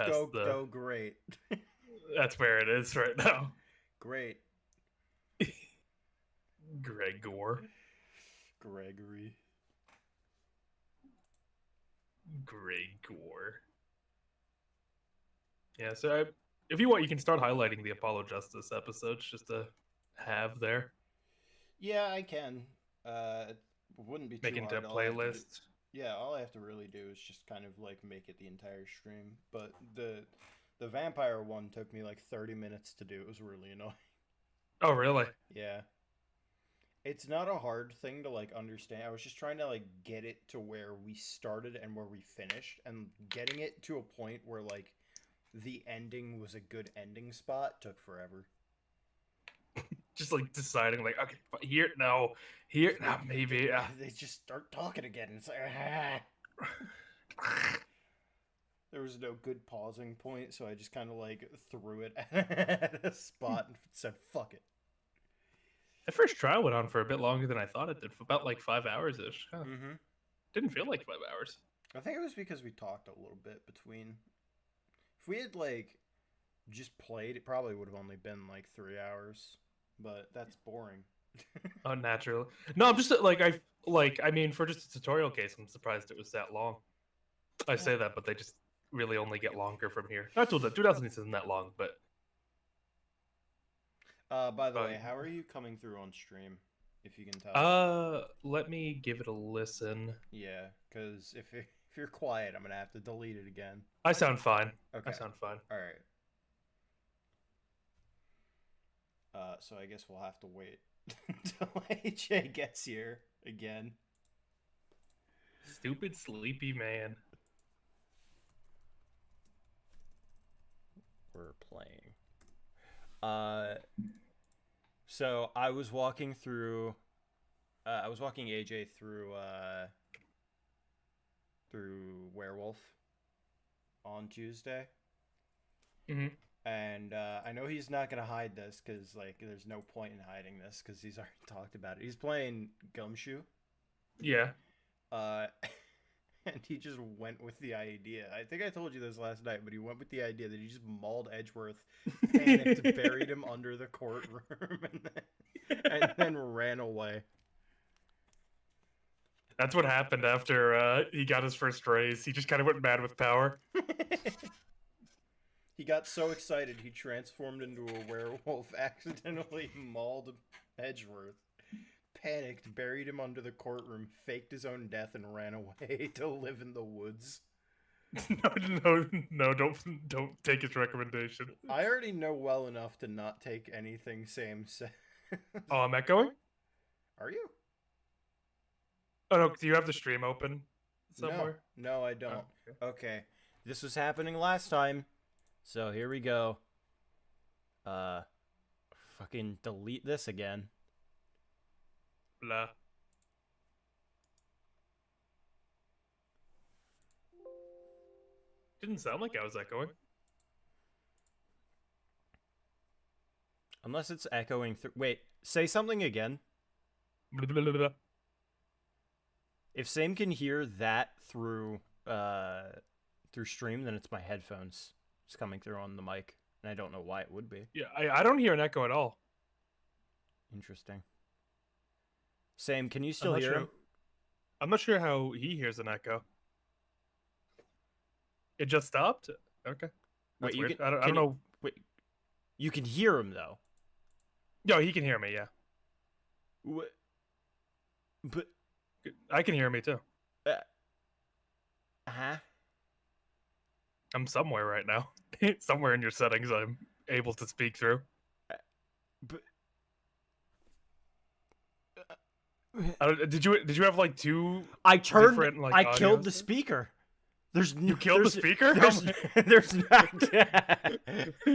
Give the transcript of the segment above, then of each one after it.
past the. Go, great. That's where it is right now. Great. Gregor. Gregory. Gregor. Yeah, so if you want, you can start highlighting the Apollo Justice episodes just to have there. Yeah, I can. It wouldn't be Make too into a hard. playlist. Yeah, all I have to really do is just kind of like make it the entire stream. But the vampire one took me like 30 minutes to do. It was really annoying. Oh, really? Yeah. It's not a hard thing to like understand. I was just trying to like get it to where we started and where we finished, and getting it to a point where like the ending was a good ending spot took forever. Just like deciding, like, okay, here, no, here, no, maybe. They just start talking again. It's like, there was no good pausing point, so I just kind of like threw it at a spot and said, "Fuck it." The first trial went on for a bit longer than I thought it did, for about like 5 hours ish. Huh. Mm-hmm. Didn't feel like 5 hours. I think it was because we talked a little bit between. If we had like just played, it probably would have only been like 3 hours. But that's boring. Unnatural. No, I'm just I mean, for just a tutorial case, I'm surprised it was that long. I say that, but they just really only get longer from here. Not 2000 isn't that long, but. By the way, how are you coming through on stream? If you can tell. Let me give it a listen. Yeah, because if you're quiet, I'm gonna have to delete it again. I sound fine. Okay. I sound fine. All right. So I guess we'll have to wait until AJ gets here again. Stupid sleepy man. We're playing. So I was walking through. I was walking AJ through Werewolf on Tuesday. Mm-hmm. And I know he's not gonna hide this because like there's no point in hiding this because he's already talked about it. He's playing Gumshoe. Yeah. And he just went with the idea. I think I told you this last night, but he went with the idea that he just mauled Edgeworth, panicked, buried him under the courtroom, and then ran away. That's what happened after he got his first raise. He just kind of went mad with power. He got so excited he transformed into a werewolf, accidentally mauled Edgeworth, panicked, buried him under the courtroom, faked his own death, and ran away to live in the woods. No, don't take his recommendation. I already know well enough to not take anything Sam says. Oh, I'm echoing? Are you? Oh, no, do you have the stream open somewhere? No, I don't. Oh, okay. This was happening last time. So here we go. Fucking delete this again. Blah. Didn't sound like I was echoing. Unless it's echoing through. Wait, say something again. Blah, blah, blah, blah. If Sam can hear that through stream, then it's my headphones. It's coming through on the mic, and I don't know why it would be. Yeah, I don't hear an echo at all. Interesting. Sam, can you still hear him? I'm not sure how he hears an echo. It just stopped? Okay. That's weird. I don't know. Wait, you can hear him, though? No, he can hear me, yeah. What? But... I can hear me, too. Huh? I'm somewhere right now. Somewhere in your settings I'm able to speak through. But... did you have like two? I turned. Different, like, I killed audios? the speaker. You killed the speaker? There's not.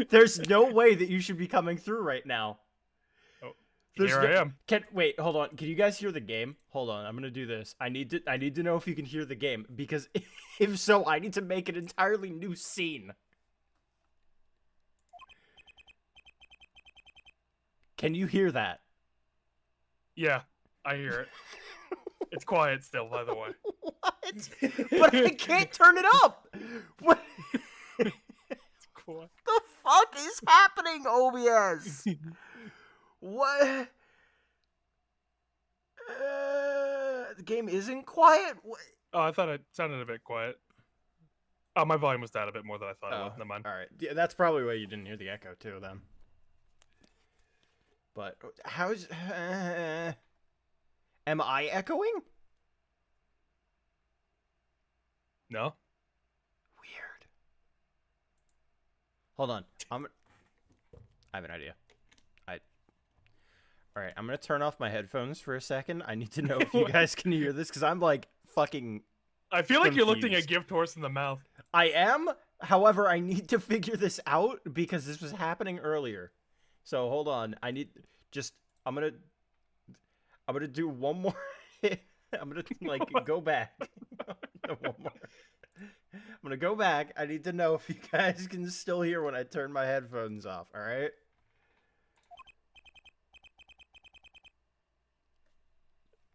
There's no way that you should be coming through right now. Oh, here I am. Wait, hold on. Can you guys hear the game? Hold on. I'm gonna do this. I need to know if you can hear the game because if so, I need to make an entirely new scene. Can you hear that? Yeah, I hear it. It's quiet still, by the way. What? But I can't turn it up. What? fuck is happening, OBS? What? The game isn't quiet? What? Oh, I thought it sounded a bit quiet. Oh, my volume was down a bit more than I thought it Oh, was. Never mind. alright. Yeah, that's probably why you didn't hear the echo, too, then. But, how's... am I echoing? No? Weird. Hold on. I have an idea. Alright, I'm gonna turn off my headphones for a second. I need to know if you guys can hear this, because I'm, like, fucking... I feel like you're looking a confused. gift horse in the mouth. I am. However, I need to figure this out because this was happening earlier. So hold on. I need just. I'm gonna do one more. I'm gonna like go back. One more. I'm gonna go back. I need to know if you guys can still hear when I turn my headphones off. All right.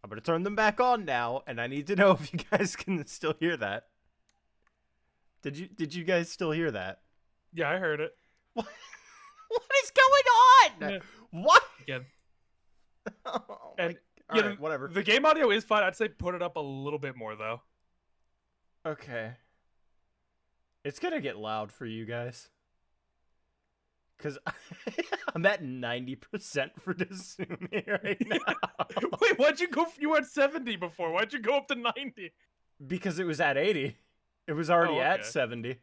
I'm gonna turn them back on now, and I need to know if you guys can still hear that. Did you guys still hear that? Yeah, I heard it. What is going on? Yeah. What? Again. Oh, And all yeah, right, whatever. The game audio is fine. I'd say put it up a little bit more though. Okay. It's gonna get loud for you guys. Cause I'm at 90% for Dasumi right now. Wait, why'd you go? You were at 70 before. Why'd you go up to 90? Because it was at 80. It was already Oh, at okay. 70.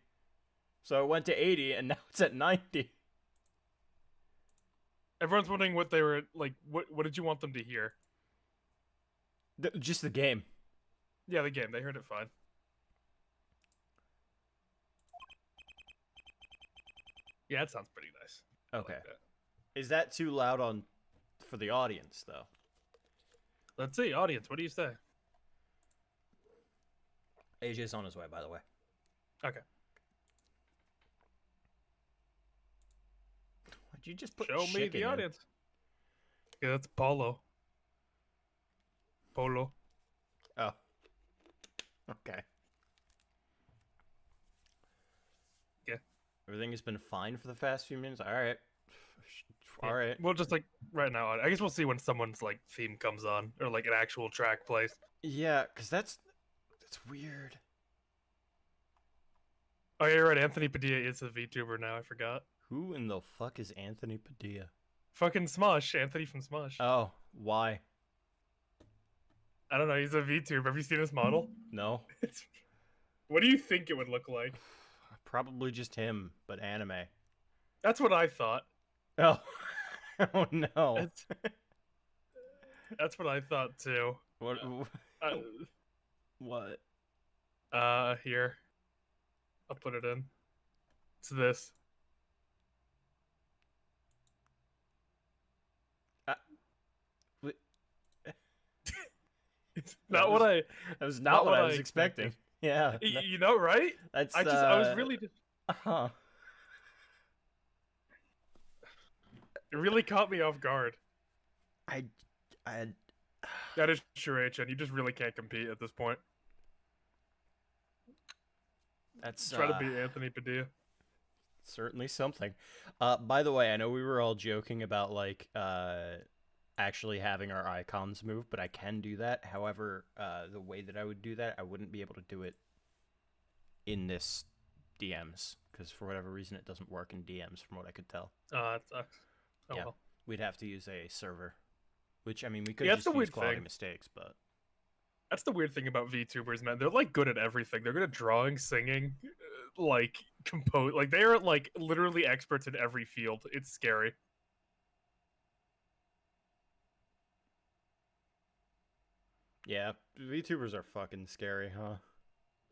So it went to 80 and now it's at 90. Everyone's wondering what they were like. What did you want them to hear? Just the game. Yeah, the game. They heard it fine. Yeah, it sounds pretty nice. Okay. Like that. Is that too loud for the audience though? Let's see, audience. What do you say? AJ's on his way, by the way. Okay. Why'd you just put Show me chicken the in? audience. Yeah, that's Polo. Polo. Oh. Okay. Yeah. Everything has been fine for the past few minutes. All right. All right. Well, just like right now, I guess we'll see when someone's like theme comes on or like an actual track plays. Yeah, because that's weird. Oh, yeah, you're right. Anthony Padilla is a VTuber now. I forgot. Who in the fuck is Anthony Padilla? Fucking Smosh. Anthony from Smosh. Oh, why? I don't know. He's a VTuber. Have you seen his model? No. What do you think it would look like? Probably just him, but anime. That's what I thought. Oh. Oh no. That's what I thought too. What? What? Here. I'll put it in. It's this. It's not what I. That was not what I was expecting. Yeah. You know, right? That's. I was really just. Huh. It really caught me off guard. I. That is Shiraichen. You just really can't compete at this point. That's. Try to beat Anthony Padilla. Certainly something. By the way, I know we were all joking about like actually having our icons move, but I can do that. However, the way that I would do that, I wouldn't be able to do it in this DMs because for whatever reason it doesn't work in DMs from what I could tell. It sucks. Oh Yeah. well. We'd have to use a server, which I mean we could Yeah, just that's the use weird quality thing. mistakes, but That's the weird thing about VTubers, man. They're like good at everything. They're good at drawing, singing, like compose. Like they are like literally experts in every field. It's scary. yeah, VTubers are fucking scary, huh?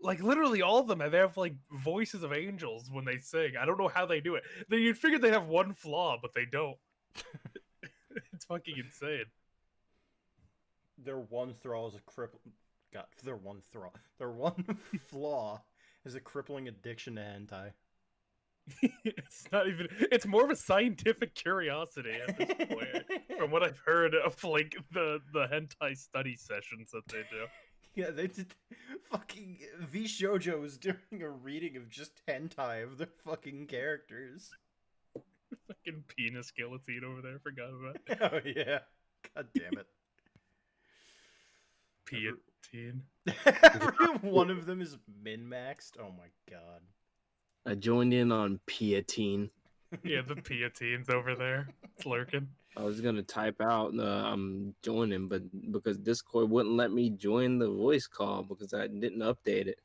Like literally all of them, and they have like voices of angels when they sing. I don't know how they do it. You'd figure they'd have one flaw, but they don't. It's fucking insane. Their one flaw is a their one flaw. Their one flaw is a crippling addiction to hentai. It's not even. It's more of a scientific curiosity at this point, from what I've heard of like the hentai study sessions that they do. Yeah, they did. Fucking V Shoujo was doing a reading of just hentai of their fucking characters. Fucking penis guillotine over there. Forgot about it. Oh yeah. God damn it. Guillotine. Every one of them is min-maxed. Oh my god. I joined in on Piatine. Yeah, the guillotine's over there. It's lurking. I was gonna type out I'm joining, but because Discord wouldn't let me join the voice call because I didn't update it.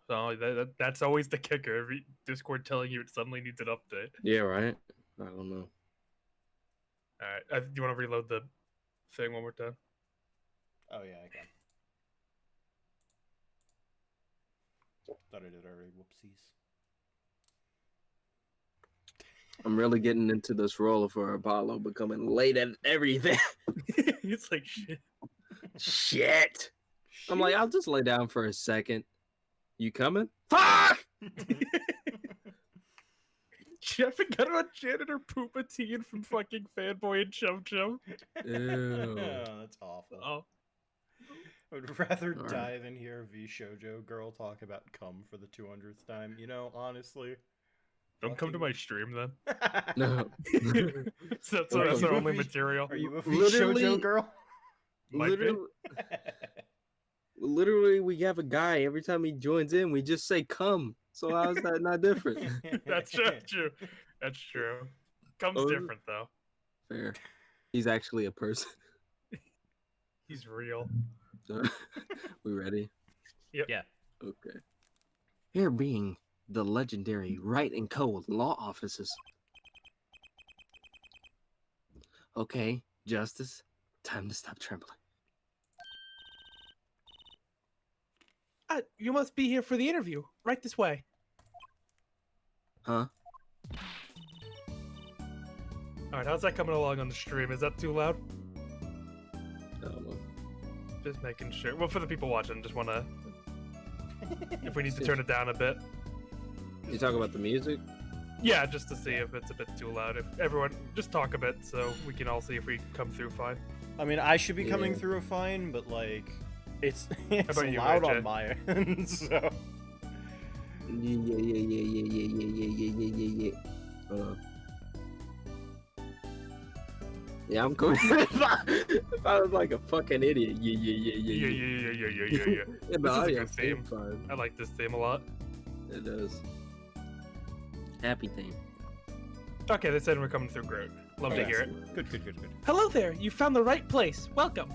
So that's always the kicker. Every Discord telling you it suddenly needs an update. Yeah, right. I don't know. All right, you want to reload the thing one more time? Oh yeah, I can. Thought I did already. Whoopsies. I'm really getting into this role for Apollo, becoming late at everything. It's like shit. Shit. I'm like, I'll just lay down for a second. You coming? Fuck! I forgot about Janitor Poopatine from fucking Fanboy and Chum Chum. Ew. Oh, that's awful. Oh, I would rather All right. die than hear a V Shoujo girl talk about cum for the 200th time. You know, honestly. don't come to my stream then. No. So that's Are that's you our a only V- material. Are you a V Literally- Shoujo girl? Might be. Literally, we have a guy every time he joins in. We just say "come." So how is that not different? That's true. That's true. Comes Oh. different though. Fair. He's actually a person. He's real. So, we ready? Yep. Yeah. Okay. Here being the legendary Wright and Co. law offices. Okay, Justice. Time to stop trembling. You must be here for the interview. Right this way. Huh? All right, how's that coming along on the stream? Is that too loud? I don't know. Just making sure. Well, for the people watching, just want to. If we need to turn it down a bit. You talk about the music? Yeah, just to see if it's a bit too loud. If everyone just talk a bit, so we can all see if we come through fine. I mean, I should be coming Yeah. through fine, but like, it's about you, loud AJ? on my end, so. Yeah. Yeah, I'm cool. If I was like a fucking idiot. Yeah. Yeah, This the is a audio good theme. seemed fine. I like this theme a lot. It does. Happy theme. Okay, they said we're coming through great. Love to hear it. Good. Hello there. You found the right place. Welcome.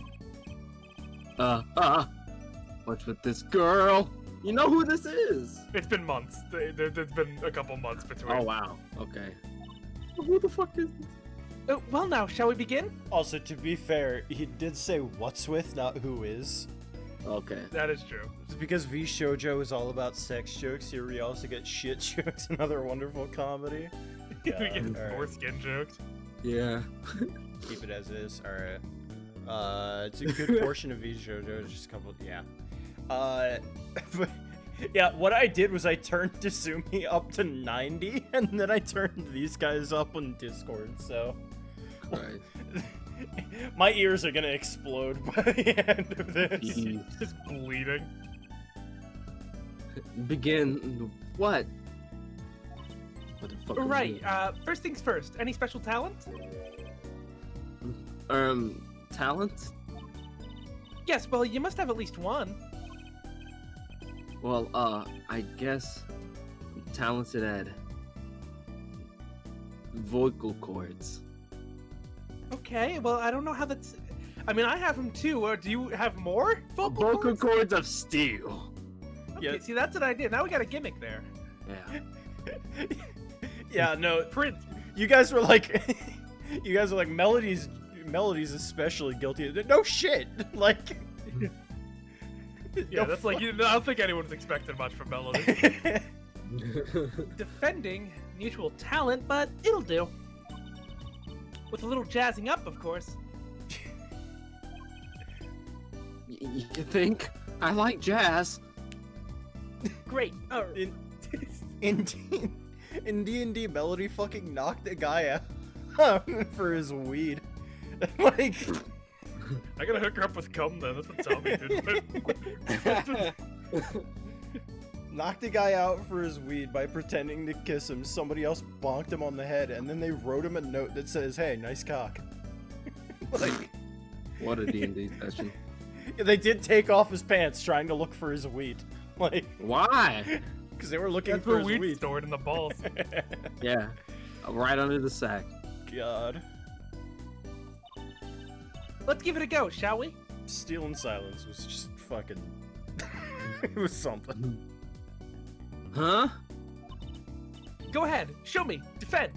What's with this girl? You know who this is? It's been months. There's been a couple months between. Oh wow. Okay. Who the fuck is this? Well, now, shall we begin? Also, to be fair, he did say what's with, not who is. Okay. That is true. It's because V Shoujo is all about sex jokes. Here we also get shit jokes and other wonderful comedy. We get alright. more skin jokes. Yeah. Keep it as is. Alright. It's a good portion of V Shoujo. Just a couple. Yeah. But, yeah. What I did was I turned Tasumi up to 90, and then I turned these guys up on Discord. So. Right. My ears are gonna explode by the end of this. Jeez. Just bleeding. Begin. What? What the fuck? are Right. we- First things first. Any special talent? Talent? Yes. Well, you must have at least one. Well, I guess I'm talented at vocal cords. Okay. Well, I don't know how that's. I mean, I have them too. Do you have more vocal cords? cords of steel. Okay, Yeah. see, that's an idea. Now we got a gimmick there. Yeah. Yeah, no, Print. you guys were like, Melody's especially guilty. No shit, like. Yeah, no that's like. I don't think anyone's expecting much from Melody. Defending mutual talent, but it'll do. With a little jazzing up, of course. You think? I like jazz. Great. Oh, in D&D, Melody fucking knocked a guy out for his weed. Like, I gotta hook her up with cum then. That's what Tommy did. knocked a guy out for his weed by pretending to kiss him. Somebody else bonked him on the head, and then they wrote him a note that says, "Hey, nice cock." Like, What a D&D session. they did take off his pants trying to look for his weed. Like, Why? because they were looking That's for where his weed weed. stored in the balls. Yeah. Right under the sack. God. Let's give it a go, shall we? Steel and Silence was just fucking... it was something. Huh? Go ahead, show me, defend.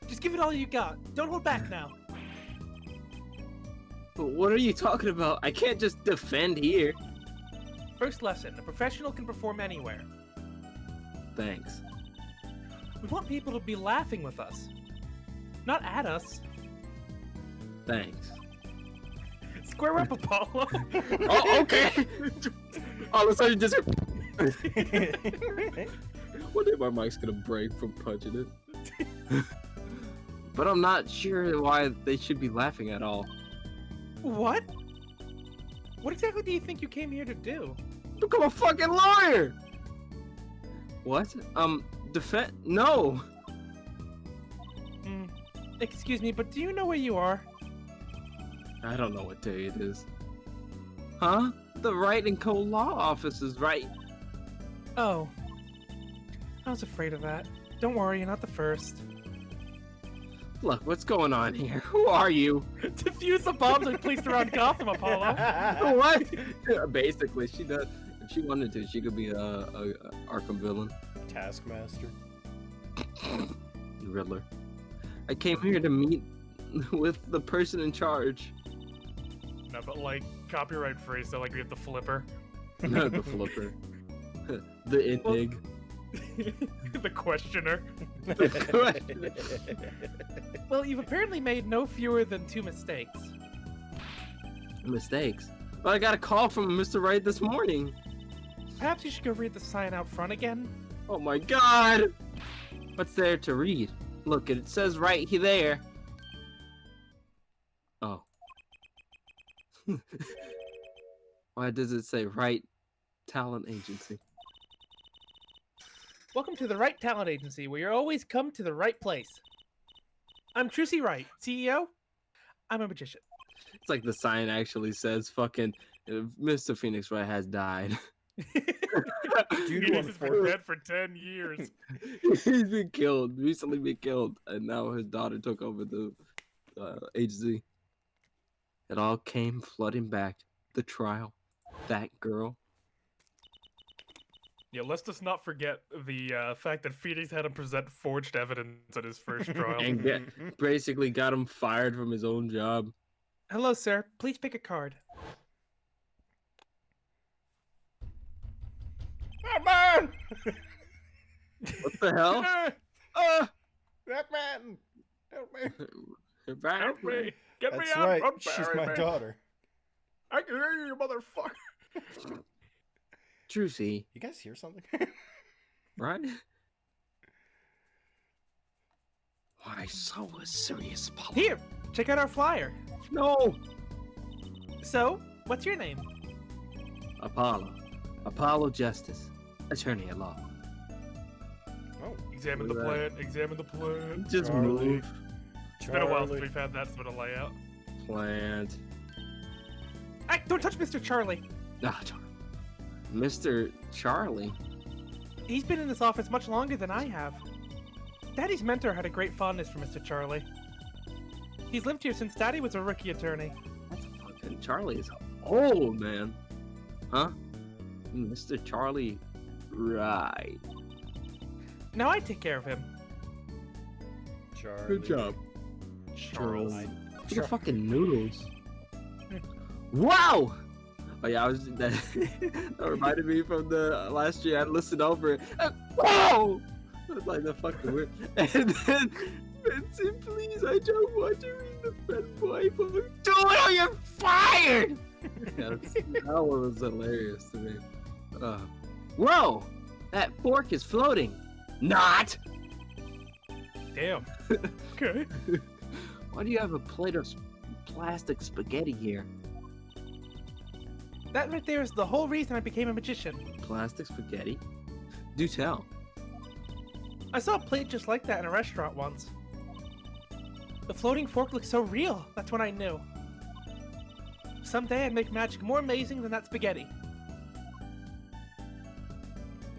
Just give it all you got. Don't hold back now. What are you talking about? I can't just defend here. First lesson, a professional can perform anywhere. Thanks. We want people to be laughing with us, not at us. Thanks. Square up, Apollo. Oh, okay. All of a sudden, just. One day my mic's gonna break from punching it. But I'm not sure why they should be laughing at all. What? What exactly do you think you came here to do? Become a fucking lawyer! What? Defend? No! Excuse me, but do you know where you are? I don't know what day it is. Huh? The Wright and Co. law office is right. Oh. I was afraid of that. Don't worry, you're not the first. Look, what's going on here? Who are you? Defuse the bombs that are placed around Gotham, Apollo. What? Basically, she does. If she wanted to, she could be a Arkham villain. Taskmaster. Riddler. I came here to meet with the person in charge. No, but like copyright free, so like we have the flipper. Not the flipper. The Indig. The questioner. Well, you've apparently made no fewer than 2 mistakes. Mistakes. Well, I got a call from Mr. Wright this morning. Perhaps you should go read the sign out front again? Oh my god! What's there to read? Look, it says right there. Oh. Why does it say Wright Talent Agency? Welcome to the Wright Talent Agency, where you're always come to the right place. I'm Trucy Wright, CEO. I'm a magician. It's like the sign actually says fucking Mr. Phoenix Wright has died. Dude, He's been dead for 10 years. He's been killed, recently been killed, and now his daughter took over the agency. It all came flooding back. The trial, that girl. Yeah, let's just not forget the fact that Phoenix had him present forged evidence at his first trial. And basically got him fired from his own job. Hello, sir. Please pick a card. Batman! What the hell? Batman! Help me! Help me! Get That's me out! right, Don't she's bury my me. daughter. I can hear you, you motherfucker! Trucy, You guys hear something? right? Why so serious, Apollo? Here, check out our flyer. No! So, what's your name? Apollo. Apollo Justice. Attorney at law. Oh, Examine the Look plan, at examine the plan. Just Charlie. move. It's been a while since Charlie. we've had that sort of layout. Plant. Hey, don't touch Mr. Charlie. Ah, Mr. Charlie. He's been in this office much longer than I have. Daddy's mentor had a great fondness for Mr. Charlie. He's lived here since Daddy was a rookie attorney. That's fucking Charlie is old, man. Huh? Mr. Charlie. Right. Now I take care of him. Charlie. Good job. Charles. Look at fucking noodles. Wow! Oh yeah, that reminded me from the last year I listened over it. Wow! It was like the fucking weird. And then Vincent, please, I don't want to read the fanboy book. Do it or you're fired! Yeah, that one was hilarious to me. Whoa! That fork is floating. Not! Damn. Okay. Why do you have a plate of plastic spaghetti here? That right there is the whole reason I became a magician. Plastic spaghetti? Do tell. I saw a plate just like that in a restaurant once. The floating fork looked so real, that's when I knew. Someday I'd make magic more amazing than that spaghetti.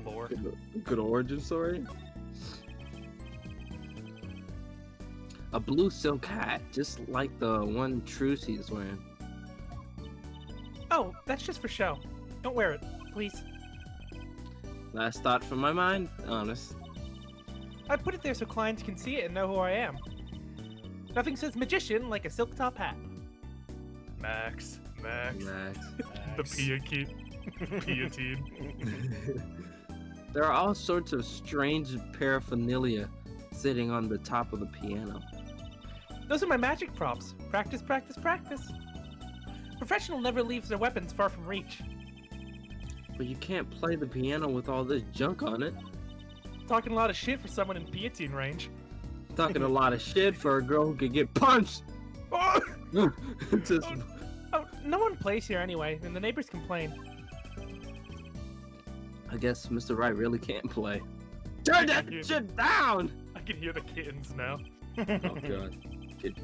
Lore. Good origin story. A blue silk hat, just like the one Trucy is wearing. Oh, that's just for show. Don't wear it, please. Last thought from my mind, honest. I put it there so clients can see it and know who I am. Nothing says magician like a silk top hat. Max. Max. The guillotine. There are all sorts of strange paraphernalia sitting on the top of the piano. Those are my magic props. Practice, practice, practice. Professional never leaves their weapons far from reach. But you can't play the piano with all this junk on it. Talking a lot of shit for someone in guillotine range. Talking a lot of shit for a girl who could get punched. Just Oh, no one plays here anyway, and the neighbors complain. I guess Mr. Wright really can't play. Turn that shit down! I can hear the kittens now. Oh god. Good.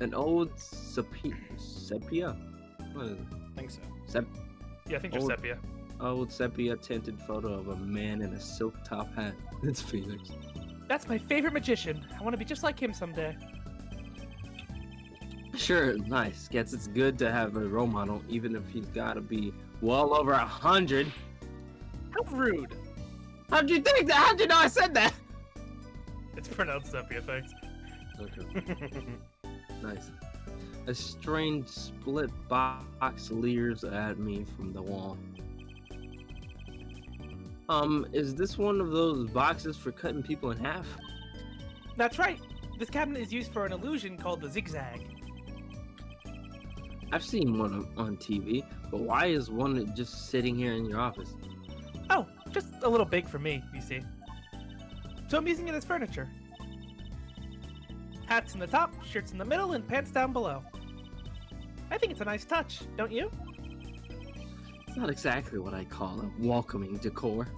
An old sepia? What is it? I think so. Yeah, I think just Old- sepia. Old sepia tinted photo of a man in a silk top hat. It's Phoenix. That's my favorite magician. I want to be just like him someday. Sure, nice. Guess it's good to have a role model, even if he's gotta be well over 100. How rude. How'd you think that? How'd you know I said that? It's pronounced sepia, thanks. Okay. Nice. A strange split box leers at me from the wall. Is this one of those boxes for cutting people in half? That's right. This cabinet is used for an illusion called the zigzag. I've seen one on TV, but why is one just sitting here in your office? Oh, just a little big for me, you see. So I'm using it as furniture. Hats in the top, shirts in the middle, and pants down below. I think it's a nice touch, don't you? It's not exactly what I call a welcoming decor.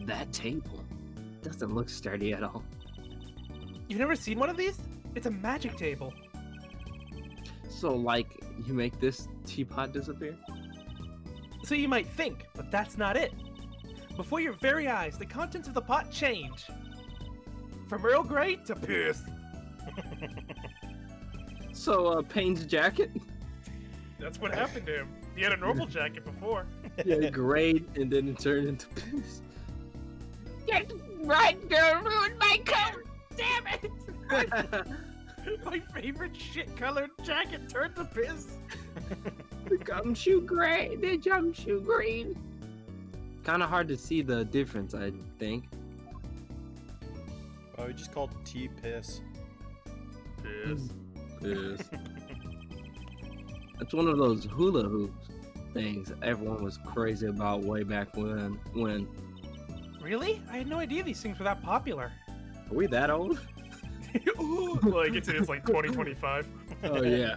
That table doesn't look sturdy at all. You've never seen one of these? It's a magic table. So, like, you make this teapot disappear? So you might think, but that's not it. Before your very eyes, the contents of the pot change. From Earl Grey to piss. So, Payne's jacket? That's what happened to him. He had a normal jacket before. Yeah, grayed and then it turned into piss. Get right, girl, ruined my coat! Damn it! My favorite shit-colored jacket turned to piss. The gumshoe gray, the gumshoe green. Kind of hard to see the difference, I think. Oh, we just called tea piss. Piss. Yes. It's one of those hula hoops things everyone was crazy about way back when. Really? I had no idea these things were that popular. Are we that old? Like it's like 2025. Oh yeah.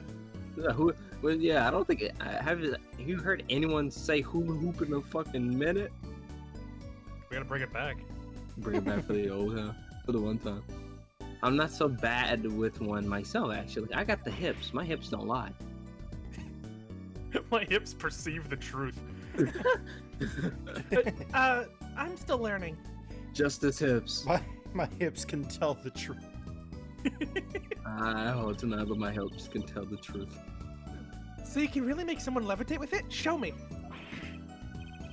Yeah, I don't think have you heard anyone say hula hoop in a fucking minute? We gotta bring it back. Bring it back for the old time, for the one time. I'm not so bad with one myself, actually. I got the hips. My hips don't lie. My hips perceive the truth. I'm still learning. Just as hips. My hips can tell the truth. I hold tonight, but my hips can tell the truth. So you can really make someone levitate with it? Show me.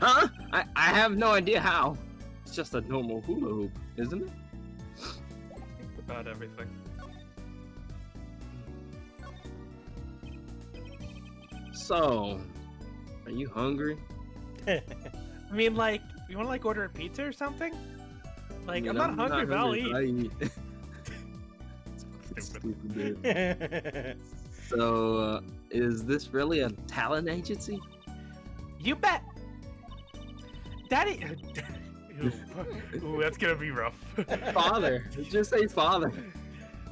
Huh? I have no idea how. It's just a normal hula hoop, isn't it? About everything. So, are you hungry? I mean, like, you want to like order a pizza or something? Like, I'm not hungry, but I'll eat. I eat. It's fucking stupid, dude. So, is this really a talent agency? You bet. Daddy, Ooh, that's gonna be rough. Father. Just say father.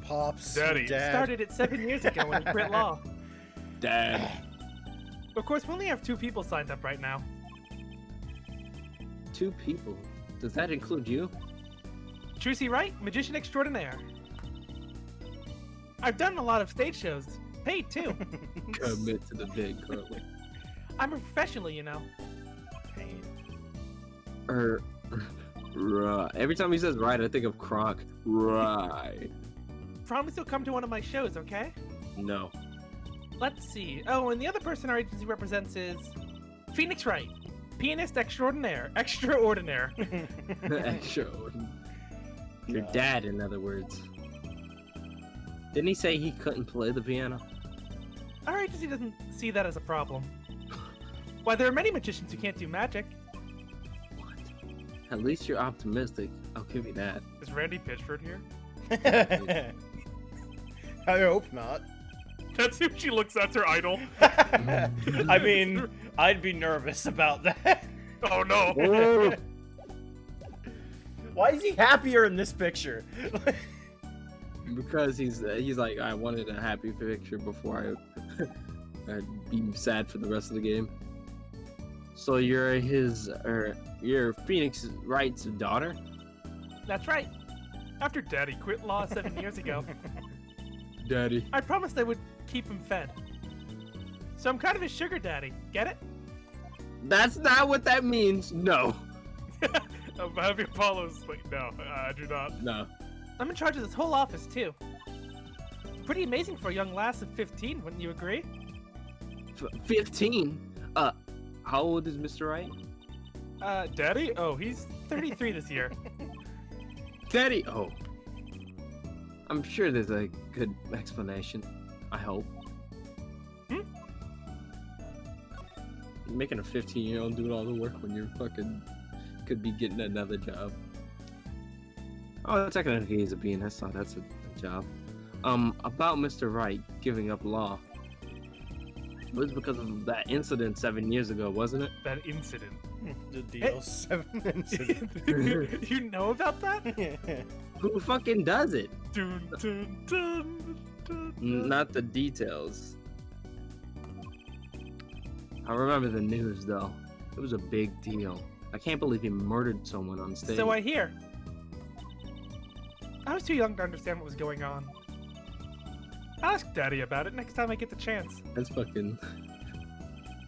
Pops. Daddy. Dad. Started it 7 years ago when he quit law. Dad. Of course, we only have 2 people signed up right now. 2 people. Does that include you? Trucy Wright, magician extraordinaire. I've done a lot of stage shows. Paid too. Commit to the big curly. I'm a professional, you know. Pain. Right. Every time he says right, I think of Kronk. Right. Promise you'll come to one of my shows, okay? No. Let's see. Oh, and the other person our agency represents is Phoenix Wright, pianist extraordinaire. Extraordinaire. Extra. Your dad, in other words. Didn't he say he couldn't play the piano? Our agency doesn't see that as a problem. Why, there are many magicians who can't do magic. What? At least you're optimistic. I'll give you that. Is Randy Pitchford here? I hope not. That's who she looks at's her idol. I mean, I'd be nervous about that. Oh no. Oh, Why is he happier in this picture? because he's like, I wanted a happy picture before I'd be sad for the rest of the game. So you're you're Phoenix Wright's daughter? That's right. After Daddy quit law 7 years ago. Daddy. I promised I would keep him fed. So I'm kind of his sugar daddy. Get it? That's not what that means. No. I'm having Apollo's like, no, I do not. No. I'm in charge of this whole office, too. It's pretty amazing for a young lass of 15, wouldn't you agree? 15? How old is Mr. Wright? Daddy? Oh, he's 33 this year. Daddy. Oh. I'm sure there's a good explanation. I hope. Making a 15-year-old do all the work when you're fucking could be getting another job. Oh, technically he's a pianist, so that's a job. About Mr. Wright giving up law. It was because of that incident 7 years ago, wasn't it? that incident. The deal 7 incident. You know about that? Who fucking does it? Dun, dun, dun, dun, dun. Not the details. I remember the news though. It was a big deal. I can't believe he murdered someone on stage. So I hear. I was too young to understand what was going on. I'll ask Daddy about it next time I get the chance. That's fucking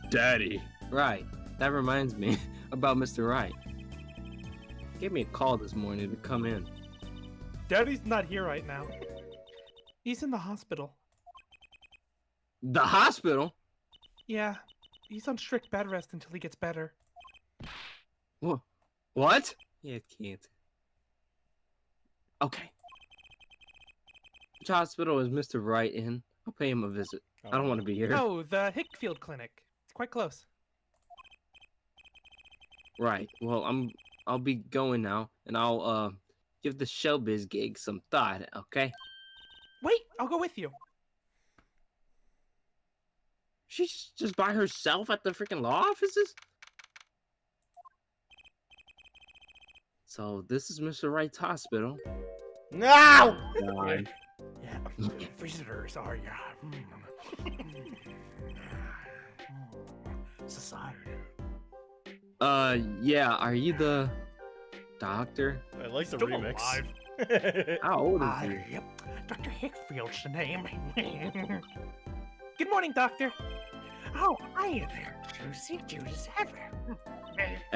Daddy. Right. That reminds me about Mr. Wright. He gave me a call this morning to come in. Daddy's not here right now. He's in the hospital. The hospital? Yeah, he's on strict bed rest until he gets better. What? Yeah, it can't. Okay. Which hospital is Mr. Wright in? I'll pay him a visit. I don't want to be here. Oh, the Hickfield Clinic. It's quite close. Right. Well, I'll be going now, and I'll give the showbiz gig some thought. Okay. Wait, I'll go with you. She's just by herself at the freaking law offices? So this is Mr. Wright's hospital. No! God. Yeah, visitors are ya. Society. Yeah, are you the doctor? I like the Still remix. alive. How old is he? Yep, Dr. Hickfield's the name. Good morning, Doctor. Oh, hi there, Juicy Judas Ever.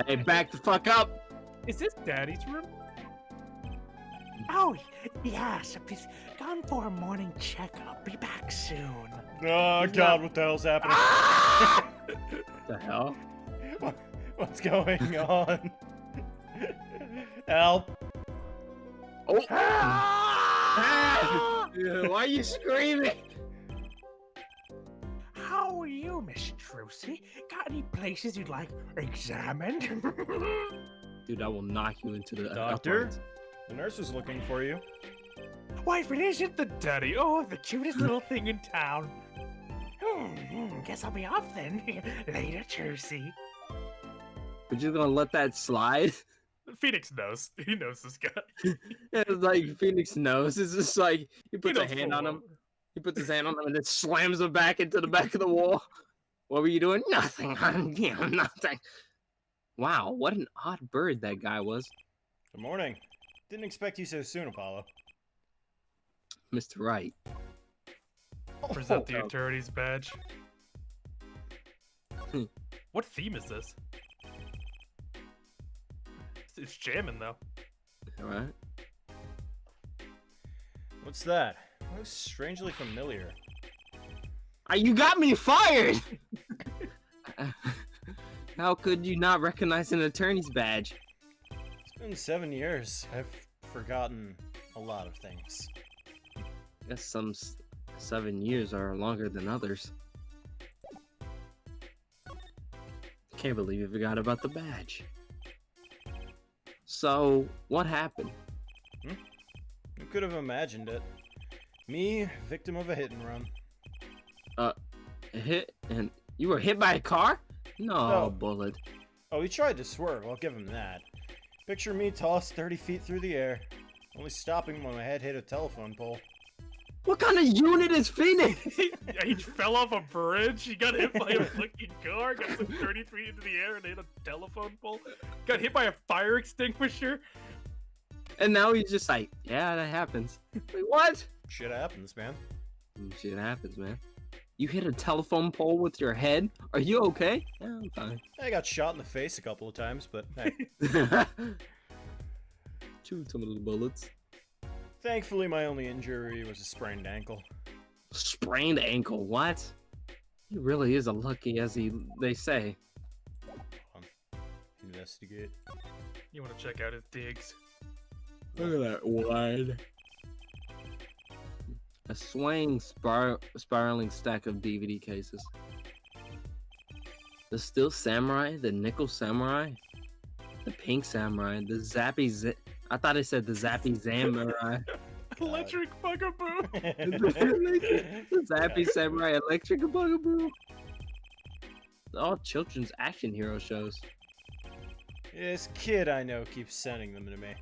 Hey, back the fuck up! Is this Daddy's room? Oh, yes, he's gone for a morning checkup. Be back soon. Oh God, what the hell's happening? The hell? What's going on? Help! Oh! Ah! Why are you screaming? How are you, Miss Trucy? Got any places you'd like examined? Dude, I will knock you into the Doctor? uprights. The nurse is looking for you. Why, if it isn't the Daddy. oh, the cutest little thing in town. Guess I'll be off then. Later, Trucy. We're just gonna let that slide? Phoenix knows. He knows this guy. It's like Phoenix knows. It's just like he puts a knows hand full on him. well. He puts his hand on him and then slams him back into the back of the wall. What were you doing? Nothing. Nothing. Wow, what an odd bird that guy was. Good morning. Didn't expect you so soon, Apollo. Mr. Wright. Present the attorney's badge. Hmm. What theme is this? It's jamming though. Alright. What's that? Looks strangely familiar. You got me fired! How could you not recognize an attorney's badge? It's been 7 years. I've forgotten a lot of things. Guess some 7 years are longer than others. Can't believe you forgot about the badge. So, what happened? You could have imagined it. Me, victim of a hit and run. A hit? And you were hit by a car? No, No. Bullet. Oh, he tried to swerve, I'll give him that. Picture me tossed 30 feet through the air, only stopping when my head hit a telephone pole. What kind of unit is Phoenix? He fell off a bridge. He got hit by a fucking car. Got some 30 feet into the air and hit a telephone pole. Got hit by a fire extinguisher. And now he's just like, yeah, that happens. Wait, what? Shit happens, man. Shit happens, man. You hit a telephone pole with your head? Are you okay? Yeah, I'm fine. I got shot in the face a couple of times, but hey, Chewed some of the bullets. thankfully my only injury was a sprained ankle. Sprained ankle, what? He really is a lucky, as they say. Investigate. You want to check out his digs? Look at that wide. A swaying, spiraling stack of DVD cases. The Steel Samurai, the Nickel Samurai, the Pink Samurai, the Zappy I thought it said the Zappy Samurai. Electric bugaboo. The Zappy Samurai Electric Bugaboo. All children's action hero shows. This kid I know keeps sending them to me.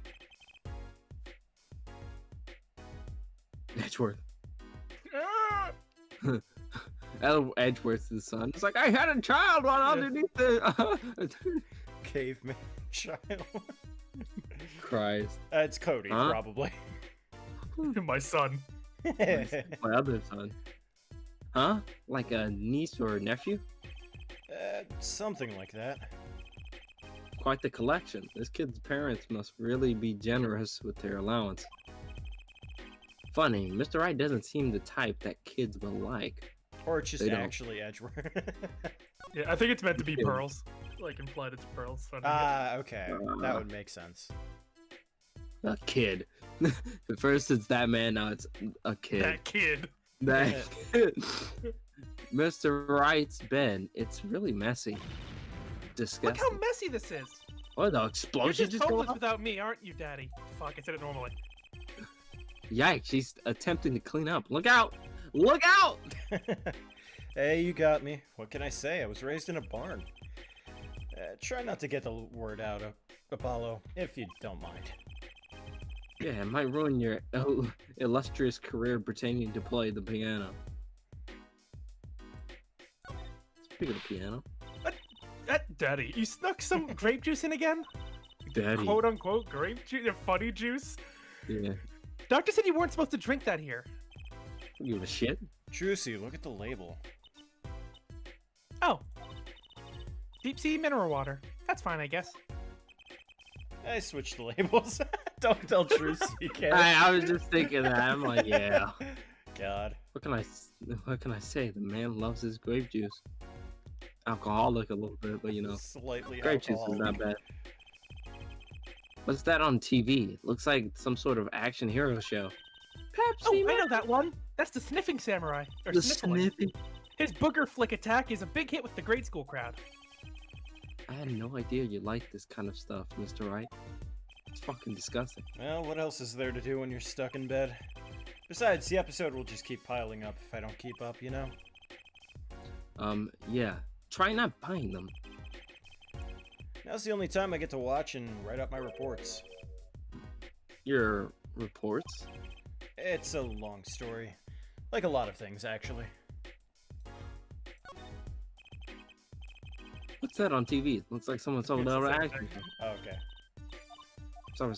Edgeworth. Ah! Edgeworth's son. It's like, I had a child while underneath the... Caveman child. Christ. It's Cody, Huh? probably. My son. My other son. Huh? Like a niece or a nephew? Something like that. Quite the collection. This kid's parents must really be generous with their allowance. Funny, Mr. Wright doesn't seem the type that kids will like. Or it's just They don't. actually Edgeworth. Yeah, I think it's meant to be Yeah. pearls. Like implied it's pearls. Okay. That would make sense. A kid. At first it's that man, now it's a kid. That kid. That kid. Mr. Wright's bed. It's really messy. Look Disgusting. how messy this is. Oh, the You're explosion just just go homeless off? without me, aren't you, Daddy? Fuck, I said it normally. Yikes, she's attempting to clean up. Look out! Look out! Hey, you got me. What can I say? I was raised in a barn. Try not to get the word out, Apollo, if you don't mind. Yeah, it might ruin your illustrious career pretending to play the piano. Speaking of piano. Daddy, You snuck some grape juice in again? Daddy. quote unquote grape juice, funny juice. Yeah. Doctor said you weren't supposed to drink that here. Don't give a shit. Juicy, look at the label. Oh. Deep sea mineral water. That's fine, I guess. I switched the labels. Don't tell Juicy, you can't. I was just thinking that. I'm like, yeah. God. What can I say? The man loves his grape juice. Alcoholic a little bit, but you know, Slightly grape juice is alcoholic. not bad. What's that on TV? Looks like some sort of action hero show. Oh, Pepsi. I know that one. That's the sniffing samurai. Or The sniffling. sniffy. His booger flick attack is a big hit with the grade school crowd. I had no idea you like this kind of stuff, Mr. Wright. It's fucking disgusting. Well, what else is there to do when you're stuck in bed? Besides, the episode will just keep piling up if I don't keep up, you know? Yeah. Try not buying them. Now's the only time I get to watch and write up my reports. Your reports? It's a long story. Like a lot of things, actually. What's that on TV? Looks like someone sold It's out the same action. thing. Oh, okay. Stop.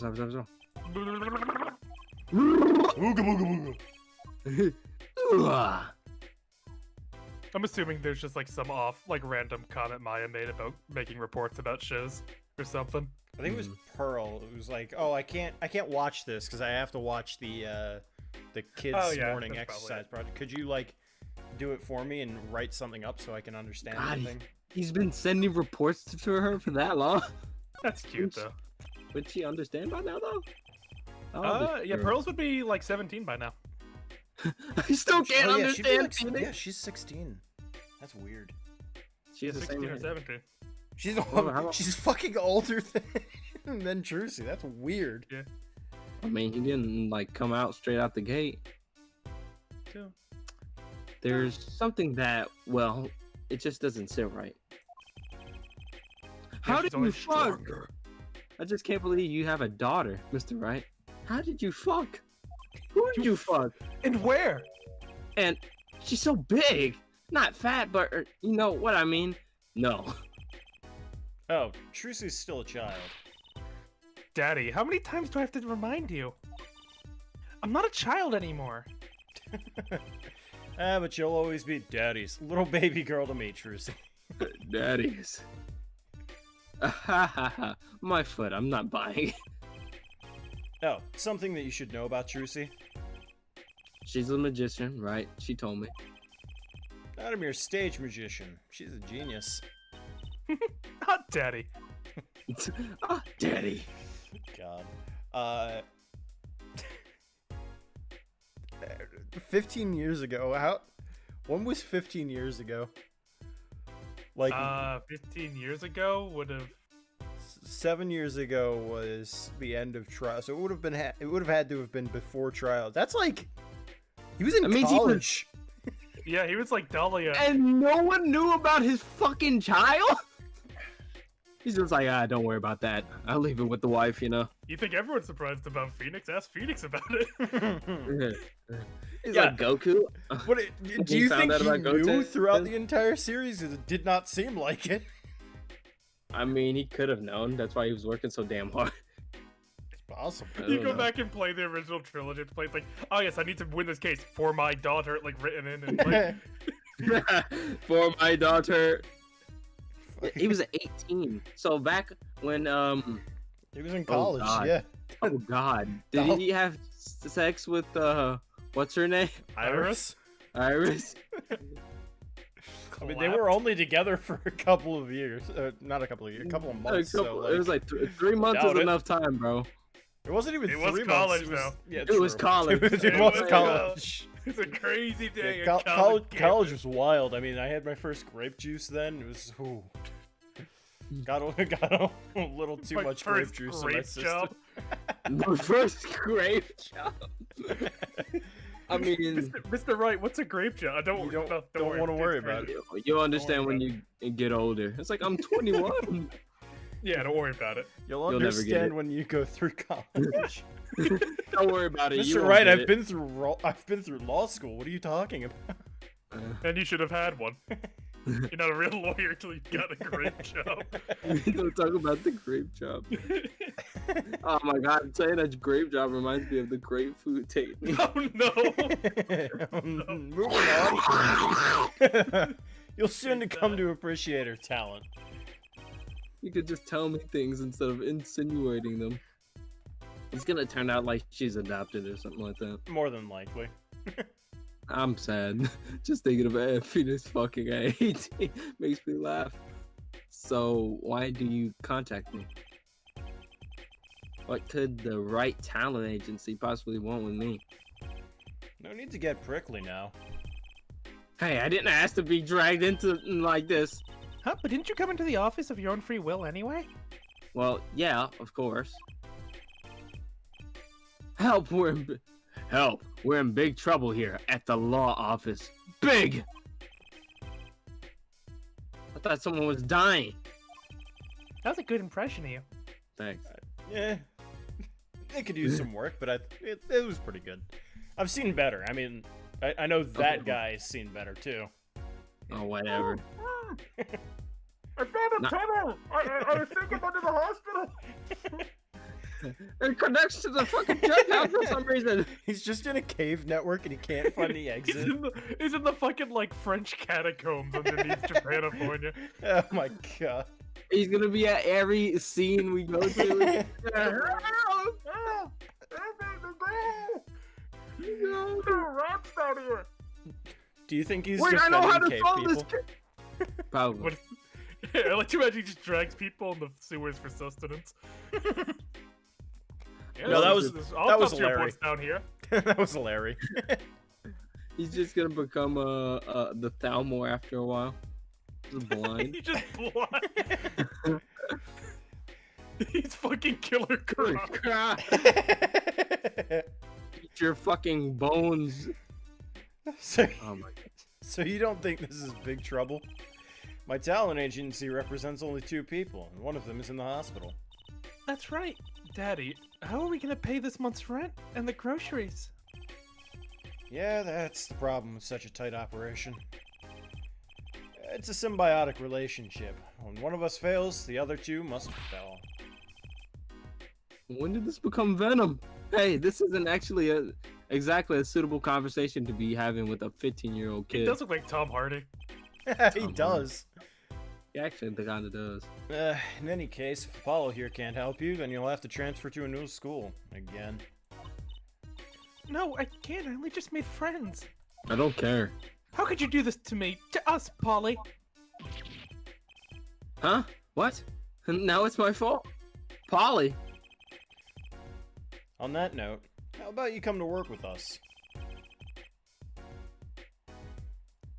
Ooga booga booga. I'm assuming there's just like some random comment Maya made about making reports about shows or something. I think it was Pearl. It was like, oh, I can't watch this because I have to watch the kids' Oh, yeah, morning that's probably exercise project. Could you like do it for me and write something up so I can understand God, everything? He's been sending reports to her for that long. That's cute though. Would she understand by now, though? Yeah, Pearls would be like 17 by now. I still can't Oh, yeah, she'd be understand. like, Phoenix. yeah, she's 16. That's weird. She's the 16 same or age. 17. She's fucking older than Trucy. That's weird. I mean, he didn't like come out straight out the gate. Yeah. There's something that, well, it just doesn't sit right. How she's did you only fuck? stronger. I just can't believe you have a daughter, Mr. Wright. How did you fuck? Who did you fuck? And where? And she's so big. Not fat, but you know what I mean? No. Oh, Trucy's still a child. Daddy, how many times do I have to remind you? I'm not a child anymore. But you'll always be Daddy's little baby girl to me, Trucy. Daddies. My foot, I'm not buying. Oh, something that you should know about Trucy. She's a magician, right? She told me. Not a mere stage magician. She's a genius. Not Daddy. Ah, Daddy. God. 15 years ago. When was 15 years ago? Like 15 years ago would have. 7 years ago was the end of trial, so it would have been. It would have had to have been before trial. That's like he was in That means he was- college. Yeah, he was like Dahlia. And no one knew about his fucking child? He's just like, don't worry about that. I'll leave it with the wife, you know? You think everyone's surprised about Phoenix? Ask Phoenix about it. He's Yeah. like, Goku? What do He you found think out he about knew Goten? throughout the entire series? It did not seem like it. I mean, he could have known. That's why he was working so damn hard. It's possible. I You don't go know. back and play the original trilogy. It's like, oh yes, I need to win this case for my daughter, like written in and like. For my daughter. He was 18. So back when, He was in college. God. Yeah. oh God. Did he have sex with, what's her name? Iris. Iris? I mean, they were only together for a couple of years. Not a couple of years, a couple of months. It was like 3 months Doubt is it. enough time, bro. It wasn't even It was 3 college, months. though. Yeah, It was true. college. It was It was college. It's a crazy day. Yeah, at college campus. was wild. I mean, I had my first grape juice then. It was got a little too My much grape first juice in my grape system. job. My first grape job. I mean, Mr. Wright, what's a grape job? You don't want to worry about it. you'll understand worry when you get older. It's like, I'm 21. Yeah, don't worry about it. You'll You'll never get understand it. when you go through college. Don't worry about it. You Mr. won't Wright, get I've been through law school. What are you talking about? And you should have had one. You're not a real lawyer until you got a grape job. Don't talk about the grape job. Oh my God, saying that grape job reminds me of the grapefruit tape. Oh no! Moving on. You'll soon come to appreciate her talent. You could just tell me things instead of insinuating them. It's gonna turn out like she's adopted or something like that. More than likely. I'm sad. Just thinking about Phoenix fucking at 18 makes me laugh. So why do you contact me? What could the right talent agency possibly want with me? No need to get prickly now. Hey, I didn't ask to be dragged into like this. Huh? But didn't you come into the office of your own free will anyway? Well, yeah, of course. Help, we're in big trouble here at the law office. Big! I thought someone was dying. That was a good impression of you. Thanks. Yeah, it could use some work, but it was pretty good. I've seen better. I mean, I know that guy's seen better too. Oh, whatever. I found a Nah. tunnel. I think I'm under the hospital. It connects to the fucking jetpack for some reason. He's just in a cave network and he can't find the exit. He's in the fucking like French catacombs underneath Japanofornia. Oh my god. He's gonna be at every scene we go to. Rats out here. Do you think he's Wait, I know how to cave solve people? this. Probably. What? I like to imagine he just drags people in the sewers for sustenance. Yeah, No, that was autopsy Larry. reports down here. That was Larry. He's just gonna become the Thalmor after a while. Just blind. He's just blind. He's fucking Killer Croc. Eat your fucking bones. so, Oh my god. so you don't think this is big trouble? My talent agency represents only 2 people, and one of them is in the hospital. That's right. Daddy, how are we gonna pay this month's rent and the groceries? Yeah, that's the problem with such a tight operation. It's a symbiotic relationship. When one of us fails, the other 2 must fail. When did this become Venom? Hey, this isn't actually exactly a suitable conversation to be having with a 15-year-old He kid. does look like Tom Hardy. He does. He actually kind of does. In any case, if Apollo here can't help you, then you'll have to transfer to a new school. Again. No, I can't. I only just made friends. I don't care. How could you do this to me? To us, Polly? Huh? What? Now it's my fault? Polly? On that note, how about you come to work with us?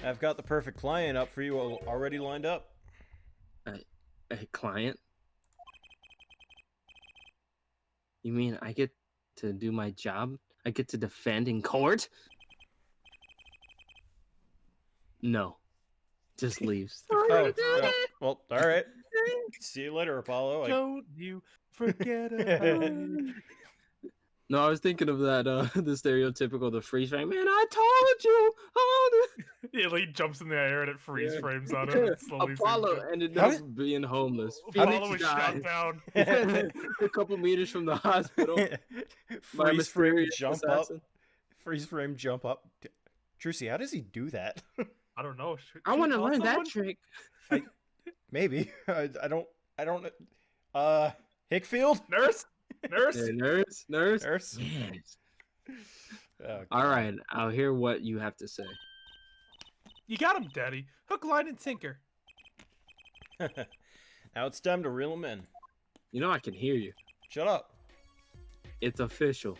I've got the perfect client up for you already lined up. A client? You mean I get to do my job? I get to defend in court? No. Just leaves. Oh, well, alright. See you later, Apollo. Don't you forget about it. No, I was thinking of that, the stereotypical, the freeze frame. Man, I told you! Oh, Yeah, like, he jumps in the air and it freeze frames on him. And slowly Apollo zooms in. ended How up being homeless. Apollo Felix was shot died down. a couple meters from the hospital. by a Freeze frame mysterious jump assassin. up. Freeze frame jump up. Trucy, how does he do that? I don't know. I want to learn that trick. Maybe. I don't. Hickfield? Nurse? Nurse? Yeah, nurse. Nurse? Yes. Oh, All right, I'll hear what you have to say. You got him, Daddy. Hook, line, and sinker. Now it's time to reel him in. You know I can hear you. Shut up. It's official.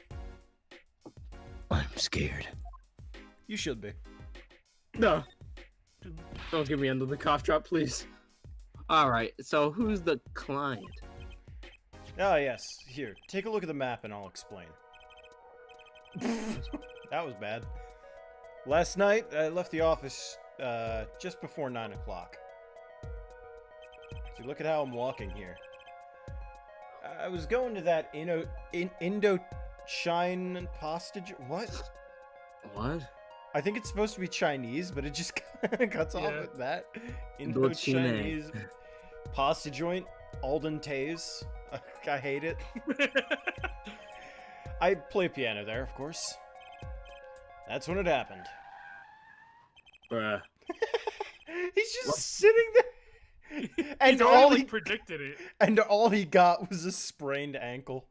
I'm scared. You should be. No. Don't get me under the cough drop, please. All right, so who's the client? Ah, yes. Here, take a look at the map and I'll explain. That was bad. Last night, I left the office just before 9 o'clock. So look at how I'm walking here. I was going to that Indochine postage. What? What? I think it's supposed to be Chinese, but it just kind of cuts off Yeah. at that. Indochine. Indo-Chinese pasta joint, Alden Tays. I hate it. I play piano there, of course. That's when it happened. Bruh. He's just sitting there, and He's all already he predicted it. and all he got was a sprained ankle.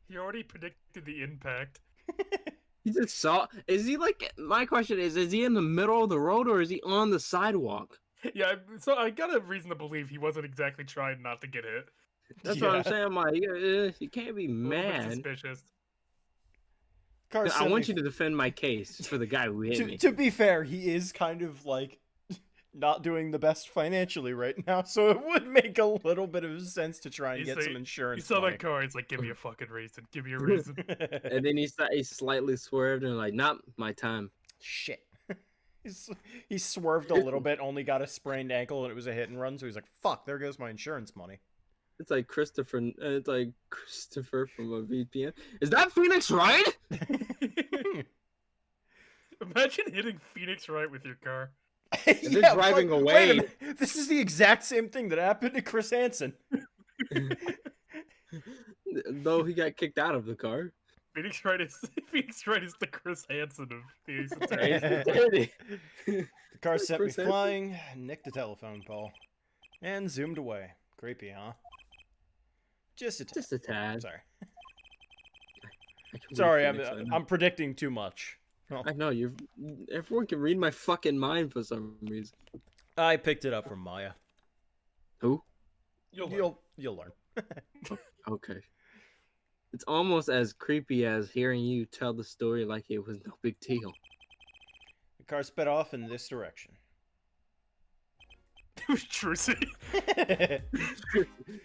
He already predicted the impact. He just saw. Is he like? My question is he in the middle of the road or is he on the sidewalk? Yeah, so I got a reason to believe he wasn't exactly trying not to get hit. That's what I'm Yeah. saying. I'm like, you can't be A little bit mad. suspicious. Car I sent want me you to defend my case for the guy who hit me. to be fair, he is kind of like not doing the best financially right now, so it would make a little bit of sense to try and He's get like- some He insurance. saw money. that car, he's like, give me a fucking reason. Give me a reason. And then he slightly swerved and like, not my time. Shit. He swerved a little bit, only got a sprained ankle, and it was a hit and run, so he's like, fuck, there goes my insurance money. It's like Christopher. It's like Christopher from a VPN. Is that Phoenix Wright? Imagine hitting Phoenix Wright with your car. they're driving Wait away. a minute. This is the exact same thing that happened to Chris Hansen. Though he got kicked out of the car. Phoenix Wright is the Chris Hansen of the Ace He's Attorney. the daddy. The car sent me Chris Hansen. flying, nicked a telephone call, and zoomed away. Creepy, huh? Just a tad. Just a tad. Sorry. I can read Sorry, Phoenix, I know. I'm predicting too much. Oh, I know you're. Everyone can read my fucking mind for some reason. I picked it up from Maya. Who? You'll You'll learn. Okay. It's almost as creepy as hearing you tell the story like it was no big deal. The car sped off in this direction. It was Trucy. I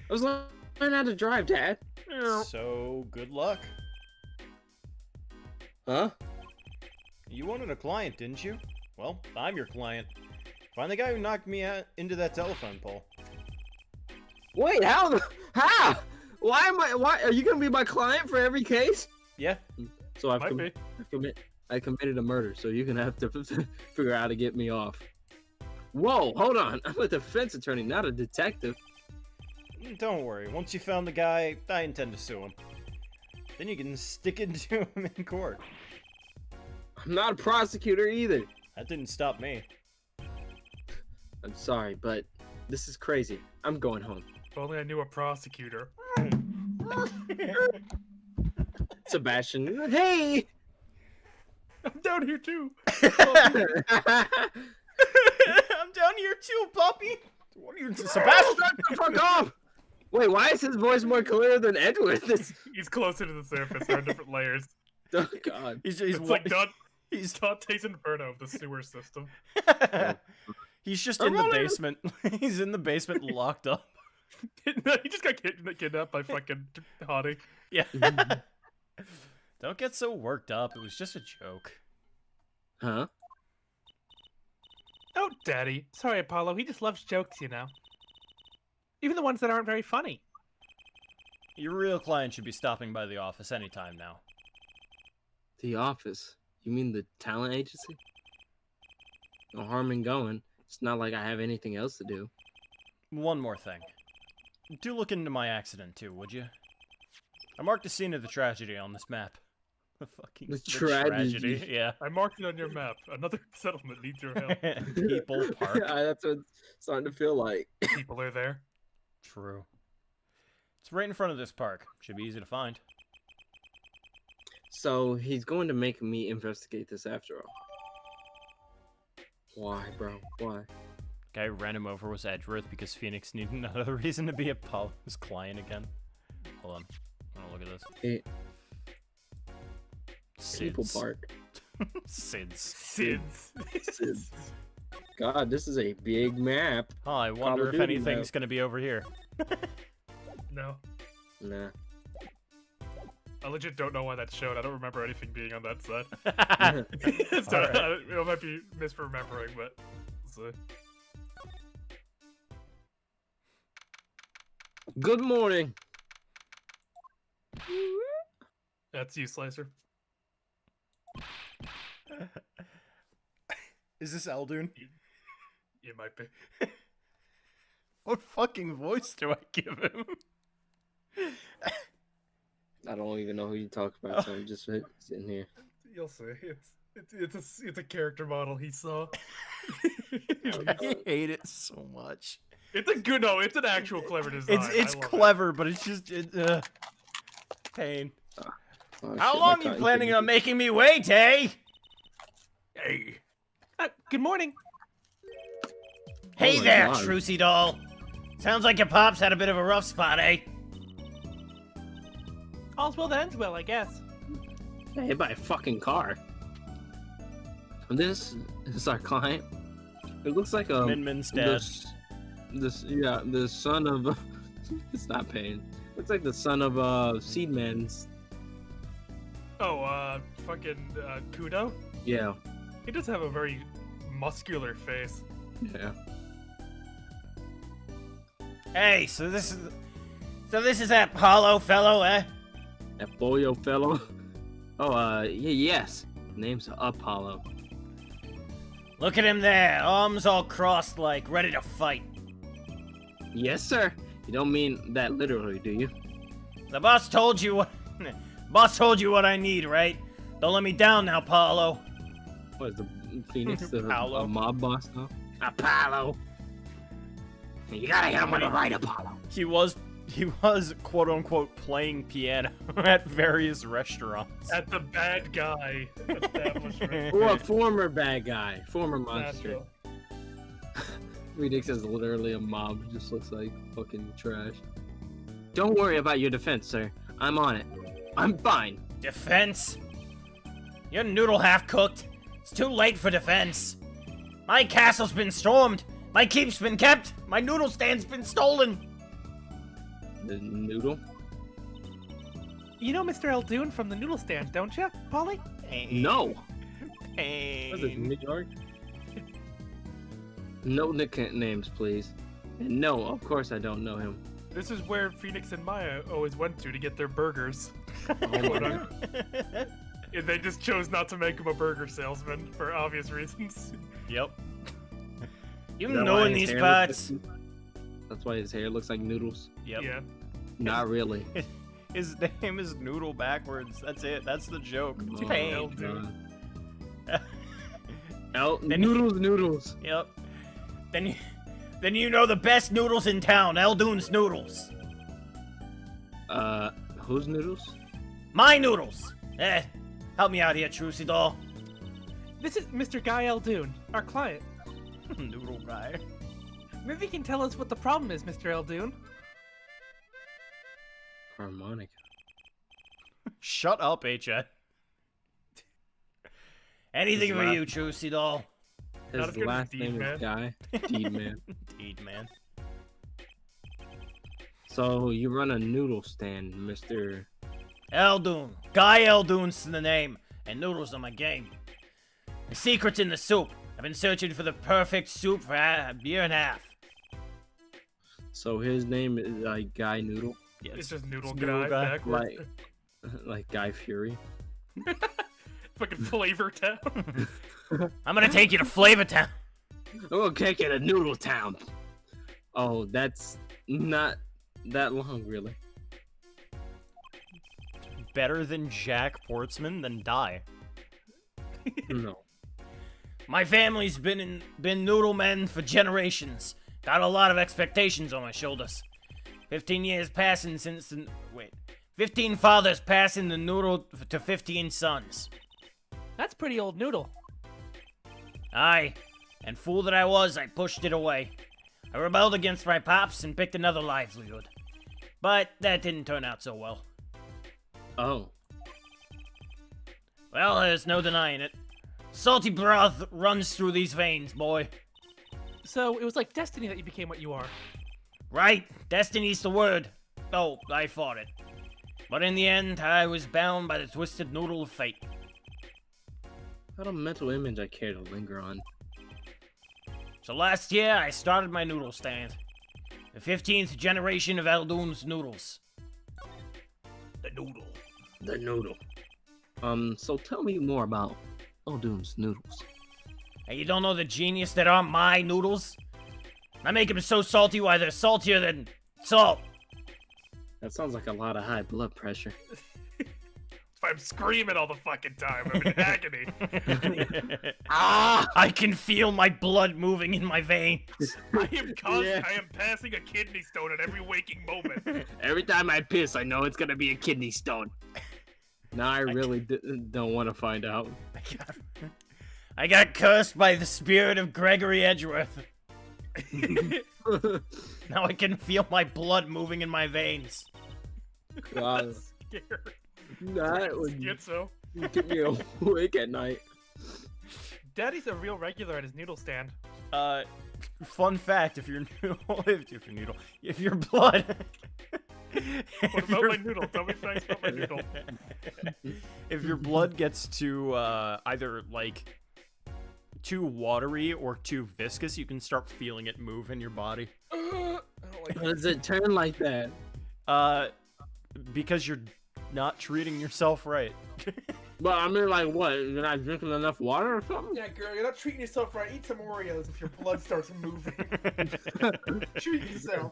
was learning how to drive, Dad. So, good luck. Huh? You wanted a client, didn't you? Well, I'm your client. Find the guy who knocked me out into that telephone pole. Wait, how? How? Why am I? Why are you gonna be my client for every case? Yeah. So I've Might be. I committed a murder, so you're gonna have to figure out how to get me off. Whoa, hold on. I'm a defense attorney, not a detective. Don't worry. Once you found the guy, I intend to sue him. Then you can stick it to him in court. I'm not a prosecutor either. That didn't stop me. I'm sorry, but this is crazy. I'm going home. If only I knew a prosecutor. Sebastian, hey! I'm down here too. I'm down here too, puppy. What are you, Sebastian? Shut the fuck off! Wait, why is his voice more clear than Edward's? He's closer to the surface. There are different layers. Oh God. He's It's like Dante's Inferno of the sewer system. He's just I'm in the rolling. basement. He's in the basement, locked up. No, he just got kidnapped by fucking Hottie. Yeah. Don't get so worked up. It was just a joke. Huh? Oh, Daddy. Sorry, Apollo. He just loves jokes, you know. Even the ones that aren't very funny. Your real client should be stopping by the office anytime now. The office? You mean the talent agency? No harm in going. It's not like I have anything else to do. One more thing. Do look into my accident too, would you? I marked the scene of the tragedy on this map. The tragedy. Yeah. I marked it on your map. Another settlement needs your help. People park. That's what it's starting to feel like. People are there. True. It's right in front of this park. Should be easy to find. So he's going to make me investigate this after all. Why, bro? Why? Guy who ran him over was Edgeworth because Phoenix needed another reason to be Apollo's client again. Hold on. I want to look at this. Hey, people Sids. park. Sids. Sids. God, this is a big map. Oh, I Call wonder of if Duty anything's map. going to be over here. No. Nah. I legit don't know why that's shown. I don't remember anything being on that side. So, Alright. I might be misremembering, but we'll see. Good morning. That's you, Slicer. Is this Eldoon? You might be. What fucking voice do I give him? I don't even know who you talk about, so I'm just sitting here. You'll see. It's a character model he saw. I hate it so much. It's a good no. It's an actual clever design. It's I love clever, but it's just pain. Oh, How shit, long my you cotton planning candy. on making me wait, eh? it. Hey. Good morning. Hey my there, God. Trucy doll. Sounds like your pops had a bit of a rough spot, eh? All's well that ends well, I guess. Got hit by a fucking car. This is our client. It looks like a Min Min's dad. the son of it's not pain. Looks like the son of Seedman's. Oh, fucking Kudo. Yeah, He does have a very muscular face. yeah. Hey, so So this is that Apollo fellow, eh? That boyo fellow. Oh, yes. Name's Apollo. Look at him there, arms all crossed like, ready to fight. Yes, sir. You don't mean that literally, do you? The boss told you what... boss told you what I need, right? Don't let me down now, Apollo. What is the Phoenix the Apollo. a mob boss now? Apollo. You gotta hit him with the right Apollo. He was quote unquote playing piano at various restaurants. At the bad guy establishment. Or a former bad guy, former monster. Natural. Phoenix is literally a mob. Just looks like fucking trash. Don't worry about your defense, sir. I'm on it. I'm fine. Defense? Your noodle half-cooked. It's too late for defense. My castle's been stormed. My keep's been kept. My noodle stand's been stolen. The noodle? You know Mr. Eldoon from the noodle stand, don't you, Polly? No. Pain. What is this, New York? No nicknames, please. And no, of course I don't know him. This is where Phoenix and Maya always went to get their burgers. Oh my God. And they just chose not to make him a burger salesman for obvious reasons. Yep. You Is that know why in his these hair parts. looks like- That's why his hair looks like noodles. Yep. Yeah. Not really. His name is Noodle backwards. That's it. That's the joke. Oh, Pain. Eldoon. Then- noodles. Yep. Then you know the best noodles in town, Eldoon's noodles. Whose noodles? My noodles. Help me out here, Trucy doll. This is Mr. Guy Eldoon, our client. Noodle guy. Maybe you can tell us what the problem is, Mr. Eldoon. Harmonica. Shut up, HN. Anything His for last- you, Trucy doll. Not His as good as last Deed name Man. is Guy. Deed Man. Indeed, man. So you run a noodle stand, Mr. Eldoon. Guy Eldoon's the name, and noodles are my game. The secret's in the soup. I've been searching for the perfect soup for a year and a half. So his name is like Guy Noodle, Yeah, It's just noodle it's guy, noodle guy. backwards. like Guy Fury. Fucking Flavor Town. I'm gonna take you to Flavor Town. I'm gonna take you to Noodle Town. Oh, that's not that long, really. better than Jack Portsman, then die. No. My family's been noodle men for generations. Got a lot of expectations on my shoulders. 15 years passing since the... Wait. 15 fathers passing the noodle to 15 sons. That's pretty old noodle. Aye. And fool that I was, I pushed it away. I rebelled against my pops and picked another livelihood. But that didn't turn out so well. Oh. Well, there's no denying it. Salty broth runs through these veins, boy. So it was like destiny that you became what you are. Right, destiny's the word. Oh, I fought it. But in the end, I was bound by the twisted noodle of fate. What a mental image I care to linger on. So last year, I started my noodle stand. The 15th generation of Eldoon's noodles. The noodle. The noodle. So tell me more about Eldoon's noodles. And you don't know the genius that are my noodles? I make them so salty why they're saltier than salt. That sounds like a lot of high blood pressure. I'm screaming all the fucking time. I'm in agony. Ah! I can feel my blood moving in my veins. I am Yeah. I am passing a kidney stone at every waking moment. Every time I piss, I know it's gonna be a kidney stone. Now I really don't want to find out. I got cursed by the spirit of Gregory Edgeworth. Now I can feel my blood moving in my veins. God, Scared. that would Schizo. keep me awake at night. Daddy's a real regular at his noodle stand. Fun fact: if your noodle, if your blood, What about my noodle? Tell me facts about my noodle. if your blood gets too either like too watery or too viscous, you can start feeling it move in your body. I don't like How does it turn like that? Because you're not treating yourself right. But I mean, like, what? You're not drinking enough water or something? Yeah, girl, you're not treating yourself right. Eat some Oreos if your blood starts moving. Treat yourself.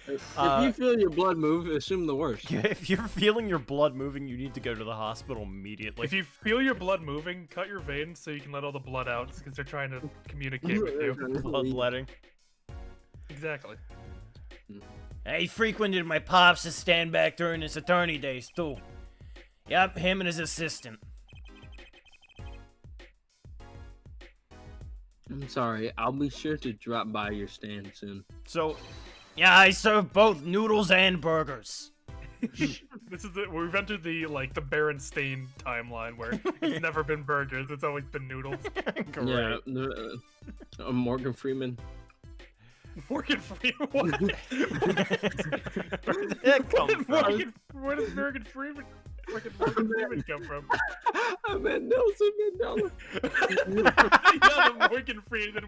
If you feel your blood move, assume the worst. If you're feeling your blood moving, you need to go to the hospital immediately. If you feel your blood moving, cut your veins so you can let all the blood out, because they're trying to communicate with you. Bloodletting. Exactly. He frequented my pops' stand back during his attorney days, too. Yep, him and his assistant. I'm sorry. I'll be sure to drop by your stand soon. So, yeah, I serve both noodles and burgers. This is we've entered the Berenstain timeline where it's never been burgers, it's always been noodles. Great. Yeah, Morgan Freeman. Morgan Freeman. What? Where does Morgan Freeman? Fucking Morgan Freeman come from? I meant Nelson Mandela. Yeah, the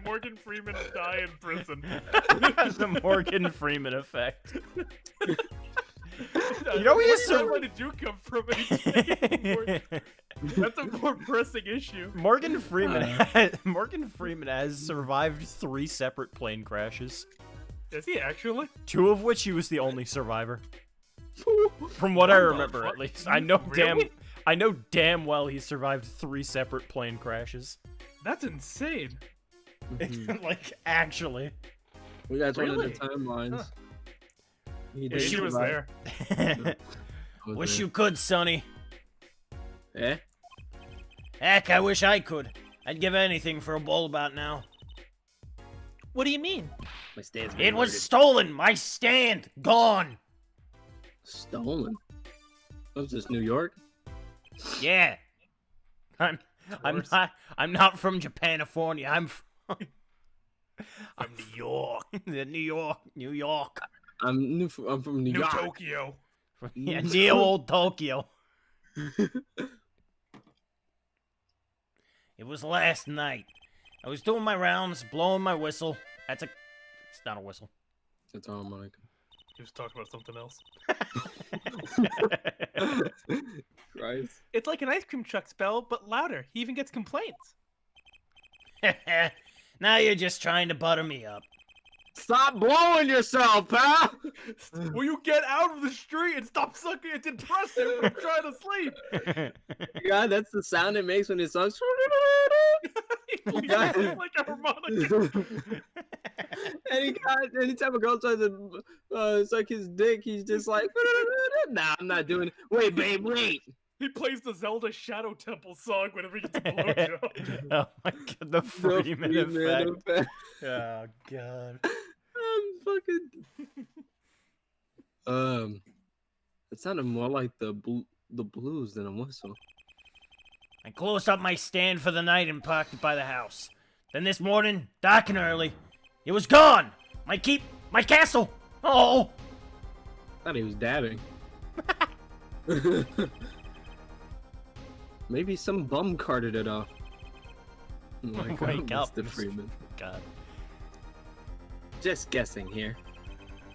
Morgan Freeman die in prison. The Morgan Freeman effect. You know, where did you come from? That's a more pressing issue. Morgan Freeman has survived 3 separate plane crashes. Is he actually? 2 of which he was the only survivor. From what I remember, at least. I know damn well he survived 3 separate plane crashes. That's insane. Like, actually. We got one Really? of the timelines. Huh. He She was there. Wish you could, Sonny. Eh? Heck, I wish I could. I'd give anything for a bowl about now. What do you mean? My stand's It was stolen! My stand! Gone! stolen. What was this, New York? Yeah. I'm not from Japanifornia. I'm from New York. New York. I'm from New York. Tokyo. Yeah, near old Tokyo. It was last night. I was doing my rounds, blowing my whistle. It's not a whistle. It's all Mike. He was talking about something else. Christ. It's like an ice cream truck spell, but louder. He even gets complaints. Now you're just trying to butter me up. Stop blowing yourself, pal! Will you get out of the street and stop sucking? It's impressive. I'm trying to sleep. God, that's the sound it makes when it sucks. Yeah, like a harmonica. Anytime a girl tries to suck his dick, he's just like, nah, I'm not doing it. Wait, babe, wait. He plays the Zelda Shadow Temple song whenever he gets a blowjob. Oh my god, the Freeman effect. Oh god. I'm fucking. It sounded more like the blues than a whistle. I closed up my stand for the night and parked it by the house. Then this morning, dark and early, it was gone! My keep, my castle! Oh! Thought he was dabbing. Maybe some bum carted it off. Wake up, Mr. Freeman. God. Just guessing here.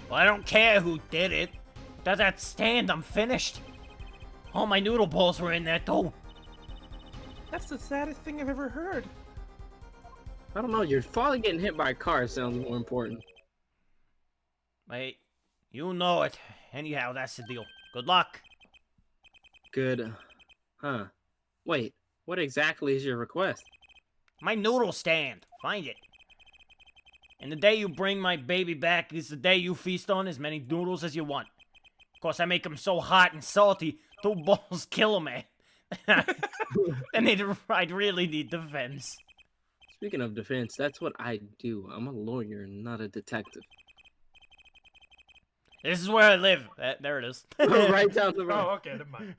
Well, I don't care who did it. Without that stand, I'm finished. All my noodle balls were in there, too. That's the saddest thing I've ever heard. I don't know, your father getting hit by a car sounds more important. Wait, you know it. Anyhow, that's the deal. Good luck. Good. Huh. Wait, what exactly is your request? My noodle stand. Find it. And the day you bring my baby back is the day you feast on as many noodles as you want. Of course, I make them so hot and salty, 2 balls kill a man. And I'd really need defense. Speaking of defense, that's what I do. I'm a lawyer, not a detective. This is where I live. There it is. Right down the Oh, road. okay, never mind.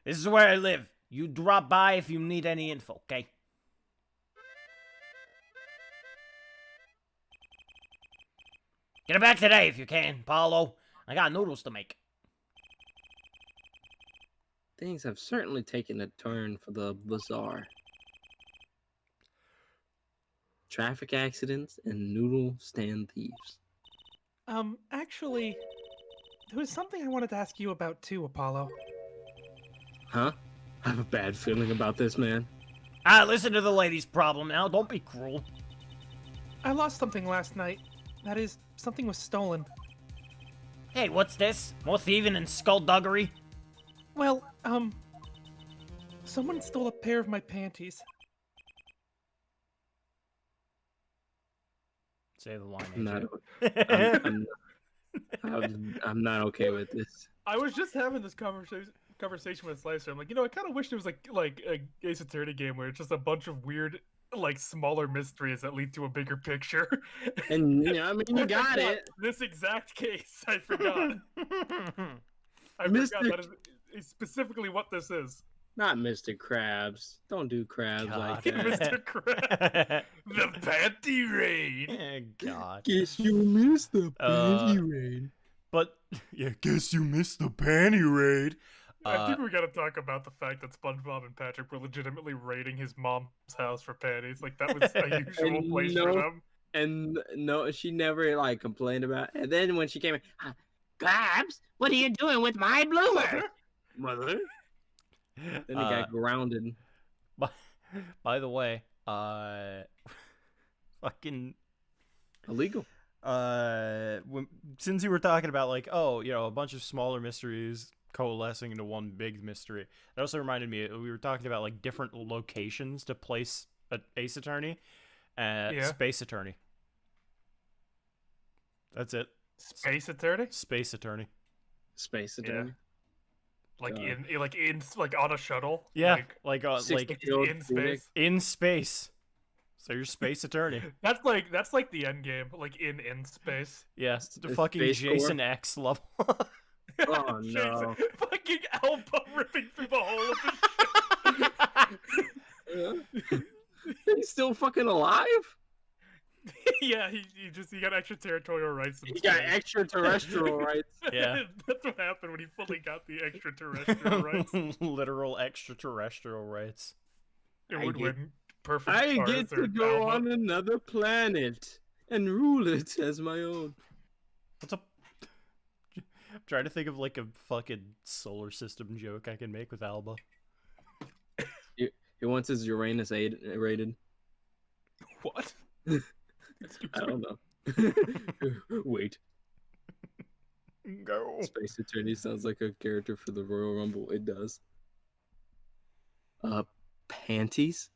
This is where I live. You drop by if you need any info, okay? Get it back today if you can, Paulo. I got noodles to make. Things have certainly taken a turn for the bizarre. Traffic accidents and noodle stand thieves. Actually, There was something I wanted to ask you about too, Apollo. Huh? I have a bad feeling about this, man. Listen to the lady's problem now. Don't be cruel. I lost something last night. That is, something was stolen. Hey, what's this? More thieving and skullduggery? Well, someone stole a pair of my panties. Say the line, I'm not, AJ. I'm not okay with this. I was just having this conversation with Slicer. I'm like, I kind of wish there was like a Ace Attorney game where it's just a bunch of weird, like smaller mysteries that lead to a bigger picture. And I mean, you got forgot it. This exact case, I forgot. I Mr. forgot that is specifically what this is. Not Mr. Krabs. Don't do crabs like God. that. Mr. Krabs. The panty raid. God. Guess you missed the panty raid. But, yeah, guess you missed the panty raid. I think we gotta talk about the fact that SpongeBob and Patrick were legitimately raiding his mom's house for panties. Like, that was a usual And place for them. And no, she never like complained about it. And then when she came in, Krabs, what are you doing with my bloomer? Mother. Then he got grounded. By the way, fucking Illegal. since you were talking about like, oh, a bunch of smaller mysteries coalescing into one big mystery, that also reminded me, we were talking about like different locations to place an Ace Attorney. Space Attorney. That's it. Space Attorney? Space Attorney. Space Attorney. Like in on a shuttle. Yeah, like in space. In space. So you're Space Attorney. That's like the end game. Like in space. Yeah, the Space fucking Corps. Jason X level. Oh no. Fucking Elba ripping through the hole of the He's still fucking alive? Yeah, he got extraterritorial rights. He got extraterrestrial rights. Yeah. That's what happened when he fully got the extraterrestrial rights. Literal extraterrestrial rights. It would win perfect. I stars get to or go Alba. on another planet and rule it as my own. What's up? I'm trying to think of like a fucking solar system joke I can make with Alba. He wants his Uranus rated. What? I don't know. Wait. Go. Space Attorney sounds like a character for the Royal Rumble. It does. Panties?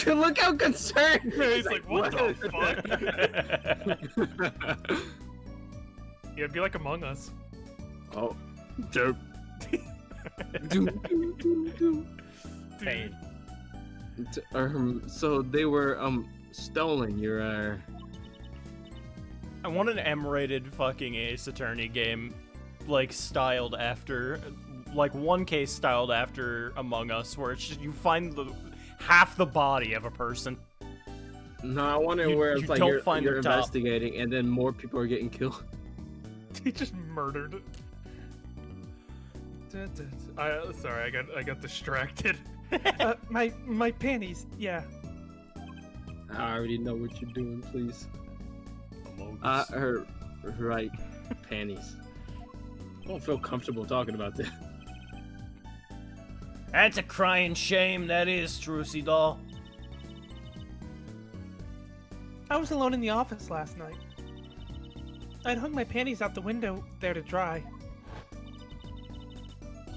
Look how concerned! He's like, what the fuck? Yeah, it'd be like Among Us. Oh, dope. Pain. So they were stolen. I want an M-rated fucking Ace Attorney game, like styled after, like one case styled after Among Us, where it's just you find half the body of a person. No, I want it where it's like you're investigating, and then more people are getting killed. He just murdered. Sorry, I got distracted. My panties, yeah. I already know what you're doing. Please. Us. Her right panties. I don't feel comfortable talking about this. That's a crying shame, that is, Trucy doll. I was alone in the office last night. I'd hung my panties out the window there to dry.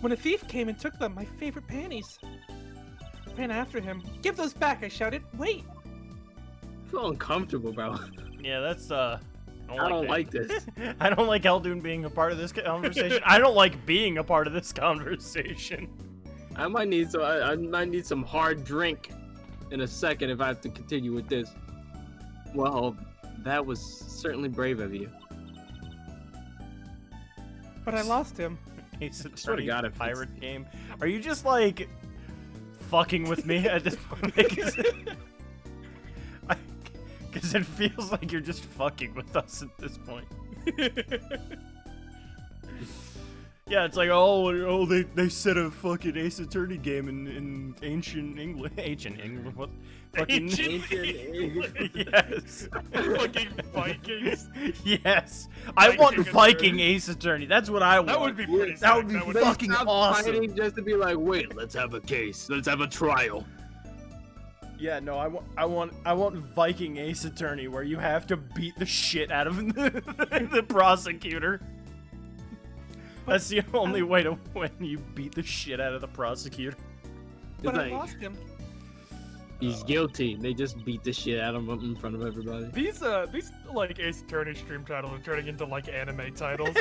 When a thief came and took them, my favorite panties. I ran after him. Give those back, I shouted. Wait! I feel uncomfortable about it. Yeah, that's, I don't like this. I don't like Eldoon being a part of this conversation. I don't like being a part of this conversation. I might need some. I might need some hard drink in a second if I have to continue with this. Well, that was certainly brave of you. But I lost him. Ace swear to Attorney God, if it's- pirate game. Are you just like fucking with me at this point? Because it feels like you're just fucking with us at this point. Yeah, it's like, oh, they set a fucking Ace Attorney game in ancient England. Ancient England? What? Fucking Ancient yes. fucking Vikings. Yes. I want Viking Viking attorney. Ace Attorney. That's what I want. That would be pretty. That would sick. be That fucking Stop awesome. fighting just to be like, wait, let's have a case. Let's have a trial. Yeah, no, I want Viking Ace Attorney where you have to beat the shit out of the prosecutor. That's the only way to win. You beat the shit out of the prosecutor. But I like- lost him. He's guilty. They just beat the shit out of him in front of everybody. These like Ace Attorney stream titles are turning into like anime titles,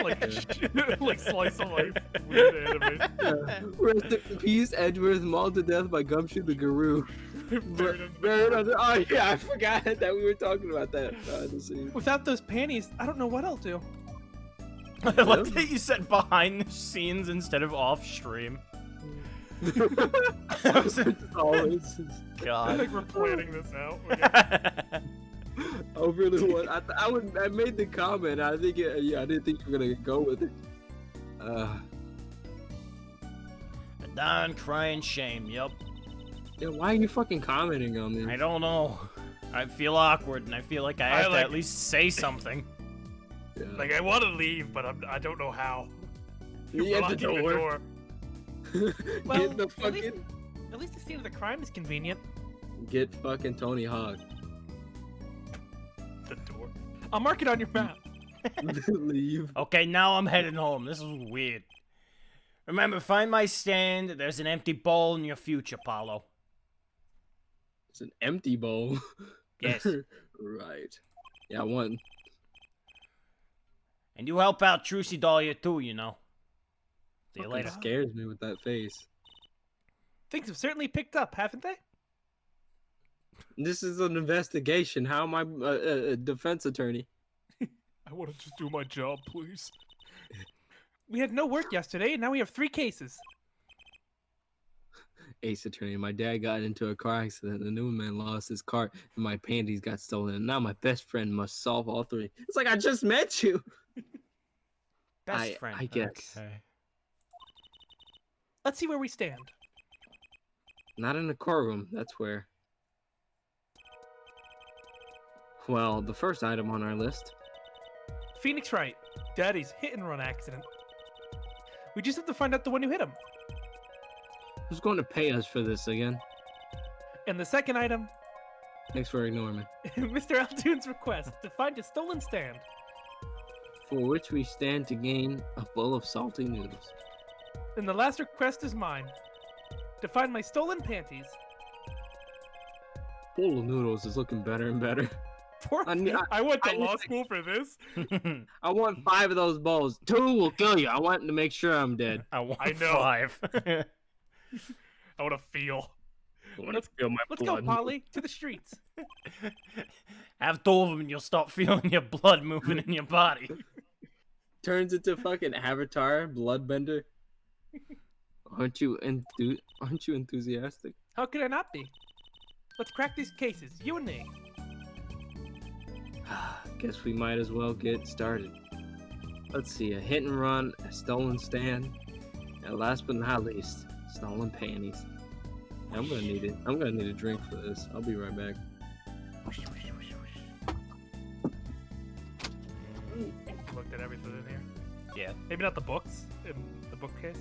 like slice of life weird anime. Rest in peace, Edgeworth mauled to death by Gumshoe the Guru. Buried under. Oh yeah, I forgot that we were talking about that. The scene. Without those panties, I don't know what I'll do. I like that you said behind the scenes instead of off stream. Always I God. think we're planning this out. Okay. overly one. I made the comment. I think yeah, I didn't think you were gonna go with it. Don crying shame. Yup. Yeah, why are you fucking commenting on this? I don't know. I feel awkward, and I feel like I have to like- at least say something. Yeah. Like I want to leave, but I don't know how. You at the Blocking door. Well, Get the at least- fucking. At least the scene of the crime is convenient. Get fucking Tony Hawk. The door. I'll mark it on your map. Leave. Okay, now I'm heading home. This is weird. Remember, find my stand. There's an empty bowl in your future, Paulo. It's an empty bowl. Yes. Right. Yeah, one. And you help out Trucy Dahlia too, you know. See you Fucking later. scares me with that face. Things have certainly picked up, haven't they? This is an investigation. How am I a defense attorney? I want to just do my job, please. We had no work yesterday, and now we have 3 cases. Ace attorney. My dad got into a car accident. The new man lost his car, and my panties got stolen. And now my best friend must solve all 3. It's like I just met you. Best friend. I guess. Okay. Let's see where we stand. Not in the courtroom. That's where. Well, the first item on our list. Phoenix Wright, Daddy's hit-and-run accident. We just have to find out the one who hit him. Who's going to pay us for this again? And the second item, Thanks for ignoring me. Mr. Altoon's request to find a stolen stand. For which we stand to gain a bowl of salty noodles. And the last request is mine. To find my stolen panties. Bowl of noodles is looking better and better. Poor I mean, I went to I law need to- school for this. I want 5 of those bowls. 2 will kill you. I want to make sure I'm dead. I want I know. 5. I want to feel. I want to feel my Let's blood. go, Polly, to the streets. Have 2 of them and you'll start feeling your blood moving in your body. Turns into fucking Avatar, Bloodbender. Aren't you enthusiastic? How could I not be? Let's crack these cases, you and me. Guess we might as well get started. Let's see, a hit and run, a stolen stand, and last but not least, stolen panties. I'm gonna need it. I'm gonna need a drink for this. I'll be right back. Looked at everything in here. Yeah. Maybe not the books in the bookcase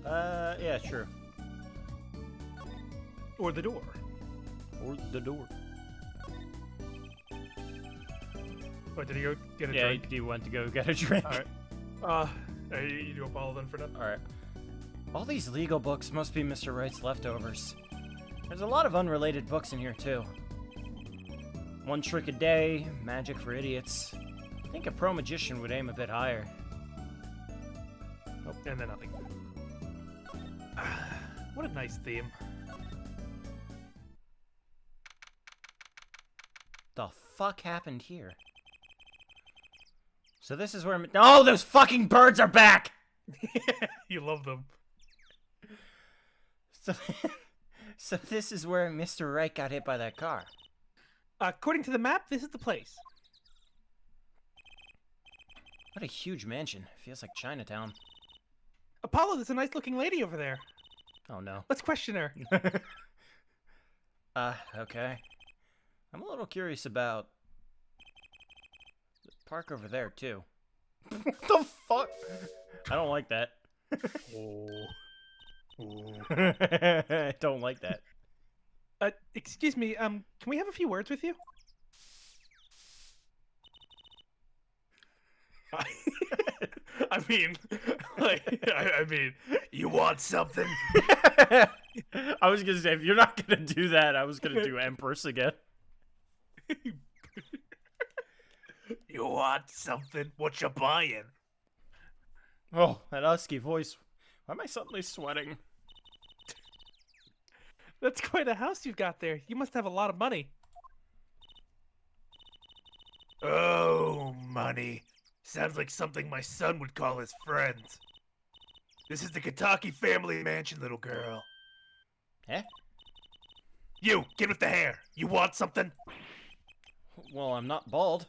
Yeah, sure. or the door. Or the door. Or did he go get a Yeah, drink? you went to go get a drink. All right. Hey, you do Apollo then for now. Alright. All these legal books must be Mr. Wright's leftovers. There's a lot of unrelated books in here, too. One Trick a Day, Magic for Idiots. I think a pro magician would aim a bit higher. Oh, and then nothing. What a nice theme. The fuck happened here? So this is where... Oh, those fucking birds are back! You love them. So, so this is where Mr. Wright got hit by that car. According to the map, this is the place. What a huge mansion. Feels like Chinatown. Apollo, there's a nice-looking lady over there. Oh no. Let's question her. Okay. I'm a little curious about the park over there, too. What the fuck? I don't like that. Oh. Oh. I don't like that. Excuse me, can we have a few words with you? I mean, I mean, you want something? I was gonna say, if you're not gonna do that, I was gonna do Empress again. You want something? What you buying? Oh, that husky voice. Why am I suddenly sweating? That's quite a house you've got there. You must have a lot of money. Oh, money. Sounds like something my son would call his friends. This is the Kataki family mansion, little girl. Eh? You, get with the hair. You want something? Well, I'm not bald.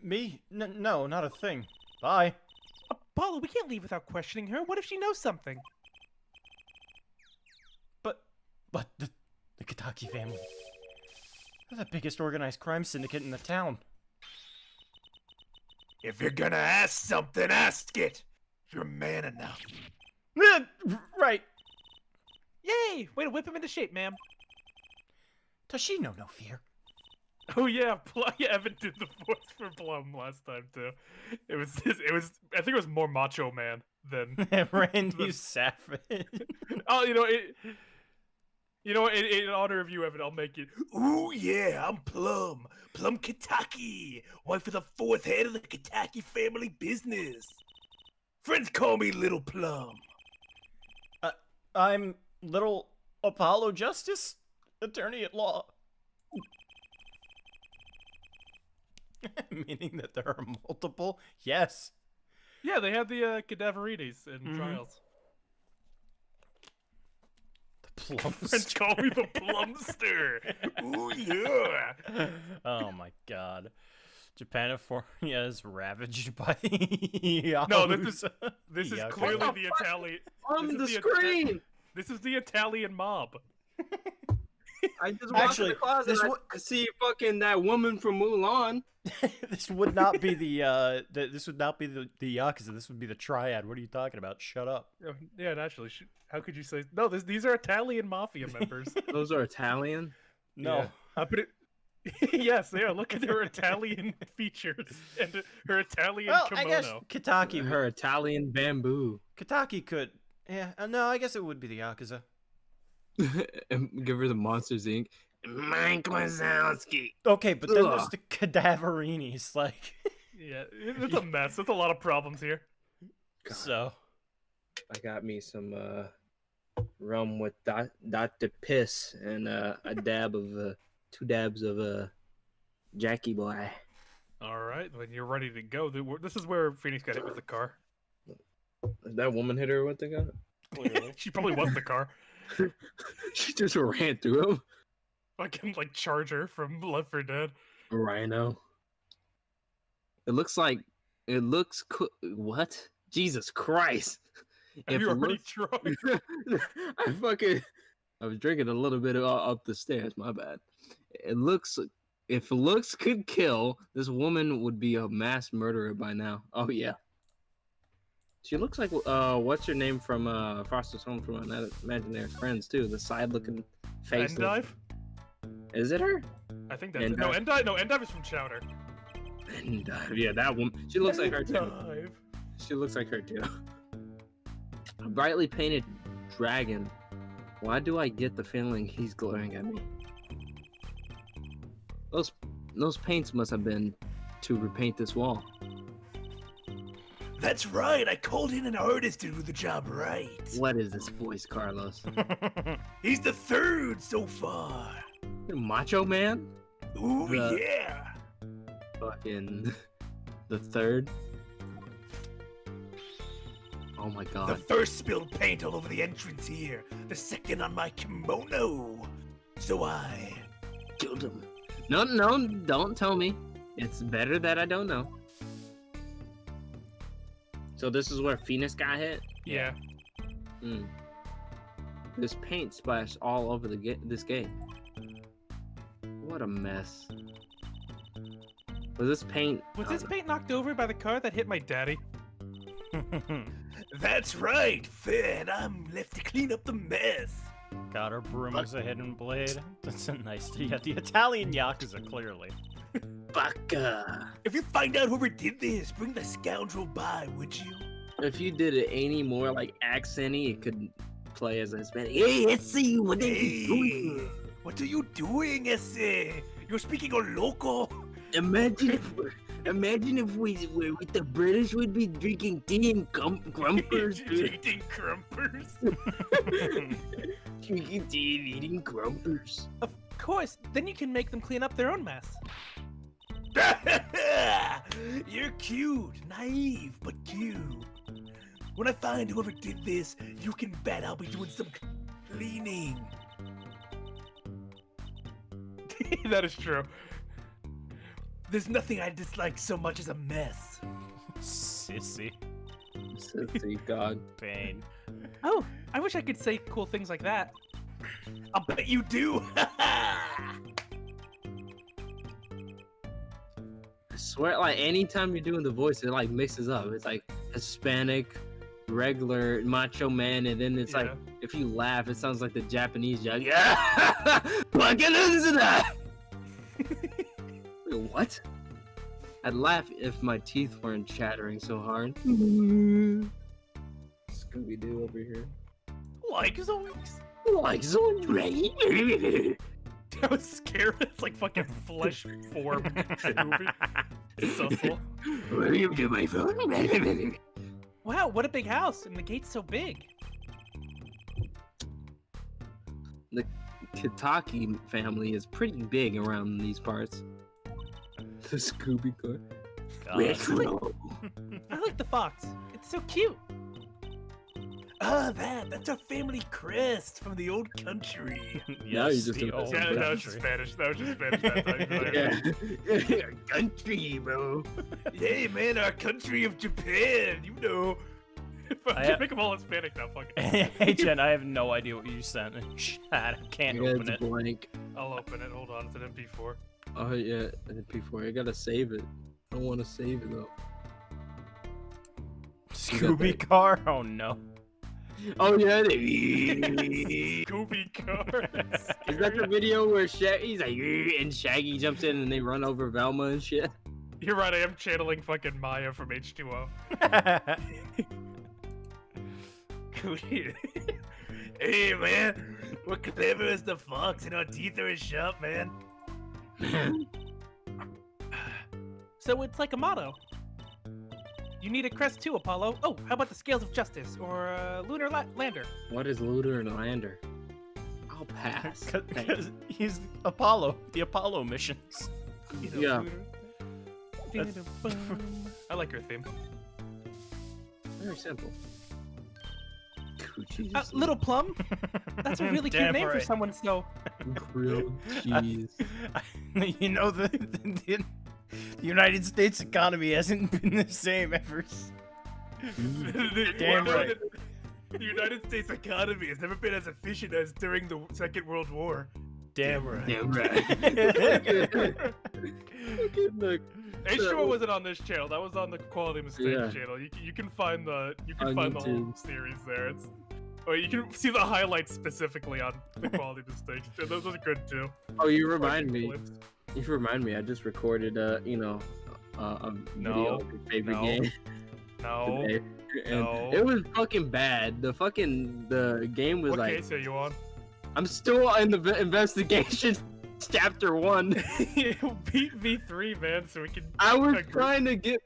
Me? No, not a thing. Bye. Apollo, we can't leave without questioning her. What if she knows something? But the Kataki family. They're the biggest organized crime syndicate in the town. If you're gonna ask something, ask it. You're man enough. Right. Yay! Way to whip him into shape, ma'am. Does she know no fear? Oh yeah, yeah, Evan did the voice for Plum last time too. It was I think it was more Macho Man than Randy Savage. oh, in honor of you, Evan, I'll make it. Ooh yeah, I'm Plum Kataki, wife of the fourth head of the Kataki family business. Friends call me Little Plum. I'm Little Apollo Justice, attorney at law. Meaning that there are multiple? Yes. Yeah, they had the cadaverides in trials. The plums. Friends call me the Plumster. Ooh yeah. Oh my god. Japanifornia is ravaged by No, Yakuza. this is Yakuza. clearly What the the fuck? Italian. On This the is the screen! This is the Italian mob. I just walked in Actually, the closet this and I see fucking that woman from Mulan. This would not be this would not be the Yakuza. This would be the Triad. What are you talking about? Shut up. Yeah, naturally. How could you say no? These are Italian mafia members. Those are Italian? No. Yeah. But it. Yes, they are. Look at her Italian features and her Italian Well, kimono. I guess Kataki. Her Italian bamboo. Kataki could. Yeah. No, I guess it would be the Yakuza. And give her the Monsters Inc. Mike Wazowski. Okay, but then there's Ugh. the cadaverinis, like. Yeah, it's a mess. There's a lot of problems here. God. So. I got me some rum with Dr. Piss and a dab of 2 dabs of Jackie Boy. All right, when you're ready to go, this is where Phoenix got hit with the car. That woman hit her with the gun? Clearly. She probably was the car. She just ran through him. Fucking like Charger from Left 4 Dead. Rhino. It looks what? Jesus Christ. Have you already drunk? I was drinking a little bit up the stairs, my bad. If looks could kill, this woman would be a mass murderer by now. Oh yeah. She looks like what's her name from Foster's Home from Imaginary Friends too, the side looking face. Endive? Is it her? I think that's it. No, Endive is from Chowder. Endive, yeah, that one. She looks like her too. Endive. She looks like her too. A brightly painted dragon. Why do I get the feeling he's glaring at me? Those paints must have been to repaint this wall. That's right. I called in an artist to do the job right. What is this voice, Carlos? He's the third so far. Macho Man? Ooh The- yeah. Fucking the third? Oh my The god. first spilled paint all over the entrance here. The second on my kimono. So I Killed him. No, don't tell me. It's better that I don't know. So this is where Phoenix got hit? yeah. Hmm. There's paint splashed all over this game. What a mess. Was this paint? Was this paint knocked over by the car that hit my daddy? That's right, Finn. I'm left to clean up the mess. God, her broom is a hidden blade. That's a nice. Yeah, the Italian Yakuza, clearly. Baka. If you find out whoever did this, bring the scoundrel by, would you? If you did it any more like accenty, it could play as a Hispanic. Hey, let's see what are you doing. What are you doing, ese? You're speaking a local. Imagine if we were with the British, we'd be drinking tea and grumpers. Eating crumpers. Drinking tea and eating grumpers. Of course, then you can make them clean up their own mess. You're cute, naive, but cute. When I find whoever did this, you can bet I'll be doing some cleaning. That is true. There's nothing I dislike so much as a mess. Sissy. Sissy, God. Pain. Oh, I wish I could say cool things like that. I'll bet you do. I swear, like, anytime you're doing the voice, it, like, mixes up. It's, like, Hispanic, regular, macho man, and then it's, like, if you laugh, it sounds like the Japanese joke. Yeah! Wait, what? I'd laugh if my teeth weren't chattering so hard. Scooby-Doo over here. Like zoinks. Like zoinks, right? That was scary. It's like fucking flesh form Scooby. Sussel. What are you doing, my phone? Wow, what a big house, and the gate's so big. The Kitaki family is pretty big around these parts. The Scooby car. God. I like the fox. It's so cute. Ah, that's our family crest from the old country. Now you Yes, just the do old that. Yeah, that was just country. Spanish. That was just Spanish that time. Yeah. Country, bro. Hey, man, our country of Japan. You know. I I make them all Hispanic now. Fuck it. Hey Jen, I have no idea what you sent in chat. I can't Yeah, open it's it. blank. I'll open it. Hold on. It's an MP4. Oh yeah, MP4. I gotta save it. I don't want to save it though. Scooby car? Oh no. Oh yeah. Scooby car. Is that the video where Shaggy's like, and Shaggy jumps in and they run over Velma and shit? You're right. I am channeling fucking Maya from H2O. Hey, man. We're clever as the fox and our teeth are as sharp, man. So it's like a motto. You need a crest too, Apollo. Oh, how about the scales of justice or lunar lander? What is Lunar and Lander? I'll pass. Because he's Apollo, the Apollo missions. You know, Yeah. That's- I like her theme. Very simple. Coochie. Little Plum? That's a really cute Damn name for right. someone so... grilled cheese. You know, the United States economy hasn't been the same ever. Damn right. The United States economy has never been as efficient as during the Second World War. Damn right. Damn right. Look, H2O wasn't on this channel. That was on the Quality Mistake Yeah. channel. You can find the On the whole YouTube. series there. It's you can see the highlights specifically on the Quality Mistakes. Those are good too. oh, you remind Fucking me. clips. You remind me. I just recorded, a video No. of your favorite No. game. No. today, and No. it was fucking bad. The game was What like. case are you on? I'm still in the investigation, chapter 1. Beat V3, man, so we can. I was agree. trying to get.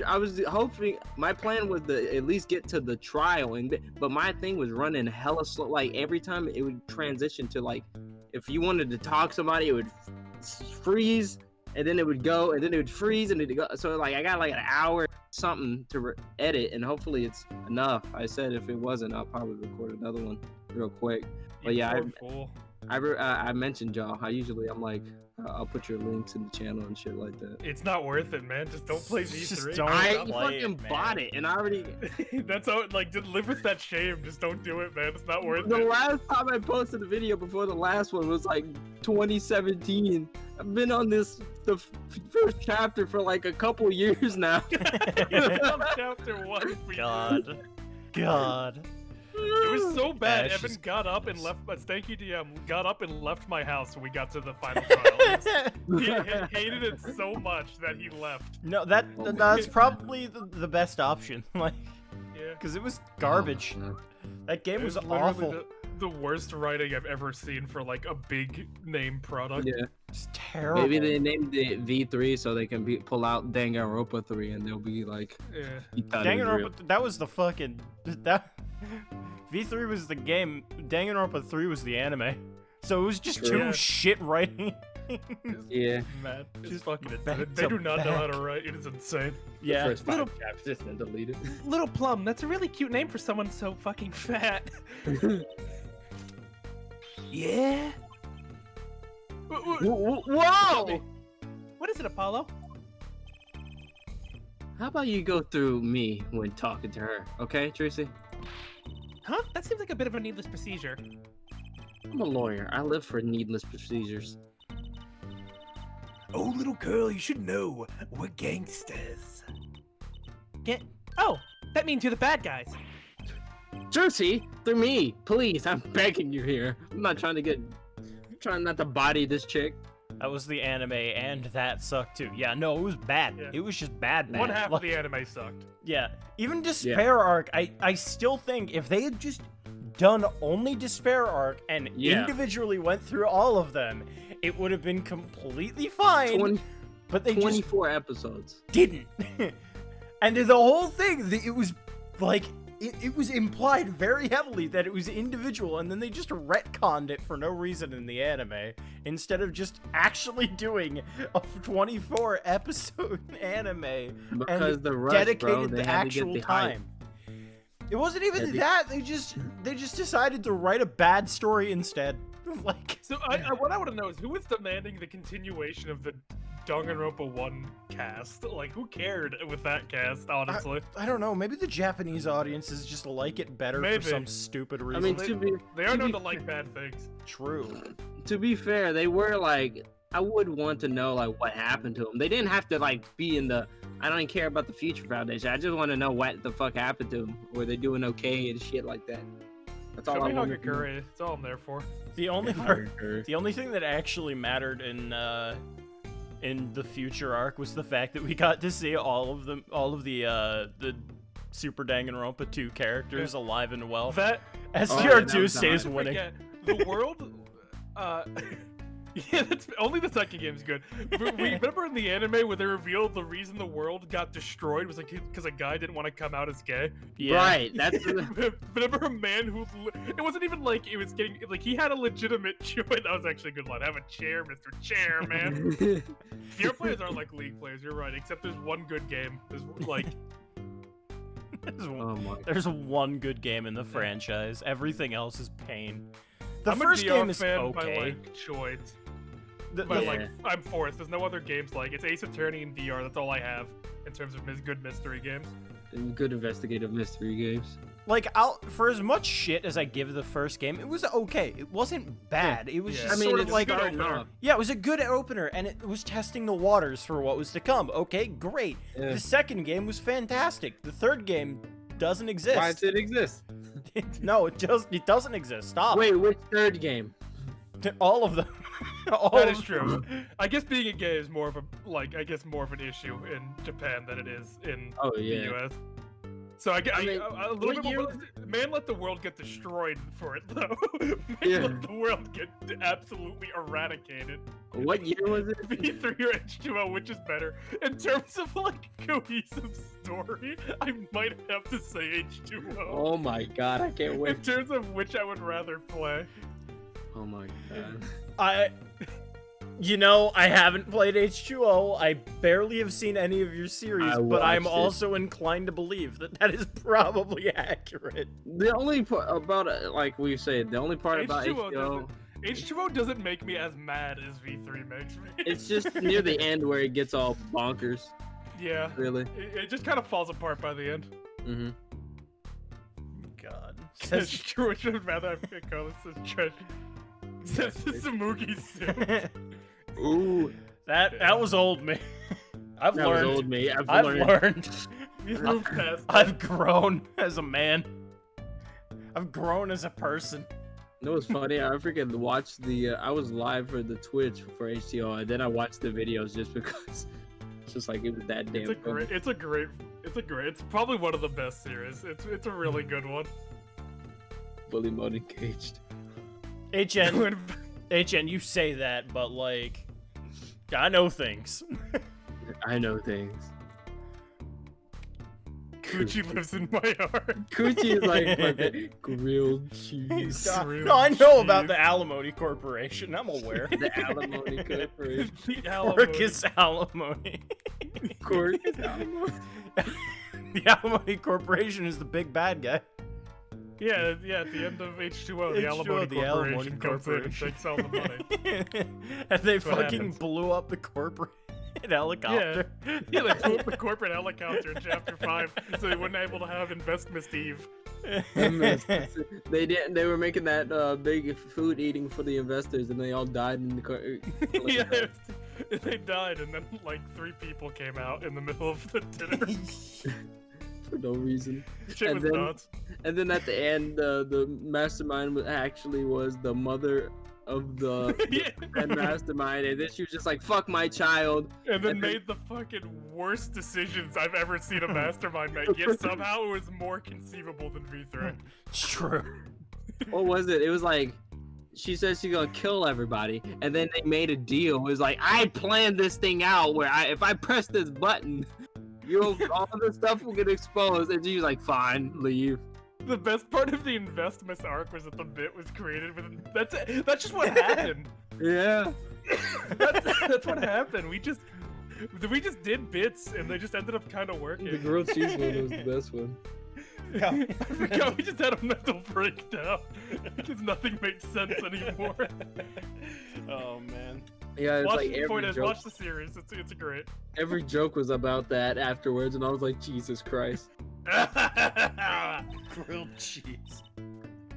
I was hoping. My plan was to at least get to the trial, but my thing was running hella slow. Like every time it would transition to like, if you wanted to talk to somebody, it would freeze, and then it would go, and then it would freeze, and it'd go. So like I got like an hour something to edit, and hopefully it's enough. I said if it wasn't, I'll probably record another one real quick. But You yeah, poor fool. I mentioned y'all. I'm like, I'll put your links in the channel and shit like that. It's not worth it, man. Just don't play V3. Just don't I play fucking it, man. bought it, and I already. That's how. Like, just live with that shame. Just don't do it, man. It's not worth The it. last time I posted a video before the last one was like 2017. I've been on the first chapter for like a couple years now. On chapter 1 for you. God. It was so bad. Ash Evan is- got up and left. Stanky DM got up and left my house when we got to the final trial. He hated it so much that he left. No, that's probably the best option. Like, Yeah. because it was garbage. Oh, That game It was literally awful. The worst writing I've ever seen for like a big name product. yeah. It's terrible. Maybe they named it V3 so they can pull out Danganronpa 3 and they'll be like, Yeah. you thought it was real. Danganronpa, that was the fucking V3 was the game. Danganronpa 3 was the anime. So it was just True. two Yeah. shit writing. Yeah. Man, it's Just fucking back insane. They to do not know how back. to write. It is insane. Yeah. The first 5 Little- chapters and delete it. Little Plum, that's a really cute name for someone so fucking fat. Yeah? Whoa! What is it, Apollo? How about you go through me when talking to her, okay, Tracy? Huh? That seems like a bit of a needless procedure. I'm a lawyer. I live for needless procedures. Oh, little girl, you should know. We're gangsters. Oh, that means you're the bad guys. Tracy, through me, please. I'm begging you here. I'm not trying to trying not to body this chick. That was the anime, and that sucked too. Yeah, no, it was bad. Yeah. It was just bad. One half Like, of the anime sucked. Yeah, even Despair Arc, I still think if they had just done only Despair Arc and Yeah. individually went through all of them, it would have been completely fine. 20, but they just 24 episodes. didn't. And the whole thing, it was like, it was implied very heavily that it was individual, and then they just retconned it for no reason in the anime, instead of just actually doing a 24 episode anime Because and the rush, dedicated bro, they the had to actual get the hype. time. It wasn't even Yeah, they- that, they just decided to write a bad story instead. Like, So what I want to know is who is demanding the continuation of the Danganronpa 1 cast? Like, who cared with that cast, honestly? I don't know, maybe the Japanese audiences just like it better Maybe. for some stupid I reason. mean, they- to be They are to known be to like bad things. True. to be fair, they were like, I would want to know like what happened to them. They didn't have to like be in the. I don't care about the Future Foundation. I just want to know what the fuck happened to them. Were they doing okay and shit like that? That's all Show I me want to know. Hagakure. That's all I'm there for. The only Yeah, part, sure. the only thing that actually mattered in the future arc was the fact that we got to see all of the Super Danganronpa 2 characters alive and well. That that STR2 was stays nice. winning. forget, the world. Yeah, that's only the second game's good. We remember in the anime where they revealed the reason the world got destroyed was like because a guy didn't want to come out as gay. Yeah. Right. That's Remember a man who it wasn't even like it was getting like he had a legitimate choice. That was actually a good line. Have a chair, Mr. Chairman. Your players aren't like League players. You're right. Except there's one good game. There's like oh my. There's one good game in the franchise. Everything else is pain. The I'm first a DR game is fan okay. by like choice. The- But the- like I'm fourth. There's no other games like it's Ace Attorney and DR. That's all I have in terms of good mystery games. Good investigative mystery games. like for as much shit as I give the first game, it was okay. It wasn't bad. It was Yeah. just I mean, sort it's of like good starting opener. off. yeah, it was a good opener, and it was testing the waters for what was to come. Okay, great. Yeah. The second game was fantastic. The third game doesn't exist. Why does it exist? No, it doesn't exist. Stop. Wait, which third game? All of them. All That of is true. I guess being a gay is more of an issue in Japan than it is in Oh the yeah. US. So I I mean, a little what bit more. year Man, let the world get destroyed for it though. Man, Yeah. let the world get absolutely eradicated. What year was it? V3 or H2O, which is better in terms of like cohesive story? I might have to say H2O. Oh my god, I can't In wait. terms of which I would rather play. Oh my god. I haven't played H2O. I barely have seen any of your series, I but I'm watched it. also inclined to believe that that is probably accurate. The only part about it, like we said, the only part about H2O H2O. H2O doesn't make me as mad as V3 makes me. It's just near the end where it gets all bonkers. Yeah. Really. It just kind of falls apart by the end. Mm-hmm. God. Says George would rather have pick color. Says Treasure. Says this is a Moogie suit. Ooh. That was old me. I've That learned. was old me. I've learned. He's moved past. I've grown as a man. I've grown as a person. You know what's funny? I freaking watched the. I was live for the Twitch for HTO, and then I watched the videos just because. It's just like it was that damn. It's probably one of the best series. It's a really good one. Fully mode engaged. HN, you say that, but like, I know things. I know things. Coochie lives in my heart. Coochie is like fucking grilled cheese. No, I know about the Alimony Corporation. I'm aware. The Alimony Corporation. The alimony. Corcus Alimony. Corcus Alimony. The Alimony Corporation is the big bad guy. Yeah, at the end of H2O, the Alimony Corporation comes in and takes all the money. And they That's what fucking happens. blew up the corporate helicopter. Yeah, they blew up the corporate helicopter in Chapter 5, so they weren't able to have Investment Eve. They didn't. They were making that big food eating for the investors, and they all died in the car. Yeah, they died, and then like 3 people came out in the middle of the dinner. For no reason. Shit And was then- nuts. And then at the end, the mastermind actually was the mother of the Yeah. and mastermind, and then she was just like, "Fuck my child." And then And then- made the fucking worst decisions I've ever seen a mastermind make, yet somehow it was more conceivable than V3. It's true. What was it? It was like she said she's gonna kill everybody, and then they made a deal. It was like, I planned this thing out where if I press this button, all this stuff will get exposed. And she was like, "Fine, leave." The best part of the Investmas arc was that the bit was created with. That's it. That's just what happened. Yeah. that's what happened. We just did bits, and they just ended up kind of working. The grilled cheese one was the best one. I forgot we just had a mental breakdown because nothing made sense anymore. Oh man. Yeah, it's Watch, like the point every is, joke. watch the series. It's great. Every joke was about that afterwards, and I was like, Jesus Christ. Grilled cheese.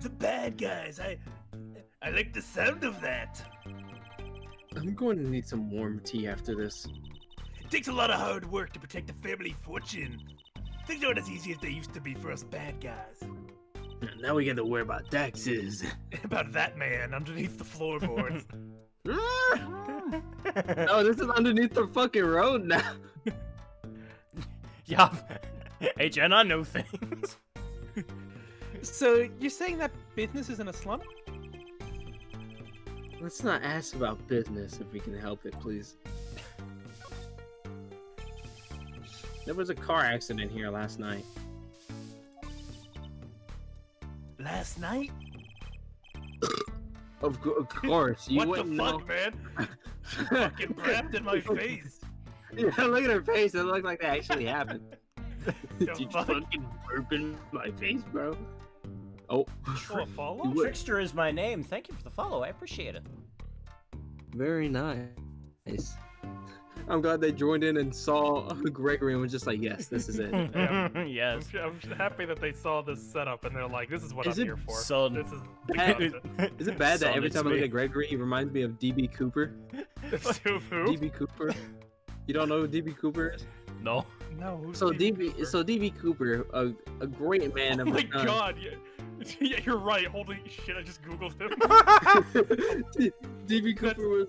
The bad guys. I like the sound of that. I'm going to need some warm tea after this. It takes a lot of hard work to protect the family fortune. Things aren't as easy as they used to be for us bad guys. Now we got to worry about taxes. About that man underneath the floorboards. No, this is underneath the fucking road now. Yeah. HN, I know things. So you're saying that business is in a slump? Let's not ask about business if we can help it, please. There was a car accident here last night. Last night? Of course, you What the wouldn't know. fuck, man? She fucking brapped in my face. Yeah, look at her face. It looked like that actually happened. The Did you fuck? fucking burp in my face, bro? Oh, Oh, a follow? You would. Trickster is my name. Thank you for the follow. I appreciate it. very nice. I'm glad they joined in and saw Gregory and was just like, yes, this is it. Yeah. Yes. I'm happy that they saw this setup and they're like, this is what Is I'm it here for. son? This is Is it bad that Son, every it's time I look me. at Gregory, he reminds me of DB Cooper? So who? DB Cooper. You don't know who DB Cooper is? No. No, who's So DB DB Cooper, a great man Oh of my the time. god, yeah, you're right. Holy shit, I just googled him. DB Cooper was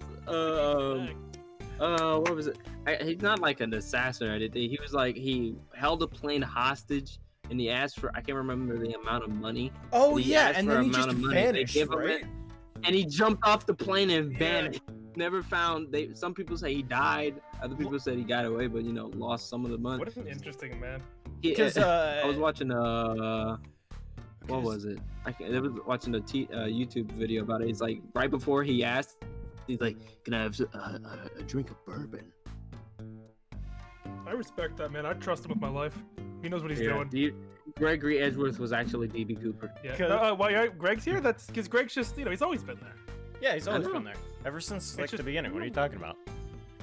what was it? He's not like an assassin or anything. He was like, he held a plane hostage and he asked for, I can't remember the amount of money. Oh He yeah, asked and for then he amount just of money. They vanished, give him right? it, and he jumped off the plane and Yeah. vanished. Never found. Some people say he died. Other people said he got away, but lost some of the money. What an interesting man. Because I was watching what was it? I was watching a YouTube video about it. It's like right before he asked, he's like, "Can I have a drink of bourbon?" I respect that man. I trust him with my life. He knows what he's doing. Gregory Edgeworth was actually DB Cooper. Yeah. 'Cause- Why Greg's here? That's because Greg's just he's always been there. Yeah, he's always know. been there. Ever since like just- the beginning. What are you talking about?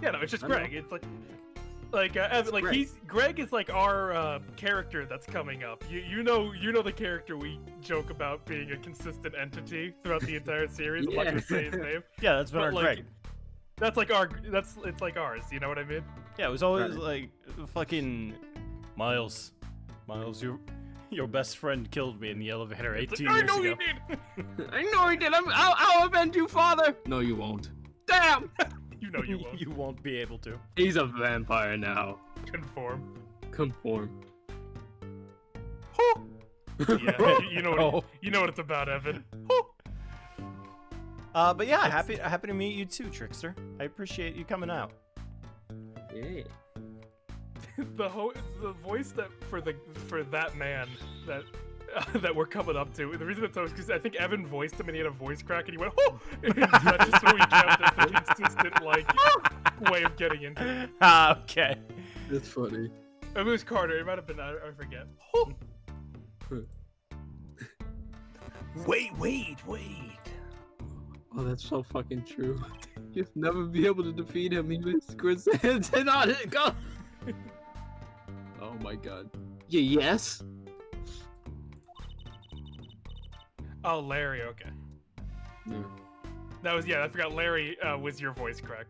Yeah, no, it's just I know. Greg. It's Evan, like Greg. Greg is like our character that's coming up. You know the character we joke about being a consistent entity throughout the entire series. I'm not gonna say his name. Yeah, that's been But, our like, Greg. It's like ours. You know what I mean? Yeah, it was always Right. like fucking Miles. Miles, your best friend killed me in the elevator It's 18 like, I years know ago. you did. I know he did. I'll avenge you, father. No, you won't. Damn. You know you won't You won't be able to. He's a vampire now. conform. Conform. Yeah, you know Oh. you know what it's about, Evan. But yeah, happy to meet you too, Trickster. I appreciate you coming out. Yeah. the voice that for that man that that we're coming up to. The reason it's so is because I think Evan voiced him and he had a voice crack and he went, "Oh!" And that's just what we kept as the consistent like way of getting into it. Ah, okay. That's funny. It was Carter. It might have been I forget. Wait. Oh, that's so fucking true. You'll never be able to defeat him. He was Chris Hansen on it. Go. Oh my god. Yeah, yes. Oh, Larry. Okay. Yeah. That was I forgot. Larry was your voice crack.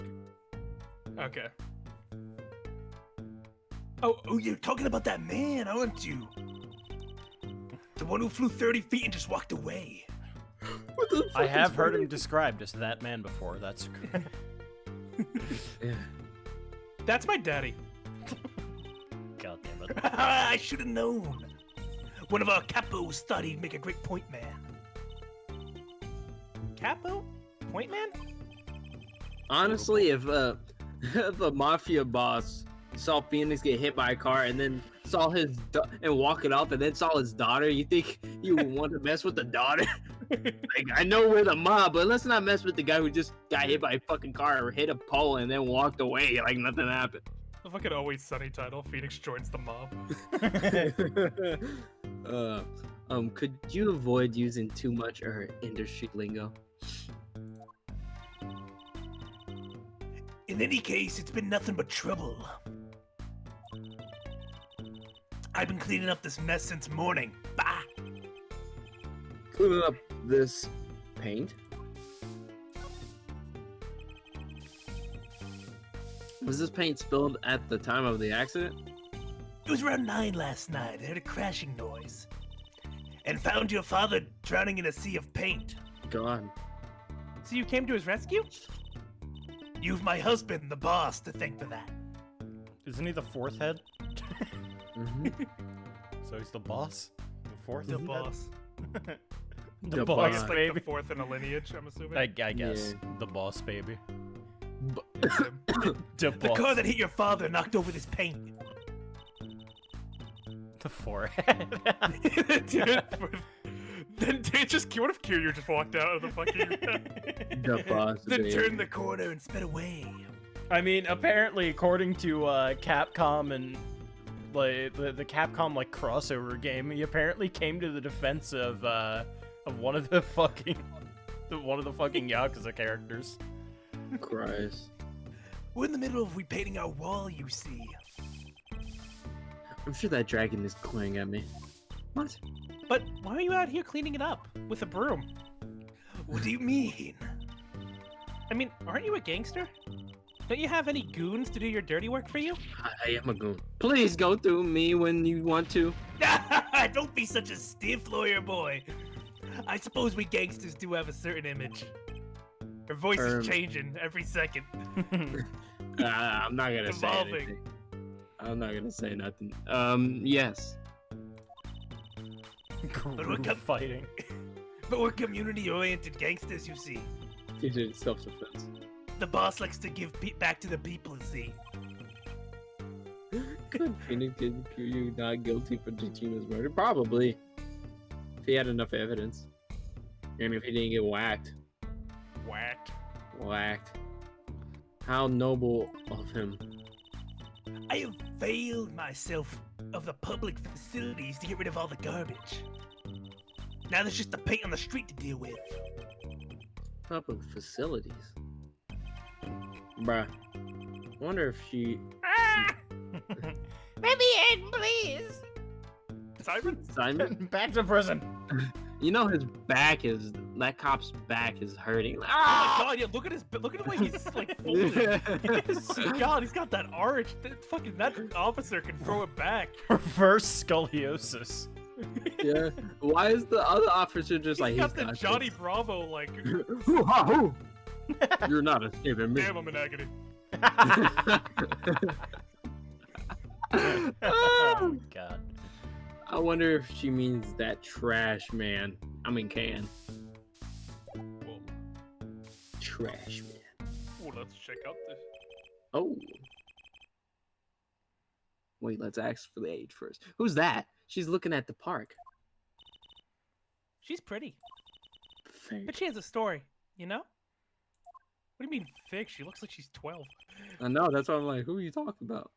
Okay. Oh, you're talking about that man, aren't you? The one who flew 30 feet and just walked away. What the fuck I have is heard funny? him described as that man before. That's Yeah. That's my daddy. God damn it. I should have known. One of our capos thought he'd make a great point man. Capo? Point man? Honestly, if if a mafia boss saw Phoenix get hit by a car and then saw and walk it off and then saw his daughter, you think you would want to mess with the daughter? Like, I know we're the mob, but let's not mess with the guy who just got hit by a fucking car or hit a pole and then walked away like nothing happened. The fucking Always Sunny title. Phoenix joins the mob. Could you avoid using too much industry lingo? In any case, it's been nothing but trouble. I've been cleaning up this mess since morning. Bah! Cleaning up this paint. Was this paint spilled at the time of the accident? It was around 9 last night. I heard a crashing noise. And found your father drowning in a sea of paint. God. So you came to his rescue? You've my husband, the boss, to thank for that. Isn't he the fourth head? Mm-hmm. So he's the boss? The fourth The head? boss. The The I boss, guess like baby. the fourth in a lineage, I'm assuming. I guess. Yeah. The boss, baby. It's him. The The boss. car that hit your father knocked over this paint. The forehead. Then just what if Kiryu just walked out of the fucking The boss. then baby. turned the corner and sped away. I mean, apparently, according to Capcom and like the Capcom like crossover game, he apparently came to the defense of one of the fucking Yakuza characters. Christ. We're in the middle of repainting our wall, you see. I'm sure that dragon is glaring at me. What? But why are you out here cleaning it up with a broom? What do you mean? I mean, aren't you a gangster? Don't you have any goons to do your dirty work for you? I am a goon. Please go through me when you want to. Don't be such a stiff lawyer boy. I suppose we gangsters do have a certain image. Her voice is changing every second. I'm not gonna say Evolving. anything. I'm not gonna say nothing. Yes. we're Group fighting. But we're community-oriented gangsters, you see. It is self-defense. The boss likes to give back to the people, you see. Could Phoenix get Kiryu not guilty for Tsuchima's murder? Probably. If he had enough evidence. And if he didn't get whacked. Whacked. How noble of him. I have availed myself of the public facilities to get rid of all the garbage. Now there's just the paint on the street to deal with. Public facilities. Bruh. I wonder if she. Let me in, please. Simon? Back to prison. You know his back is. That cop's back is hurting. Oh my god, yeah, look at the way he's like folded. God, he's got that arch. That officer can throw it back. Reverse scoliosis. Yeah. Why is the other officer just like He's got he's the Johnny Bravo like. You're not escaping me. Damn, I'm in agony. Oh god. I wonder if she means that trash man. I mean can. Whoa. Trash man. Oh, let's check out this. Oh. Wait, let's ask for the age first. Who's that? She's looking at the park. She's pretty, Fake. but she has a story, you know? What do you mean fake? She looks like she's 12. I know, that's why I'm like, who are you talking about?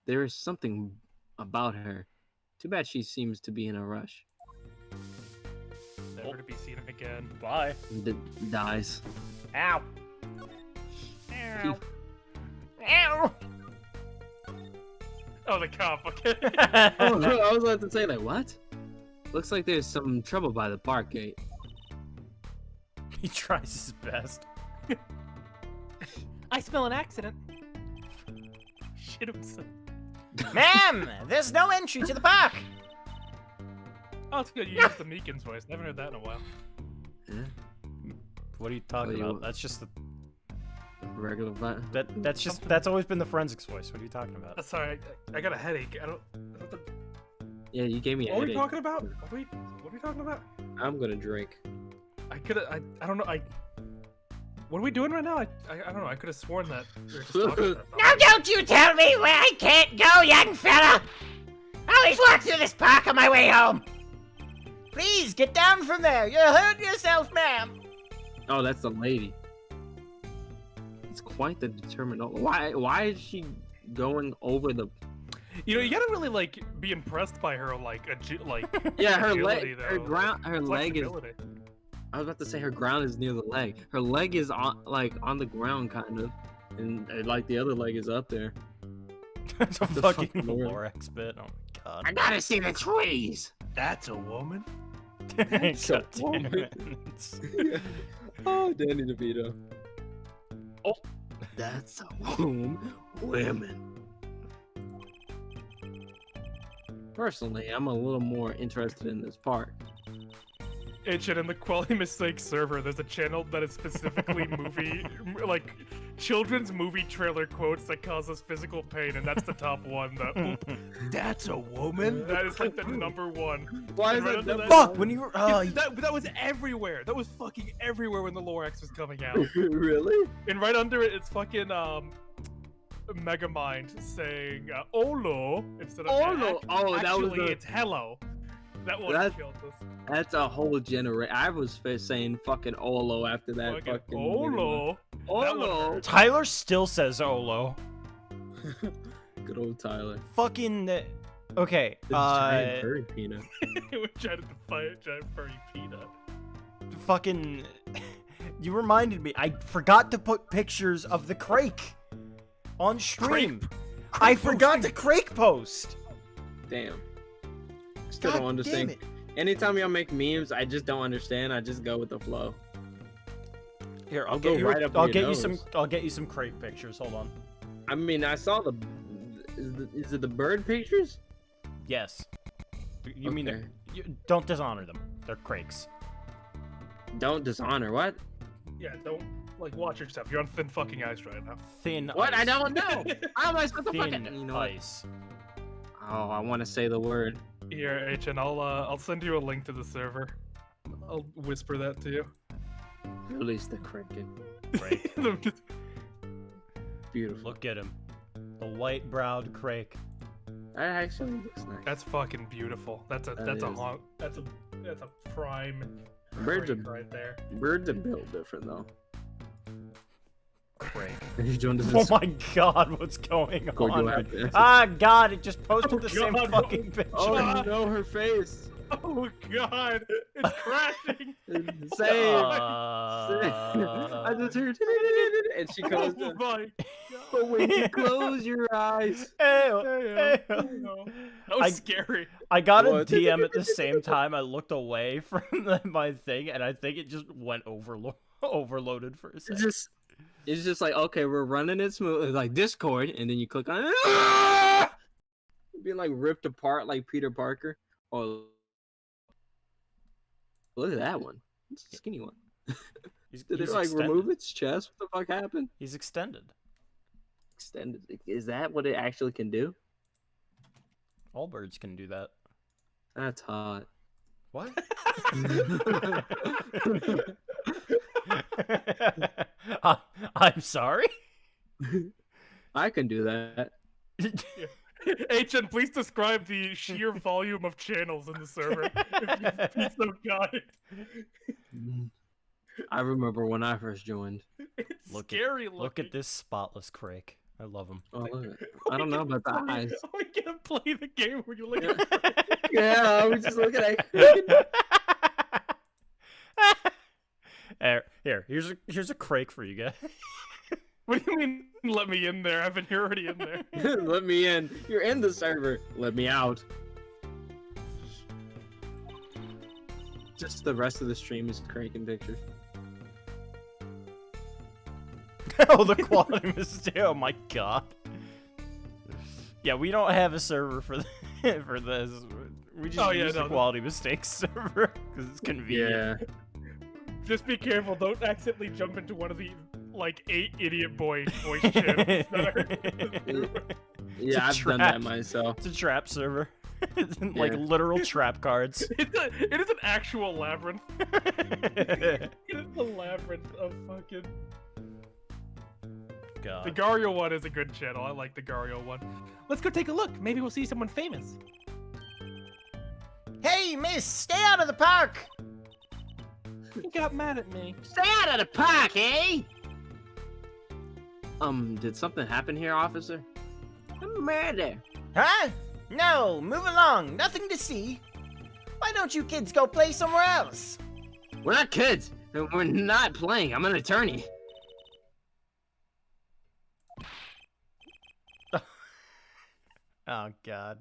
There is something about her. Too bad she seems to be in a rush. Never to be seen again. Bye. Dies. Ow. Ow. Ow. Oh, the cop. Okay. Oh, I was about to say, like, what? Looks like there's some trouble by the park gate. He tries his best. I smell an accident. Shit himself. Ma'am, there's no entry to the park. Oh, it's good. You used the Meekins voice. I haven't heard that in a while. Yeah, What are you talking Well, about? That's just the regular vibe. that's always been the forensics voice. What are you talking about? Sorry, I got a headache. I don't. Yeah, you gave me a What are we headache. talking about? What are we talking about? I'm gonna drink. I don't know. What are we doing right now? I don't know. I could have sworn that we were just talking about Now don't you tell me where I can't go, young fella! I always walk through this park on my way home! Please, get down from there! You hurt yourself, ma'am! Oh, that's the lady. It's quite the determined. Why is she going over the? You know, you gotta really like be impressed by her Yeah, her agility, leg, her though, ground, her leg is. flexibility. I was about to say her ground is near the leg. Her leg is on the ground, kind of, and like the other leg is up there. It's a The fucking fucking word. Lorax bit. Oh my god. I gotta see the trees. That's a woman. That's a God damn woman. it. Oh, Danny DeVito. Oh, that's a woman. Personally, I'm a little more interested in this part. Ancient in the Quality Mistake server, there's a channel that is specifically children's movie trailer quotes that cause us physical pain, and that's the top one. That's a woman? That is like the number one. Why And is right it under number Fuck, one? when you were. that was everywhere. That was fucking everywhere when the Lorax was coming out. Really? And right under it, it's fucking Megamind saying "Olo" instead of Olo. Oh, that was actually the- it's "Hello." That one That's- killed us. That's a whole generation. I was saying fucking Olo after that Fucking fucking. Olo. That one Olo. hurt. Tyler still says Olo. Good old Tyler. Fucking. Okay. The giant furry peanut. We're trying to fight a giant furry peanut. Fucking. You reminded me. I forgot to put pictures of the crake on stream. I forgot the crake post. Damn. Still God don't understand. damn it. Anytime y'all make memes, I just don't understand. I just go with the flow. Here, I'll I'll go get you. right up I'll your get you nose. some. I'll get you some crake pictures. Hold on. I mean, I saw the. Is it the bird pictures? Yes. You mean Okay. don't dishonor them. They're crakes. Don't dishonor. What? Yeah, don't watch yourself. You're on thin fucking ice right now. Thin. What? Ice. I don't know. How am I supposed to Thin fucking? You know what? ice. Oh, I want to say the word. Here, HN, I'll send you a link to the server. I'll whisper that to you. Release the kraken. Crake. Beautiful. Look at him. The white-browed crake. That actually looks nice. That's fucking beautiful. That's a That is. prime Birds crake are right there. birds are built different though. Crake. You joined us. Oh my god, what's going Go on? out there. Ah, god, it just posted Oh the same God, fucking picture. Oh no, her face. Oh god! It's crashing. Same. Uh, I just heard, and she goes, Oh my but when you close your eyes, Ew, That ew. was scary. I got a What? DM at the same time. I looked away from my thing, and I think it just went overloaded for a second. it's just like, okay, we're running it smooth, it's like Discord, and then you click on it, being like ripped apart like Peter Parker. Oh, look at that one. It's a skinny one. Did it like extended. remove its chest? What the fuck happened? He's extended. Extended. Is that what it actually can do? All birds can do that. That's hot. What? I'm sorry. I can do that. HN, please describe the sheer volume of channels in the server. If you'd be so kind. I remember when I first joined. It's Look scary Look looking. at this spotless Crake. I love him. Oh, look. I don't know about the eyes. We can play the game where you look at Yeah, we just look at it. Here's a Crake for you guys. What do you mean, let me in there? I've been already in there. Let me in. You're in the server. Let me out. Just the rest of the stream is cranking pictures. Oh, the quality mistake. Oh my god. Yeah, we don't have a server for for this. We just use the quality mistakes server because it's convenient. Yeah. Just be careful. Don't accidentally jump into one of the like 8 idiot boy voice channels. Yeah, I've done that myself. It's a trap server. Like literal trap cards. It is an actual labyrinth. It is a labyrinth of fucking. God. The Gario one is a good channel. I like the Gario one. Let's go take a look. Maybe we'll see someone famous. Hey, miss, stay out of the park. He got mad at me. Stay out of the park, eh? Did something happen here, officer? A murder. Huh? No, move along. Nothing to see. Why don't you kids go play somewhere else? We're not kids. We're not playing. I'm an attorney. Oh, God.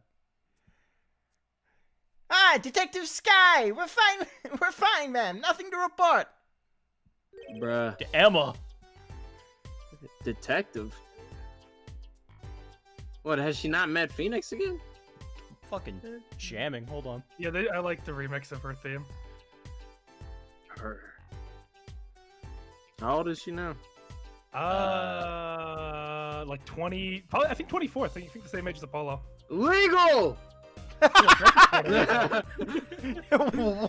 Ah, Detective Sky! We're fine. We're fine, ma'am. Nothing to report. Bruh. Emma. Detective? What, has she not met Phoenix again? Fucking jamming. Hold on. Yeah, I like the remix of her theme. Her. How old is she now? Like 20. Probably, I think 24. I think the same age as Apollo. Legal!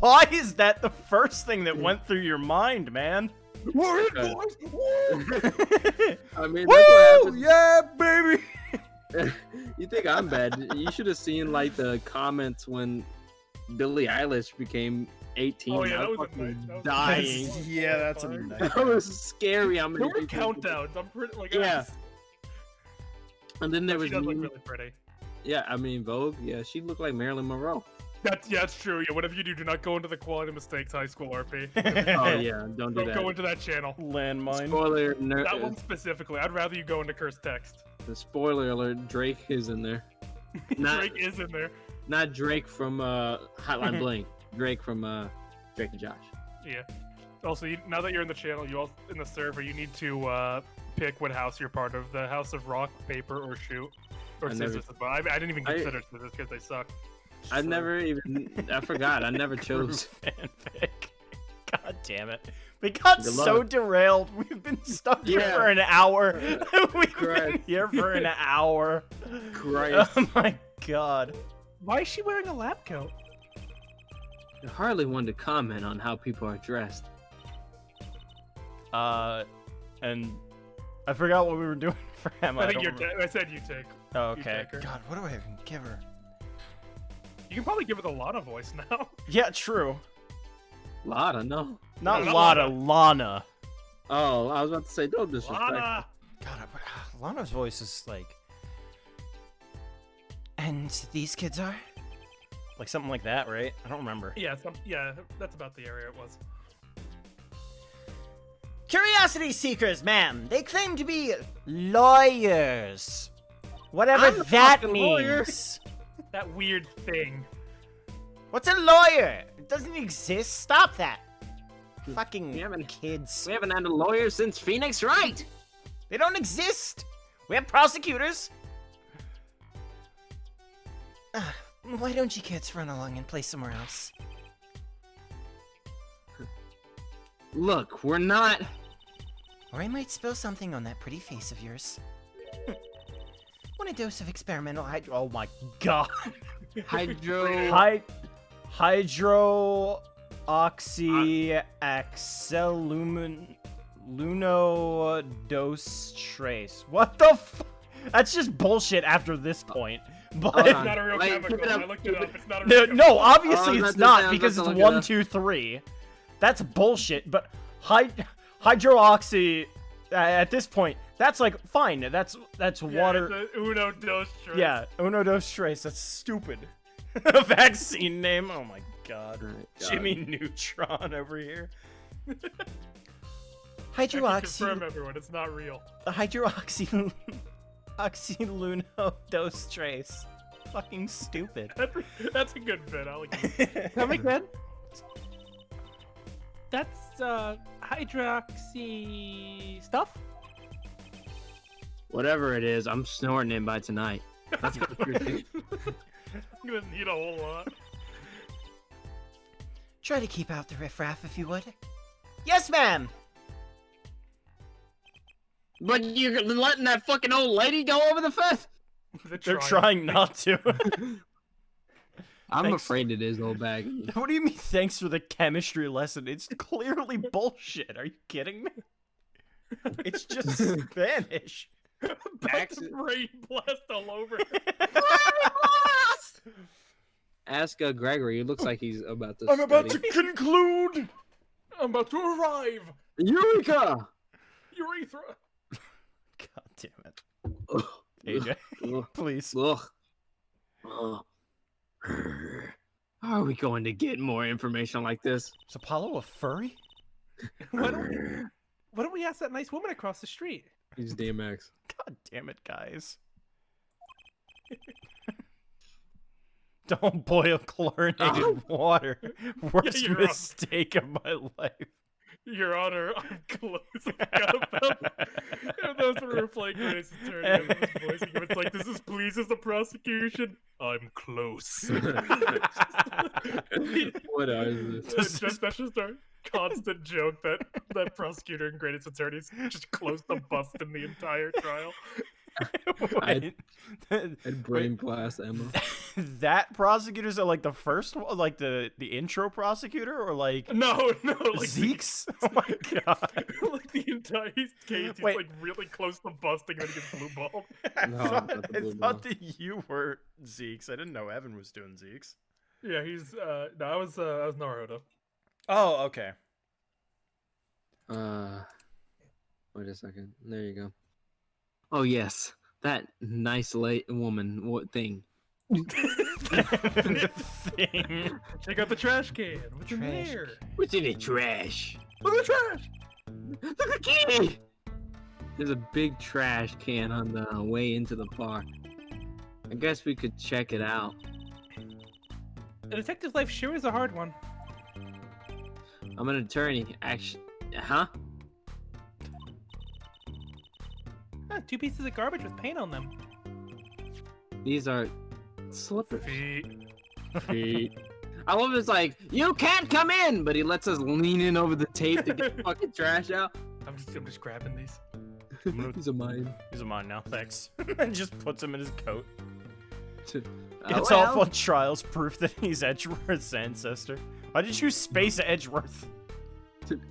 Why is that the first thing that went through your mind, man? We're in, boys! I mean, that's what happens. Yeah, baby! You think I'm bad? You should have seen like the comments when Billie Eilish became 18. Oh yeah, I that was fucking a nice. dying. Yeah, that's a nice. That was scary. How many There were people- countdowns. I'm pretty like. Yeah. And then there She was does look meme- really pretty. yeah, I mean Vogue. Yeah, she looked like Marilyn Monroe. That's true. Yeah, whatever you do not go into the Quality Mistakes High School RP. Oh yeah, don't do Don't that. go into that channel. Landmine. Spoiler, That one specifically. I'd rather you go into cursed text. the spoiler alert: Drake is in there. Not Drake is in there. not Drake from Hotline Bling. Drake from Drake and Josh. Yeah. Also, now that you're in the channel, you also in the server, you need to pick what house you're part of: the house of rock, paper, or shoot, or I never- scissors. But I didn't even consider scissors because they suck. I never even. I forgot. I never chose. Fanfic. God damn it. We got Good so luck. derailed. We've been stuck here Yeah. for an hour. We've been Christ. here for an hour. Christ. Oh my god. Why is she wearing a lab coat? I hardly wanted to comment on how people are dressed. And I forgot what we were doing for Emma. I think don't remember. I said you take. Oh, you okay. take her. God, what do I even give her? You can probably give her the Lana voice now. Yeah, true. Lana, no. Not not Lana, Lana. Lana. Oh, I was about to say don't disrespect. Lana. God, Lana's voice is like. And these kids are? Like something like that, right? I don't remember. Yeah, that's about the area it was. Curiosity seekers, ma'am. They claim to be lawyers. Whatever I'm a that fucking lawyer. means. That weird thing. What's a lawyer? It doesn't exist. Stop that. Fucking We haven't- kids. We haven't had a lawyer since Phoenix Wright. They don't exist. We have prosecutors. Why don't you kids run along and play somewhere else? Look, we're not. Or I might spill something on that pretty face of yours. Want a dose of experimental hydro? Oh my god. Hydro. Hydroxyluminodose trace. What the f? That's just bullshit after this point. But Hold It's on. not a real Wait, chemical. keep it up, I looked keep it up. it- It's not a no, real chemical. no, obviously Oh, it's that's not okay, because that's it's all I 1, got. 2, 3. That's bullshit. But hydroxy at this point, that's like fine. That's Yeah, water. it's a Uno dos tres. Yeah, uno dos tres. That's stupid. A vaccine name. Oh my god. God. Jimmy Neutron over here. I can Hydroxy. confirm everyone, it's not real. Hydroxy. Oxylunodose trace. Fucking stupid. That's a good bit. I like it. Come again? That's hydroxy stuff. Whatever it is, I'm snorting it by tonight. Let's go through it. I'm gonna need a whole lot. Try to keep out the riffraff if you would. Yes, ma'am. But you're letting that fucking old lady go over the fence? They're trying not to. I'm Thanks. afraid it is old bag. What do you mean? Thanks for the chemistry lesson. It's clearly bullshit. Are you kidding me? It's just Spanish. About to brain blast all over. Ask Gregory. It looks like he's about to. I'm about to study. conclude. I'm about to arrive. Eureka! Urethra. God damn it. Ugh. AJ, Ugh. please. Ugh. Ugh. How are we going to get more information like this? Is Apollo a furry? Why don't we ask that nice woman across the street? He's DMX. God damn it, guys. Don't boil chlorinated water. Worst you're wrong. mistake of my life. Your Honor, I'm close. I forgot about that. And those who were playing Grace Attorney, I was voicing him. It's like, this is pleases the prosecution. I'm close. What is this? That's just our constant joke that prosecutor and greatest attorneys just close to busting the entire trial. Wait, And brain blast Emma. that prosecutors are like the first one, like the intro prosecutor, or like No, like Zeke's? Oh my god! like the entire case, he's Wait. like really close to busting and he gets blue balled. I No, thought, not the I blue thought ball. that you were Zeke's. I didn't know Evan was doing Zeke's. Yeah, he's no, I was Naruto. Oh, okay. Wait a second. There you go. Oh yes, that nice late woman. What thing? The thing. Check out the trash can. What's in Trash there? What's in the trash? Look at the trash. Look at the kitty! There's a big trash can on the way into the park. I guess we could check it out. A detective's life sure is a hard one. I'm an attorney. Actually, huh? Ah, 2 pieces of garbage with paint on them. These are slippers. Feet. Feet. I love it's like, you can't come in, but he lets us lean in over the tape to get the fucking trash out. I'm just grabbing these. These are mine. These are mine now, thanks. And just puts him in his coat. Oh, It's well. all on trials proof that he's Edgeworth's ancestor. Why did you space Edgeworth?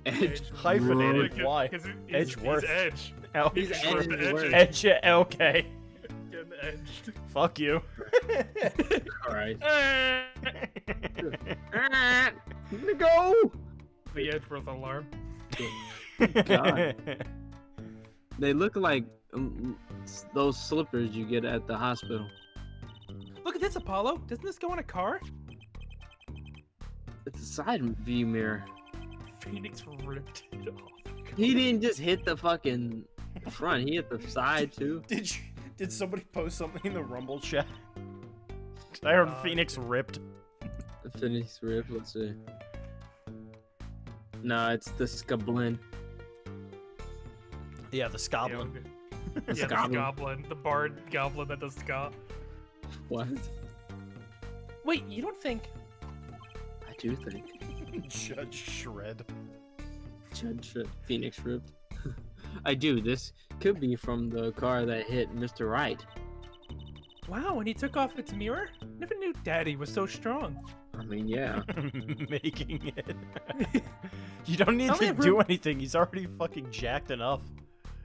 Edge. Hyphenated. Because- Why? 'cause Edgeworth. He's edge. L- He's Edgeworth, Edgeworth. edge. Edge, okay. Getting edged. Fuck you. Alright. The Go! The Edgeworth alarm. God. They look like those slippers you get at the hospital. Look at this, Apollo. Doesn't this go in a car? It's a side view mirror. Phoenix ripped it off. He didn't just hit the fucking front. He hit the side too. Did somebody post something in the Rumble chat? I heard Phoenix ripped. Phoenix rip. Let's see. No, it's the Skablin. Yeah, the Skoblin. Yeah, the Goblin. goblin. The bard goblin that does ska. What? Wait, you don't think? I do think. Judge Shred. Judge Phoenix ripped. I do. This could be from the car that hit Mr. Right. Wow, and he took off its mirror? Never knew Daddy was so strong. I mean, yeah. Making it. You don't need I only to have do room- anything. He's already fucking jacked enough.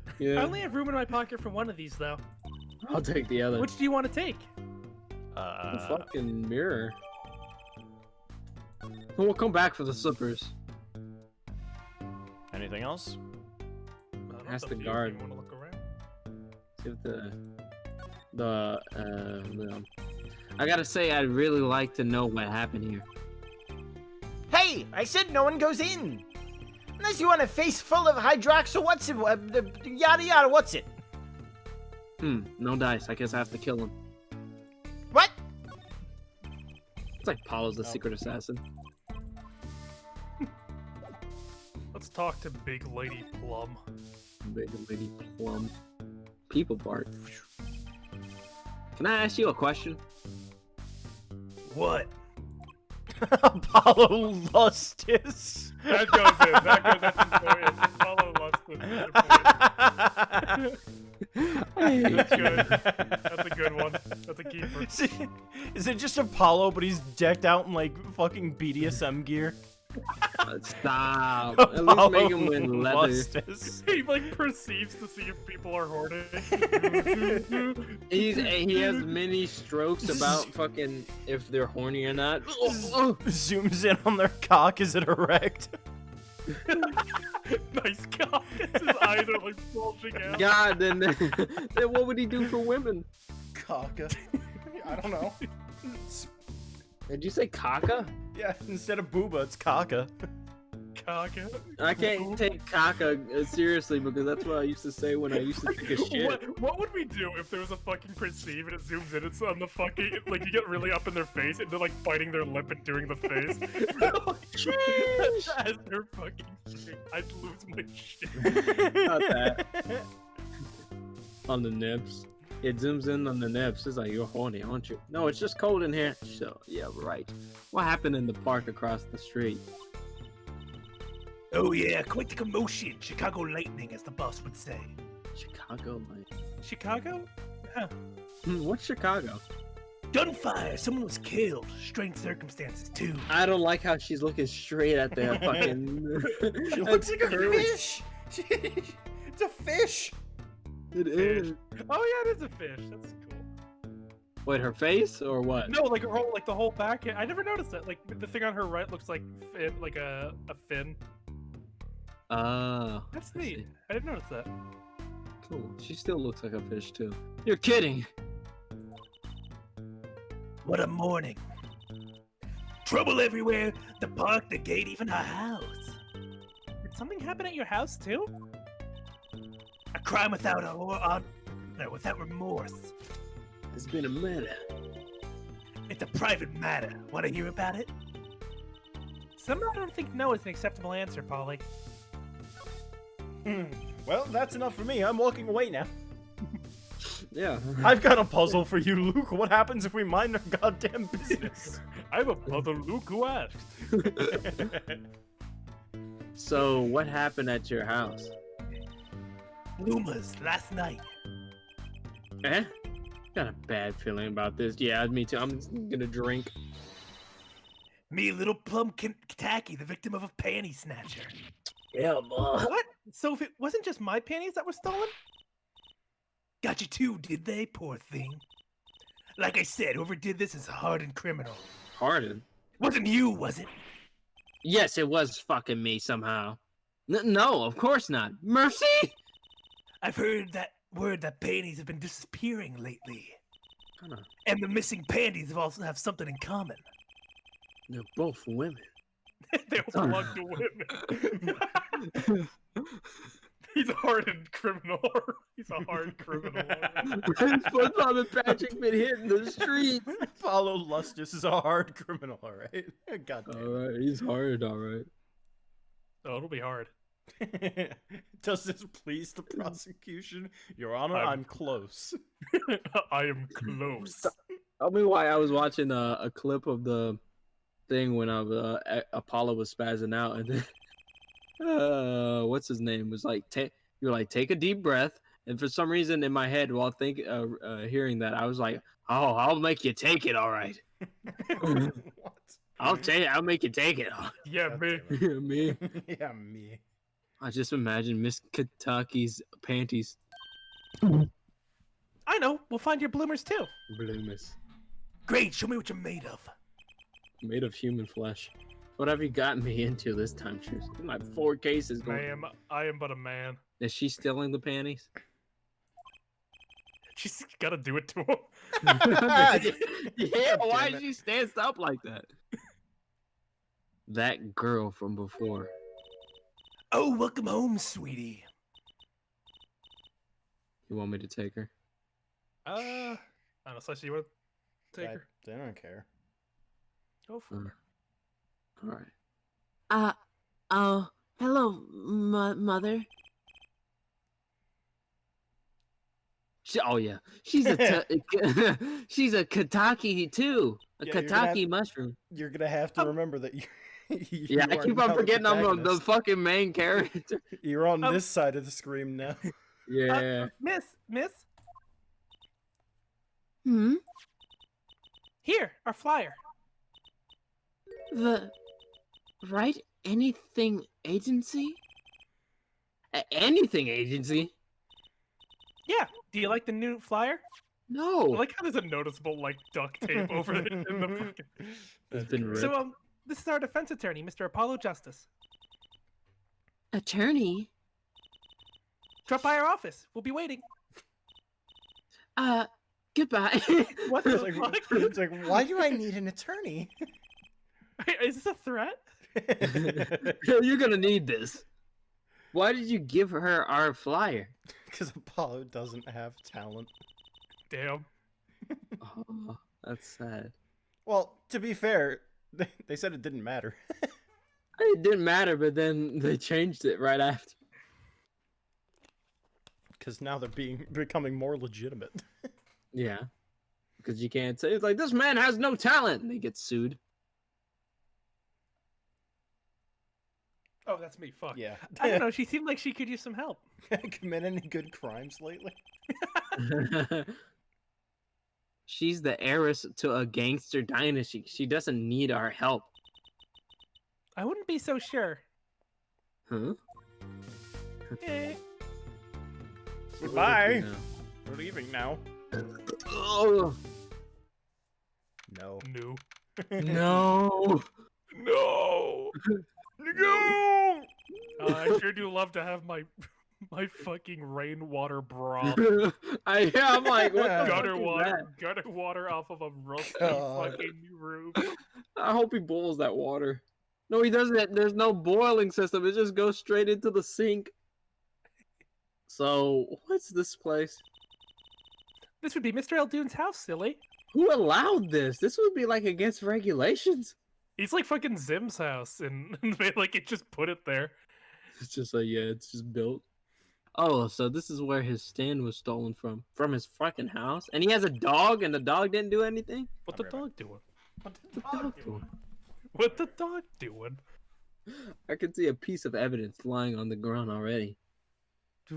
I Yeah. only have room in my pocket for one of these, though. I'll take the other. Which do you want to take? The fucking mirror. We'll come back for the slippers. Anything else? Ask Up the to you if guard. You want to look around? See if I gotta say, I'd really like to know what happened here. Hey, I said no one goes in. Unless you want a face full of hydroxyl, what's it? Yada yada, what's it? No dice. I guess I have to kill him. What? It's like Paulo's the secret assassin. Let's talk to Big Lady Plum. Big lady plum. People Bart. Can I ask you a question? What? Apollo Lustus. That goes in. That's important. Follow Lustus. That's good. That's a good one. That's a keeper. Is it just Apollo, but he's decked out in like fucking BDSM gear? Stop. At least make him in leather. Lustus. He like perceives to see if people are horny. He has many strokes about fucking if they're horny or not. Zooms in on their cock. Is it erect? Nice cock. His eyes are like bulging out. God, then what would he do for women? Kaka. I don't know. Did you say caca? Yeah, instead of booba, it's caca. Cock. I can't take caca seriously because that's what I used to say when I used to take a shit. What would we do if there was a fucking perceive and it zooms in? It's on the fucking like you get really up in their face and they're like biting their lip and doing the face. As they're fucking shit. I'd lose my shit. Not that. On the nips. It zooms in on the nips. It's like, you're horny, aren't you? No, it's just cold in here. So, yeah, right. What happened in the park across the street? Oh yeah, quite the commotion. Chicago Lightning, as the boss would say. Chicago, like. Chicago? Yeah. What's Chicago? Gunfire. Someone was killed. Strange circumstances too. I don't like how she's looking straight at the fucking. She looks like a fish. It's a fish. It is. Oh yeah, it is a fish. That's cool. Wait, her face or what? No, like her whole, like the whole back. I never noticed that. Like the thing on her right looks like like a fin. Ah. That's I neat. see. I didn't notice that. Cool. She still looks like a fish too. You're kidding. What a morning. Trouble everywhere. The park, the gate, even our house. Did something happen at your house too? A crime without without remorse. It's been a minute. It's a private matter. Want to hear about it? Somehow I don't think no is an acceptable answer, Polly. Well, that's enough for me. I'm walking away now. Yeah. I've got a puzzle for you, Luke. What happens if we mind our goddamn business? I'm a brother Luke who asked. So, what happened at your house? Luma's last night. Eh? Got a bad feeling about this. Yeah, me too. I'm just gonna drink. Me, little plum tacky, the victim of a panty snatcher. Yeah, boy. What? So if it wasn't just my panties that were stolen? Got you too, did they? Poor thing. Like I said, whoever did this is a hardened criminal. Harden? Wasn't you, was it? Yes, it was fucking me somehow. No, of course not. Mercy? I've heard that word that panties have been disappearing lately. Huh. And the missing panties have also have something in common. They're both women. They all belong to women. He's a hardened criminal. He's a hard criminal. SpongeBob and Patrick been hitting the streets. Follow Lustus is a hard criminal, alright? God damn Alright, he's hard, alright. Oh, it'll be hard. it. Does this please the prosecution? Your Honor, I'm close. I am close. Tell me why I was watching a clip of the thing when Apollo was spazzing out, and then what's his name was like, you're like, take a deep breath, and for some reason in my head while hearing that, I was like, oh, I'll make you take it, all right. What? I'll make you take it. Yeah, God me. damn it. Me. Yeah, me. I just imagine Miss Kentucky's panties. I know. We'll find your bloomers too. Bloomis. Great. Show me what you're made of. Made of human flesh. What have you gotten me into this time, Truce? My 4 cases going. Ma'am, I am but a man. Is she stealing the panties? She's gotta do it to him. Yeah, why damn it. did she stand up like that? That girl from before. Oh, welcome home, sweetie. You want me to take her? I don't know, Slice, you want to take her? They don't care. Go for it. All right. Oh, hello, mother. Oh yeah, she's a she's a Kataki too. A Yeah, you're gonna Kataki have- mushroom. You're gonna have to remember that you. Yeah, I keep on forgetting I'm the fucking main character. You're on this side of the screen now. Yeah. Miss. Hmm? Here, our flyer. The right anything agency? Anything agency? Yeah. Do you like the new flyer? No. I like how there's a noticeable, like, duct tape over it in the fucking... It's been ripped. So, this is our defense attorney, Mr. Apollo Justice. Attorney? Drop by our office. We'll be waiting. Goodbye. What It's the like, fuck? it's like, why do I need an attorney? Is this a threat? You're gonna need this. Why did you give her our flyer? Because Apollo doesn't have talent. Damn. Oh, that's sad. Well, to be fair, they said it didn't matter. It didn't matter, but then they changed it right after. Because now they're becoming more legitimate. Yeah. Because you can't say, it's like, this man has no talent, and they get sued. Oh, that's me. Fuck. Yeah. I don't know. She seemed like she could use some help. Commit any good crimes lately? She's the heiress to a gangster dynasty. She doesn't need our help. I wouldn't be so sure. Huh? Eh. Goodbye. We're leaving now. Oh, No. No. no. No! No! I sure do love to have my fucking rainwater broth. I'm like, what the Gutter fuck is water, gutter water off of a rusty God. fucking roof. that? I hope he boils that water. No, he doesn't. There's no boiling system. It just goes straight into the sink. So, what's this place? This would be Mr. Eldune's house, silly. Who allowed this? This would be like against regulations. He's like fucking Zim's house, and they like it just put it there. It's just like, yeah, it's just built. Oh, so this is where his stand was stolen from his fucking house, and he has a dog, and the dog didn't do anything. What I'll the be right dog doing? What the dog doing? What the dog doing? I can see a piece of evidence lying on the ground already.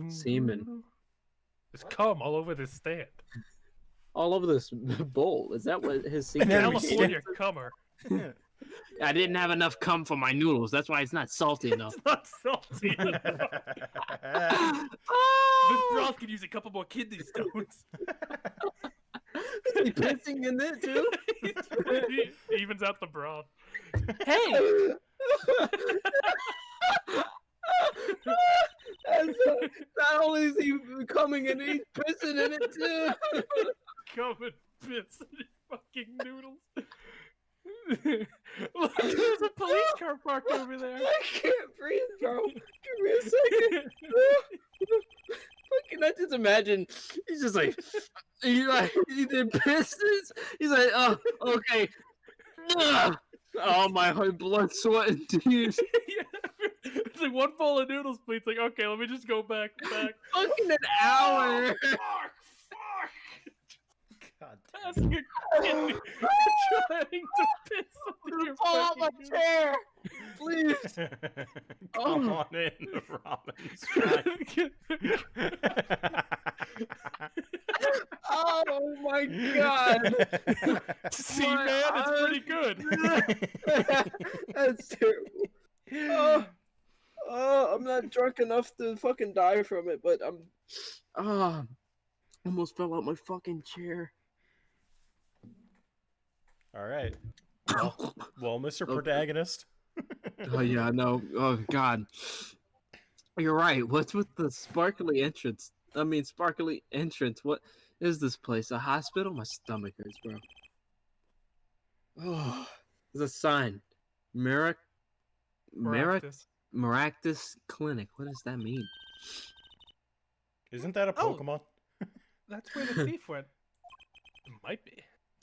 Semen. There's cum all over this stand. All over this bowl. Is that what his secret? then we California cummer. I didn't have enough cum for my noodles. That's why it's not salty enough. It's not salty. This Oh! broth could use a couple more kidney stones. Is he pissing in it too? He evens out the broth. Hey! Not only is he coming in, he's pissing in it too. Cum and bits in his fucking noodles. Look, there's a police car parked over there. I can't breathe, bro. Give me a second. Fucking, I just imagine he's just like, he did business. He's like, oh, okay. Oh, my heart, blood, sweat, and tears. It's like one bowl of noodles, please. Like, okay, let me just go back. Fucking an hour. Fuck! God That's a kid trying to piss on your Fall off my fucking chair, please. Come Oh. on in, the ramen's fine. Oh my god. See, My man, it's eyes. pretty good. That's terrible. Oh, I'm not drunk enough to fucking die from it, but I'm. Almost fell out my fucking chair. All right. Well, Mr. Okay. Protagonist. Oh yeah, no. Oh god. You're right. What's with the sparkly entrance? Sparkly entrance. What is this place? A hospital? My stomach hurts, bro. Oh, there's a sign. Practice. Maractus Clinic. What does that mean? Isn't that a Oh. Pokemon? That's where the thief went. Might be.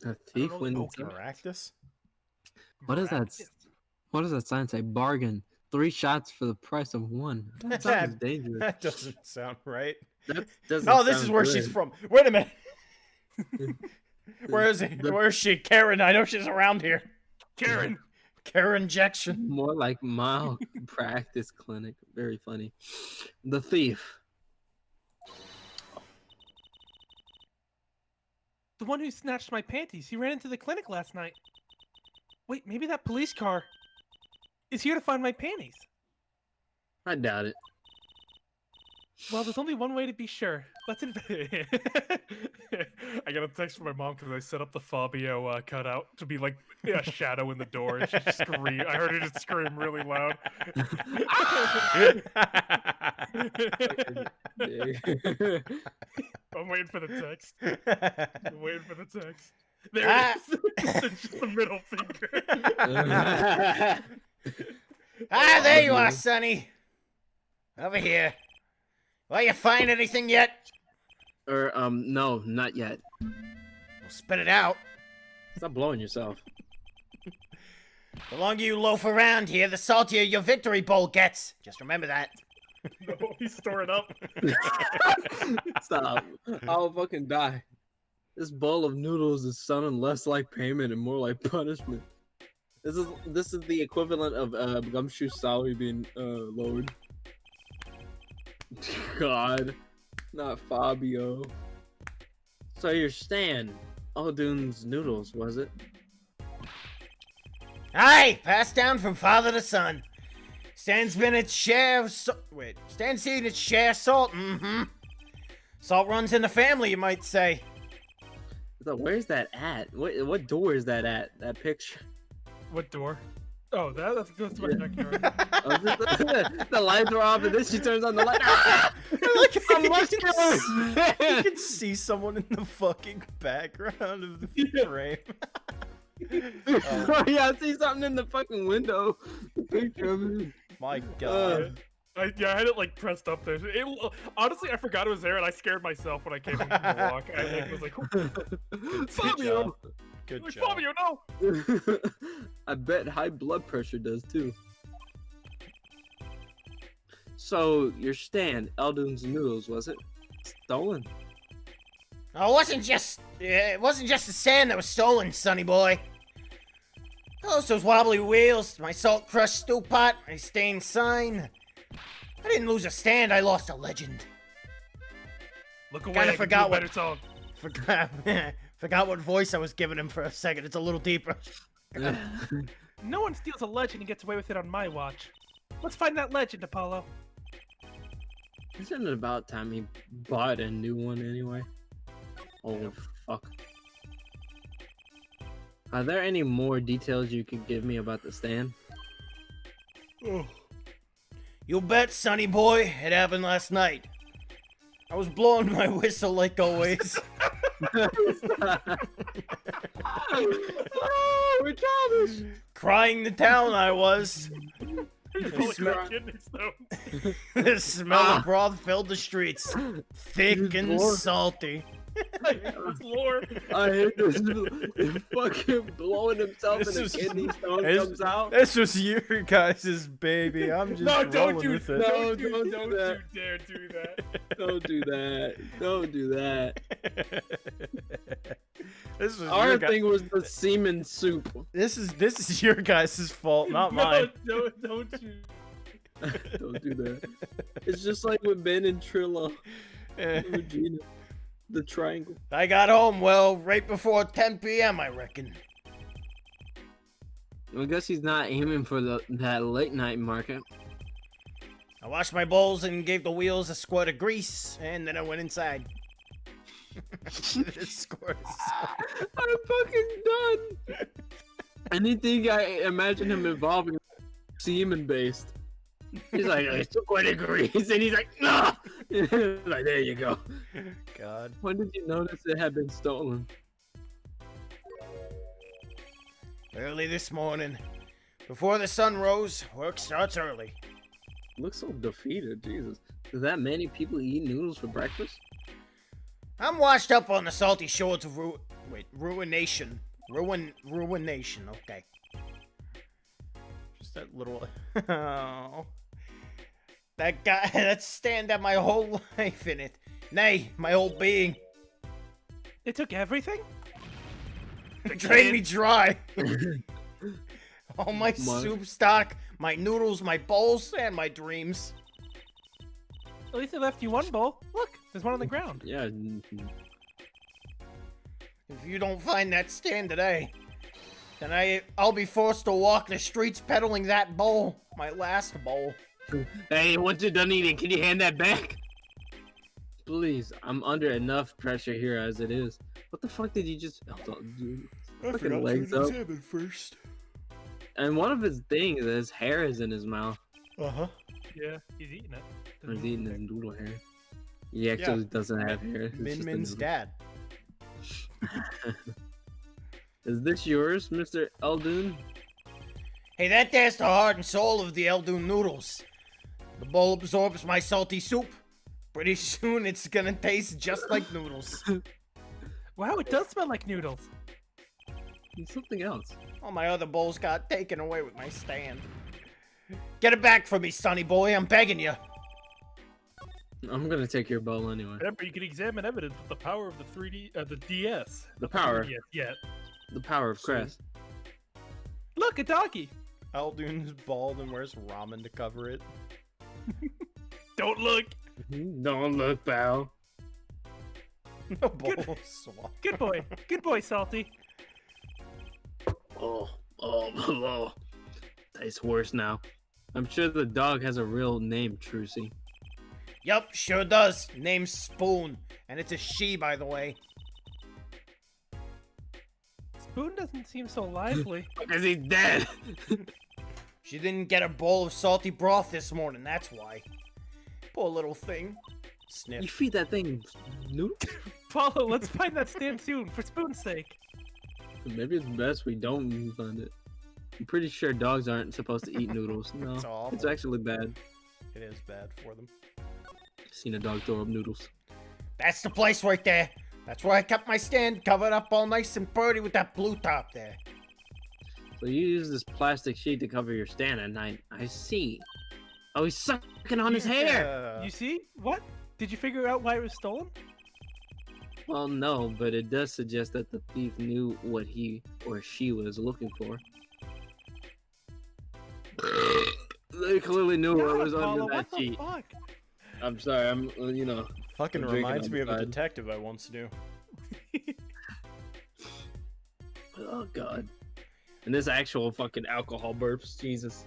A thief know went the inside. Maractus? What is that? Practice. What does that sign say? Bargain. 3 shots for the price of 1. That sounds dangerous. That doesn't sound right. That doesn't Oh, this is sound where good. she's from. Wait a minute. Where is he? The- Where is she? Karen, I know she's around here. Karen. Karen injection. More like mild practice clinic. Very funny. The thief. The one who snatched my panties. He ran into the clinic last night. Wait, maybe that police car is here to find my panties. I doubt it. Well, there's only one way to be sure. Let's I got a text from my mom because I set up the Fabio cutout to be like a shadow in the door, and she just screamed. I heard her just scream really loud. I'm waiting for the text. I'm waiting for the text. There it is. It's just the middle finger. There you are, Sonny. Over here. Well, you find anything yet? No, not yet. Well, spit it out. Stop blowing yourself. The longer you loaf around here, the saltier your victory bowl gets. Just remember that. No, he's storing up. Stop. I'll fucking die. This bowl of noodles is sounding less like payment and more like punishment. This is the equivalent of Gumshoe salary being lowered. God, not Fabio. So your stand, Aldoon's noodles, was it? Aye, passed down from father to son. Stan's been its share of Stan's seen its share of salt, Salt runs in the family, you might say. So where's that at? What door is that at? That picture? What door? Oh, that's to my backyard. Oh, the lights are off, and then she turns on the light. Ah! I'm You can see someone in the fucking background of the frame. Oh yeah, I see something in the fucking window. The picture of it. My God. I had it like pressed up there. Honestly, I forgot it was there, and I scared myself when I came in from the walk. I was like, Fabio. Good like, job. Fabio, no! I bet high blood pressure does too. So your stand, Aldoon's noodles, was it stolen? Oh, it wasn't just the sand that was stolen, sonny boy. Oh, those wobbly wheels, my salt crushed stew pot, my stained sign. I didn't lose a stand, I lost a legend. Look away, Kinda I can do forgot a what- better song. Forgot what voice I was giving him for a second. It's a little deeper. No one steals a legend and gets away with it on my watch. Let's find that legend, Apollo. Isn't it about time he bought a new one anyway? Holy fuck. Are there any more details you could give me about the stand? You bet, sonny boy. It happened last night. I was blowing my whistle like always. Oh, we're childish. Crying the town I was. Holy smell- crap, kidney stones. The smell of broth filled the streets. Thick This and lore. salty. I hate this lore. I hate this. Fucking blowing himself This and is- a kidney stone this- comes out. This was your guys' baby. I'm just No, rolling don't do with it. No, Don't don't you do that. dare do that. Don't do that. Don't do that. This was Our your guy- thing was the semen soup. This is your guys' fault, not mine. No, don't you. Don't do that. It's just like with Ben and Trilla. Regina. The triangle. I got home, well, right before 10 p.m., I reckon. I guess he's not aiming for that late night market. I washed my bowls and gave the wheels a squirt of grease, and then I went inside. Squirt. I'm fucking done. Anything I imagine him involving semen based. He's like, it's quite a grease, and he's like, no. Like, there you go. God. When did you notice it had been stolen? Early this morning. Before the sun rose, work starts early. Looks so defeated, Jesus. Do that many people eat noodles for breakfast? I'm washed up on the salty shores of ruination. Ruination, okay. Just that little. Oh. That guy, that stand had my whole life in it. Nay, my whole being. They took everything? They drained me dry. All my Mother- soup stock, my noodles, my bowls, and my dreams. At least they left you one bowl. Look, there's one on the ground. Yeah. If you don't find that stand today, then I'll be forced to walk the streets peddling that bowl. My last bowl. Hey, once you're done eating, can you hand that back? Please, I'm under enough pressure here as it is. What the fuck did you just... Dude, fucking legs up. first. And one of his things, his hair is in his mouth. Uh-huh. Yeah, he's eating it. Or he's eating his noodle hair. He actually doesn't have hair. It's Min just a Min's noodle. dad. Is this yours, Mr. Eldun? Hey, that there's the heart and soul of the Eldun noodles. The bowl absorbs my salty soup. Pretty soon it's gonna taste just like noodles. Wow, it does smell like noodles. It's something else. All my other bowls got taken away with my stand. Get it back for me, sonny boy, I'm begging you. I'm gonna take your bowl anyway. Remember, you can examine evidence with the power of the 3D, the DS. The power. Yes, yeah. The power of Crest. Look, a doggy. Alduin's bald and wears ramen to cover it. Don't look. Don't look, pal. The bowl swap. Good boy. Good boy, Salty. Oh. Tastes worse now. I'm sure the dog has a real name, Trucy. Yup, sure does. Name's Spoon, and it's a she, by the way. Spoon doesn't seem so lively. Because he's dead. She didn't get a bowl of salty broth this morning, that's why. Poor little thing. Sniff. You feed that thing noodle? Paulo, let's find that stand soon, for Spoon's sake. Maybe it's best we don't find it. I'm pretty sure dogs aren't supposed to eat noodles. No, It's awful. it's actually bad. It is bad for them. Seen a dog throw up noodles. That's the place right there. That's where I kept my stand covered up all nice and pretty with that blue top there. So you use this plastic sheet to cover your stand at night. I see. Oh, he's sucking on his hair. You see? What? Did you figure out why it was stolen? Well, no, but it does suggest that the thief knew what he or she was looking for. They clearly knew what was Paulo, under that what the sheet. fuck? I'm sorry, I'm, Fucking I'm drinking reminds on me the of a side. detective I once knew. Oh, God. And this actual fucking alcohol burps, Jesus.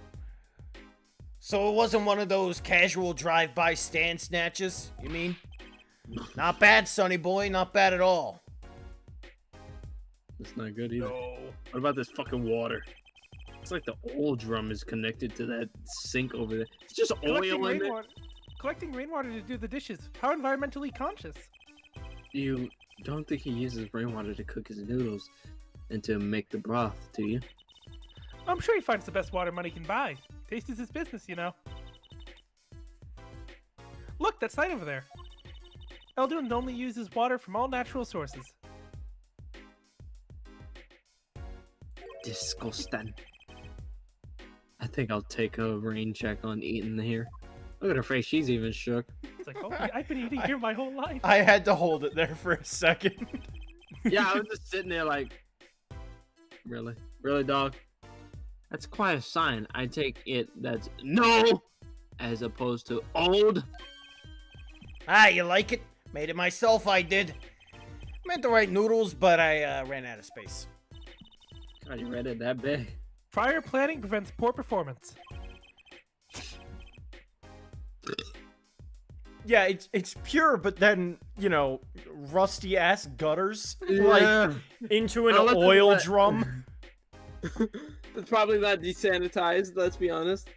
So it wasn't one of those casual drive-by stand snatches, you mean? Not bad, sonny boy, not bad at all. That's not good either. No. What about this fucking water? It's like the oil drum is connected to that sink over there. It's just oil in it. Collecting rainwater to do the dishes. How environmentally conscious. You Don't think he uses rainwater to cook his noodles and to make the broth, do you? I'm sure he finds the best water money can buy. Taste is his business, you know. Look, that sign over there. Eldoon only uses water from all natural sources. Disgusting. I think I'll take a rain check on eating here. Look at her face, she's even shook. It's like, oh, I've been eating here my whole life. I had to hold it there for a second. Yeah, I was just sitting there like, really? Really, dog? That's quite a sign. I take it that's no, as opposed to old. Ah, you like it? Made it myself, I did. Meant to write noodles, but I ran out of space. God, you read it that big. Prior planning prevents poor performance. Yeah, it's pure, but then, you know, rusty ass gutters Yeah. like into an I'll let them oil let- drum. It's probably not desanitized, let's be honest.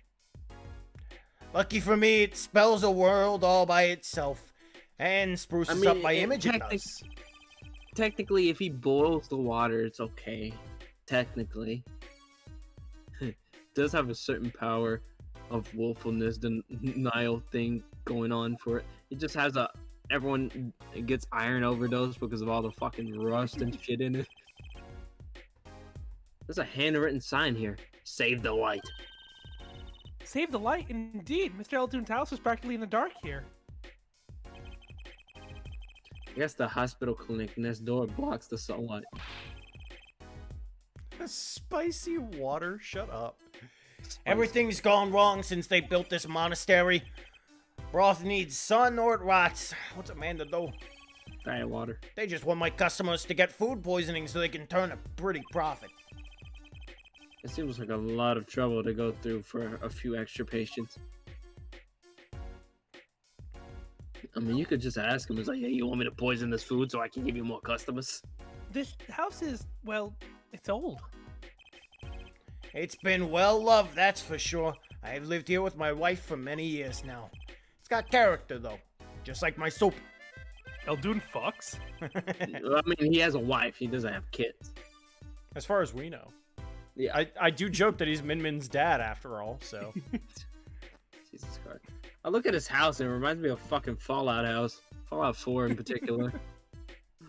Lucky for me, it spells a world all by itself. And spruces up my image, it does. Technically, if he boils the water, it's okay. Technically. It does have a certain power of willfulness, denial thing going on for it. It just has a... Everyone gets iron overdose because of all the fucking rust and shit in it. There's a handwritten sign here. Save the light. Save the light, indeed. Mr. Eldoon's house is practically in the dark here. I guess the hospital clinic next door blocks the sunlight. Spicy water? Shut up. Everything's gone wrong since they built this monastery. Broth needs sun or it rots. What's a man to do? Diet water. They just want my customers to get food poisoning so they can turn a pretty profit. It seems like a lot of trouble to go through for a few extra patients. I mean, you could just ask him. It's like, hey, you want me to poison this food so I can give you more customers? This house is, well, it's old. It's been well loved, that's for sure. I've lived here with my wife for many years now. It's got character, though. Just like my soup. Eldoon fucks? Well, I mean, he has a wife. He doesn't have kids. As far as we know. Yeah. I do joke that he's Min Min's dad after all, so. Jesus Christ. I look at his house and it reminds me of fucking Fallout house. Fallout 4 in particular.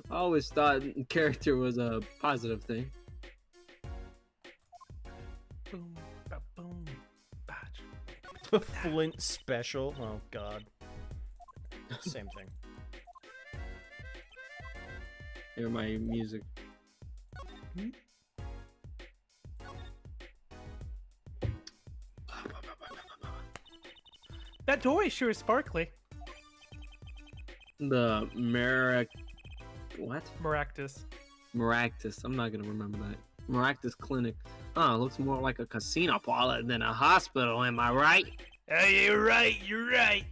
I always thought character was a positive thing. Boom, ba boom, batch. The Flint special. Oh god. Same thing. Hear my music. That doorway sure is sparkly. The what? Maractus. Maractus. I'm not gonna remember that. Maractus Clinic. Oh, it looks more like a casino parlor than a hospital, am I right? Hey, you're right, you're right.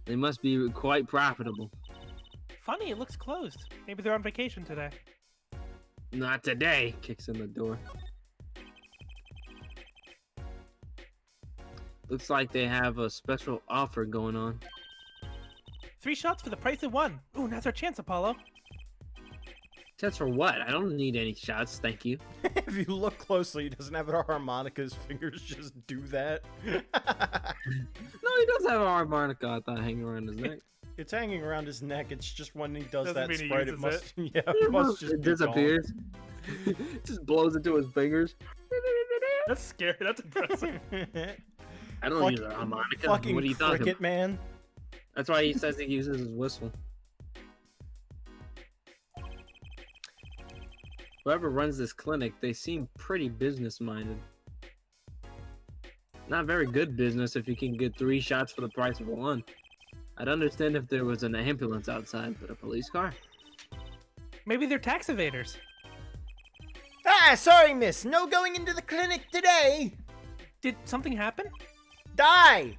They must be quite profitable. Funny, it looks closed. Maybe they're on vacation today. Not today. Kicks in the door. Looks like they have a special offer going on. 3 shots for the price of 1. Ooh, now's our chance, Apollo. That's for what? I don't need any shots, thank you. If you look closely, he doesn't have a harmonica. His fingers just do that. No, he does have a harmonica, I thought, hanging around his neck. It's hanging around his neck. It's just when he does Doesn't that mean he sprite, it uses must, yeah, it must just It be disappears. It just blows into his fingers. That's scary, that's impressive. gone. I don't use a harmonica. Fucking What are you talking cricket about? man. That's why he says he uses his whistle. Whoever runs this clinic, they seem pretty business-minded. Not very good business if you can get 3 shots for the price of 1. I'd understand if there was an ambulance outside, but a police car? Maybe they're tax evaders. Ah, sorry, miss. No going into the clinic today. Did something happen? Die.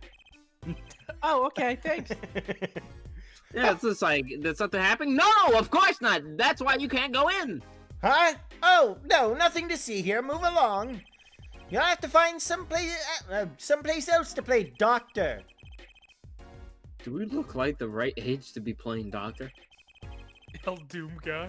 Oh, okay, thanks. Yeah, it's just like, did something happen? No, of course not! That's why you can't go in! Huh? Oh, no, nothing to see here. Move along. You'll have to find someplace else to play doctor. Do we look like the right age to be playing doctor? El Doom guy.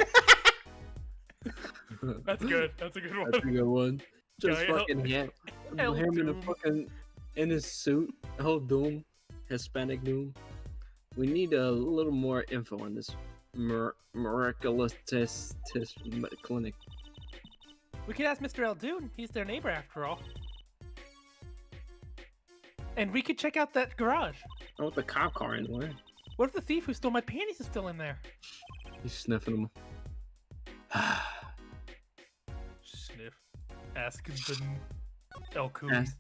That's good. That's a good one. That's a good one. Just Yeah, fucking him El in a Doom. fucking in his suit. Oh, Doom, Hispanic Doom. We need a little more info on this miraculous test clinic. We could ask Mr. Eldoon. He's their neighbor after all. And we could check out that garage. I want the cop car in there. What if the thief who stole my panties is still in there? He's sniffing them. Sniff. Ask the El Coon. Ask-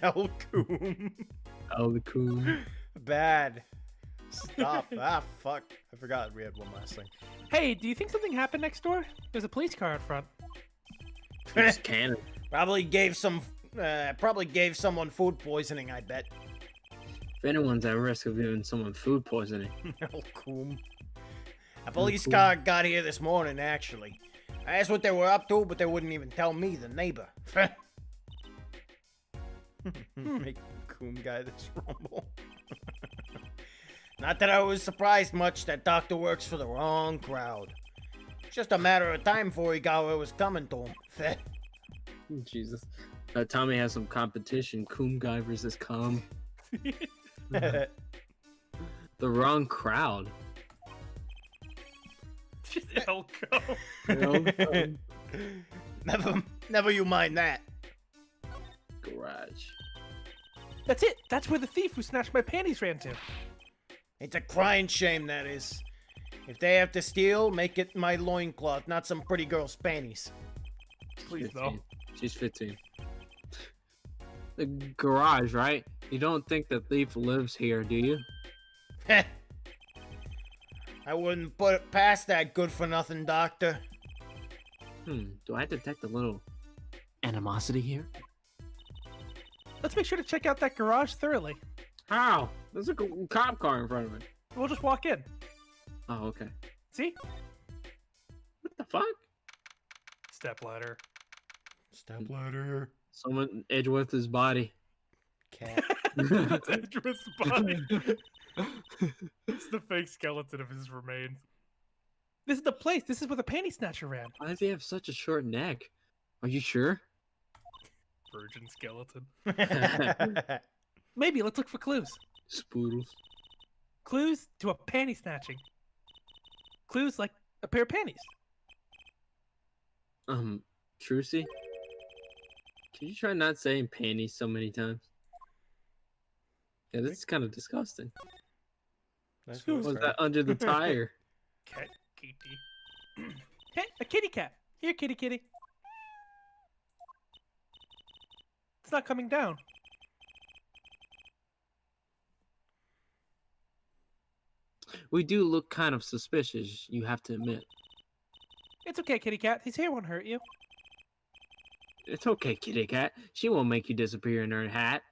El Coon. Oh, the coon. Bad. Stop. Fuck. I forgot we had one last thing. Hey, do you think something happened next door? There's a police car out front. It's canon. Probably gave someone food poisoning, I bet. If anyone's at risk of giving someone food poisoning, El Coon. A police car got here this morning, actually. I asked what they were up to, but they wouldn't even tell me, the neighbor. Make Coon guy this rumble. Not that I was surprised much that Doctor works for the wrong crowd. It's just a matter of time before he got what was coming to him. Jesus. Tommy has some competition. Coom guy versus Cum. The wrong crowd. Just El Coon. You know? Never you mind that. Garage. That's it. That's where the thief who snatched my panties ran to. It's a crying shame, that is. If they have to steal, make it my loincloth, not some pretty girl's panties. Please, 15. no. She's 15. The garage, right? You don't think the thief lives here, do you? Heh. I wouldn't put it past that good-for-nothing doctor. Do I detect a little animosity here? Let's make sure to check out that garage thoroughly. How? There's a cop car in front of it. We'll just walk in. Oh, okay. See? What the fuck? Stepladder. Stepladder. Someone edge with his body. Cat. That's Idris' body. It's the fake skeleton of his remains. This is the place. This is where the panty snatcher ran. Why does he have such a short neck? Are you sure? Virgin skeleton. Maybe. Let's look for clues. Spoodles. Clues to a panty snatching. Clues like a pair of panties. Trucy? Can you try not saying panties so many times? Yeah, this is kind of disgusting. Nice What voice was crack. that under the tire? Cat kitty. Hey, a kitty cat. Here, kitty kitty. It's not coming down. We do look kind of suspicious, you have to admit. It's okay, kitty cat. His hair won't hurt you. It's okay, kitty cat. She won't make you disappear in her hat.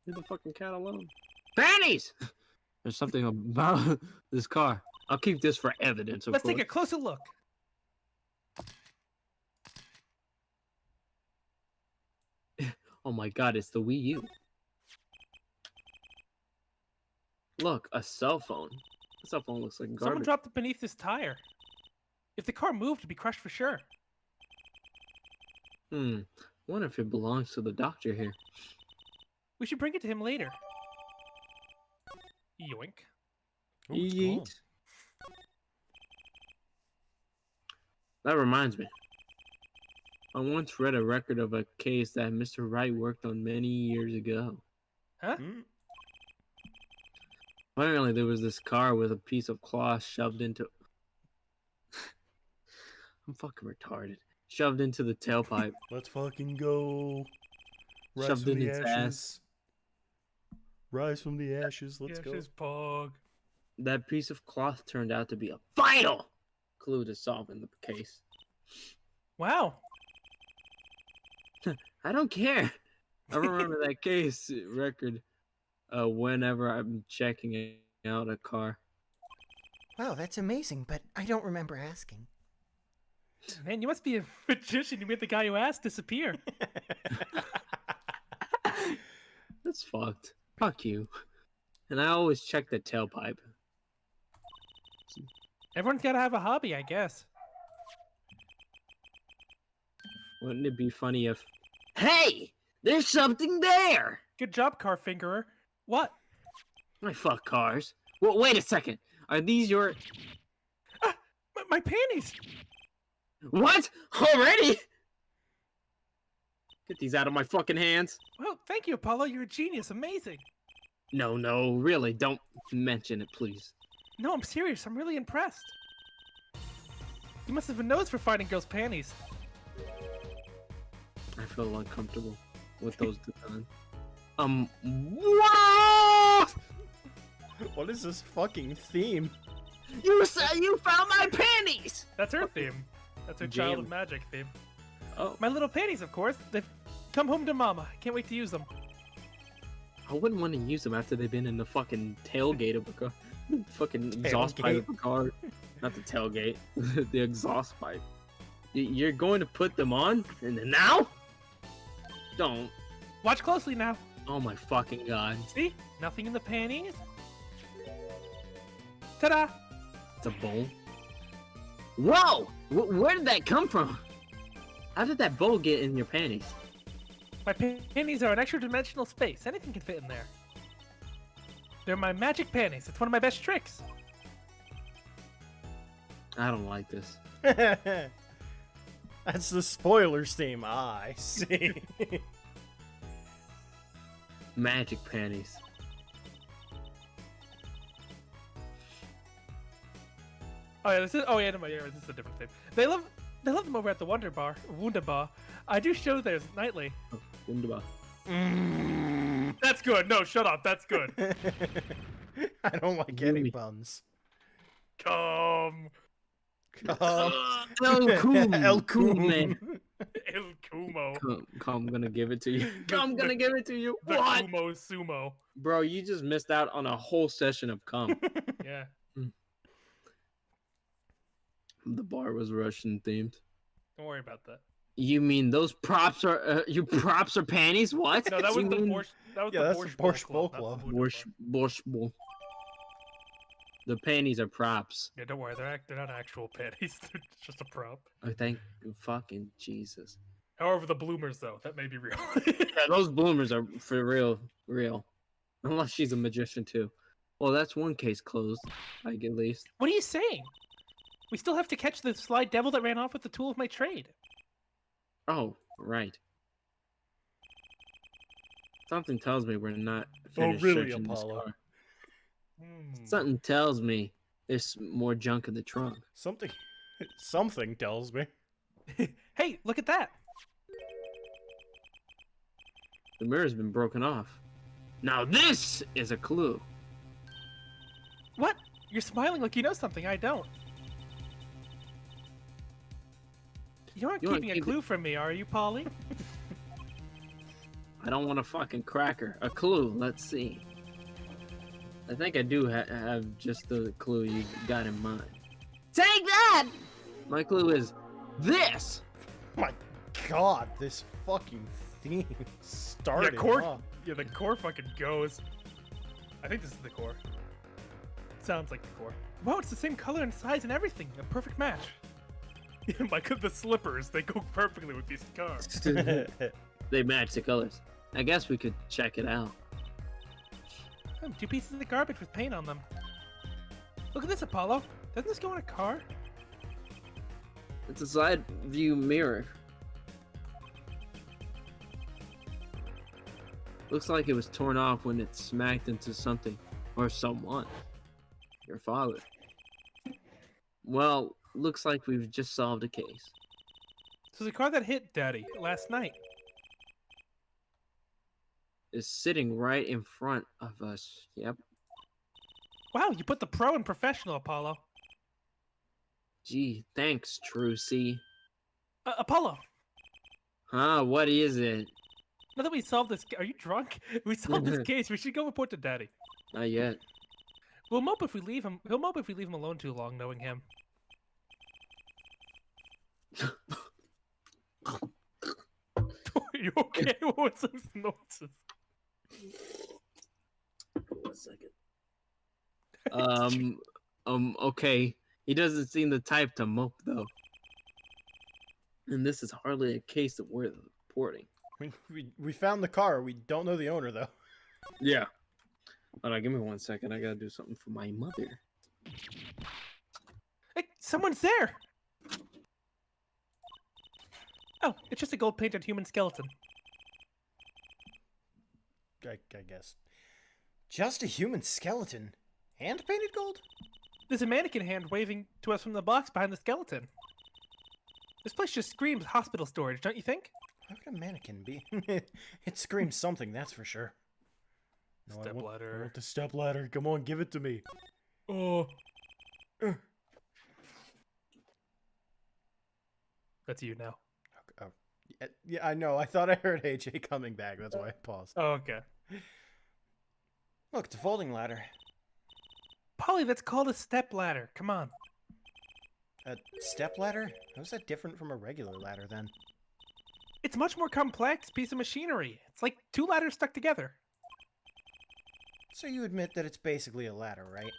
Leave the fucking cat alone. Panties! There's something about this car. I'll keep this for evidence, of Let's course. take a closer look. Oh my god, it's the Wii U. Look, a cell phone. The cell phone looks like Someone garbage. dropped it beneath this tire. If the car moved, it'd be crushed for sure. Wonder if it belongs to the doctor here. We should bring it to him later. Yoink. Ooh, it's Yeet. gone. That reminds me. I once read a record of a case that Mr. Wright worked on many years ago. Huh? Mm. Apparently, there was this car with a piece of cloth shoved into. I'm fucking retarded. Shoved into the tailpipe. Let's fucking go. Rise Shoved from in the its ashes. Rise from the ashes. Let's Yeah, go. she's pog. That piece of cloth turned out to be a vital clue to solving the case. Wow. I don't care. I remember that case record whenever I'm checking out a car. Wow, that's amazing, but I don't remember asking. Man, you must be a magician. You made the guy who asked disappear. That's fucked. Fuck you. And I always check the tailpipe. Everyone's gotta have a hobby, I guess. Wouldn't it be funny if... Hey! There's something there! Good job, car fingerer. What? I fuck cars. Well, wait a second. Are these your... Ah, my panties! What? Already? Get these out of my fucking hands. Well, thank you, Apollo. You're a genius. Amazing. No, really, don't mention it, please. No, I'm serious. I'm really impressed. You must have a nose for finding girls' panties. I feel uncomfortable with those designs. What? What is this fucking theme? You said you found my panties! That's her theme. That's her Child of Magic theme. Oh, My little panties, of course. They've come home to Mama. I can't wait to use them. I wouldn't want to use them after they've been in the fucking tailgate of a car. Fucking exhaust pipe of a car. Not the tailgate. The exhaust pipe. You're going to put them on? And then now? Don't. Watch closely now. Oh my fucking god. See? Nothing in the panties. Ta-da! It's a bowl. Whoa! Where did that come from? How did that bowl get in your panties? My panties are an extra-dimensional space. Anything can fit in there. They're my magic panties. It's one of my best tricks. I don't like this. That's the spoilers theme. I see. Magic panties. Oh yeah, this is. Oh yeah, no, yeah, this is a different thing. They love them over at the Wunderbar. I do show theirs nightly. Oh, wunderbar. That's good. No, shut up. That's good. I don't like any puns. Come. El Coom. El Coom, man. El Kumo. Come, I'm gonna give it to you. I'm gonna give it to you. The What? Kumo Sumo. Bro, you just missed out on a whole session of cum. Yeah. The bar was Russian themed. Don't worry about that. You mean those props are your props are panties? What? No, that was You the mean- Borscht. That was Yeah, the that's the Borscht Borscht Bowl Bowl Club. Club. Borscht Bowl. The panties are props. Yeah, don't worry. They're not actual panties. They're just a prop. I thank fucking Jesus. However, the bloomers though, that may be real. Yeah, those bloomers are for real. Unless she's a magician too. Well, that's one case closed. Like at least. What are you saying? We still have to catch the sly devil that ran off with the tool of my trade. Oh, right. Something tells me we're not finished really, searching this Apollo? car. Hmm. Something tells me there's more junk in the trunk. Something tells me. Hey, look at that. The mirror's been broken off. Now this is a clue. What? You're smiling like you know something I don't. You aren't You aren't keeping a keeping- clue from me, are you, Polly? I don't want a fucking cracker. A clue. Let's see. I think I do have just the clue you got in mind. Take that! My clue is this. My God, this fucking theme started. Yeah, core. off. Yeah, the core fucking goes. I think this is the core. Sounds like the core. Wow, it's the same color and size and everything. A perfect match. Yeah, the slippers, they go perfectly with these cars. They match the colors. I guess we could check it out. Two pieces of garbage with paint on them. Look at this, Apollo. Doesn't this go in a car? It's a side view mirror. Looks like it was torn off when it smacked into something or someone. Your father. Well, looks like we've just solved a case. So the car that hit Daddy last night. Is sitting right in front of us. Yep. Wow, you put the pro and professional, Apollo. Gee, thanks, Trucy. Apollo, Huh, what is it? now that we solved this, are you drunk? We solved this case. We should go report to Daddy. Not yet. We'll mope if we leave him. He'll mope if we leave him alone too long, knowing him. Are you okay? What was those noises? 1 second. Okay. He doesn't seem the type to mope, though. And this is hardly a case of worth reporting. We found the car. We don't know the owner, though. Yeah. Hold on, give me 1 second. I gotta do something for my mother. Hey, someone's there! Oh, it's just a gold-painted human skeleton. I guess. Just a human skeleton? Hand painted gold? There's a mannequin hand waving to us from the box behind the skeleton. This place just screams hospital storage, don't you think? How could a mannequin be? It screams something, that's for sure. No, I want the stepladder. Come on, give it to me. Oh. That's you now. Oh, yeah, I know. I thought I heard AJ coming back. That's why I paused. Oh, okay. Look, it's a folding ladder. Polly, that's called a step ladder. Come on. A step ladder? How's that different from a regular ladder, then? It's a much more complex piece of machinery. It's like two ladders stuck together. So you admit that it's basically a ladder, right?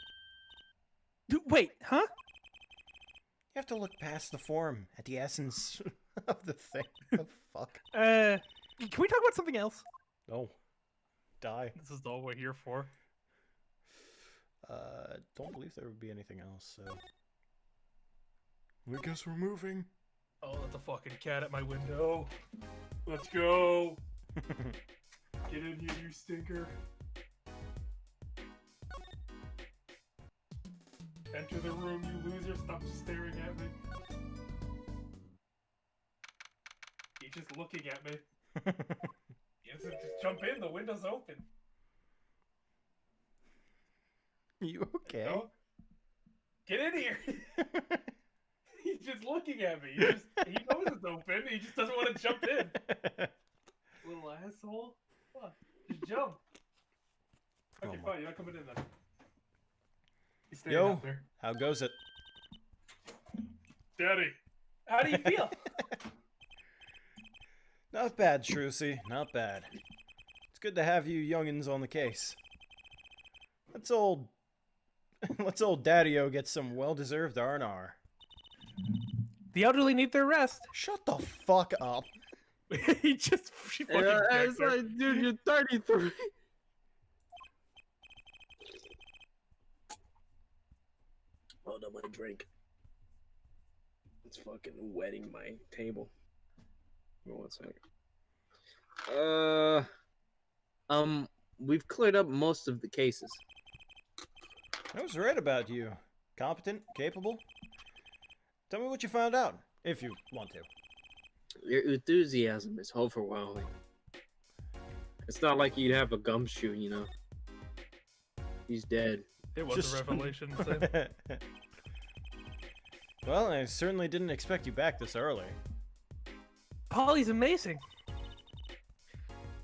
Wait, huh? You have to look past the form, at the essence of the thing. The fuck? Can we talk about something else? No. Die. This is all we're here for. Don't believe there would be anything else, so... I guess we're moving. Oh, that's a fucking cat at my window. Let's go. Get in here, you stinker. Enter the room, you loser. Stop staring at me. He's just looking at me. Just jump in, the window's open. You okay? No? Get in here. He's just looking at me. He knows it's open. He just doesn't want to jump in. Little asshole. Come on, just jump. Okay, fine. You're not coming in then. He's staying Yo, out there. how goes it? Daddy. How do you feel? Not bad, Trucy. Not bad. It's good to have you youngins on the case. Let's old Daddy-O get some well-deserved R&R. The elderly need their rest. Shut the fuck up. She fucking It's begged her. like, dude, you're 33. Hold on, my drink. It's fucking wetting my table. Give me 1 second. We've cleared up most of the cases. I was right about you. Competent, capable. Tell me what you found out, if you want to. Your enthusiasm is overwhelming. It's not like you'd have a gumshoe, you know. He's dead. It was a revelation. Sam. Well, I certainly didn't expect you back this early. Polly's amazing.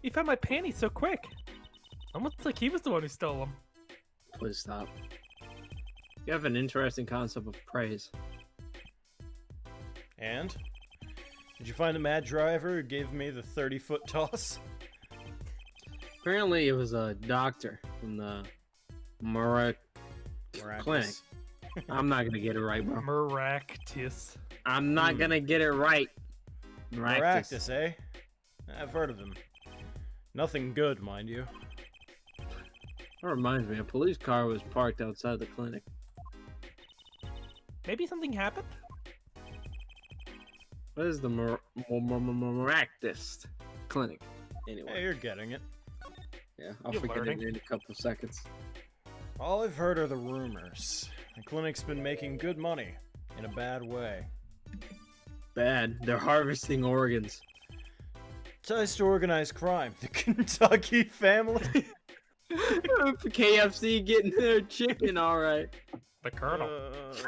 He found my panties so quick. Almost like he was the one who stole them. Please stop. You have an interesting concept of praise. And? Did you find the mad driver who gave me the 30-foot toss? Apparently, it was a doctor from the clinic. Miraculous. I'm not gonna get it right, bro. Miraculous. I'm not gonna get it right. Miraculous, eh? I've heard of him. Nothing good, mind you. That reminds me, a police car was parked outside the clinic. Maybe something happened? What is the miraculous clinic? Anyway, Hey, you're getting it. yeah, I'll you're forget learning. it in a couple of seconds. All I've heard are the rumors. The clinic's been making good money. In a bad way. Bad. They're harvesting organs. Ties to organized crime. The Kentucky family. KFC getting their chicken, all right. The Colonel.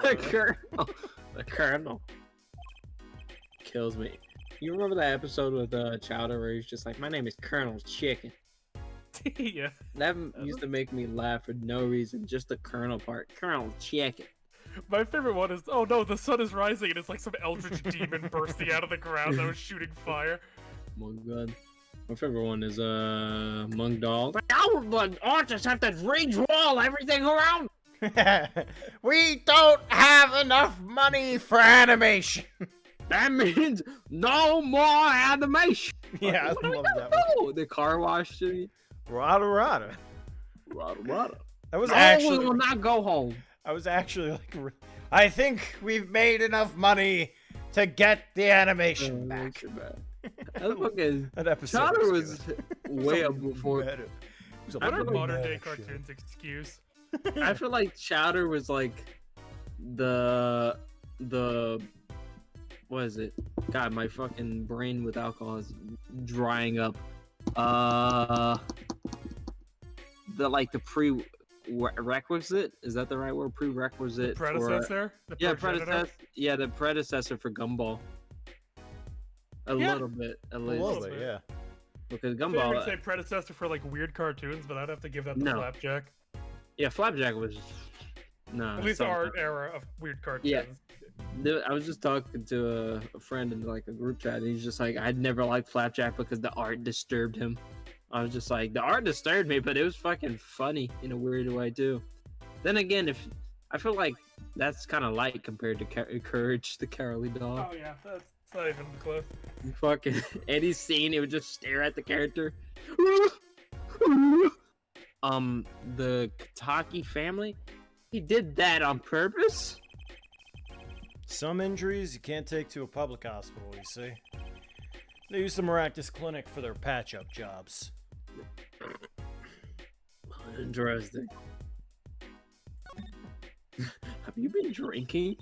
The colonel. The colonel. Kills me. You remember that episode with Chowder where he's just like, "My name is Colonel Chicken." Yeah. That used to make me laugh for no reason. Just the Colonel part. Colonel Chicken. My favorite one is, oh no, the sun is rising, and it's like some eldritch demon bursting out of the ground that was shooting fire. Oh my god. My favorite one is Monk Doll. Our artists have to range wall everything around. We don't have enough money for animation. That means no more animation. Yeah, What I do love gotta that one. do? The car wash city. Rada rada. Rada rada. That was No, actually. we will not go home. I was actually like, I think we've made enough money to get the animation back. That fucking That episode Chowder was was good. way So up before. meta. It was a What are feel like modern day meta show. cartoons excuse? I feel like Chowder was like the what is it? God, my fucking brain with alcohol is drying up. The prerequisite, is that the right word? Prerequisite for Predecessor? The yeah, progenitor? predecessor. Yeah, the predecessor for Gumball. A Yeah. little bit, at A least. little bit, yeah. Because I thought you Gumball, would say predecessor for like weird cartoons, but I'd have to give that to No. Flapjack. yeah, Flapjack was no. At least the something. art era of weird cartoons. Yeah. I was just talking to a friend in like a group chat, and he's just like, I'd never liked Flapjack because the art disturbed him. I was just like, the art disturbed me, but it was fucking funny in a weird way too. Then again, if I feel like that's kind of light compared to Courage the Cowardly Dog. Oh yeah, that's not even close. Fucking any scene, it would just stare at the character. The Kataki family, he did that on purpose. Some injuries you can't take to a public hospital, you see. They use the Maractus Clinic for their patch-up jobs. Interesting. Have you been drinking?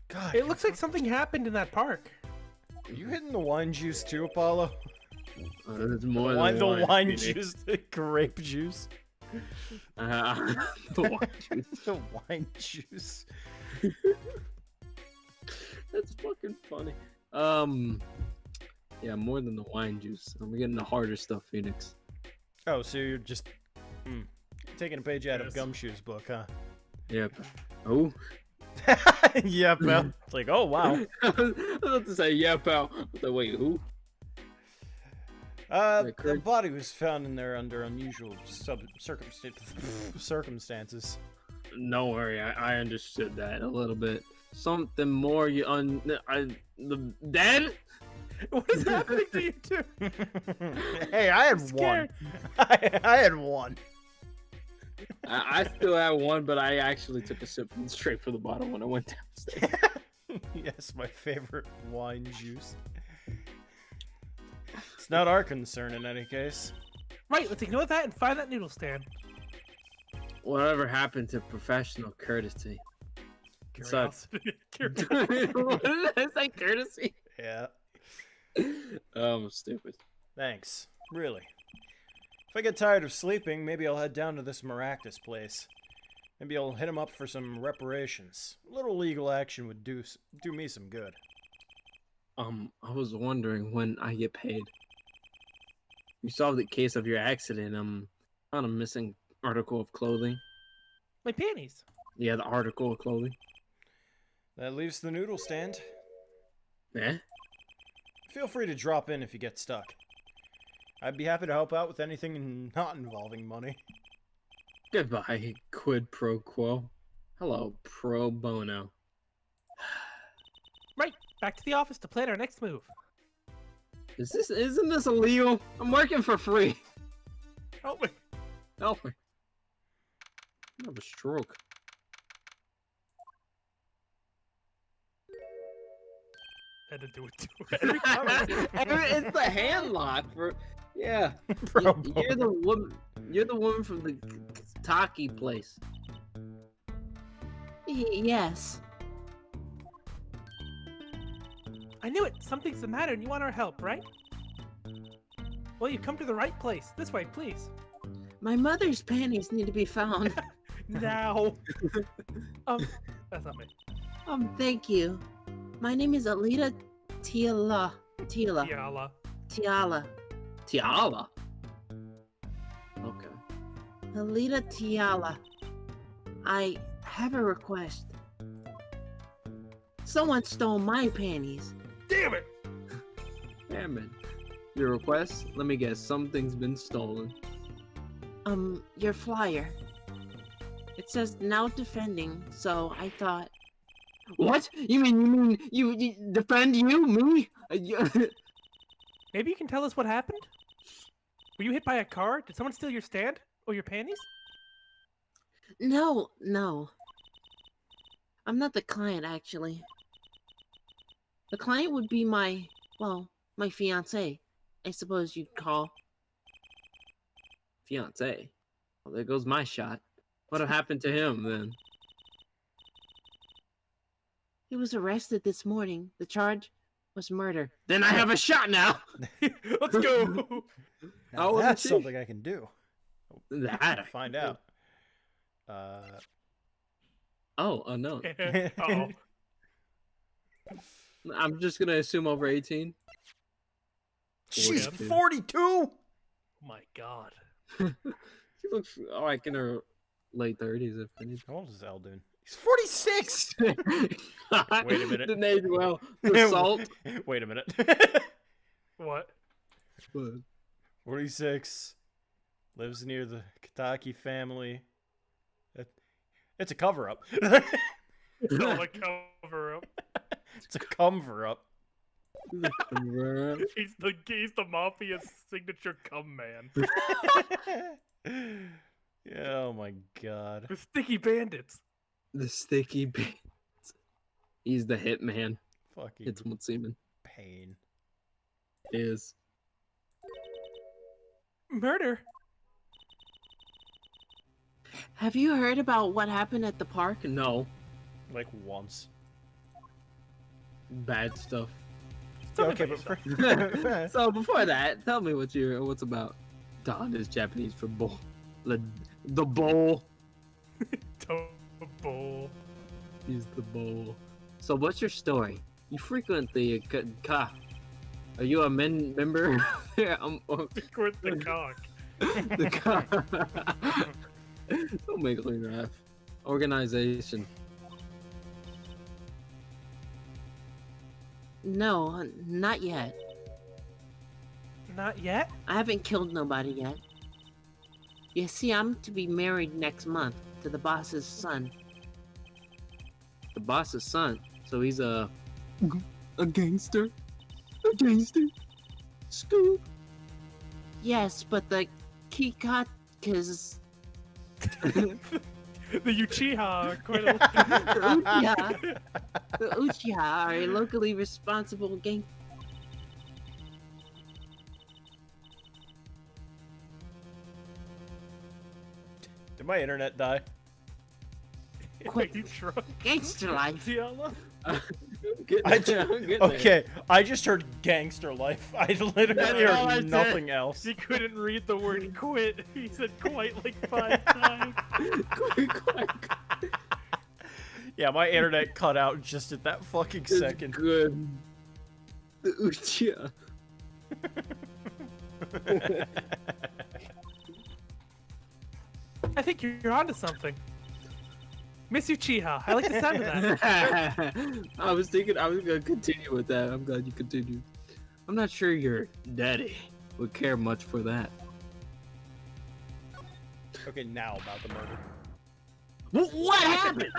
God, It looks like something happened in that park. are you hitting the wine juice too, Apollo? There's more The than wine Phoenix. juice, the grape juice. The wine juice. The wine juice. That's fucking funny. Yeah, more than the wine juice. I'm getting the harder stuff, Phoenix. Oh, so you're just taking a page out of Yes. Gumshoe's book, huh? Yep. Oh. Yeah, pal. It's like, oh wow. I was about to say, yeah, pal. So, wait, who? The Kurt? body was found in there under unusual circumstances. No worry, I understood that a little bit. Something more the dead? What is happening to you two? Hey, I had one. I had one. I still have one, but I actually took a sip from straight from the bottle when I went downstairs. Yes, my favorite wine juice. It's not our concern in any case. Right, let's ignore that and find that noodle stand. Whatever happened to professional courtesy? So- Curiosity. What did I say? Courtesy? Yeah. I'm stupid. Thanks. Really. If I get tired of sleeping, maybe I'll head down to this Maractus place. Maybe I'll hit him up for some reparations. A little legal action would do me some good. I was wondering when I get paid. You solved the case of your accident. Found a missing article of clothing. My panties. Yeah, the article of clothing. That leaves the noodle stand. Eh? Feel free to drop in if you get stuck. I'd be happy to help out with anything not involving money. Goodbye, quid pro quo. Hello, pro bono. Right, back to the office to plan our next move. Isn't this illegal? I'm working for free. Help me. Help me. I have a stroke. Had to do it too. It's the hand lock for yeah. Pro You're the woman. You're the woman from the Taki place. Yes. I knew it! Something's the matter and you want our help, right? Well, you've come to the right place. This way, please. My mother's panties need to be found. Now. That's not me. Thank you. My name is Alita Tiala. Yala. Tiala. Tiala. Okay. Alita Tiala. I have a request. Someone stole my panties. Damn it! Damn it. Your request? Let me guess. Something's been stolen. Your flyer. It says now defending, so I thought. What? You mean you defend you, me? Maybe you can tell us what happened? Were you hit by a car? Did someone steal your stand? Or your panties? No, no. I'm not the client, actually. The client would be my fiance, I suppose you'd call. Fiance. Well, there goes my shot. What happened to him then? He was arrested this morning. The charge was murder. Then I have a shot now. Let's go. Now old is that's she? something I can do. That Find out. Oh no. Oh, I'm just gonna assume over 18. She's 42. 42. my God. She looks like in her late 30s, if anything. How old is Eldon? He's 46. Wait a minute. Didn't age well. The salt. Wait a minute. What? 46. Lives near the Kataki family. It's a cover-up. It's not a cover up. It's a cover-up. He's the mafia's signature cum man. Yeah, oh my god. The sticky bandits. The sticky bits. He's the hitman. Fucking It's what semen pain. is. Murder? Have you heard about what happened at the park? No. Like once. Bad stuff. Okay, but So before that, tell me what's about. Don is Japanese for bowl. The bowl. Bowl. He's the bowl. So what's your story? You frequent the Are you a member? Yeah, Squirt the cock. the Don't make me laugh. Organization. No, not yet. Not yet? I haven't killed nobody yet. You see, I'm to be married next month to the boss's son. The boss's son. So he's a gangster. A gangster. Scoop. Yes, but the Kikakas. The Uchiha are quite a... The Uchiha are a locally responsible gang. Did my internet die? Quick. You drunk? Gangster life. Diallo? I'm I getting there. Okay, I just heard gangster life. I literally That's all I heard said. nothing else. He couldn't read the word quit. He said quite like 5 times. Quick. Yeah, my internet cut out just at that fucking It's second. good. The Uchiha. I think you're onto something. Miss Uchiha. I like the sound of that. I was thinking I was gonna continue with that. I'm glad you continued. I'm not sure your daddy would care much for that. Okay, now about the murder. What happened?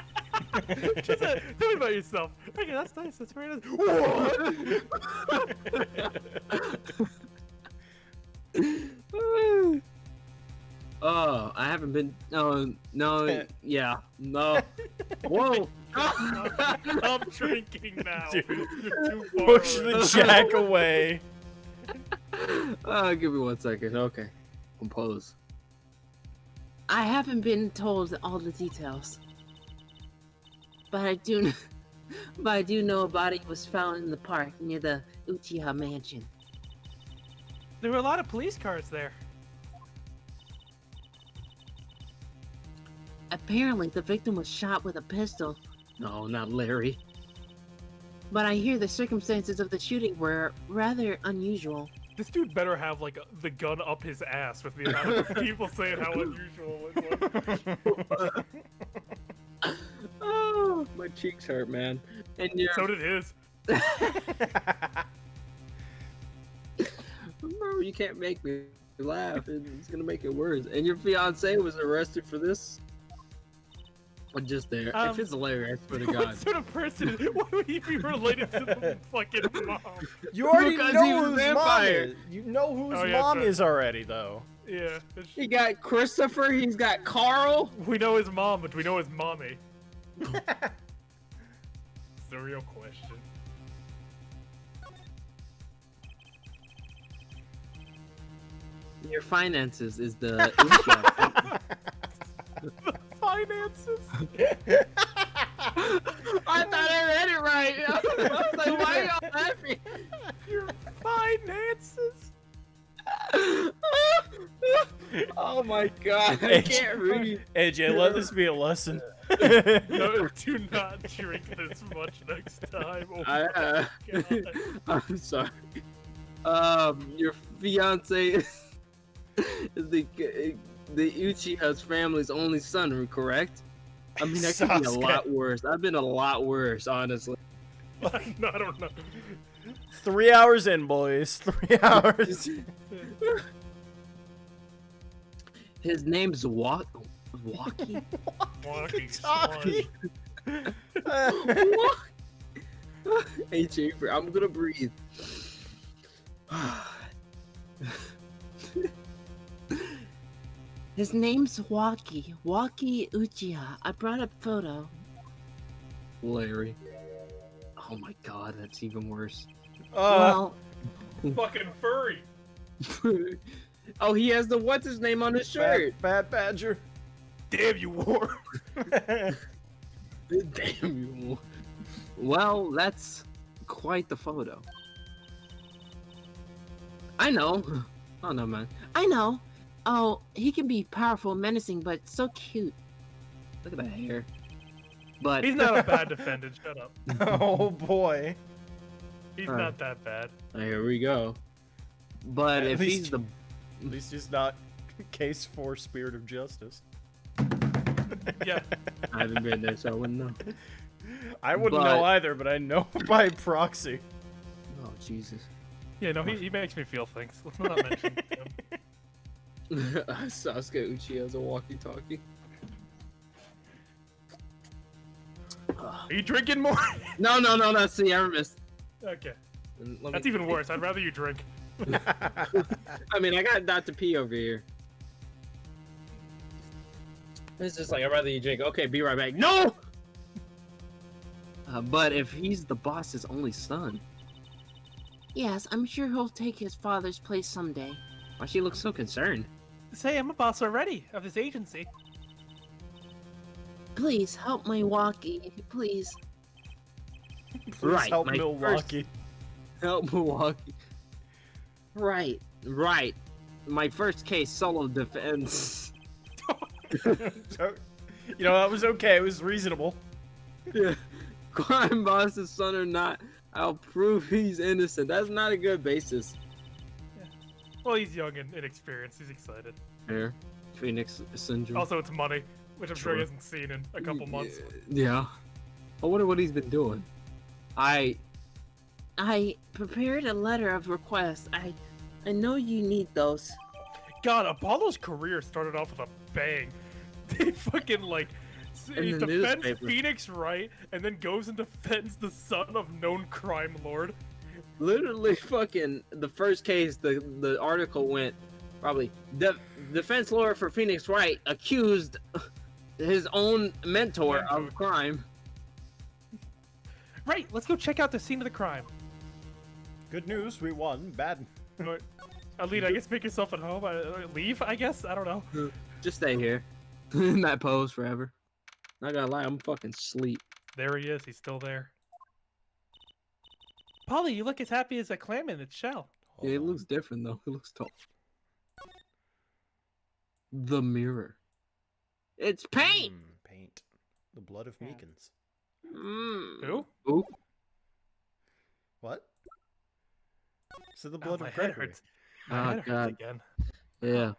Just, tell me about yourself. Okay, that's nice. That's very nice. What? Oh, I haven't been. No, yeah, no. Whoa! I'm drinking now. Dude, You're too far push away. the jack away. Give me 1 second. Okay, compose. I haven't been told all the details, but I do know a body was found in the park near the Uchiha mansion. There were a lot of police cars there. Apparently, the victim was shot with a pistol, No, not Larry. but I hear the circumstances of the shooting were rather unusual. This dude better have like the gun up his ass with the amount of people saying how unusual it was. Oh, my cheeks hurt, man. And your So did his. Bro, you can't make me laugh. It's gonna make it worse. And your fiance was arrested for this? I'm just there. Um, if it's hilarious, I swear to What God. sort of person? Why would he be related to the fucking mom? You already Because know he was a whose mom vampire. is. You know whose Oh, yeah, mom that's is already, though. Yeah. He got Christopher. He's got Carl. We know his mom, but we know his mommy. It's the real question. Your finances is the. Finances. I thought I read it right. I was like, why are y'all laughing? Your finances. Oh my God! I can't read. AJ, let this be a lesson. No, do not drink this much next time. Oh my God. I'm sorry. Your fiance is the Uchiha's family's only son, correct? I mean, that could be a Sasuke. lot worse. I've been a lot worse, honestly. No, I don't know. 3 hours in, boys. 3 hours. His name's Walkie. Walking Talkie. Hey, Chamber, I'm gonna breathe. His name's Waki. Waki Uchiha. I brought a photo. Larry. Oh my God, that's even worse. Well, fucking furry. Oh, he has the what's his name on his shirt. Fat Badger. Damn you, War. Damn you. Well, that's quite the photo. I know. Oh no, man. I know. Oh, he can be powerful, menacing, but so cute. Look at that hair. But He's not a bad defendant. Shut up. Oh boy. He's Alright. not that bad. here we go. But At if least- he's the At least he's not case for spirit of justice. Yeah. I haven't been there, so I wouldn't know. I wouldn't But- know either, but I know by proxy. Oh Jesus. Yeah, no, he makes me feel things. Let's not mention him. Sasuke Uchiha's a walkie-talkie. Are you drinking more? No. See, I missed. Okay. Let That's me- even worse. I'd rather you drink. I mean, I got Dr. P over here. It's just like, I'd rather you drink. Okay, be right back. No! But if he's the boss's only son, Yes, I'm sure he'll take his father's place someday. why she looks so concerned? Say, I'm a boss already of this agency. Please help my Waki. Please. Please Right, help my Milwaukee. Help Milwaukee. Right. My first case, solo defense. You know, that was okay. It was reasonable. Yeah. Crime boss's son or not, I'll prove he's innocent. That's not a good basis. Well, he's young and inexperienced. He's excited. Here, Phoenix syndrome. Also, it's money, which I'm sure he Sure. hasn't seen in a couple months. Yeah. I wonder what he's been doing. I prepared a letter of request. I know you need those. God, Apollo's career started off with a bang. They fucking like he In the defends newspaper. Phoenix Wright and then goes and defends the son of known crime lord. Literally, fucking the first case. The article went probably defense lawyer for Phoenix Wright accused his own mentor of crime. Right, let's go check out the scene of the crime. Good news, we won. Bad. Alita, I guess make yourself at home. Leave, I guess. I don't know. Just stay here in that pose forever. Not gonna lie, I'm fucking sleep. There he is. He's still there. Polly, you look as happy as a clam in its shell. Yeah, it looks different though. It looks tall. The mirror. It's paint. Paint. The blood of Meekins. Who? Ooh. What? So the Oh, blood my of head Gregory. hurts. Oh, My head hurts God. again. Yeah.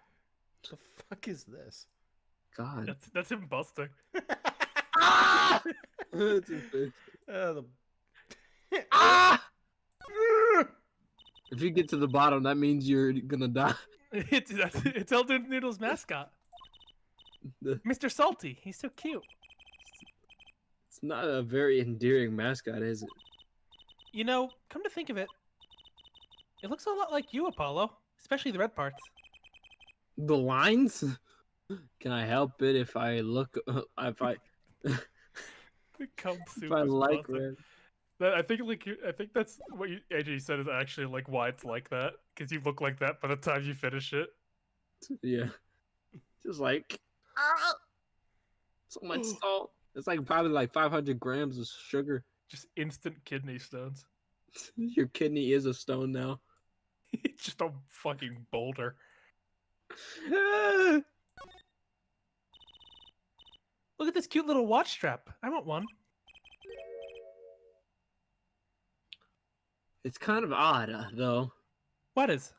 The fuck is this? God. That's him busting. Ah! That's his face. The... Ah! If you get to the bottom, that means you're gonna die. It's Elden Noodle's mascot. The- Mr. Salty. He's so cute. It's not a very endearing mascot, is it? You know, come to think of it, it looks a lot like you, Apollo, especially the red parts. The lines? Can I help it if I look? If I Come if soup I is like busted. red? That, I think I think that's what AJ said is actually like why it's like that, because you look like that by the time you finish it. Yeah. Just like so much salt. It's like probably like 500 grams of sugar. Just instant kidney stones. Your kidney is a stone now. It's just a fucking boulder. Look at this cute little watch strap. I want one. It's kind of odd, though. What is?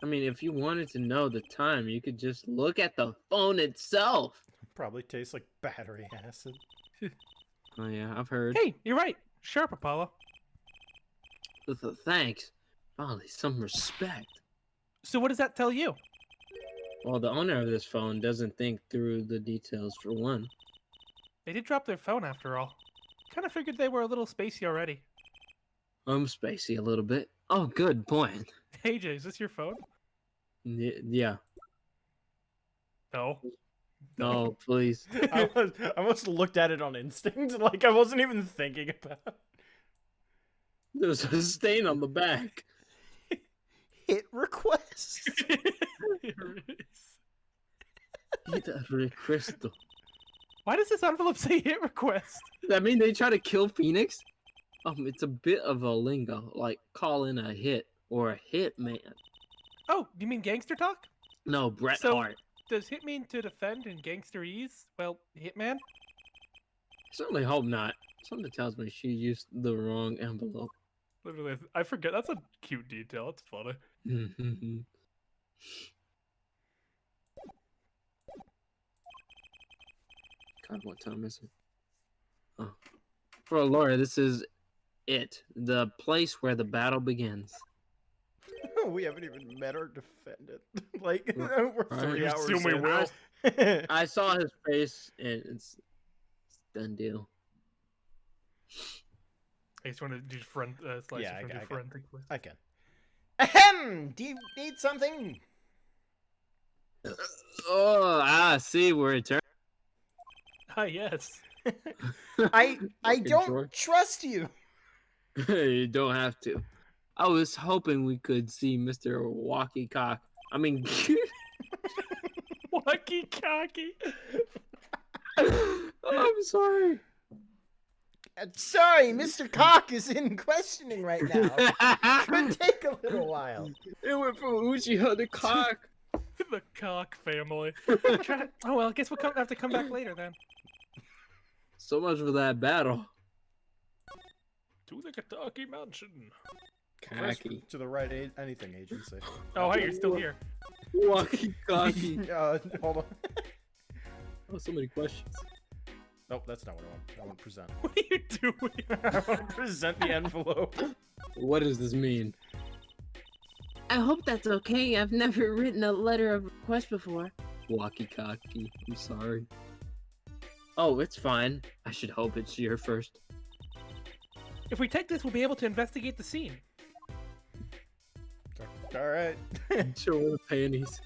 I mean, if you wanted to know the time, you could just look at the phone itself. Probably tastes like battery acid. Oh yeah, I've heard. Hey, you're right. Sharp, Apollo. Thanks. Finally, some respect. So what does that tell you? Well, the owner of this phone doesn't think through the details for one. They did drop their phone after all. Kind of figured they were a little spacey already. I'm spacey a little bit. Oh, good point. Hey, Jay, is this your phone? Yeah. No. No, please. I must have looked at it on instinct, like I wasn't even thinking about it. There's a stain on the back. Hit request. Here it is. Hit request. Why does this envelope say hit request? Does that mean they try to kill Phoenix? It's a bit of a lingo, like call in a hit or a hit man. Oh, you mean gangster talk? No, Bret So- Hart. Does hit mean to defend and gangsterese? Well, hitman? Certainly hope not. Something tells me she used the wrong envelope. Literally, I forget. That's a cute detail. It's funny. God, what time is it? Oh. For Laura, this is it. The place where the battle begins. We haven't even met our defendant. Like, we're Right. 3 You hours assume we in. will. I saw his face, and it's done deal. I just want to do friend slice Yeah, from I your got- friend thing, please. I can. Ahem! Do you need something? Oh, see, we're returned. Ah, yes. I Fucking don't George. trust you. You don't have to. I was hoping we could see Mr. Walkie Cock. I mean, Walkie cocky. I'm sorry. Sorry, Mr. Cock is in questioning right now. Could take a little while. It went from Uchiha to Cock. The cock family. Oh well, I guess we'll have to come back later then. So much for that battle. To the Kataki Mansion. First, Cocky. to the right anything agency. Oh, hey, you're still here. Walkie Cocky. Hold on. Oh, so many questions. Nope, that's not what I want. I want to present. What are you doing? I want to present the envelope. What does this mean? I hope that's okay. I've never written a letter of request before. Walkie Cocky. I'm sorry. Oh, it's fine. I should hope it's your first. If we take this, we'll be able to investigate the scene. All right. Show her the panties.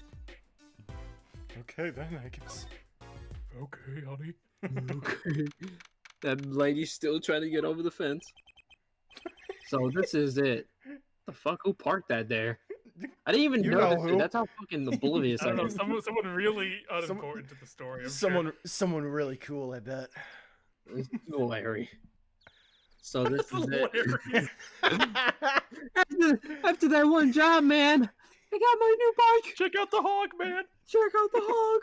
Okay, then I guess. Okay, honey. Okay. That lady's still trying to get over the fence. So this is it. The fuck? Who parked that there? I didn't even You notice know it. who. That's how fucking oblivious I I don't know. am. Someone really unimportant to the story. I'm sure. Someone really cool, I bet. It's Larry. So this That's is it. hilarious. After that one job, man, I got my new bike. Check out the hog, man. Check out the hog.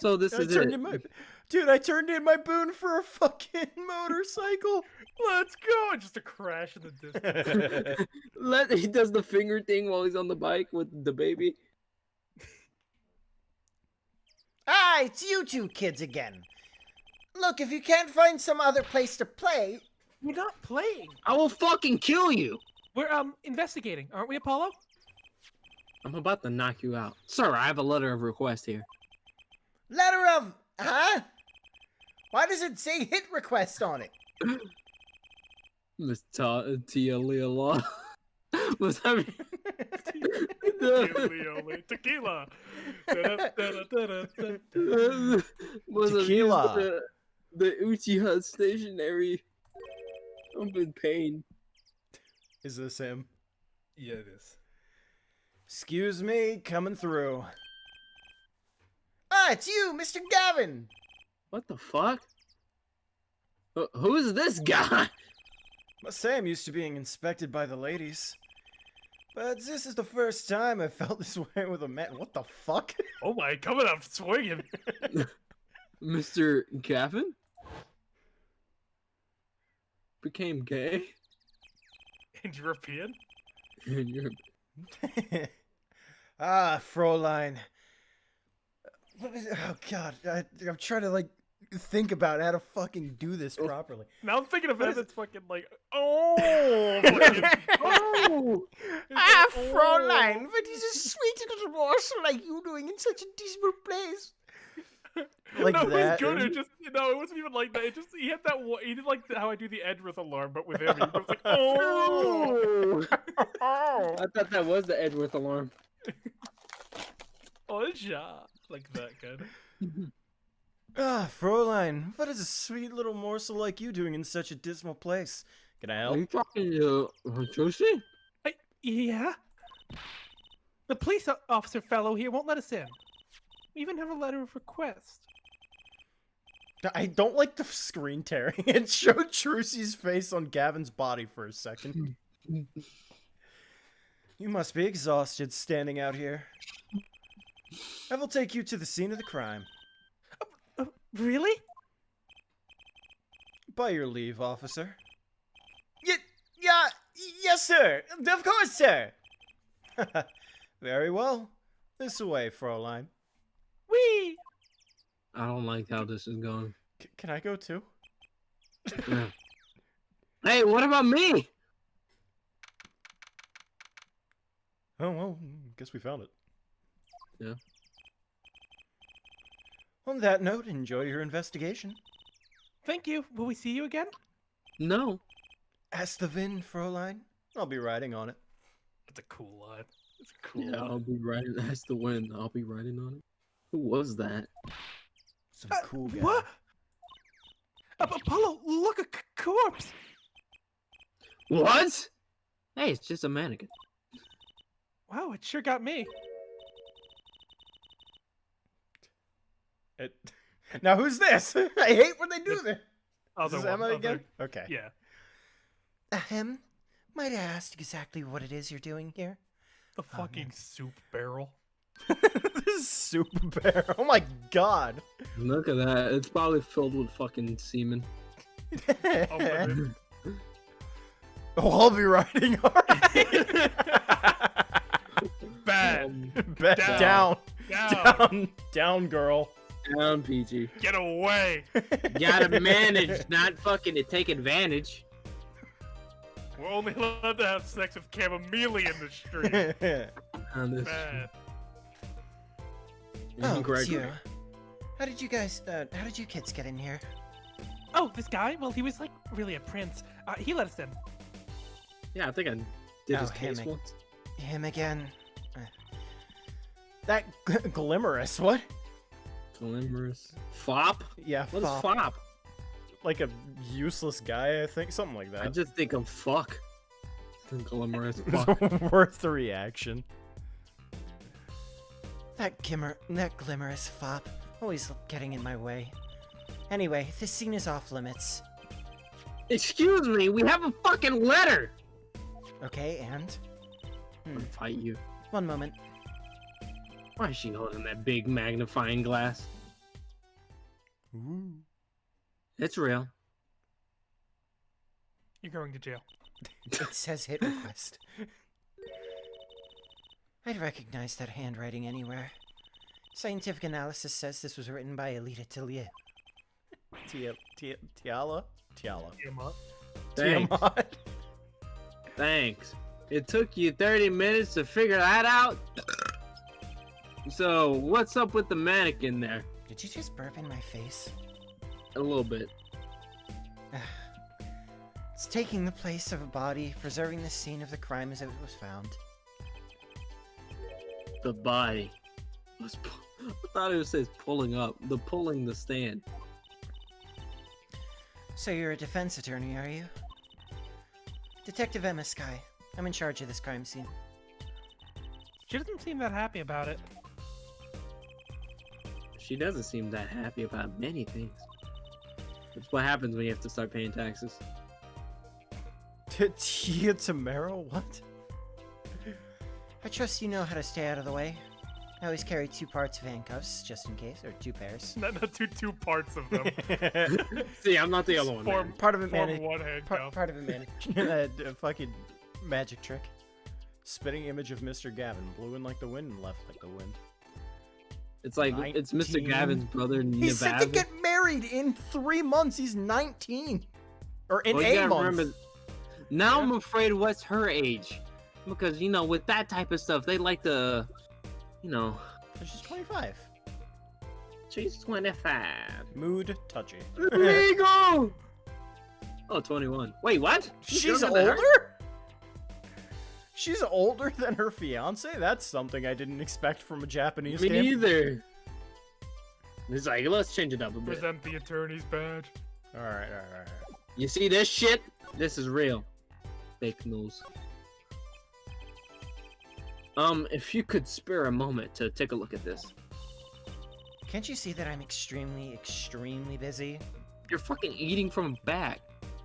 So this is it. Dude, I turned in my boon for a fucking motorcycle. Let's go. Just a crash in the distance. He does the finger thing while he's on the bike with the baby. Ah, it's you two kids again. Look, if you can't find some other place to play, We're not playing. I will fucking kill you. We're investigating, aren't we, Apollo? I'm about to knock you out. Sir, I have a letter of request here. letter of, huh? Why does it say hit request on it? Miss Tia Leola. Was that Tequila. was Tequila. The Uchiha stationary. I'm in pain. Is this him? Yeah, it is. Excuse me, coming through. Ah, it's you, Mr. Gavin. What the fuck? Who's this guy? Must say I'm used to being inspected by the ladies. But this is the first time I've felt this way with a man. What the fuck? Oh my, coming up swinging. Mr. Gavin? Became gay? And European? And you're... Ah, Fräulein. Oh god, I'm trying to like think about how to fucking do this properly. Now I'm thinking of What it is as it's fucking like, oh, fucking, Oh! Ah, oh. Fräulein, what is a sweet little morsel like you doing in such a dismal place? Like no, that. it was good. It just no, it wasn't even like that. It just he had that. He did like how I do the Edward alarm, but with him, he was like, oh, I thought that was the Edworth alarm. oh, yeah, like that kind of. Ah, Fräulein, what is a sweet little morsel like you doing in such a dismal place? Can I Are help? you talking to Joshi? Yeah? The police officer fellow here won't let us in. We even have a letter of request. I don't like the screen tearing. It showed Trucy's face on Gavin's body for a second. You must be exhausted standing out here. I will take you to the scene of the crime. Really? By your leave, officer. Yes, sir. Of course, sir. Very well. This way, Fräulein. Wee! I don't like how this is going. Can I go too? Hey, what about me? Oh, well, guess we found it. Yeah. On that note, enjoy your investigation. Thank you. Will we see you again? No. Ask the Wind, Fräulein. I'll be riding on it. That's a cool line. It's a cool Yeah, line. I'll be writing. That's the win. I'll be writing on it. Who was that? Some cool guy. What? Apollo, look, a corpse! What? Hey, it's just a mannequin. Wow, it sure got me. Now who's this? I hate when they do this. Other Is this one, Emma other- again? Okay. Yeah. Ahem. Might I ask exactly what it is you're doing here? The fucking soup barrel. This is Super Bear. Oh my god. Look at that. It's probably filled with fucking semen. Open Oh, I'll be riding hard. Bad. Down. Down. Down, girl. Down, PG. Get away. Gotta manage, not fucking to take advantage. We're only allowed to have sex with chamomile in the street. On this. Bad. Oh, Gregory. it's you. How did you kids get in here? Oh, this guy? Well, he was like really a prince. He let us in. Yeah, I think I did Oh, his case him once. Him again. That glimmerous, what? Glimmerous. Fop? Yeah, What is fop. fop? Like a useless guy, I think. Something like I that. just think of fuck. Glimmerous fuck. Worth the reaction. That glimmerous fop. Always getting in my way. Anyway, this scene is off limits. Excuse me, we have a fucking letter! Okay, and? I'm gonna fight you. One moment. Why is she holding that big magnifying glass? Ooh. It's real. You're going to jail. It says hit request. I'd recognize that handwriting anywhere. Scientific analysis says this was written by Elita Tillier. Tiala? Tiamat. Thanks. Tiamat. Thanks. It took you 30 minutes to figure that out? So, what's up with the mannequin there? Did you just burp in my face? A little bit. It's taking the place of a body, preserving the scene of the crime as it was found. The body. I thought it says pulling up. Pulling the stand. So you're a defense attorney, are you? Detective Emma Sky. I'm in charge of this crime scene. She doesn't seem that happy about it. She doesn't seem that happy about many things. That's what happens when you have to start paying taxes. Tia Tamaro? What? I trust you know how to stay out of the way. I always carry 2 parts of handcuffs, just in case, or 2 pairs. Not two parts of them. See, I'm not the other one. Form, Man. Part of it, form man. one handcuff. Part of it, man. A fucking magic trick. Spitting image of Mr. Gavin, blew in like the wind and left like the wind. It's like it's Mr. 19. Gavin's brother. He's set to Nevada. get married in 3 months. He's 19. Or in Well, you 8 gotta months. remember- Now I'm afraid what's her age, because you know with that type of stuff they like to, you know. She's 25. She's 25. Mood touchy. Legal. Oh, 21. Wait, what? She's younger than her? older? She's older than her fiance? That's something I didn't expect from a Japanese Me game. neither. It's like, let's change it up a bit. Present the attorney's badge. Alright. You see this shit? This is real. Fake news. If you could spare a moment to take a look at this. Can't you see that I'm extremely, extremely busy? You're fucking eating from a bag.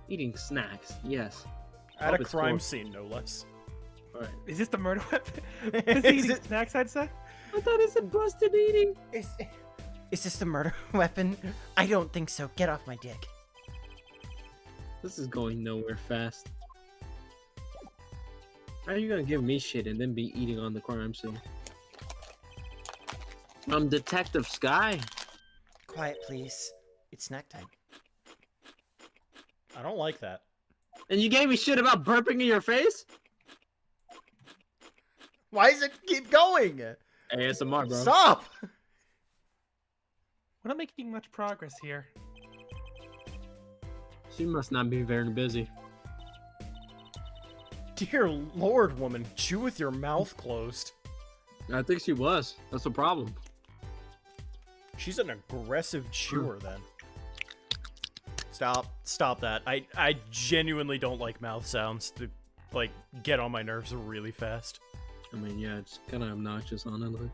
Eating snacks, yes. At Hope a it's crime full. scene, no less. Alright. Is this the murder weapon? Is Is he eating it- snacks, I'd say? I thought it said busted eating. Is this the murder weapon? I don't think so. Get off my dick. This is going nowhere fast. How are you gonna give me shit and then be eating on the crime scene? Detective Sky. Quiet, please. It's snack time. I don't like that. And you gave me shit about burping in your face? Why does it keep going? ASMR, bro. Stop! We're not making much progress here. She must not be very busy. Dear Lord, woman, chew with your mouth closed. I think she was. That's the problem. She's an aggressive chewer, then. Stop that. I genuinely don't like mouth sounds. They, like, get on my nerves really fast. I mean, yeah, it's kind of obnoxious, honestly.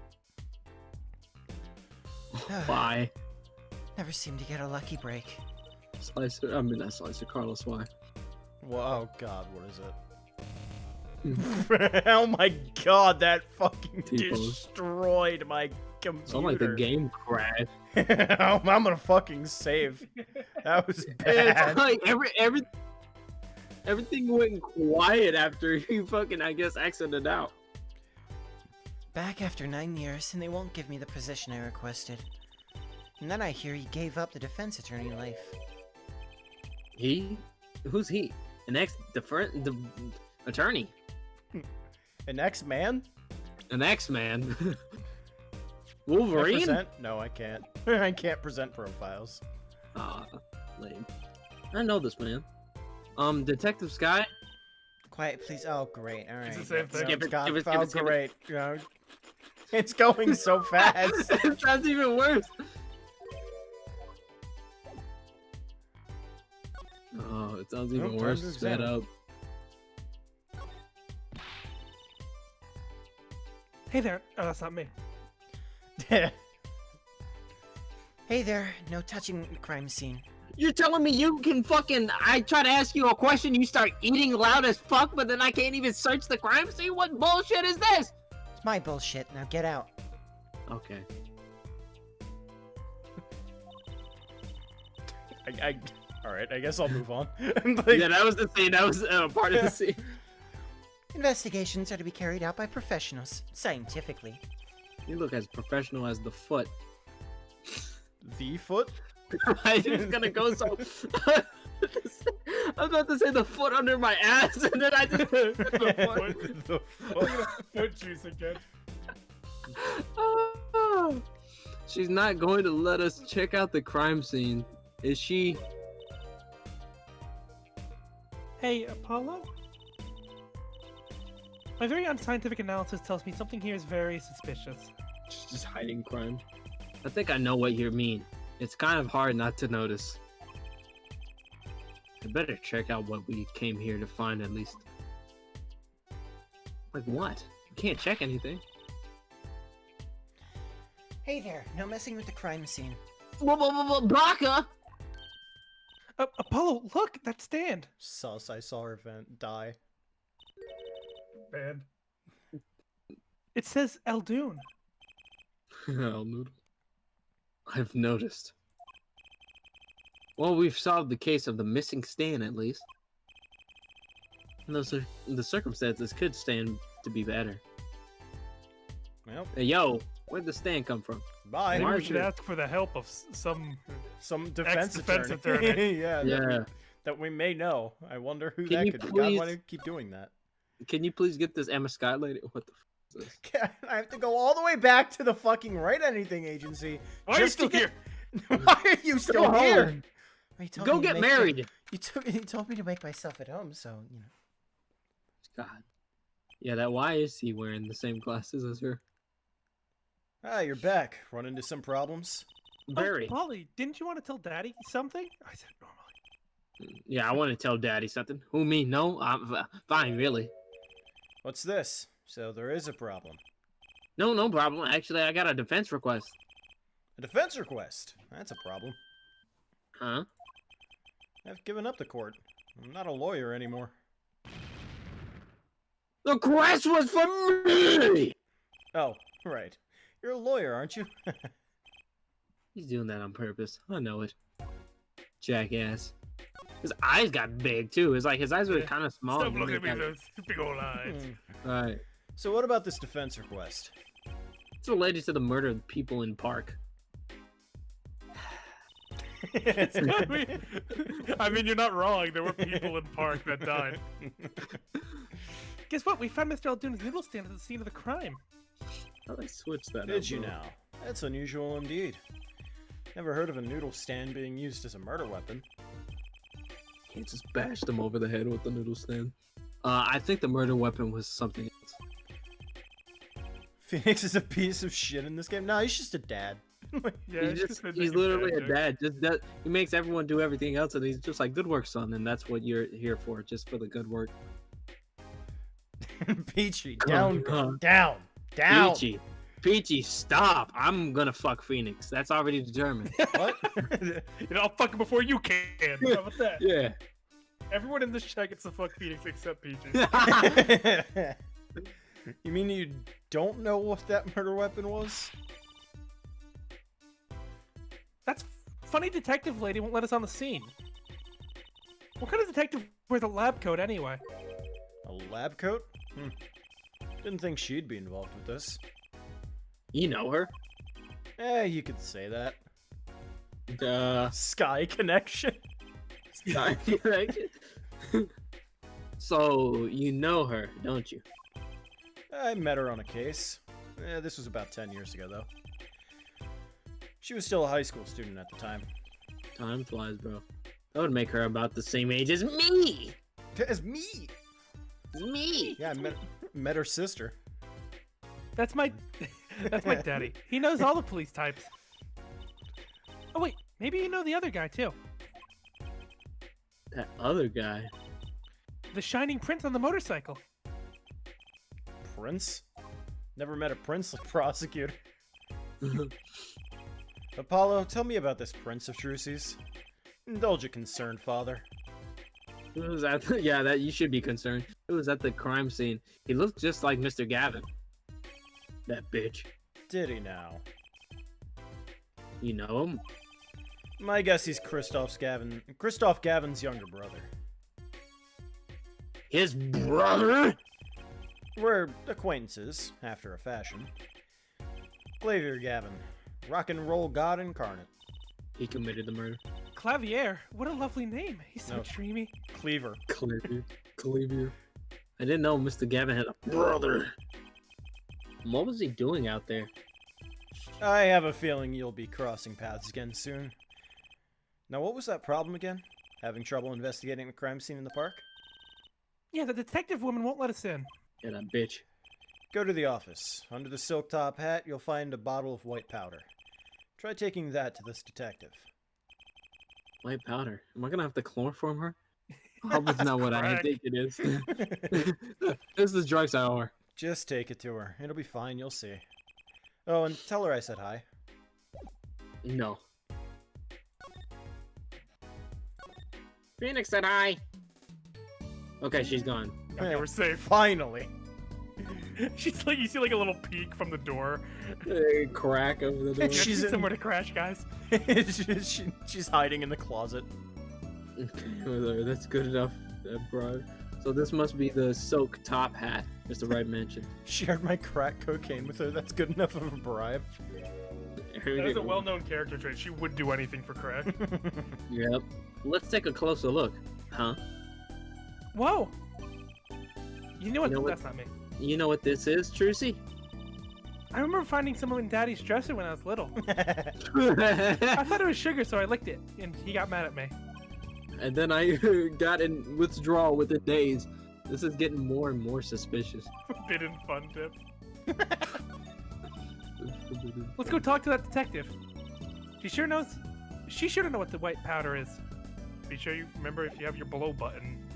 Why? Never seem to get a lucky break. Slicer, I mean, not Slicer, Carlos, why? Well, oh god, what is it? Oh my god, that fucking T-pose. destroyed my computer. Sound like the game crashed. I'm gonna fucking save. That was It's bad. like everything went quiet after you fucking, I guess, exited out. Back after 9 years, and they won't give me the position I requested. And then I hear he gave up the defense attorney life. He? Who's he? The attorney. An X-Man? An X-Man. Wolverine? Present? No, I can't. I can't present profiles. Ah, lame. I know this man. Detective Sky? Quiet, please. Oh, great. All right. It's the same thing. Skip it, God, skip it, skip oh, it, skip it. great. You know, it's going so fast. It sounds even worse. Oh, it sounds even Nope, worse. time to Sped examine. up. Hey there. Oh, that's not me. Hey there. No touching the crime scene. You're telling me you can fucking... I try to ask you a question, you start eating loud as fuck, but then I can't even search the crime scene? What bullshit is this? It's my bullshit. Now get out. Okay. All right, I guess I'll move on. Yeah, that was the scene. That was part of the scene. Investigations are to be carried out by professionals, scientifically. You look as professional as the foot. The foot? I'm just gonna go so... I was about to say the foot under my ass, and then I just... the foot. The foot. Foot juice again. Oh. She's not going to let us check out the crime scene. Is she? Hey, Apollo? My very unscientific analysis tells me something here is very suspicious. She's just hiding crime. I think I know what you mean. It's kind of hard not to notice. I better check out what we came here to find at least. Like what? You can't check anything. Hey there, no messing with the crime scene. Baka! Apollo, look, that stand. Sus, I saw her die. Man. It says Eldoon. Oh, Noodle. I've noticed. Well, we've solved the case of the missing stand at least. And the circumstances could stand to be better. Well, Hey, yo, where'd the stand come from? bye. Maybe we Marshall. should ask for the help of some. Some defense Ex-defense attorney. attorney. Yeah, Yeah. that we may know. I wonder who Can that you could be. God, please- why do you keep doing that? Can you please get this Emma Scott lady? What the f is this? I have to go all the way back to the fucking Write Anything agency. Why are you just to still here? get- Why are you still Go here? home. Well, you told Go me to get make married. You told me to make myself at home, so, you know. God. Yeah, that why is he wearing the same glasses as her? Ah, you're back. Run into some problems? Barry. Oh, Polly, didn't you want to tell Daddy something? I said normally. Yeah, I want to tell Daddy something. Who, me? No? I'm fine, really. What's this? So there is a problem. No problem. Actually, I got a defense request. A defense request. That's a problem. Huh? I've given up the court. I'm not a lawyer anymore. The request was for me! Oh, right. You're a lawyer, aren't you? He's doing that on purpose. I know it. Jackass. His eyes got big, too. It's like his eyes were Yeah. kind of small. Stop and looking at me then with those big old eyes. Right. So what about this defense request? It's related to the murder of people in park. I mean, you're not wrong. There were people in park that died. Guess what? We found Mr. Eldoon's noodle stand at the scene of the crime. How do I switch that Did up, you bro? now? That's unusual indeed. Never heard of a noodle stand being used as a murder weapon. Can't just bash them over the head with the noodle stand. I think the murder weapon was something else. Phoenix is a piece of shit in this game. No, he's just a dad. Yeah, it's he's been he's making literally a bad jokes. dad. Just that he makes everyone do everything else, and he's just like, "Good work, son." And that's what you're here for, just for the good work. Peachy, Come down, on. down, down. Peachy, stop! I'm gonna fuck Phoenix. That's already determined. What? You know, I'll fuck him before you can. How about that? Yeah. Everyone in this chat gets to fuck Phoenix except Peaches. You mean you don't know what that murder weapon was? That's funny. Detective lady won't let us on the scene. What kind of detective wears a lab coat anyway? A lab coat? Didn't think she'd be involved with this. You know her. You could say that. Duh. Sky connection. Sorry. So you know her, don't you? I met her on a case. This was about 10 years ago, though. She was still a high school student at the time. Time flies, bro. That would make her about the same age as me. As me! Me. Yeah, I met her sister. That's my daddy. He knows all the police types. Oh wait, maybe you know the other guy too. That other guy. The shining prince on the motorcycle. Prince? Never met a princely prosecutor. Apollo, tell me about this Prince of Trucies. Indulge a concerned father. It was at the, yeah, that you should be concerned. It was at the crime scene. He looked just like Mr. Gavin. That bitch. Did he now? You know him? My guess he's Christoph Gavin's younger brother. His brother? We're acquaintances, after a fashion. Clavier Gavin, rock and roll god incarnate. He committed the murder. Clavier, what a lovely name. He's so No. dreamy. Cleaver. Cleavier. I didn't know Mr. Gavin had a brother. What was he doing out there? I have a feeling you'll be crossing paths again soon. Now, what was that problem again? Having trouble investigating the crime scene in the park? Yeah, the detective woman won't let us in. Yeah, that bitch. Go to the office. Under the silk top hat, you'll find a bottle of white powder. Try taking that to this detective. White powder. Am I gonna have to chloroform her? I hope it's not what I Crack. think it is. This is drugs I owe her. Just take it to her. It'll be fine, you'll see. Oh, and tell her I said hi. No. Phoenix said hi. Okay, she's gone. Okay, we're safe. Finally! She's like, you see like a little peek from the door. Hey, crack over the door. She's She's in- somewhere to crash, guys. She's hiding in the closet. Okay, whatever, that's good enough, bro. So this must be the silk top hat, Mr. Wright mentioned. Shared my crack cocaine with her. That's good enough of a bribe. That is a well-known character trait. She would do anything for crack. Yep. Let's take a closer look. Huh? Whoa! You know what? You know what- That's not me. You know what this is, Trucy? I remember finding some in Daddy's dresser when I was little. I And thought it was sugar, so I licked it, and he got mad at me. then I got in withdrawal within days. This is getting more and more suspicious. Forbidden fun tip. Let's go talk to that detective. She sure knows. She should know what the white powder is. Be sure you remember if you have your below button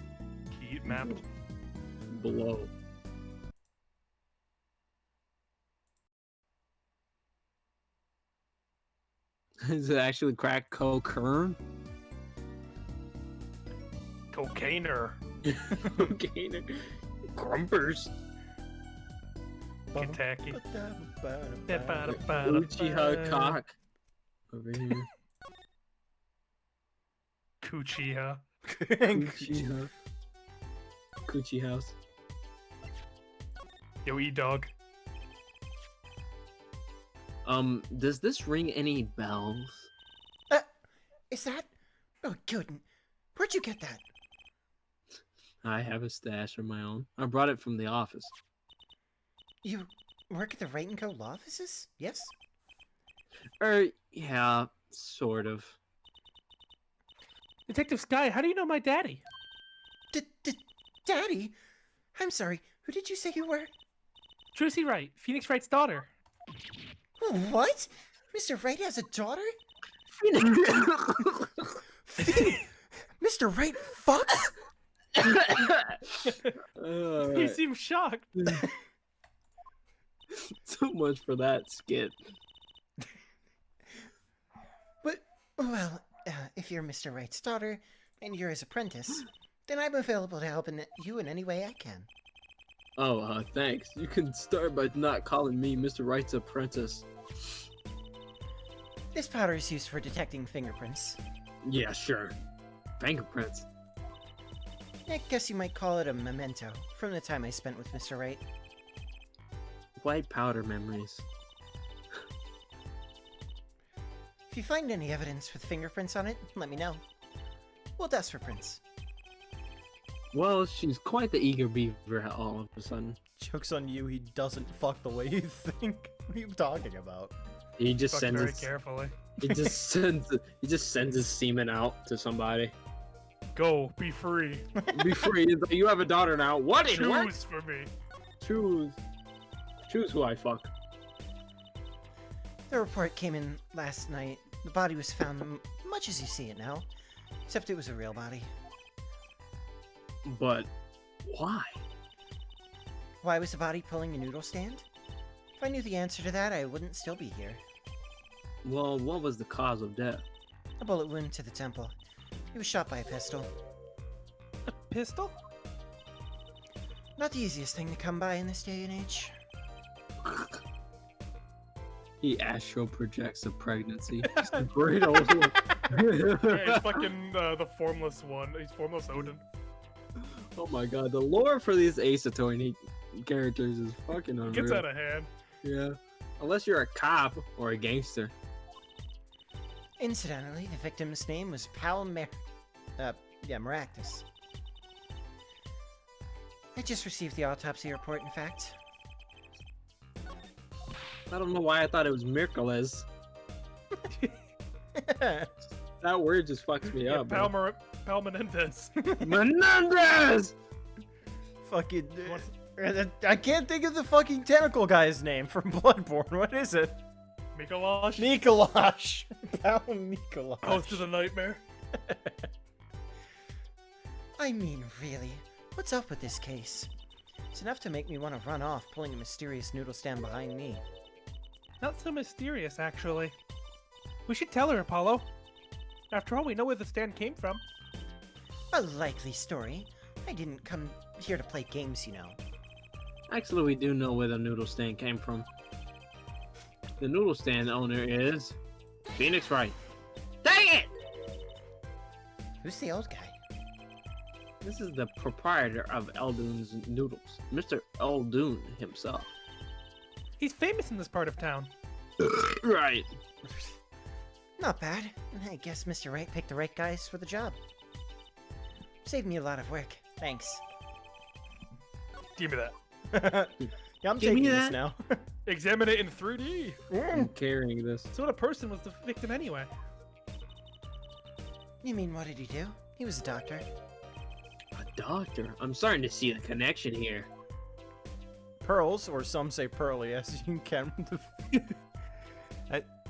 key mapped. Below. Is it actually crack cocaine? Cocainer. Cocaine. Grumpers. Kentucky. Uchiha cock. Over here. Coochie, Uchiha. Coochie house. Yo, E-Dog. Does this ring any bells? Is that? Oh, good. Where'd you get that? I have a stash of my own. I brought it from the office. You work at the Right and Co. law offices? Yes? Yeah, sort of. Detective Sky, how do you know my daddy? Daddy? I'm sorry, who did you say you were? Trucy Wright, Phoenix Wright's daughter. What? Mr. Wright has a daughter? Mr. Wright fucks? He seems shocked. So much for that skit. But, well, if you're Mr. Wright's daughter, and you're his apprentice, then I'm available to help you in any way I can. Oh, thanks. You can start by not calling me Mr. Wright's apprentice. This powder is used for detecting fingerprints. Yeah, sure. Fingerprints. I guess you might call it a memento from the time I spent with Mr. Wright. White powder memories. If you find any evidence with fingerprints on it, let me know. We'll dust for prints. Well, she's quite the eager beaver all of a sudden. Joke's on you, he doesn't fuck the way you think. What are you talking about? He just Fuck sends very his, carefully. he just sends his semen out to somebody. Go, be free. Be free. It's like, you have a daughter now. What? Choose What? for me. Choose. Choose who I fuck. The report came in last night. The body was found much as you see it now, except it was a real body. But why? Why was the body pulling a noodle stand? If I knew the answer to that, I wouldn't still be here. Well, what was the cause of death? A bullet wound to the temple. He was shot by a pistol. A pistol? Not the easiest thing to come by in this day and age. He astral projects a pregnancy. Just a great old one. Yeah, he's fucking the formless one. He's formless Odin. Oh my god, the lore for these Ace Attorney characters is fucking unreal. Gets out of hand. Yeah. Unless you're a cop or a gangster. Incidentally, the victim's name was Maractus. I just received the autopsy report, in fact. I don't know why I thought it was Mirkules. That word just fucks me Yeah, up. bro. Pal Menendez. Menendez! Fucking. I can't think of the fucking tentacle guy's name from Bloodborne. What is it? Mikolash. Mikolash. Pal Mikolash. Host of the nightmare. I mean, really, what's up with this case? It's enough to make me want to run off, pulling a mysterious noodle stand behind me. Not so mysterious, actually. We should tell her, Apollo. After all, we know where the stand came from. A likely story. I didn't come here to play games, you know. Actually, we do know where the noodle stand came from. The noodle stand owner is Phoenix Wright. Dang it! Who's the old guy? This is the proprietor of Eldoon's Noodles, Mr. Eldoon himself. He's famous in this part of town. Right. Not bad. I guess Mr. Wright picked the right guys for the job. Saved me a lot of work. Thanks. Give me that. Yeah, I'm Give me taking this that. now. Examine it in 3D. I'm carrying this. So what a person was the victim anyway. You mean, what did he do? He was a doctor. A doctor? I'm starting to see the connection here. Pearls, or some say pearly, as you can.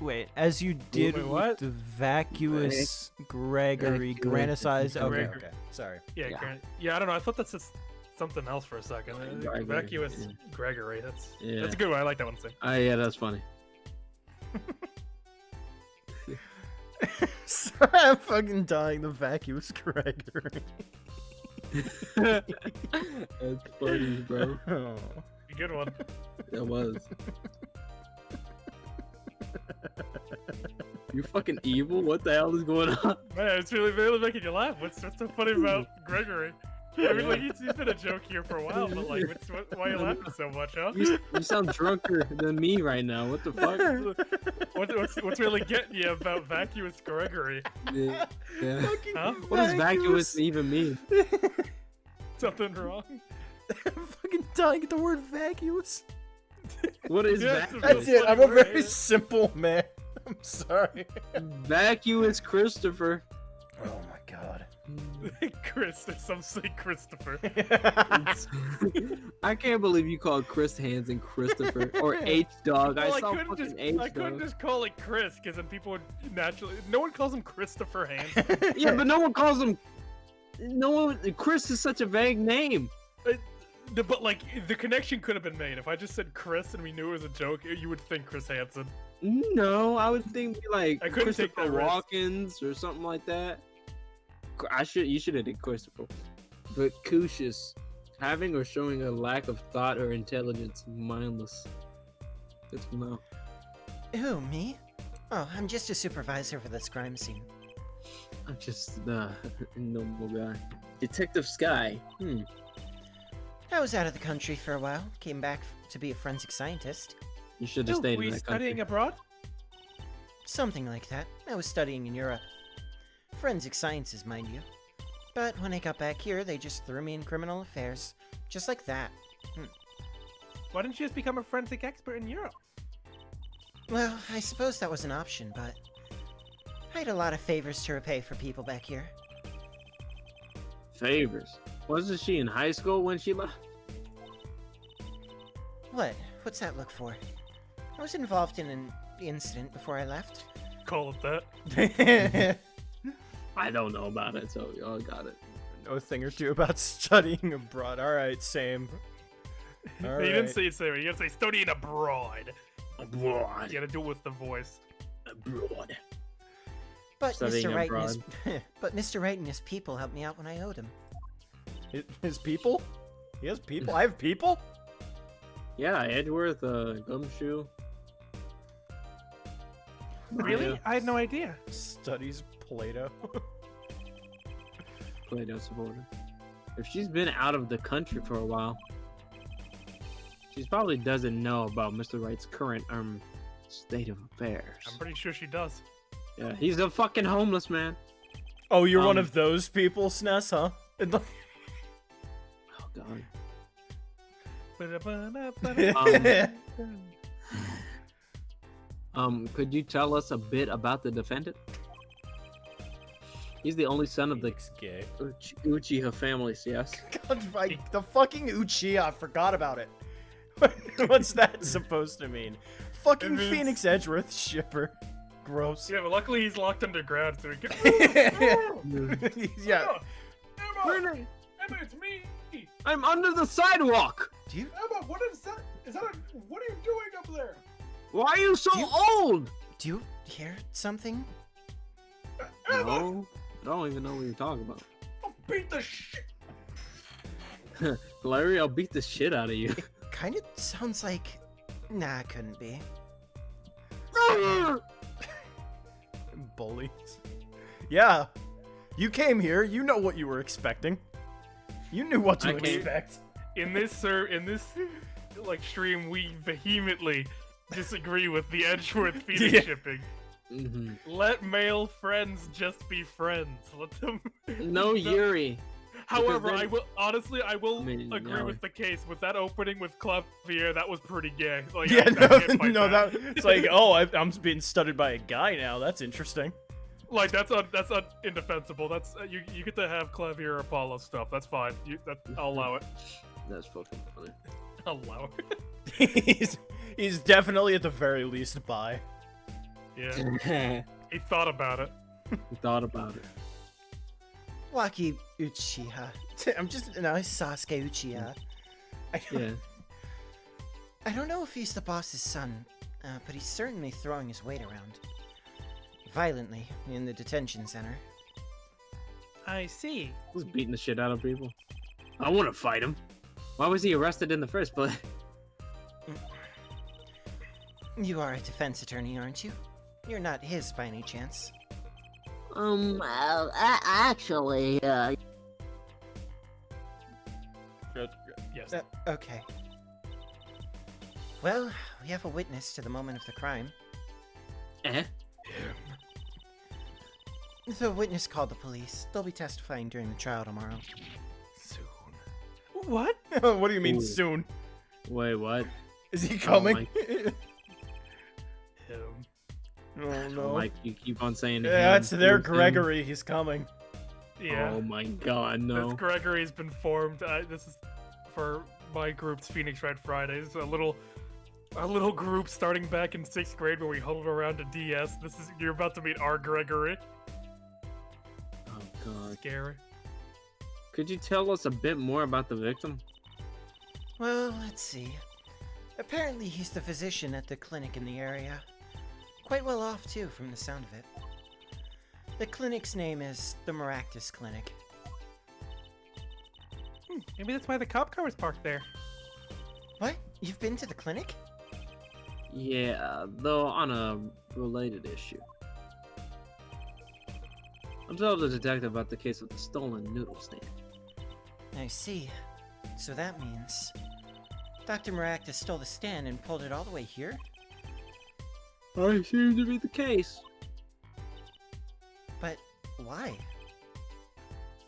Wait, as you did Wait, with what? the vacuous Gregory Granicized. Okay, Gregory. okay. Sorry. Yeah, Yeah. yeah. I don't know. I thought that's just something else for a second. I think Gregory, Vacuous yeah. Gregory. That's Yeah. a good one. I like that one. Too. Yeah, that's funny. Sorry, I'm fucking dying. The vacuous Gregory. That's funny, bro. Oh. Good one. That was. You fucking evil? What the hell is going on? Man, it's really making you laugh. What's so funny about Gregory? I mean, like he's been a joke here for a while, but like, why are you laughing so much, huh? You sound drunker than me right now. What the fuck? What's really getting you about Vacuous Gregory? Yeah. Huh? What does vacuous even mean? Something wrong? I'm fucking dying at the word vacuous. What is Yeah, it's a vacuous? That's it. funny I'm a word, very yeah. simple man. I'm sorry. Vacuous Christopher. Oh my god. Chris, some say Christopher. I can't believe you called Chris Hansen Christopher or H Dog. Well, I I saw couldn't fucking just, H I couldn't Dog. just call it Chris, because then people would naturally. No one calls him Christopher Hansen. Yeah, but no one calls him. No one. Chris is such a vague name. But like, the connection could have been made. If I just said Chris and we knew it was a joke, you would think Chris Hansen. No, I would think like I couldn't take Christopher that risk. Walkens or something like that. You should have did Christopher. But Cucius, having or showing a lack of thought or intelligence, mindless. Good to know. Who, me? Oh, I'm just a supervisor for this crime scene. I'm just the normal guy. Detective Sky. I was out of the country for a while, came back to be a forensic scientist. You should have Dude, stayed were in you that country. studying abroad? Something like that. I was studying in Europe. Forensic sciences, mind you. But when I got back here, they just threw me in criminal affairs. Just like that. Why didn't you just become a forensic expert in Europe? Well, I suppose that was an option, but I had a lot of favors to repay for people back here. Favors. Wasn't she in high school when she left? What? What's that look for? I was involved in an incident before I left. Call it that. I don't know about it, so y'all got it. Know a thing or two about studying abroad. All right, same. All You didn't right. say it, Sarah. You gotta say studying abroad. Abroad. You gotta do it with the voice. Abroad. But Studying Mr. Wright and his, but Mr. Wright and his people helped me out when I owed him. His people? He has people? I have people? Yeah, Edgeworth, Gumshoe. Really? Maya, I had no idea. Studies Plato. Play-Doh supporter. If she's been out of the country for a while, she probably doesn't know about Mr. Wright's current state of affairs. I'm pretty sure she does. Yeah, he's a fucking homeless man. Oh, you're one Um, of those people, SNES, huh? Oh god. Um, Could you tell us a bit about the defendant? He's the only son of the Phoenix gay. Uchiha families, yes. God, the fucking Uchiha, I forgot about it. What's that supposed to mean? Fucking It means- Phoenix Edgeworth shipper. Gross. Yeah, but luckily he's locked underground, so he can. Yeah. Emma, Emma, it's me. I'm under the sidewalk! Do you Emma, what is that? What are you doing up there? Why are you so old? hear something? Emma, No, I don't even know what you're talking about. I'll beat the shit. Larry, I'll beat the shit out of you. Kind of sounds like. Nah, it couldn't be. bullies? Yeah. You came here. You know what you were expecting. You knew what to I came- expect. In this stream, we vehemently disagree with the Edgeworth Phoenix Yeah. shipping. Mm-hmm. Let male friends just be friends. Let them. No Yuri. However, then- I will I mean, agree yeah. with the case. With that opening with Clavier, that was pretty gay. Like, Yeah, I can't fight no, that. it's like, oh, I'm being studied by a guy now. That's interesting. Like that's indefensible. That's you get to have Clavier Apollo stuff. That's fine. I'll allow it. That's fucking funny. I'll allow it. he's definitely at the very least bi. Yeah, he thought about it. He thought about it. Waki Uchiha. I'm just no, it's Sasuke Uchiha. Yeah. I don't know if he's the boss's son, but he's certainly throwing his weight around. Violently in the detention center. I see. He's beating the shit out of people. I want to fight him. Why was he arrested in the first place? You are a defense attorney, aren't you? You're not his by any chance. Actually, Yes. Okay. Well, we have a witness to the moment of the crime. Eh? The witness called the police. They'll be testifying during the trial tomorrow. What? What do you mean Ooh. soon? Wait, what? Is he coming? Oh no. Like, you keep on saying Yeah, him, it's their him. Gregory. He's coming. Yeah. Oh my god, This no. Gregory's been formed. This is for my group's Phoenix Red Fridays. A little group starting back in 6th grade where we huddled around a DS. You're about to meet our Gregory. Oh god. Scary. Could you tell us a bit more about the victim? Well, let's see. Apparently he's the physician at the clinic in the area. Quite well off, too, from the sound of it. The clinic's name is the Maractus Clinic. Maybe that's why the cop car was parked there. What? You've been to the clinic? Yeah, though on a related issue. I'm told the detective about the case of the stolen noodle stand. I see. So that means... Dr. Maractus stole the stand and pulled it all the way here? I seem to be the case. But why?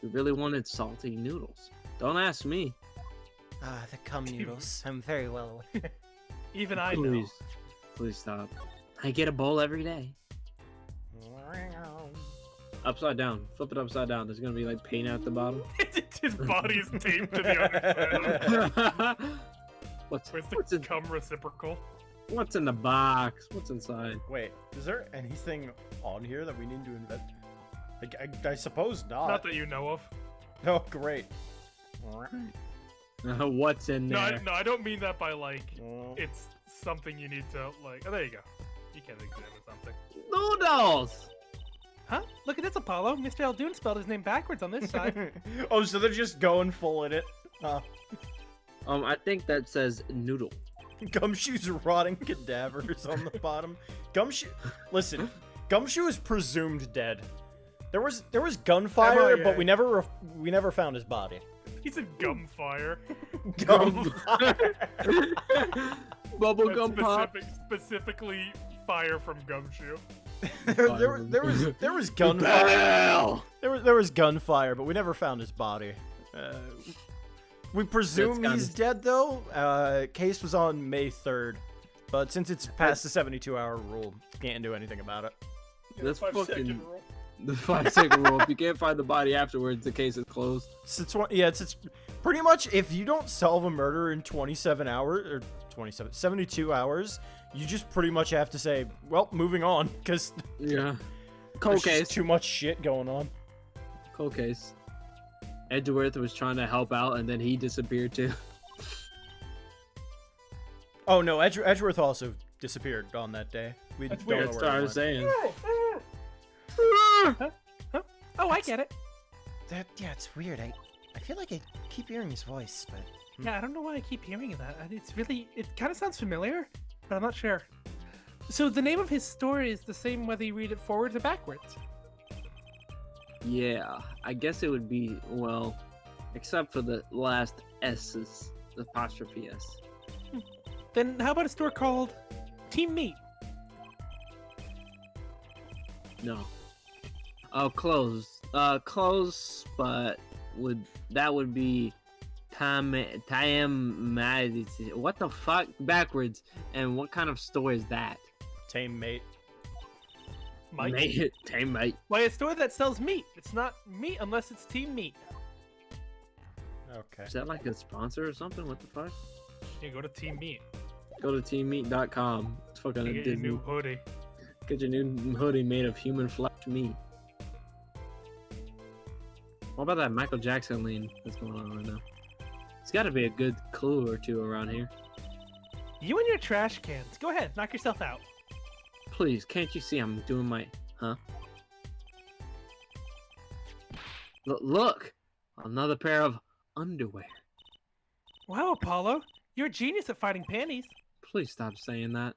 We really wanted salty noodles. Don't ask me. Ah, the cum noodles. I'm very well aware. Even I know. Please stop. I get a bowl every day. Upside down. Flip it upside down. There's gonna be like paint at the bottom. His body is taped to the other side. what's Where's the cum reciprocal? what's in the box? What's inside? Wait, is there anything on here that we need to invent? I suppose not. Not that you know of. Oh, great. What's in No, there? I don't mean that by like Well, it's something you need to like. Oh, there you go. You can examine something. Noodles. Huh? Look at this, Apollo. Mr. Eldoon spelled his name backwards on this side. oh, so they're just going full in it. I think that says noodle. Gumshoe's rotting cadavers on the bottom. Gumshoe, listen, Gumshoe is presumed dead. There was gunfire, MIA. but we never found his body. He's a gum fire. Gunfire. Bubblegum pop. Specifically, fire from Gumshoe. there was gunfire. There was gunfire, but we never found his body. We presume That's he's dead though. Case was on May 3rd, but since it's past the 72-hour rule, can't do anything about it. This 5-second fucking rule. The 5-second rule. If you can't find the body afterwards, the case is closed. It's pretty much if you don't solve a murder in 27 hours or 72 hours, you just pretty much have to say, well, moving on, because Yeah. Cold there's case. just too much shit going on. Cold case. Edgeworth was trying to help out, and then he disappeared too. Oh no, Edgeworth also disappeared on that day. We That's don't weird. know That's where what I he was went. saying. Oh, I get it. Yeah, it's weird. I feel like I keep hearing his voice, but Yeah, I don't know why I keep hearing that. It kind of sounds familiar, but I'm not sure. So the name of his story is the same whether you read it forwards or backwards. Yeah, I guess it would be, well, except for the last S's, the apostrophe S. Then how about a store called Team Meat? No. Oh, close. Close, but that would be time. What the fuck? Backwards. And what kind of store is that? Tame mate. Mike. Mate, tame mate. Why, a store that sells meat. It's not meat unless it's Team Meat. Okay. Is that like a sponsor or something? What the fuck? You go to Team Meat. Go to teammeat.com. It's fucking You a get your Disney. new hoodie. Get your new hoodie made of human flesh meat. What about that Michael Jackson lean that's going on right now? It's got to be a good clue or two around here. You and your trash cans. Go ahead, knock yourself out. Please, can't you see I'm doing my... Huh? Look! Another pair of underwear. Wow, Apollo, you're a genius at fighting panties. Please stop saying that.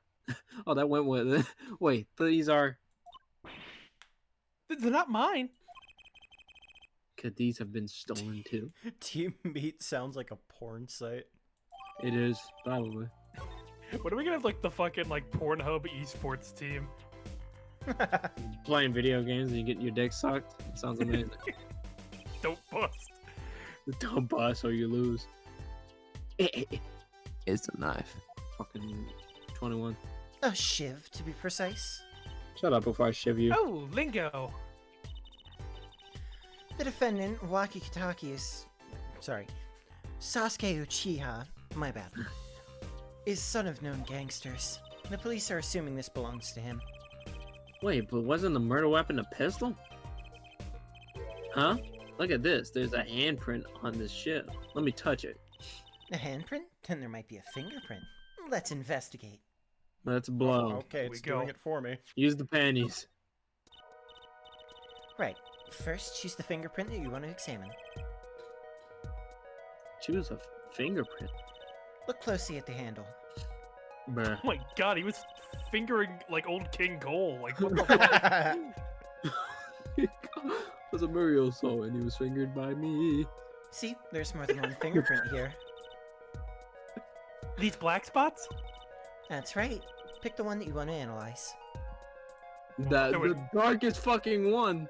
Oh, that went with it. Wait, these are... They're not mine. Could these have been stolen too? Team Meat sounds like a porn site. It is, probably. What are we gonna have like the fucking like Pornhub esports team? Playing video games and you get your dick sucked? It sounds amazing. Don't bust. Don't bust or you lose. It's a knife. Fucking 21. a shiv to be precise. Shut up before I shiv you. Oh, lingo. The defendant, Waki Kitaki, Sasuke Uchiha, my bad, is son of known gangsters. The police are assuming this belongs to him. Wait, but wasn't the murder weapon a pistol? Huh? Look at this. There's a handprint on this shit. Let me touch it. A handprint? Then there might be a fingerprint. Let's investigate. Let's blow. Okay, we it's go. doing it for me. Use the panties. Right. First, choose the fingerprint that you want to examine. Choose a fingerprint. Look closely at the handle. Bruh. Oh my god, he was fingering like old King Cole. Like what the fuck? It was a Muriel song and he was fingered by me. See, there's more than one fingerprint here. These black spots? That's right. Pick the one that you want to analyze. The darkest fucking one.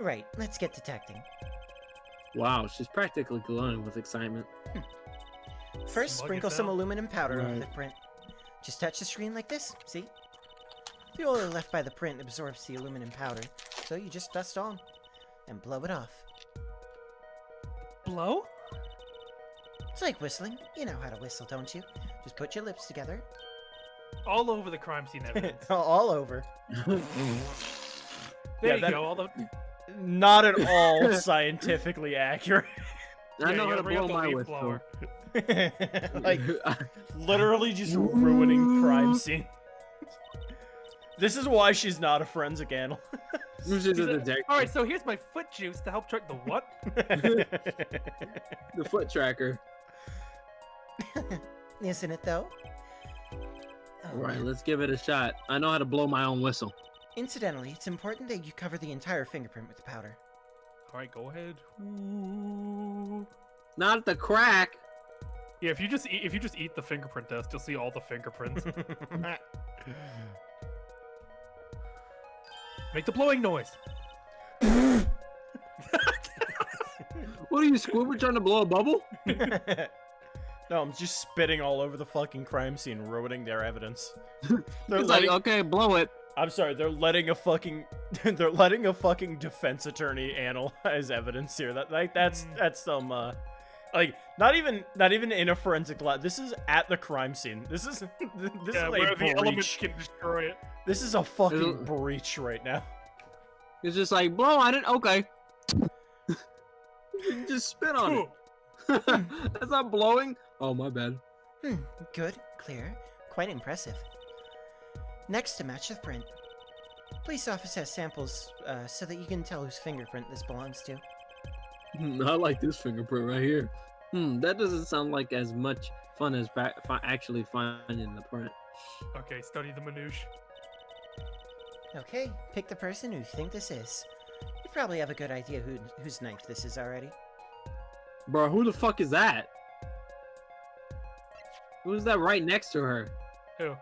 Right, let's get detecting. Wow, she's practically glowing with excitement. First, Smug sprinkle it some down. aluminum powder over Right. the print. Just touch the screen like this, see? The oil left by the print absorbs the aluminum powder, so you just dust on and blow it off. Blow? It's like whistling. You know how to whistle, don't you? Just put your lips together. All over the crime scene evidence. All over. There Yeah, you that- go. All the Not at all scientifically accurate. I Yeah, know you how to gotta bring blow out the my leaf whistle. blower. Like, literally just ruining crime scene. This is why she's not a forensic analyst. She's a detective. All right, so here's my foot juice to help track the what? The foot tracker. Isn't it, though? Oh, All right, man. let's give it a shot. I know how to blow my own whistle. Incidentally, it's important that you cover the entire fingerprint with the powder. All right, go ahead. Ooh. Not the crack. Yeah, if you just eat the fingerprint test, you'll see all the fingerprints. Make the blowing noise. What are you, Squidward, trying to blow a bubble? No, I'm just spitting all over the fucking crime scene, ruining their evidence. They're He's like, letting- okay, blow it. I'm sorry, they're letting a fucking defense attorney analyze evidence here. That's some like not even in a forensic lab. This is at the crime scene. This is where a the elements breach. can destroy it. This is a fucking breach right now. It's just like, blow on it, okay. Just spit on it. That's not blowing. Oh, my bad. Good, clear, quite impressive. Next to match the print. Police officer has samples so that you can tell whose fingerprint this belongs to. I like this fingerprint right here. That doesn't sound like as much fun as actually finding the print. Okay, study the minutiae. Okay, pick the person who you think this is. You probably have a good idea whose knife this is already. Bro, who the fuck is that? Who's that right next to her? Who?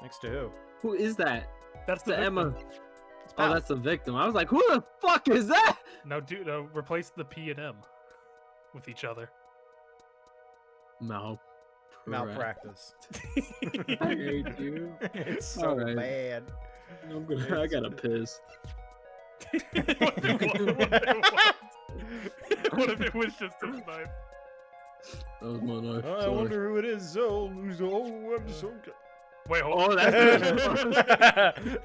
Next to who? Who is that? That's the The Emma. victim. Oh, that's the victim. I was like, who the fuck is that? No, dude, no, replace the P and M with each other. Malpractice. I hate you. It's so Alright. bad. I gotta piss. What if it was just his knife? That was my knife. I sorry. wonder who it is. Oh, I'm so good. Wait, hold Oh, on.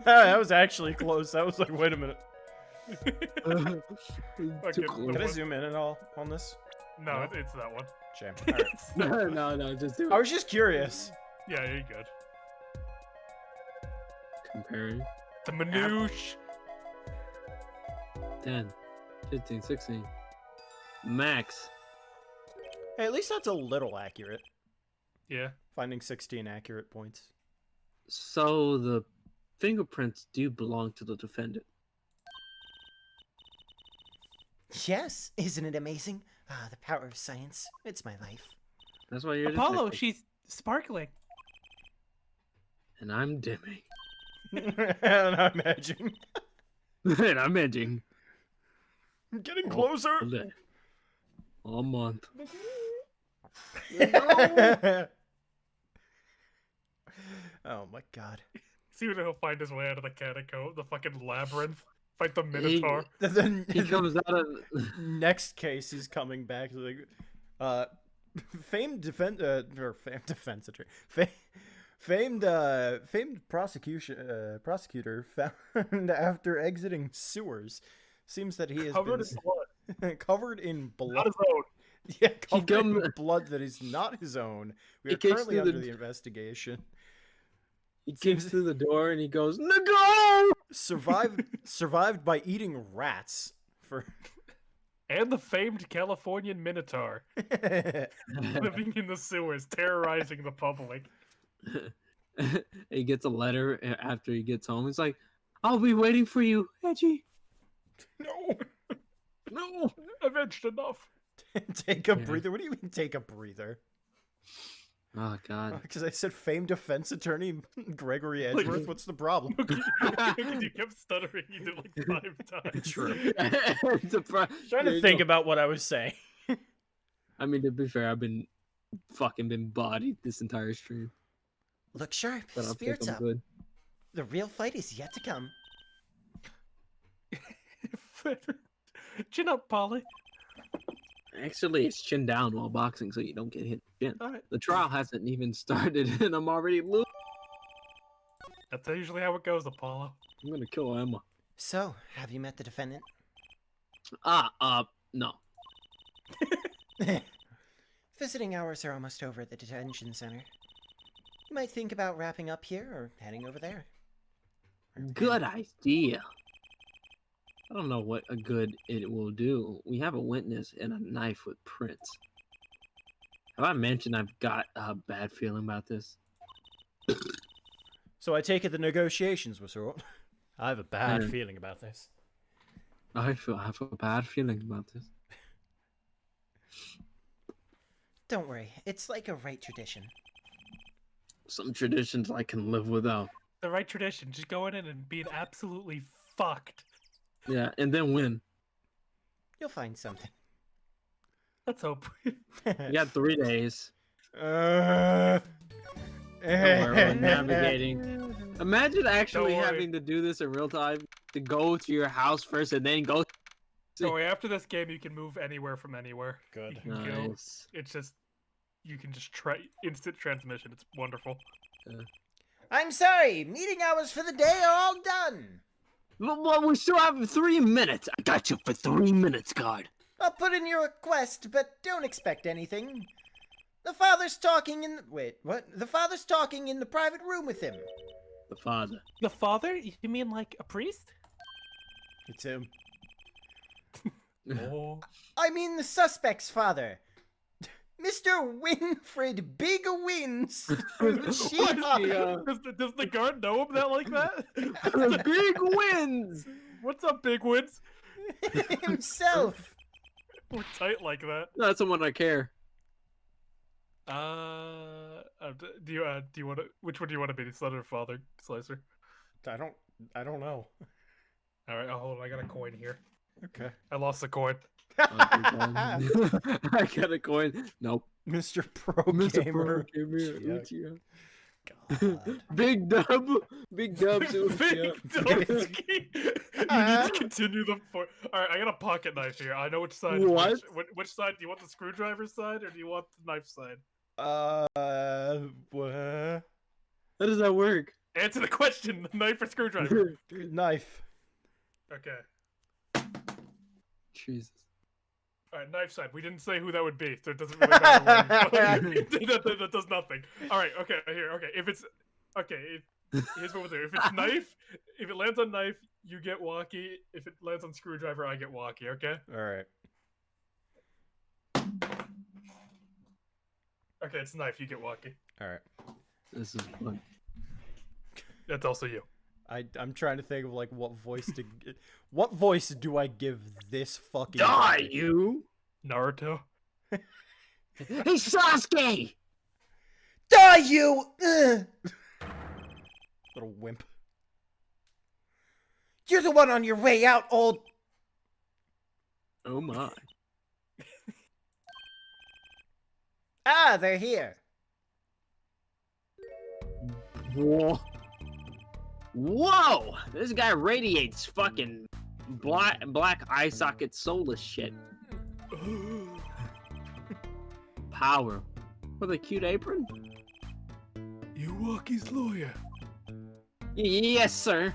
That was actually close. That was like, wait a minute. Too Fucking- close. Can I zoom in at all on this? No, it's that one. Shame. Alright. No, just do it. I was just curious. Yeah, you're good. Comparing. The minutiae. 10, 15, 16. Max. Hey, at least that's a little accurate. Yeah. Finding 16 accurate points. So the fingerprints do belong to the defendant. Yes, isn't it amazing? Ah, the power of science. It's my life. That's why you're Apollo, detective. she's sparkling. And I'm dimming. And I'm edging. And I'm edging. I'm getting closer. All day. All month. Oh my god. See when he'll find his way out of the catacomb, the fucking labyrinth. Fight the Minotaur. Then He comes out of. next case he's coming back like famed defense attorney. Famed prosecutor found after exiting sewers. Seems that he has Covered been in blood. covered in blood. Not his own. Yeah, covered in come- blood that is not his own. We He are kicks currently through under the- the investigation. He kicks through the door and he goes, "Nego!" Survived by eating rats for And the famed Californian Minotaur living in the sewers, terrorizing the public. He gets a letter after he gets home. He's like, "I'll be waiting for you, Edgy." No. No, avenged enough. Take a Yeah. breather. What do you mean take a breather? Oh God. Because I said famed defense attorney Gregory Edgeworth. What's the problem? You kept stuttering. You did like 5 times. True. Surprise. Trying There to you think go. about what I was saying. I mean, to be fair, I've been bodied this entire stream, Look sharp, but I think spirits I'm up. good. The real fight is yet to come. Chin up, Polly. Actually, it's chin down while boxing, so you don't get hit in the chin. All right. The trial hasn't even started, and I'm already losing. That's usually how it goes, Apollo. I'm gonna kill Emma. So, have you met the defendant? No. Visiting hours are almost over at the detention center. You might think about wrapping up here or heading over there. Good idea. I don't know what a good it will do. We have a witness and a knife with prints. Have I mentioned I've got a bad feeling about this? So I take it the negotiations were short. I have a bad Yeah. feeling about this. I have a bad feeling about this. Don't worry, it's like a right tradition. Some traditions I can live without. The right tradition, just going in and being absolutely fucked. Yeah, and then win. You'll find something. Let's hope. You got 3 days. Uh, Don't worry, we're navigating. Imagine actually Don't worry. having to do this in real time. To go to your house first and then go. So after this game, you can move anywhere from anywhere. Good. You can go. Nice. It's just you can just try instant transmission. It's wonderful. I'm sorry, meeting hours for the day are all done. Well, we still have 3 minutes. I got you for 3 minutes, guard. I'll put in your request, but don't expect anything. The father's talking in the... Wait, what? The father's talking in the private room with him. The father. The father? You mean like a priest? It's him. Oh. I mean the suspect's father. Mr. Winfred Big Wins. Does the guard know him that like that? Big wins. What's up, Big Woods? Himself. We're tight like that. That's someone I care. Do you want to? Which one do you want to be, the son or father, Slicer? I don't know. All right, hold on. I got a coin here. Okay. I lost the coin. I got a coin. Nope. Mr. Pro Mr. Gamer. Pro Gamer. Yuck. Uchiha. God. Big dub. Big dub. Big Dubsky. You need to continue the. All right, I got a pocket knife here. I know which side. What? Is which side? Do you want the screwdriver side or do you want the knife side? What? How does that work? Answer the question. Knife or screwdriver? Knife. Okay. Jesus. All right, knife side. We didn't say who that would be, so it doesn't really matter. that does nothing. All right. Okay. Here. Okay. If it's okay. Here's what we'll do. If it's knife, if it lands on knife, you get walkie. If it lands on screwdriver, I get walkie. Okay. All right. Okay. It's knife. You get walkie. All right. This is fun. That's also you. I'm trying to think of like what voice to. What voice do I give this fucking? Die, guy? you! Naruto. Hey, Sasuke! Die, you! Ugh. Little wimp. You're the one on your way out, old... Oh my. Ah, they're here. Whoa. Whoa! This guy radiates fucking black eye socket soulless shit. Power. With a cute apron? You Walkie's lawyer. Yes, sir.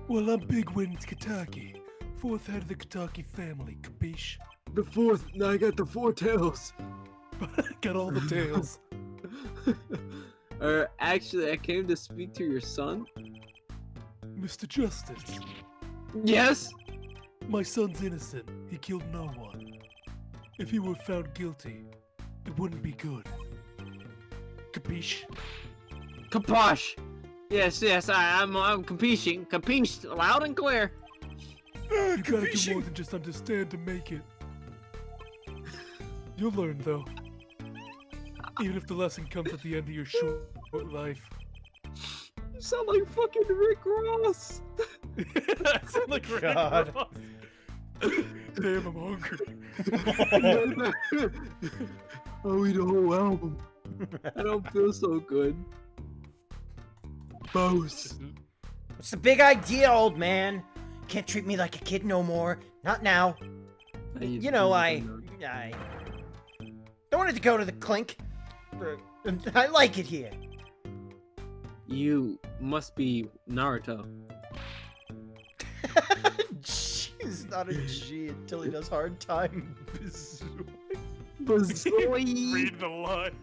Well, I'm Big Wins Kataki, fourth head of the Kataki family. Capiche? The fourth. Now I got the 4 tails. Got all the tails. Actually, I came to speak to your son. Mr. Justice, Yes? my son's innocent. He killed no one. If he were found guilty, it wouldn't be good. Capiche? Kaposh! Yes, I'm capiching. Capiche, loud and clear. You gotta do more than just understand to make it. You'll learn, though. Even if the lesson comes at the end of your short life. You sound like fucking Rick Ross. I sound like Rick God. Ross. Damn, I'm hungry. I'll eat a whole album. I don't feel so good. Boast. What's the big idea, old man? Can't treat me like a kid no more. Not now. You know, I don't want it to go to the clink. I like it here. You must be Naruto. He's not a G until he does hard time. Read the line.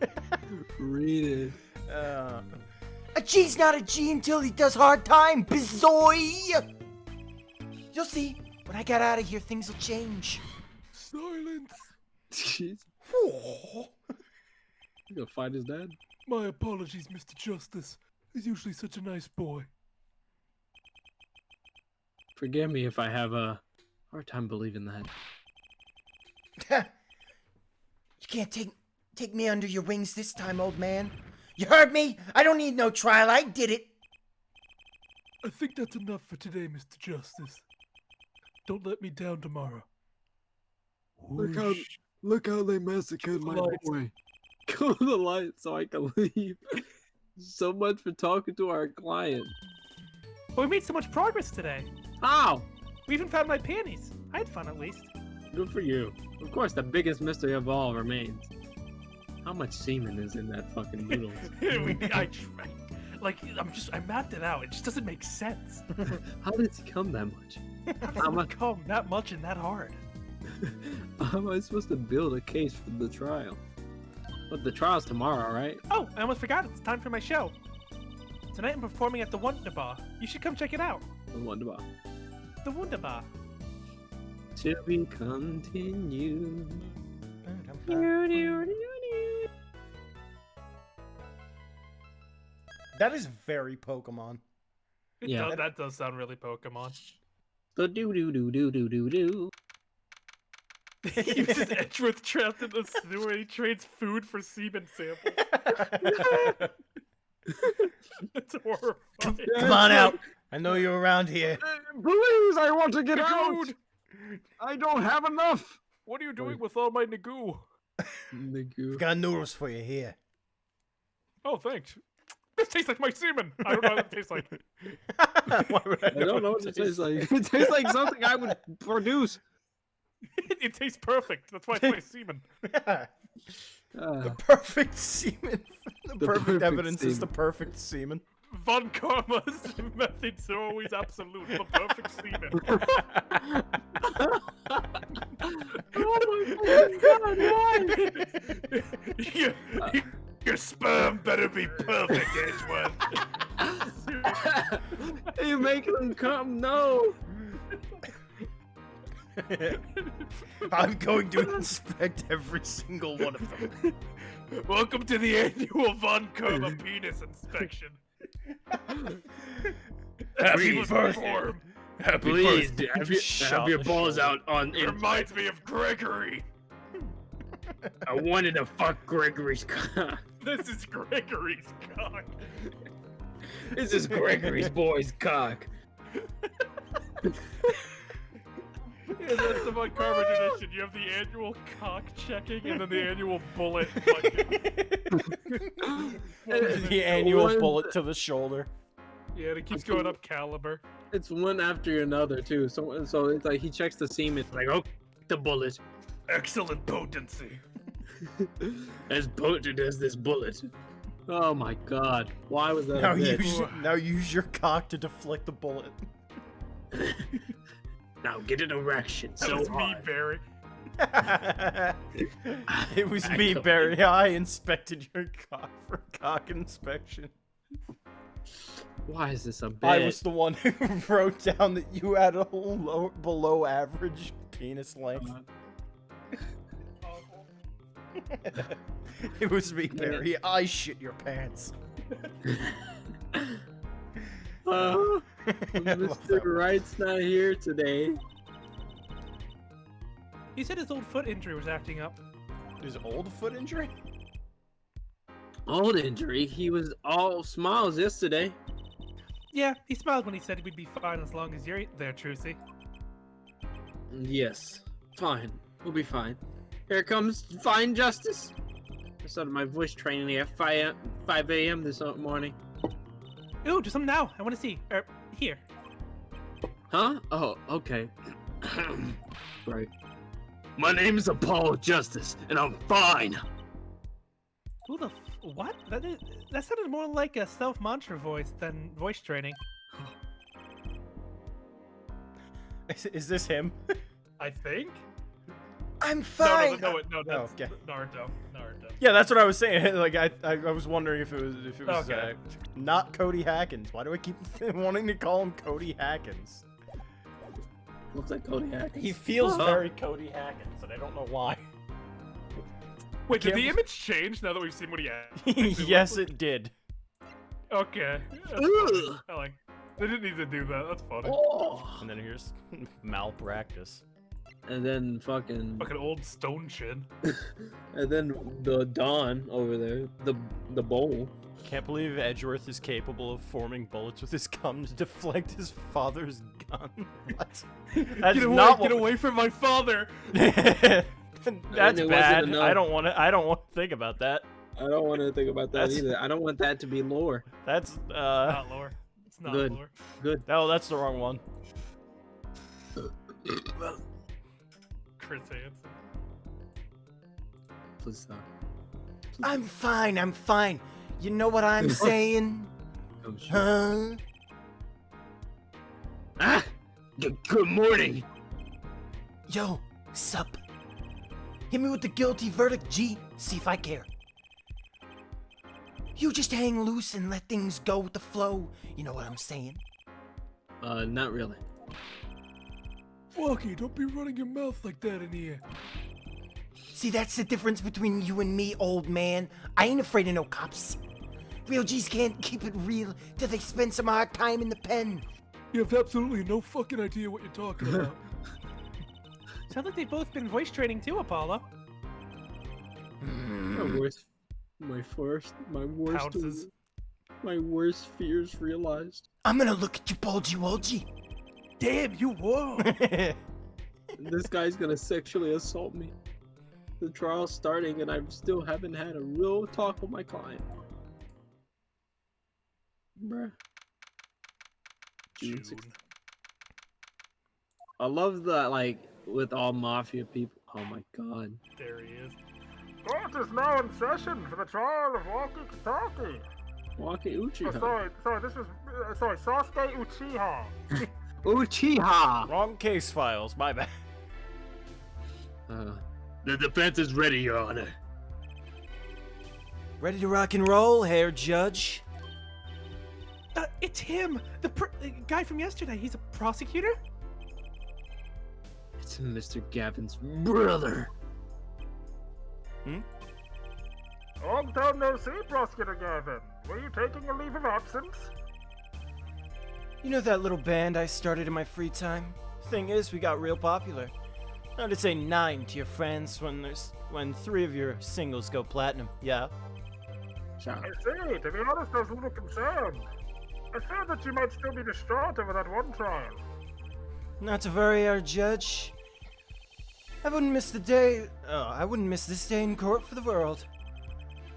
Read it. A G's not a G until he does hard time, bizoy! You'll see, when I get out of here, things will change. Silence. Jeez. Oh. You gonna find his dad? My apologies, Mr. Justice. He's usually such a nice boy. Forgive me if I have a hard time believing that. You can't take me under your wings this time, old man. You heard me? I don't need no trial. I did it. I think that's enough for today, Mr. Justice. Don't let me down tomorrow. Look how they massacred my Lights. boy. Go to the light so I can leave. So much for talking to our client. But we made so much progress today. How? We even found my panties. I had fun at least. Good for you. Of course, the biggest mystery of all remains. How much semen is in that fucking noodles? I mapped it out. It just doesn't make sense. How did it come that much? How much come that much and that hard? How am I supposed to build a case for the trial? But the trial's tomorrow, right? Oh, I almost forgot. It's time for my show. Tonight I'm performing at the Wunderbar. You should come check it out. The Wunderbar. The Wunderbar. To be continued. That is very Pokemon. Yeah. That does sound really Pokemon. The do do do do do do do. He was just Edgeworth trapped in the sewer. He trades food for semen samples. It's horrifying. Come on out. I know you're around here. Please, I want to get Dude, I don't have enough. what are you doing with all my Nagoo? I've got noodles for you here. Oh, thanks. This tastes like my semen. I don't know what it tastes like. Why would I don't know what it tastes like. It tastes like something I would produce. It tastes perfect. That's why it's my semen. The perfect semen. The, The perfect perfect evidence is the semen. perfect semen. Von Karma's methods are always absolute. The perfect semen. Oh my your, your sperm better be perfect, Edgeworth. You make them come, no. I'm going to inspect every single one of them. Welcome to the annual Von Karma penis inspection. Happy Please birthday. perform. Happy Please, birthday. have your balls out on. Reminds me of Gregory. I wanted to fuck Gregory's cock. This is Gregory's cock. This is Gregory's boy's cock. Yeah, that's the Von Karma tradition. You have the annual cock checking and then the annual bullet. The annual One- bullet to the shoulder. Yeah, and it keeps going up caliber. It's one after another too. So it's like he checks the semen. Like, oh, the bullet. Excellent potency. As potent as this bullet. Oh my god. Why was that? Now a bit? use your cock to deflect the bullet. Now get an erection. That was me, Barry. It was me, Barry. I inspected your cock for cock inspection. Why is this a bit? I was the one who wrote down that you had a below average penis length. It was me, Barry. I shit your pants. Mr. Wright's not here today. He said his old foot injury was acting up. His old foot injury? Old injury. He was all smiles yesterday. Yeah, he smiled when he said we'd be fine as long as you're there, Trucy. Yes. Fine. We'll be fine. Here comes Fine Justice. I started my voice training at 5 a.m. this morning. Ooh, just some now. I want to see. Here. Huh? Oh, okay. Right. My name is Apollo Justice, and I'm fine. Who the what? That sounded more like a self-mantra voice than voice training. Is this him? I think. I'm fine. No, that's okay. Naruto. Yeah, that's what I was saying. Like I was wondering if it was Okay. not Cody Hackins. Why do I keep wanting to call him Cody Hackins? Looks like Cody Hackins. He feels very Cody Hackins, and I don't know why. Wait, did the Can't- image change now that we've seen what he had? Yes, it did. Okay. That's Ugh. funny. I like. They didn't need to do that. That's funny. Oh. And then here's malpractice. And then fucking. Fucking old stone chin. And then the Don over there, the bowl. Can't believe Edgeworth is capable of forming bullets with his cum to deflect his father's gun. What? That's Get away! not Get away from my father! That's it wasn't bad. enough. I don't want to think about that. I don't want to think about that That's- either. I don't want that to be lore. That's Not lore. It's not Good. lore. Good. no, that's the wrong one. Chris Hansen. Please stop. I'm fine. You know what I'm saying? I'm sure. Huh? Ah! Good morning. Yo, sup? Hit me with the guilty verdict, G. See if I care. You just hang loose and let things go with the flow. You know what I'm saying? Not really. Walkie, don't be running your mouth like that in here. See, that's the difference between you and me, old man. I ain't afraid of no cops. Real G's can't keep it real till they spend some hard time in the pen. You have absolutely no fucking idea what you're talking about. Sounds like they've both been voice training too, Apollo. Pounces. my worst fears realized. I'm gonna look at you, bulgy wolgy. Damn, you whoa. This guy's gonna sexually assault me. The trial's starting and I still haven't had a real talk with my client. Bruh. June June. 16th. I love that, like, with all mafia people. Oh my god. There he is. Court is now in session for the trial of Walkie Kataki. Waki Uchiha. Sorry, this was, Sasuke Uchiha. Uchiha! Wrong case files. My bad. The defense is ready, Your Honor. Ready to rock and roll, Hair Judge? It's him, the guy from yesterday. He's a prosecutor? It's Mr. Gavin's brother. Long time no see, Prosecutor Gavin. Were you taking a leave of absence? You know that little band I started in my free time? Thing is, we got real popular. Not to say 9 to your friends when 3 of your singles go platinum. Yeah. Ciao. I see. To be honest, I was a little concerned. I feared that you might still be distraught over that one trial. Not to worry, our judge. I wouldn't miss the day. I wouldn't miss this day in court for the world.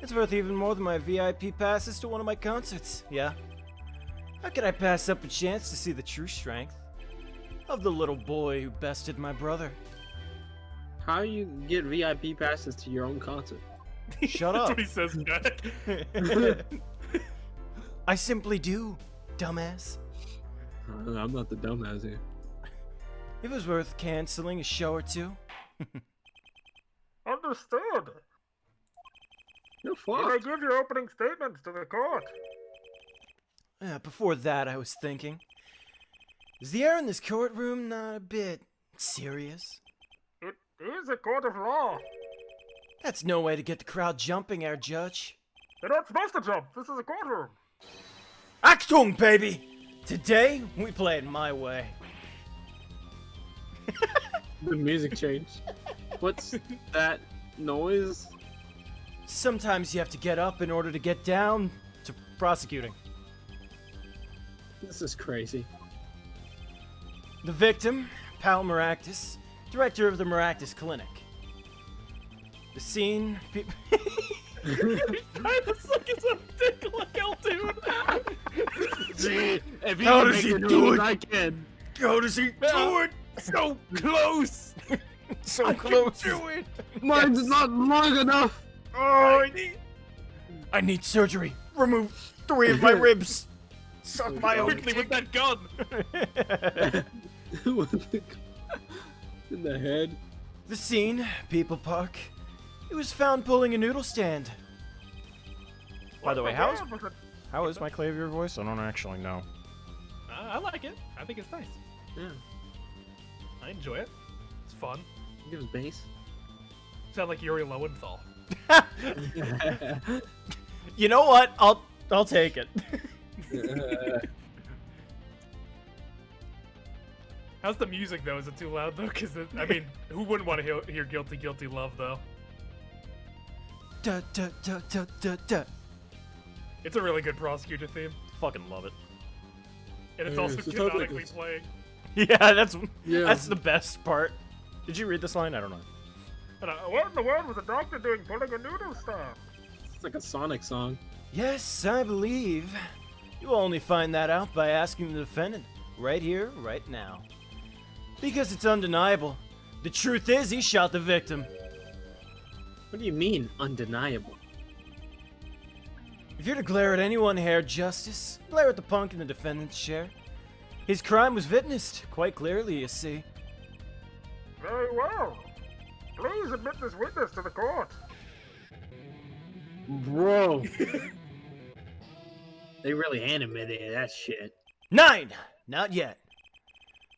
It's worth even more than my VIP passes to one of my concerts. Yeah. How could I pass up a chance to see the true strength of the little boy who bested my brother? How you get VIP passes to your own concert? Shut That's up. what he says back. I simply do, dumbass. I'm not the dumbass here. It was worth canceling a show or two. Understood. No You may fuck. give your opening statements to the court. Before that, I was thinking, is the air in this courtroom not a bit serious? It is a court of law. That's no way to get the crowd jumping, our judge. You're not supposed to jump. This is a courtroom. Achtung, baby! Today, we play it my way. The music changed. What's that noise? Sometimes you have to get up in order to get down to prosecuting. This is crazy. The victim, Pal Maractus, director of the Maractus Clinic. The scene... Trying to suck his own dick like hell, dude. See, if you How can does make he the do noise, it? I can. How does he do it? So close. So close. Do it. Mine's not long enough. Oh, I need surgery. Remove 3 of my ribs. Suck my own Quickly with that gun. In the head. The scene, People Park. He was found pulling a noodle stand. By the way, how is my Clavier voice? I don't actually know. I like it. I think it's nice. Yeah. I enjoy it. It's fun. Give us bass. Sound like Yuri Lowenthal. You know what? I'll take it. How's the music though? Is it too loud though? Because I mean, who wouldn't want to hear "Guilty, Guilty Love" though? Da, da, da, da, da, da. It's a really good prosecutor theme, Fucking love it. and it's Yeah, also it's just like canonically this. playing. Yeah, that's Yeah. the best part. Did you read this line? I don't know. And what in the world was a doctor doing pulling a noodle stand? It's like a Sonic song. Yes, I believe. You'll only find that out by asking the defendant. Right here, right now. Because it's undeniable. The truth is, he shot the victim. What do you mean, undeniable? If you're to glare at anyone here, Justice, glare at the punk in the defendant's chair. His crime was witnessed, quite clearly, you see. Very well. Please admit this witness to the court. Bro. They really animated that shit. 9! Not yet.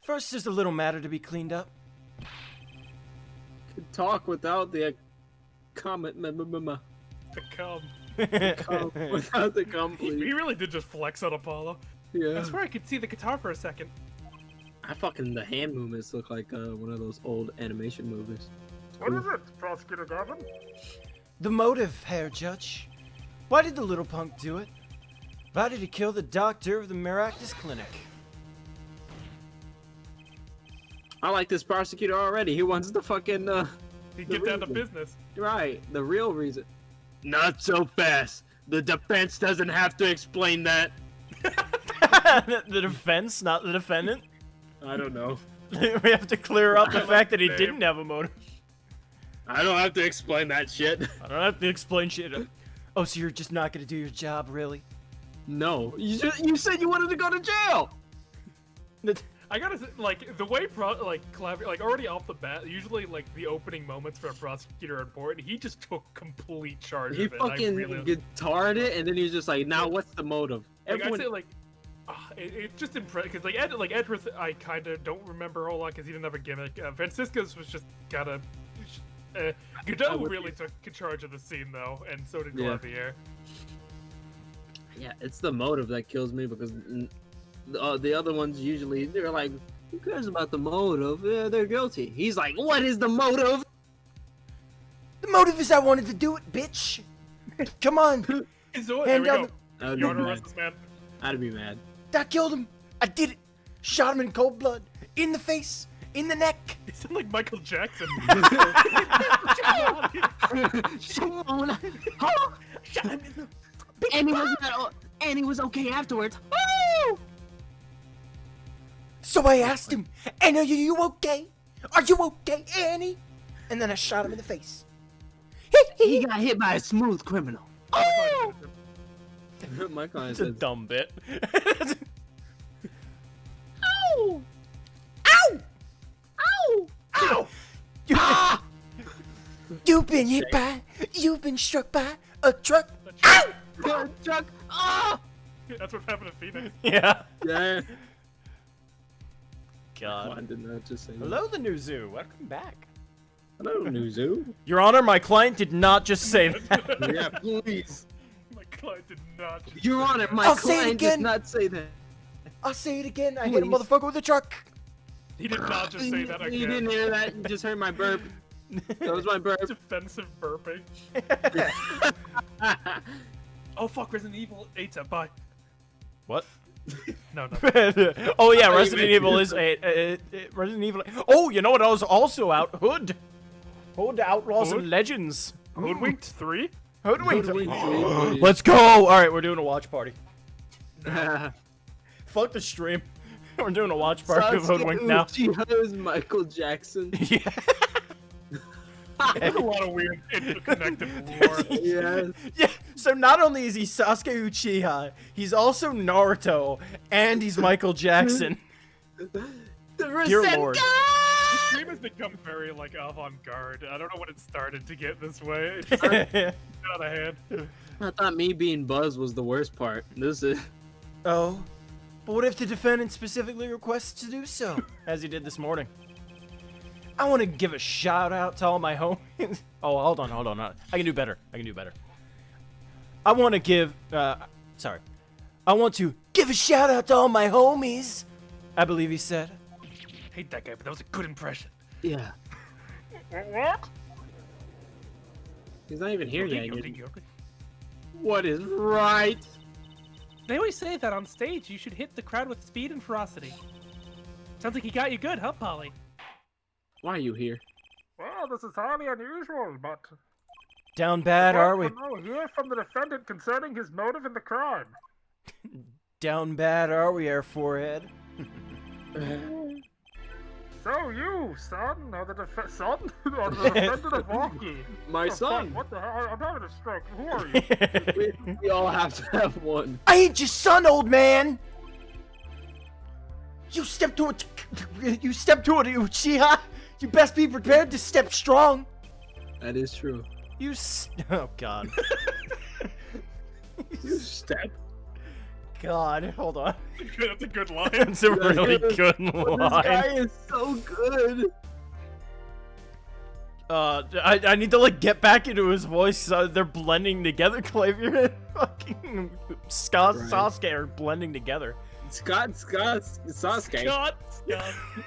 First, there's a little matter to be cleaned up. Could talk without the comment. The cum. Without the cum, He please. really did just flex on Apollo. Yeah. I swear I could see the guitar for a second. The hand movements look like one of those old animation movies. What is it, Prosecutor Gavin? The motive, Herr Judge. Why did the little punk do it? Why did he kill the doctor of the Maractus Clinic? I like this prosecutor already. He wants the fucking He get down to business. right, the real reason. Not so fast. The defense doesn't have to explain that. The defense, not the defendant? I don't know. We have to clear up the fact that he Name. didn't have a motive. I don't have to explain that shit. I don't have to explain shit. Oh, so you're just not gonna do your job, really? No, you said you wanted to go to jail. I gotta say, like, the way already off the bat, usually like the opening moments for a prosecutor are important. He just took complete charge He of it. fucking guitared it, and then he was just like, "Now, what's the motive?" I'd say like, it's just impressive because like Edward, I kind of don't remember a whole lot because he didn't have a gimmick. Francisco's was just gotta. Godot really took charge of the scene though, and so did Yeah. Clavier. Yeah, it's the motive that kills me because the other ones usually they're like, "Who cares about the motive? Yeah, they're guilty." He's like, "What is the motive?" The motive is I wanted to do it, bitch. Come on. So, there Hand we down go. I'd You be want to mad. arrest this man? I'd be mad. I killed him. I did it. Shot him in cold blood. In the face. In the neck. You sound like Michael Jackson. Shimon! Huh? And he was okay afterwards. Woo! So I asked him, "And are you okay? Are you okay, Annie?" And then I shot him in the face. He got hit by a smooth criminal. Oh! My client It's a says, dumb bit. Ow! Ow! Ow! Ow! You've been hit by, you've been struck by a truck. Ow! Chuck! Ah! That's what happened to Phoenix. Yeah. "Yeah." God. I did not just say that. Hello, the new zoo. Welcome back. Hello, new zoo. Your Honor, my client did not just say that. Yeah, please. My client did not. Just Your say Honor, that. my I'll say it client did again. not say that. I'll say it again. I hit a Please. motherfucker with a truck. He did not just say that You didn't again. hear that? You just heard my burp. That was my burp. Defensive burping. Oh fuck, Resident Evil 8's up. Bye. What? No, no. Oh yeah, you Resident meant- Evil is Resident Evil. Oh, you know what else also out? Hood. Hood Outlaws Hood? and Legends. Hoodwinked 3? Hoodwinked. Hoodwinked. Let's go. All right, we're doing a watch party. Fuck the stream. We're doing a watch party of Hoodwink now. Uchiha is Michael Jackson. Yeah. There's a lot of weird interconnected lore. Yes. Yeah. So not only is he Sasuke Uchiha, he's also Naruto, and he's Michael Jackson. Dear Lord. The stream has become very like avant-garde. I don't know when it started to get this way. It just got out of hand. I thought me being Buzz was the worst part. This is. Oh, but what if the defendant specifically requests to do so, as he did this morning? I want to give a shout out to all my homies. Oh, hold on. I can do better. I want to give, I want to give a shout out to all my homies, I believe he said. Hate that guy, but that was a good impression. Yeah. What? He's not even here yet. Yodeling. What is right? They always say that on stage you should hit the crowd with speed and ferocity. Sounds like he got you good, huh, Polly? Why are you here? Well, this is highly unusual, but Down bad, are we? No, hear from the defendant concerning his motive in the crime. Down bad, are we, Air Forehead? So you, son, are the son, or the defendant of Wonky? My Oh, fuck, son. what the hell? I'm having a stroke. Who are you? We all have to have one. I ain't your son, old man. You step to it, Uchiha. You best be prepared to step strong. That is true. Oh God. You step. God, hold on. That's a good line. That's a really good This line. guy is so good. I need to like get back into his voice. They're blending together. Klavier and fucking Scott Right. Sasuke are blending together. Sasuke. Scott.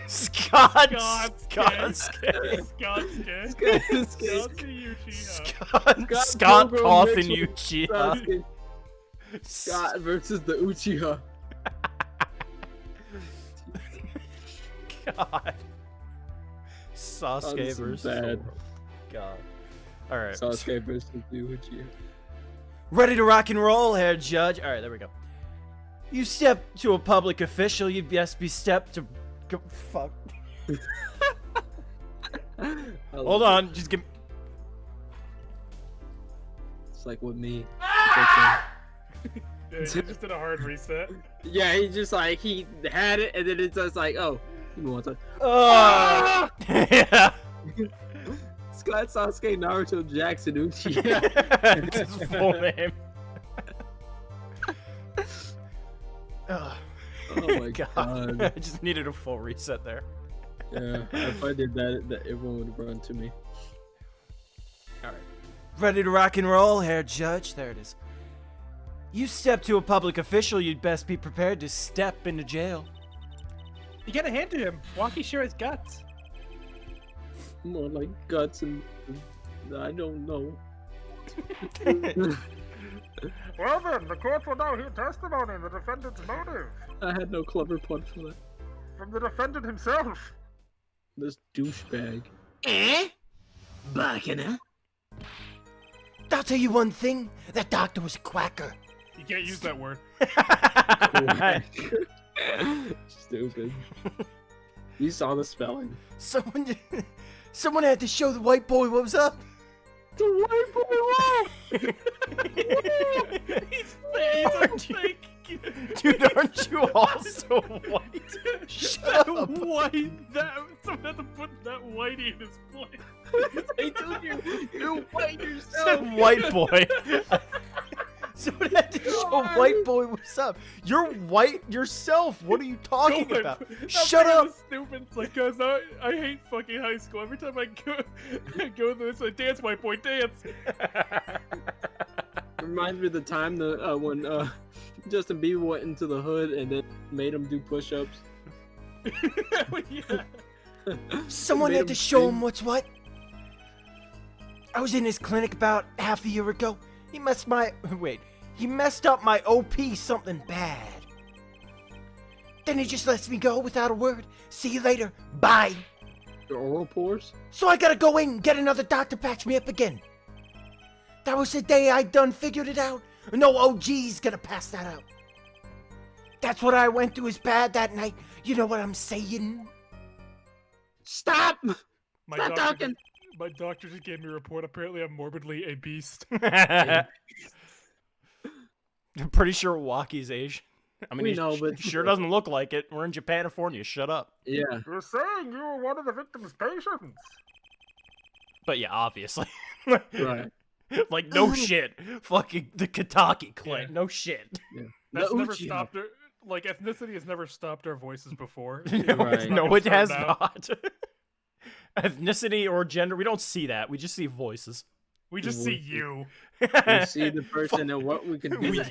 Scott Sasuke. Scott Pilgrim Toth and Mitchell Uchiha. Sasuke. Scott versus the Uchiha. God. Sasuke this is versus bad. God. All right. Sasuke versus the Uchiha. Ready to rock and roll here, Judge. All right, there we go. You step to a public official, you'd best be stepped to. Fuck. Hold on, just give. It's like with me. Yeah, he just did a hard reset. Yeah, he just like he had it, and then it's just like, oh, give me one time. Yeah. Scott, Sasuke, Naruto, Jackson, Uchiha. That's his full name. Ugh. Oh my god. I just needed a full reset there. Yeah, if I did that everyone would run to me. Alright. Ready to rock and roll here, Judge? There it is. You step to a public official, you'd best be prepared to step into jail. You gotta hand to him. Wonky sure has guts. More like guts and I don't know. Well then, the court will now hear testimony in the defendant's motive. I had no clever pun for that. From the defendant himself. This douchebag. Eh? Bacana? I'll tell you one thing. That doctor was a quacker. You can't use that word. Stupid. You saw the spelling. Someone had to show the white boy what was up. The white boy. He's a fake. Dude, aren't you also white? Shut up. White. Someone had to put that whitey in his place. I told you, you're white yourself. Said white boy. Someone had to show white boy what's up. You're white yourself. What are you talking about? Shut up. Stupid. It's like, cause I hate fucking high school. Every time I go to this, dance, white boy, dance. Reminds me of the time when Justin Bieber went into the hood and then made him do push-ups. Yeah. Someone Made had him to show sing. him what's what. I was in his clinic about half a year ago. He messed up my OP something bad. Then he just lets me go without a word. See you later. Bye. Your oral pores? So I gotta go in and get another doctor patch me up again. That was the day I done figured it out. No OG's gonna pass that out. That's what I went through is bad that night. You know what I'm saying? Stop! My Stop doctor talking! My doctor just gave me a report. Apparently, I'm morbidly a beast. I'm pretty sure Waki's Asian. I mean, We he know, but- sure doesn't look like it. We're in Japanifornia. Shut up. Yeah. You're saying you were one of the victim's patients. But yeah, obviously. Right. Like, no shit. Fucking the Kataki clan. Yeah. No shit. That's The never Uchiha. stopped her. Like, ethnicity has never stopped our voices before. Right. No, it has now. not. Ethnicity or gender, we don't see that. We just see voices. We just see you. We see the person and what we can do.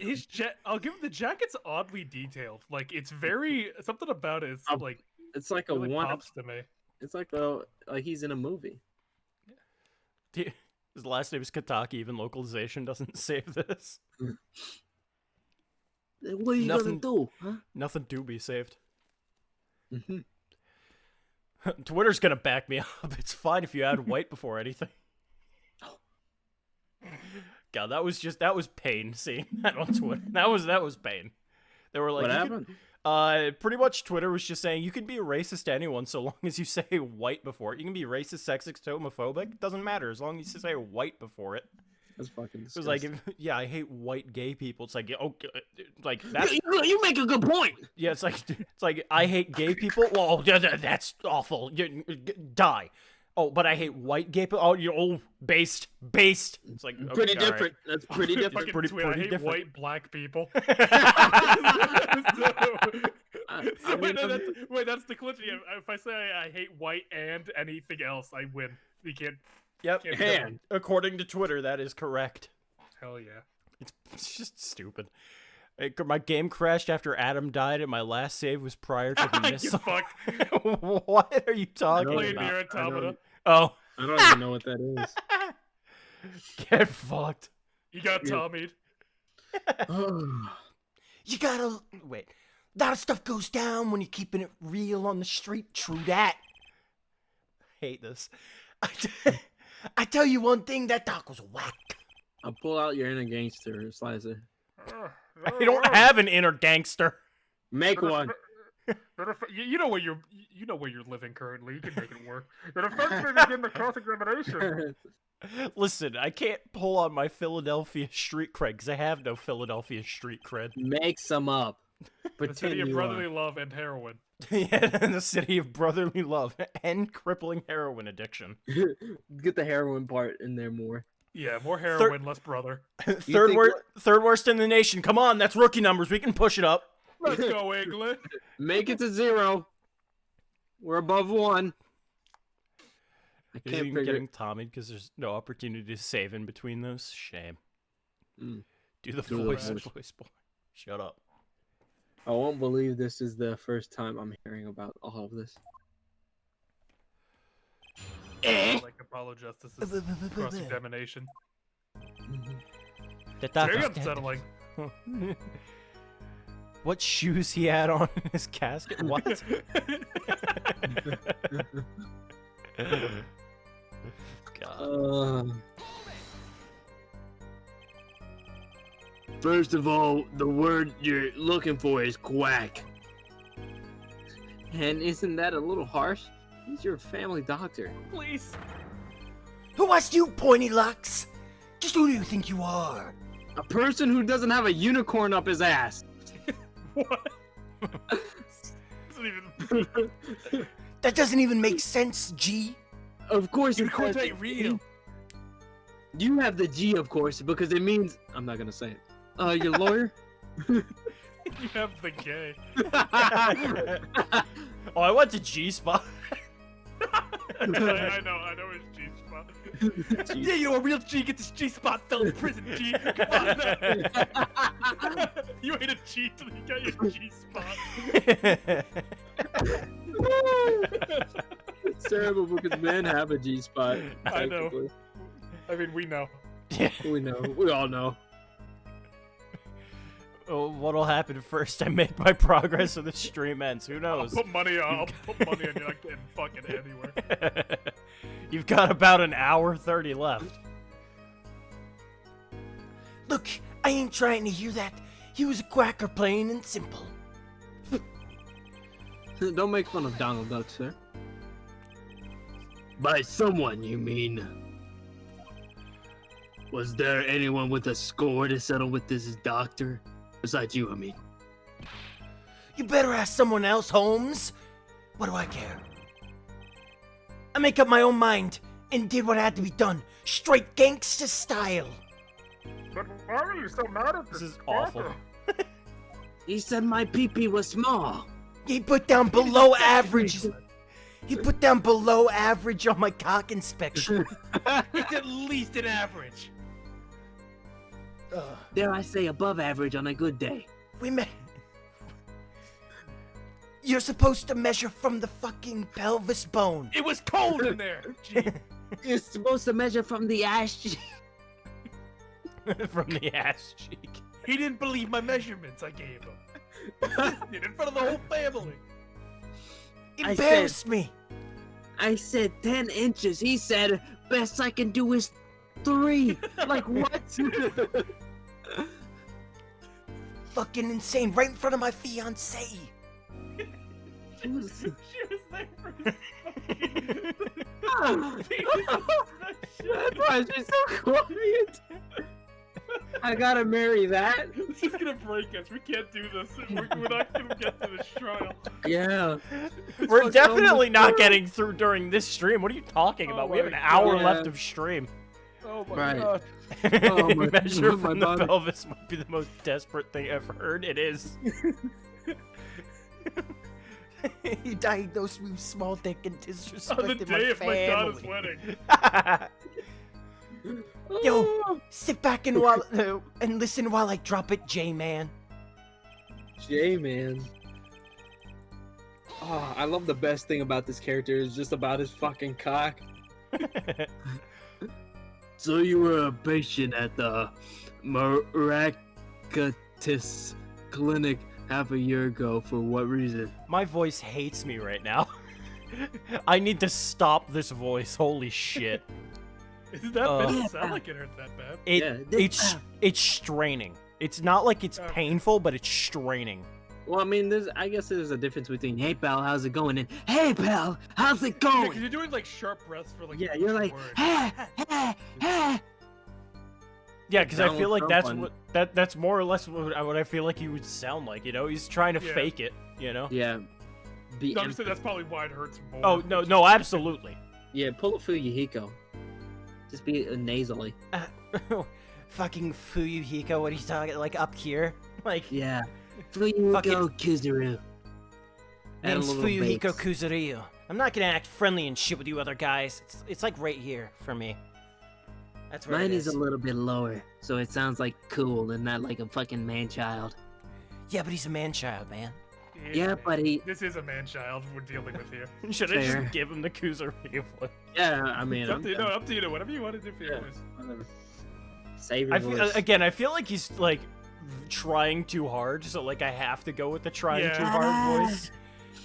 I'll give him the jacket's oddly detailed. Like, it's very something about it. Is Um, like It's like a really one. pops to me. It's like he's in a movie. His last name is Kataki. Even localization doesn't save this. What are you Nothing- gonna do, huh? Nothing to be saved. Mm-hmm. Twitter's gonna back me up. It's fine if you add white before anything. God, that was pain seeing that on Twitter. That was pain. They were like, What happened? Pretty much Twitter was just saying you can be racist to anyone so long as you say white before it. You can be racist, sexist, homophobic. Doesn't matter as long as you say white before it. That's fucking It was disgusting. like, yeah, I hate white gay people. It's like, okay, like that's You make a good point. yeah. It's like I hate gay people. Well, that's awful. Die. Oh, but I hate white gay people. Oh, you're based. It's like okay, Pretty all right. different. That's pretty different. Fucking pretty- tweet, I pretty hate different. white black people. I mean, That's the clincher. If I say I hate white and anything else, I win. We can't. Yep. Can't Man. According to Twitter, that is correct. Hell yeah. It's just stupid. My game crashed after Adam died, and my last save was prior to the You missile. fuck. What are you talking Played about? near Automata. Oh, I don't even know what that is. get fucked. You got Tommied. You gotta wait. A lot of stuff goes down when you're keeping it real on the street. True that. Hate this. I tell you one thing, that doc was whack. I'll pull out your inner gangster, Slicer. I don't have an inner gangster. Make one. You know where you're living currently. You can make it work. The first thing is in the cross-examination. Listen, I can't pull on my Philadelphia street cred because I have no Philadelphia street cred. Make some up. The city of you brotherly are. love and heroin. Yeah, in the city of brotherly love and crippling heroin addiction. Get the heroin part in there more. Yeah, more heroin, less brother. Third worst in the nation. Come on, that's rookie numbers. We can push it up. Let's go, England. Make it to 0. We're above 1. I Is can't even figure. getting Tommy because there's no opportunity to save in between those. Shame. Mm. Do the Do the voice, voice. voice boy. Shut up. I won't believe this is the first time I'm hearing about all of this. Like Apollo Justice's cross-examination. Very unsettling. What shoes he had on in his casket? What? God. First of all, the word you're looking for is quack. And isn't that a little harsh? He's your family doctor. Please. Who asked you, pointy locks? Just who do you think you are? A person who doesn't have a unicorn up his ass. What? Doesn't even... That doesn't even make sense, G. Of course, it Unicorns has- ain't real. You have the G, of course, because it means I'm not gonna say it. Your lawyer. You have the gay. Oh, I went to G spot. I know his G spot. Yeah, you know, a real G gets his G spot fell in prison, G. Come on now. You ain't a G till you got your G spot. It's terrible because men have a G spot. I know. technically. I mean, we know. We know. We all know. Oh, what'll happen first? I make my progress so the stream ends. Who I'll knows? put money on. I'll put money on you. Not getting fucking anywhere. You've got about an hour 30 left. Look, I ain't trying to hear that. He was a quacker, plain and simple. Don't make fun of Donald Duck, sir. By someone, you mean? Was there anyone with a score to settle with this doctor? Besides you, I mean. You better ask someone else, Holmes. What do I care? I make up my own mind and did what had to be done, straight gangster style. But why are you so mad at This is awful. He said my pee-pee was small. He put down below average. He put down below average on my cock inspection. It's at least an average. Dare I say above average on a good day. We met. You're supposed to measure from the fucking pelvis bone. It was cold in there. Gee. You're supposed to measure from the ass cheek. From the ass cheek. He didn't believe my measurements I gave him. Did in front of the whole family. Embarrassed me. I said 10 inches. He said, best I can do is 3. Like what? Fucking insane, right in front of my fiance. She was there for his That's why she's so quiet. I gotta marry that. This is gonna break us. We can't do this. We're not gonna get to this trial. Yeah. We're Fuck definitely on not the getting through during this stream. What are you talking about? Oh We have an my hour God. left of stream. Oh my Right. god. Oh my- Measure my from the body. pelvis might be the most desperate thing I've heard. It is. You diagnosed me with small dick and On the disrespected day of my daughter's family. wedding. Yo, sit back and listen while I drop it, J-Man. J-Man. Oh, I love the best thing about this character is just about his fucking cock. So you were a patient at the Miraculous clinic half a year ago. For what reason? My voice hates me right now. I need to stop this voice. Holy shit. Is that bad? Yeah. It sound like it hurt that bad. It's straining. It's not like it's Okay. painful, but it's straining. Well, I mean, I guess there's a difference between "Hey pal, how's it going?" and "Hey pal, how's it Yeah, 'cause going?" you're doing like sharp breaths for like. Yeah, each you're like, word. "Hey, hey, hey." Yeah, because I Donald feel like Trump that's on- what that's more or less what I feel like he would sound like. You know, he's trying to Yeah. fake it. You know. Yeah. Be No, I'm just saying that's probably why it hurts more. Oh no, absolutely. Yeah, pull a Fuyuhiko. Just be nasally. Fucking Fuyuhiko, what are you talking, like up here? Like, Yeah. Fuyuhiko Fucking- Kuzuru. Add a name's little Fuyuhiko bass. Kuzuryu. I'm not gonna act friendly and shit with you other guys. It's like right here for me. That's where Mine it is a little bit lower, so it sounds like cool and not like a fucking man-child. Yeah, but he's a man-child, man. Yeah, but he... This is a man-child we're dealing with here. Should I Fair. just give him the Kuzuryu voice? Yeah, I mean, It's up I'm to you. down. No, up to you. No, whatever you want to do for your Yeah. voice. Whatever. Save your I feel, voice. again, I feel like he's like trying too hard, so like I have to go with the trying Yeah. too hard voice.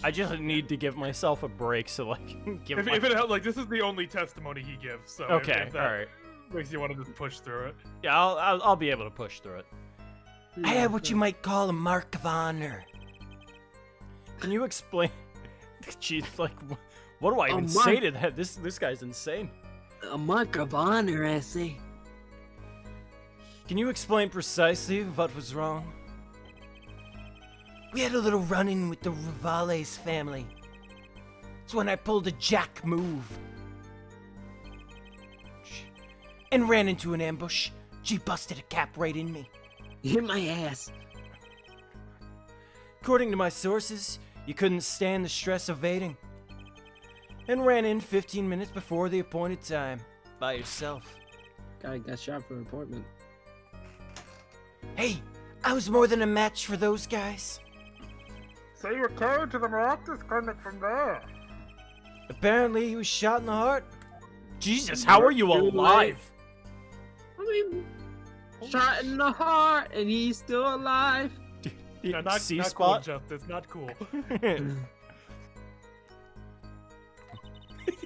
I just need to give myself a break, so like give If, my... if it helps, like this is the only testimony he gives. So Okay, if that all right. makes you want to just push through it. Yeah, I'll be able to push through it. I had what you might call a mark of honor. Can you explain? Jeez, like, what do I even my- say to that? This guy's insane. A mark of honor, I say. Can you explain precisely what was wrong? We had a little run-in with the Rivales family. It's when I pulled a jack move. And ran into an ambush. She busted a cap right in me. Hit my ass. According to my sources, you couldn't stand the stress of waiting. And ran in 15 minutes before the appointed time. By yourself. Guy got shot for appointment. Hey, I was more than a match for those guys. So you were carried to the Miraculous clinic from there. Apparently, he was shot in the heart. Jesus, how are you Too late. alive? I mean, shot in the heart, and he's still alive. Yeah, not C cool, spot. Justice. Not cool.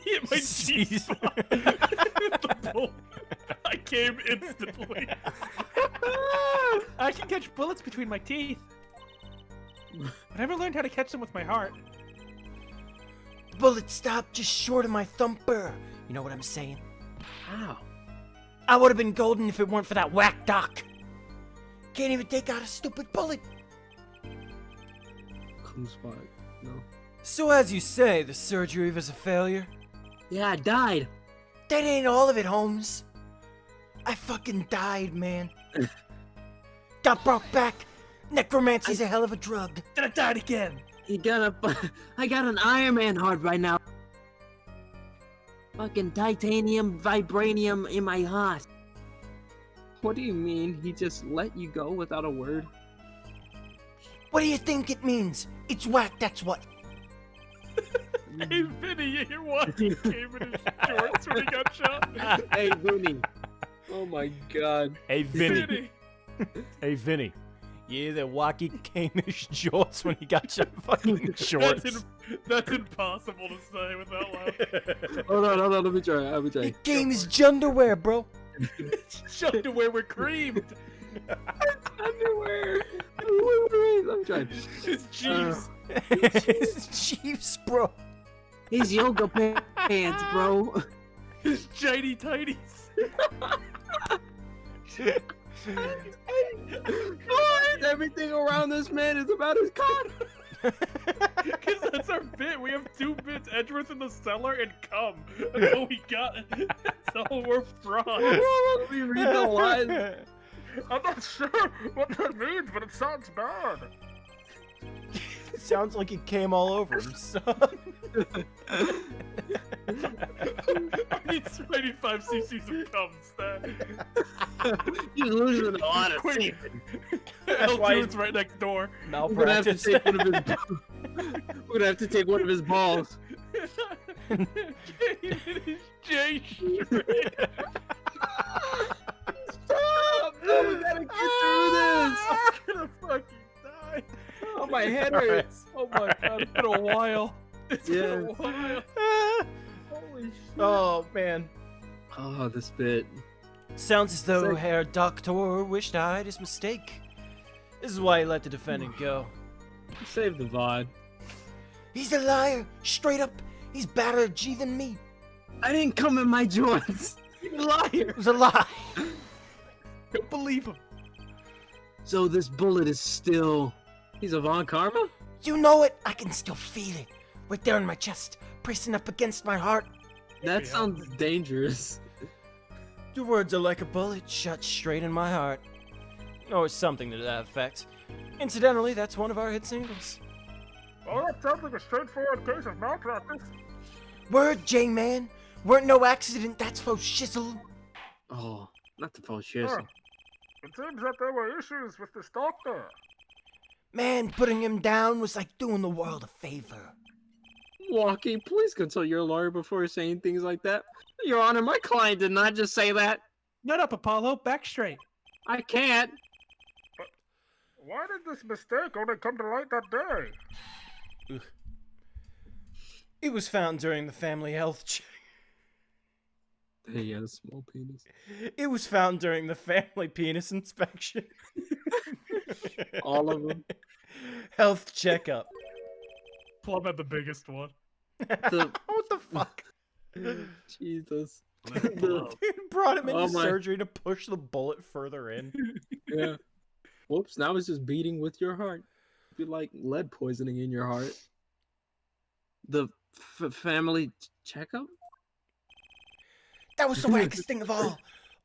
Hit my C G spot. The bullet. I came instantly. I can catch bullets between my teeth. I never learned how to catch them with my heart. Bullet stopped just short of my thumper. You know what I'm saying? How? I would have been golden if it weren't for that whack doc. Can't even take out a stupid bullet. Cool spot. No. So as you say, the surgery was a failure. Yeah, I died. That ain't all of it, Holmes. I fucking died, man. Got brought back. Necromancy's a hell of a drug. Then I died again. He got I got an Iron Man heart right now. Fucking titanium, vibranium in my heart. What do you mean? He just let you go without a word? What do you think it means? It's whack, that's what. Hey, Vinny, you hear what? He came in his shorts when he got shot. Hey, Vinny. Oh my god. Hey, Vinny. Vinny. Hey, Vinny. Yeah, that Wacky came in his shorts when he got your fucking shorts. That's impossible to say without laughing. Hold on, let me try. It came his underwear, bro. Shoved away, we're creamed. Underwear. Wait, I'm trying. It's Jeeves. It's Chiefs, bro. His yoga pants, bro. His shiny tighties. Everything around this man is about his cock. Because that's our bit. We have 2 bits: Edgeworth in the cellar and cum. That's all we got. That's all we're frauds. Let me read the line. I'm not sure what that means, but it sounds bad. It sounds like he came all over him, son. I need 25 cc's of cum, Stan. He's losing a lot of Quick. semen. L2's right next door. We're gonna have to Malpractice. take one of his. We're gonna have to take one of his balls. Jay Stop! No, we gotta get through this. I'm gonna fucking die. Oh, my head All right. hurts. Oh my god, it's been a while. It's been a Yeah. while. Holy shit. Oh, man. Oh, this bit. Sounds as though Sick. Herr Doctor wished to hide his mistake. This is why he let the defendant go. Save the VOD. He's a liar. Straight up, he's badder G than me. I didn't come in my joints. You liar. It was a lie. Don't believe him. So this bullet is still. He's a Von Karma? You know it. I can still feel it. Right there in my chest, pressing up against my heart. That sounds dangerous. Your words are like a bullet shot straight in my heart. Or something to that effect. Incidentally, that's one of our hit singles. Well, that sounds like a straightforward case of malpractice. Word, J-Man. Weren't no accident, that's for shizzle. Oh, not the full shizzle. Huh. It seems that there were issues with this doctor. Man, putting him down was like doing the world a favor. Walkie, please consult your lawyer before saying things like that. Your Honor, my client did not just say that. Nut up, Apollo. Back straight. I can't. Why did this mistake only come to light that day? It was found during the family health check. He had a small penis. It was found during the family penis inspection. All of them. Health checkup. Plum had the biggest one. The, What the fuck? Jesus. Dude brought him into Oh my- surgery to push the bullet further in. Yeah. Whoops, now it's just beating with your heart. Be like lead poisoning in your heart. The family checkup? That was the wackest thing of all.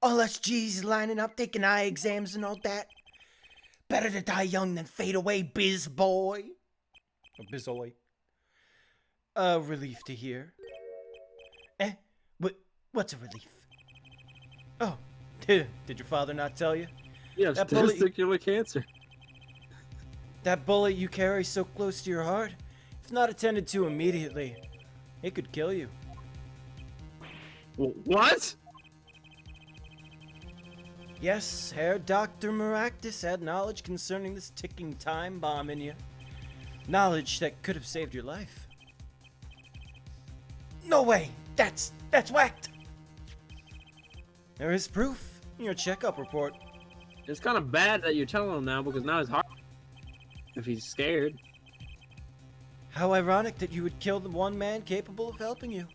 All us G's lining up, taking eye exams and all that. Better to die young than fade away, biz boy. Bizoy. Relief to hear. What's a relief? Oh, did your father not tell you? You have That bullet- testicular cancer. That bullet you carry so close to your heart, if not attended to immediately, it could kill you. What? Yes, Herr Dr. Maractus had knowledge concerning this ticking time bomb in you. Knowledge that could have saved your life. No way. That's whacked. There is proof in your checkup report. It's kind of bad that you're telling him now because now his heart. If he's scared. How ironic that you would kill the one man capable of helping you.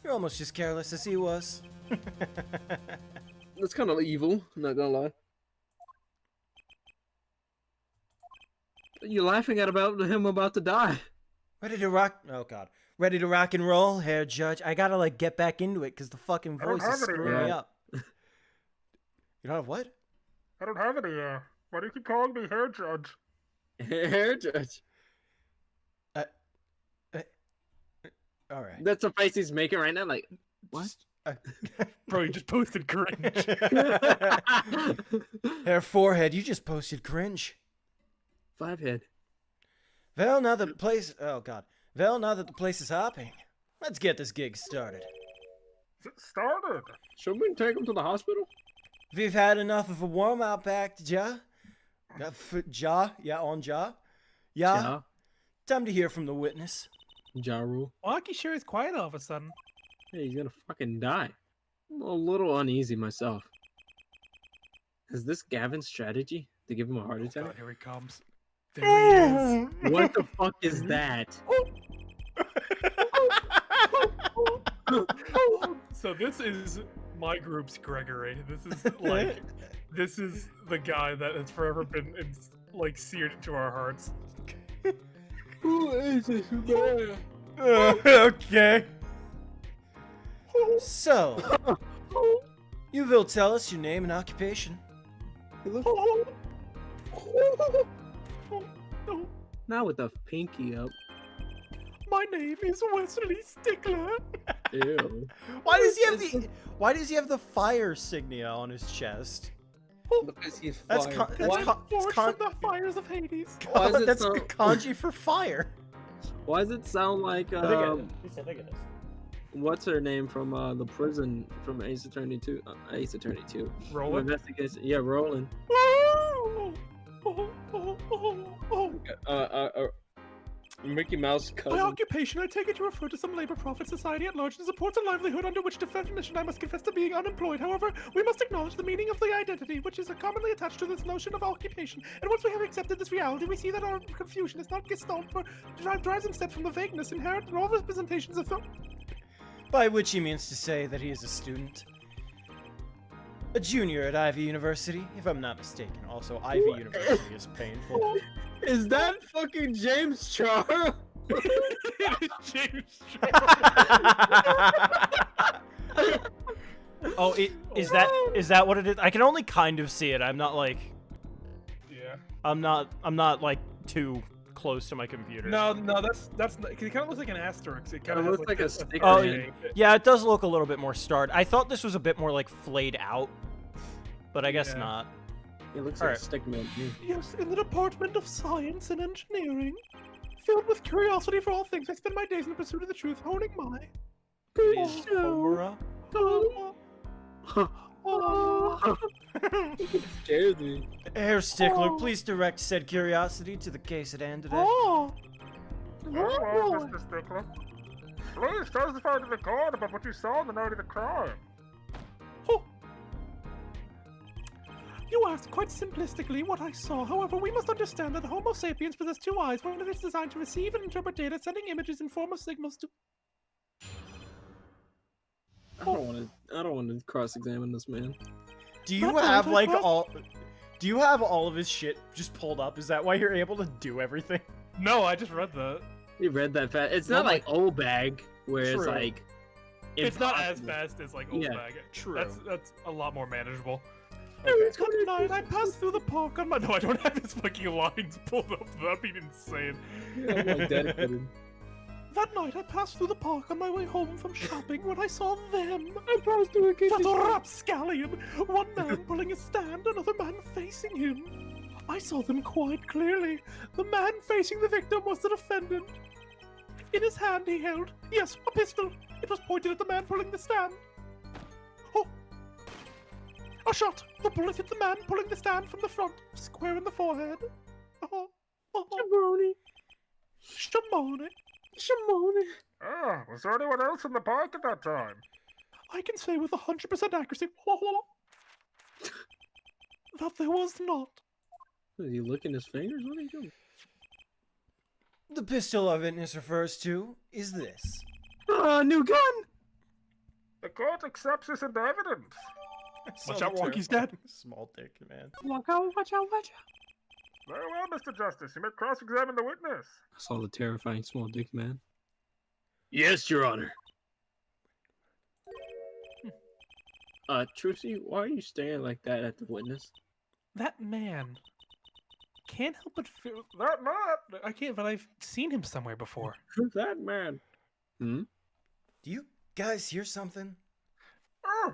You're almost as careless as he was. That's kind of evil, not gonna lie. You're laughing at about him about to die. Ready to rock? Oh god. Ready to rock and roll, Herr Judge? I gotta like get back into it because the fucking I don't voice is have any, screwing me yeah. up. You don't have what? I don't have any, why do you keep calling me hair judge? Hair judge. All right. That's the face he's making right now. Like, what? Bro, you just posted cringe. Herr Forehead, you just posted cringe. 5 head. Well, now that the place. Oh god. Well, now that the place is hopping, let's get this gig started. Started. Should we take him to the hospital? We've had enough of a warm-up act, Ja? Ja? On Ja? Ja? Time to hear from the witness. Ja Rule. Walkie sure is quiet all of a sudden. Hey, he's gonna fucking die. I'm a little uneasy myself. Is this Gavin's strategy to give him a heart Oh attack? God, here he comes. There he is. What the fuck is that? So this is my group's Gregory. This is like, this is the guy that has forever been like seared into our hearts. Who is this man? Okay. So, you will tell us your name and occupation. Not with the pinky up. My name is Wesley Stickler. Ew. Why does he have the fire signia on his chest? Because he's That's fired. con- that's con- it's Forged con- from the fires of Hades. Why does it that's sound- kanji for fire. Why does it sound like I think it is. what's her name from the prison from Ace Attorney 2? Ace Attorney 2. Roland. Investigation. Yeah, Roland. Mickey Mouse By cousin. occupation, I take it you refer to some labor profit society at large that supports a livelihood under which definition I must confess to being unemployed. However, we must acknowledge the meaning of the identity, which is commonly attached to this notion of occupation. And once we have accepted this reality, we see that our confusion is not gestalt, but drives instead from the vagueness inherent in all representations of By which he means to say that he is a student. A junior at Ivy University, if I'm not mistaken. Also, Ivy University is painful. Is that fucking James Charles? James. Oh, is that what it is? I can only kind of see it. I'm not like Yeah. I'm not like too close to my computer. No, that's not, it kind of looks like an asterisk. It kind of looks like a sticker. Oh, Yeah. Yeah, it does look a little bit more starred. I thought this was a bit more like flayed out, but I guess Yeah. not. It looks All like right. a stickman. Yes, in the Department of Science and Engineering. Filled with curiosity for all things, I spend my days in the pursuit of the truth, honing my... Is Homura? It scares me. Herr Stickler, please direct said curiosity to the case at hand today. Oh! Well, Mr. Stickler. Please testify to the court about what you saw on the night of the crime. You asked quite simplistically what I saw. However, we must understand that Homo sapiens possess two eyes. One that is designed to receive and interpret data, sending images in form of signals to... I don't want to cross-examine this man. Do you That's have right, like all? Do you have all of his shit just pulled up? Is that why you're able to do everything? No, I just read that. You read that fast. It's not like old bag where it's True. like. It's not as impossible. fast as like old Yeah, bag. true. That's a lot more manageable. Okay. One night I passed through the park on my... No, I don't have his fucking lines pulled up. That'd be insane. Yeah, I'm, like, dedicated. That night I passed through the park on my way home from shopping when I saw them. I passed through a that rapscallion. One man pulling a stand, another man facing him. I saw them quite clearly. The man facing the victim was the defendant. In his hand he held, yes, a pistol. It was pointed at the man pulling the stand. Oh! A shot! The bullet hit the man pulling the stand from the front, square in the forehead. Oh, Shamoni. Shamoni. Shamoni. Ah, was there anyone else in the park at that time? I can say with 100% accuracy that there was not. Is he licking his fingers? What are you doing? The pistol our witness refers to is this. New gun! The court accepts this into evidence. Watch out, Wonky's dead. Small dick, man. Watch out, watch out, watch out. Very well, Mr. Justice. You may cross-examine the witness. I saw the terrifying small dick man. Yes, Your Honor. Trucy, why are you staring like that at the witness? That man. Can't help but feel. That man! I can't, but I've seen him somewhere before. Who's that man? Hmm? Do you guys hear something? Oh!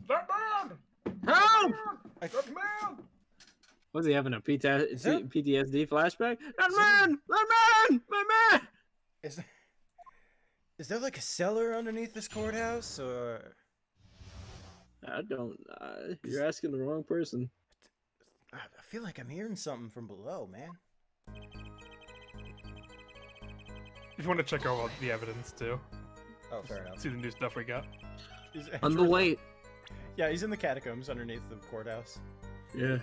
That man! Help! That man! Was he having a Is there- PTSD flashback? That Is man! That man! My man! Is there like a cellar underneath this courthouse, or? I don't. You're asking the wrong person. I feel like I'm hearing something from below, man. If you want to check out the evidence too, Oh, fair enough. see the new stuff we got. On the way. Yeah, he's in the catacombs underneath the courthouse. Yeah.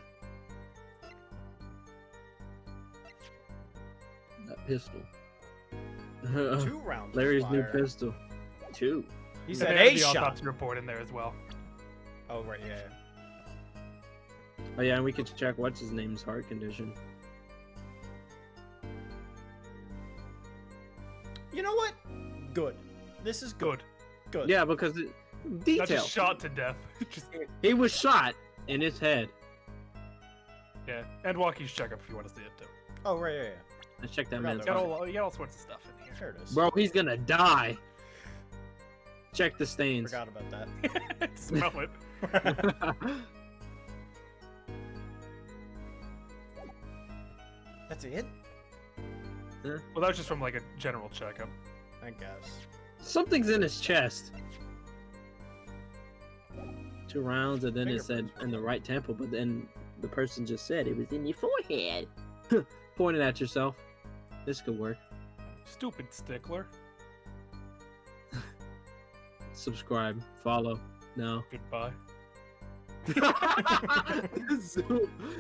That pistol. 2 rounds. of Larry's new fire. pistol. 2. He And said they have a the shot. autopsy report in there as well. Oh right, yeah. Oh yeah, and we could check what's his name's heart condition. You know what? Good. This is good. Good. Good. Yeah, because Not detail. just shot to death. Just He was shot in his head. yeah. And Walkie's checkup if you want to see it too. Oh right, yeah. Let's check that Forgot man's You got heart. all sorts of stuff in here. There it is. Bro, he's gonna die. Check the stains. Forgot about that. Smell it. That's it? Well, that was just from like a general checkup. I guess. Something's in his chest. 2 rounds, and then it said Fingerprints. in the right temple, but then the person just said it was in your forehead. Pointing at yourself. This could work. Stupid stickler. Subscribe. Follow. No. Goodbye.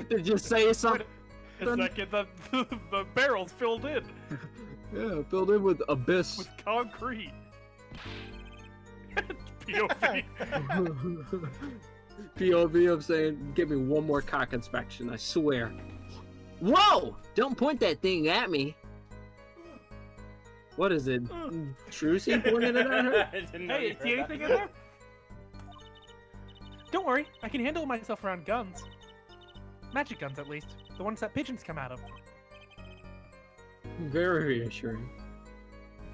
Did you say something? A second, the barrel's filled in Yeah, filled in with abyss. with concrete. POV. POV of saying, give me one more cock inspection, I swear. Whoa! Don't point that thing at me. What is it? Trucy pointed it at her? Hey, see anything in there? Don't worry, I can handle myself around guns. Magic guns, at least. The ones that pigeons come out of. Very reassuring.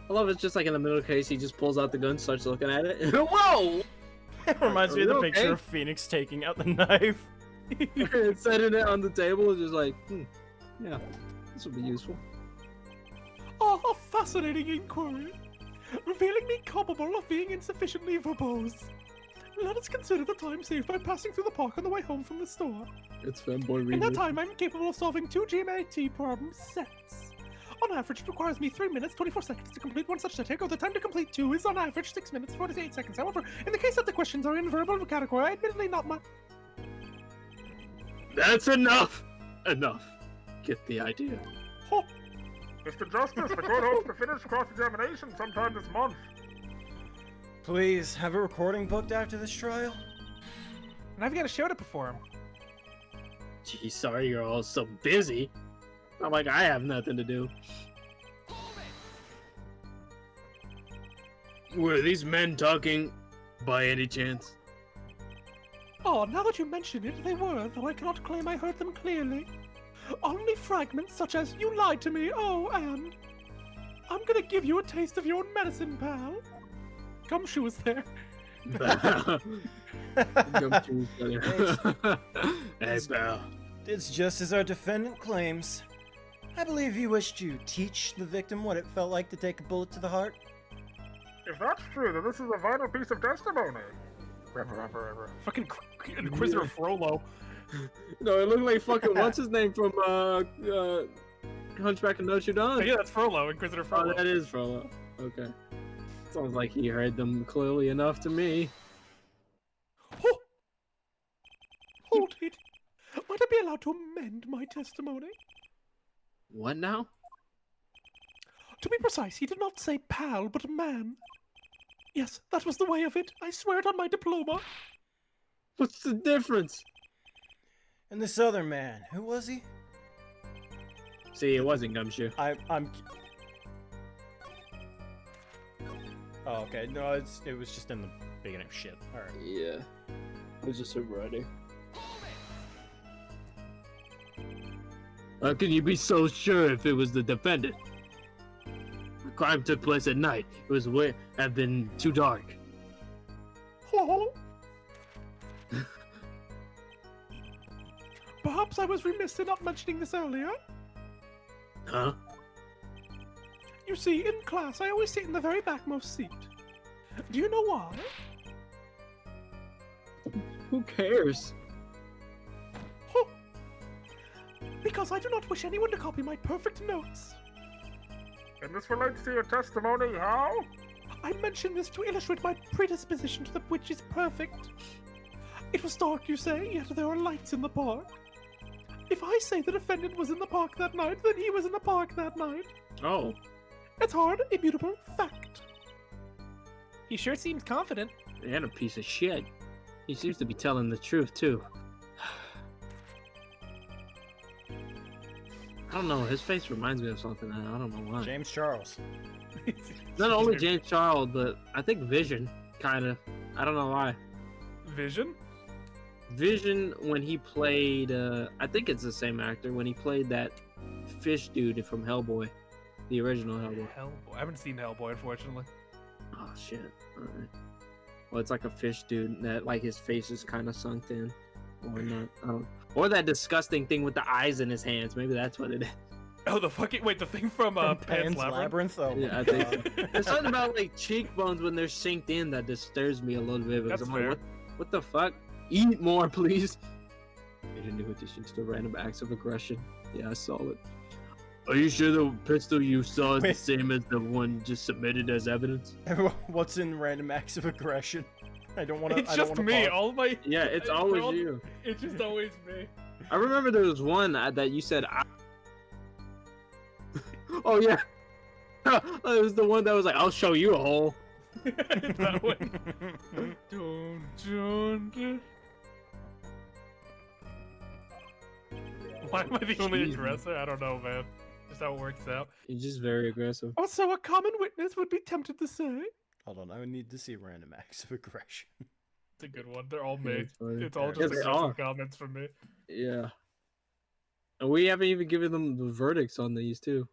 I love it's just like in the middle case, he just pulls out the gun, starts looking at it. Whoa! It reminds me of the Are you picture okay? of Phoenix taking out the knife. And setting it on the table, just like, yeah, this would be useful. Oh, a fascinating inquiry. Revealing me culpable of being insufficiently verbose. Let us consider the time saved by passing through the park on the way home from the store. It's fanboy In that review. time, I'm capable of solving 2 GMAT problem sets. On average, it requires me 3 minutes, 24 seconds to complete one such set. The time to complete 2 is on average 6 minutes, 48 seconds. However, in the case that the questions are in verbal category, admittedly not much. That's enough! Enough. Get the idea. Oh, Mr. Justice, the court hopes to finish cross-examination sometime this month. Please, have a recording booked after this trial? and I've got a show to perform. Gee, sorry you're all so busy. Not like I have nothing to do. Were these men talking by any chance? Oh, now that you mention it, they were, though I cannot claim I heard them clearly. Only fragments such as, "You lied to me, oh, Anne. I'm gonna give you a taste of your own medicine, pal." Gumshoe was there. Gumshoe's better. Hey, pal. It's just as our defendant claims. I believe you wish to teach the victim what it felt like to take a bullet to the heart. If that's true, then this is a vital piece of testimony. Fucking Inquisitor Frollo. No, it looked like fucking what's his name from Hunchback of Notre Dame. Oh, yeah, that's Frollo, Inquisitor Oh, Frollo. that is Frollo. Okay. Sounds like he heard them clearly enough to me. Oh! Hold it. Might I be allowed to amend my testimony? What now? To be precise, he did not say pal, but man. Yes, that was the way of it. I swear it on my diploma. What's the difference? And this other man, who was he? See, it wasn't Gumshoe. I'm. Oh, okay. No, it was just in the beginning. Shit. All right. Yeah. It was just a writer. How can you be so sure if it was the defendant? The crime took place at night. It was way have been too dark. Oh. Perhaps I was remiss in not mentioning this earlier. Huh? You see, in class, I always sit in the very backmost seat. Do you know why? Who cares? Oh. Because I do not wish anyone to copy my perfect notes. And this relates to your testimony, how? I mention this to illustrate my predisposition to the which is perfect. It was dark, you say, yet there are lights in the park. If I say the defendant was in the park that night, then he was in the park that night. Oh, It's hard, immutable fact. He sure seems confident. and a piece of shit. He seems to be telling the truth too. I don't know. His face reminds me of something. I don't know why. James Charles. Not only James Charles, but I think Vision, kind of. I don't know why. Vision? Vision, when he played, I think it's the same actor, when he played that fish dude from Hellboy, the original Hellboy. Hellboy. I haven't seen Hellboy, unfortunately. Oh shit! Alright. Well, it's like a fish dude that, like, his face is kind of sunk in, or not. I don't. Or that disgusting thing with the eyes in his hands. Maybe that's what it is. Oh, the fucking wait, the thing from Pan's Labyrinth. Oh, Yeah, my I think God. so. There's something about like cheekbones when they're synced in that disturbs me a little bit. Because That's I'm like, fair. what the fuck? Eat more, please. Made a new addition to the random acts of aggression. Yeah, I saw it. Are you sure the pistol you saw is the Wait. same as the one just submitted as evidence? What's in random acts of aggression? I don't want to. It's just me. All my. Yeah, it's they're always all- you. It's just always me. I remember there was one that you said. Oh yeah. It was the one that was like, "I'll show you a hole." That one. Dun, dun, dun. Why am I the only Jesus. aggressor? I don't know, man. Just how it works out. You're just very aggressive. Also, a common witness would be tempted to say. Hold on, I would need to see random acts of aggression. It's a good one. They're all Yeah, me. it's funny. It's all Yeah, just they aggressive are. comments from me. Yeah. And we haven't even given them the verdicts on these too.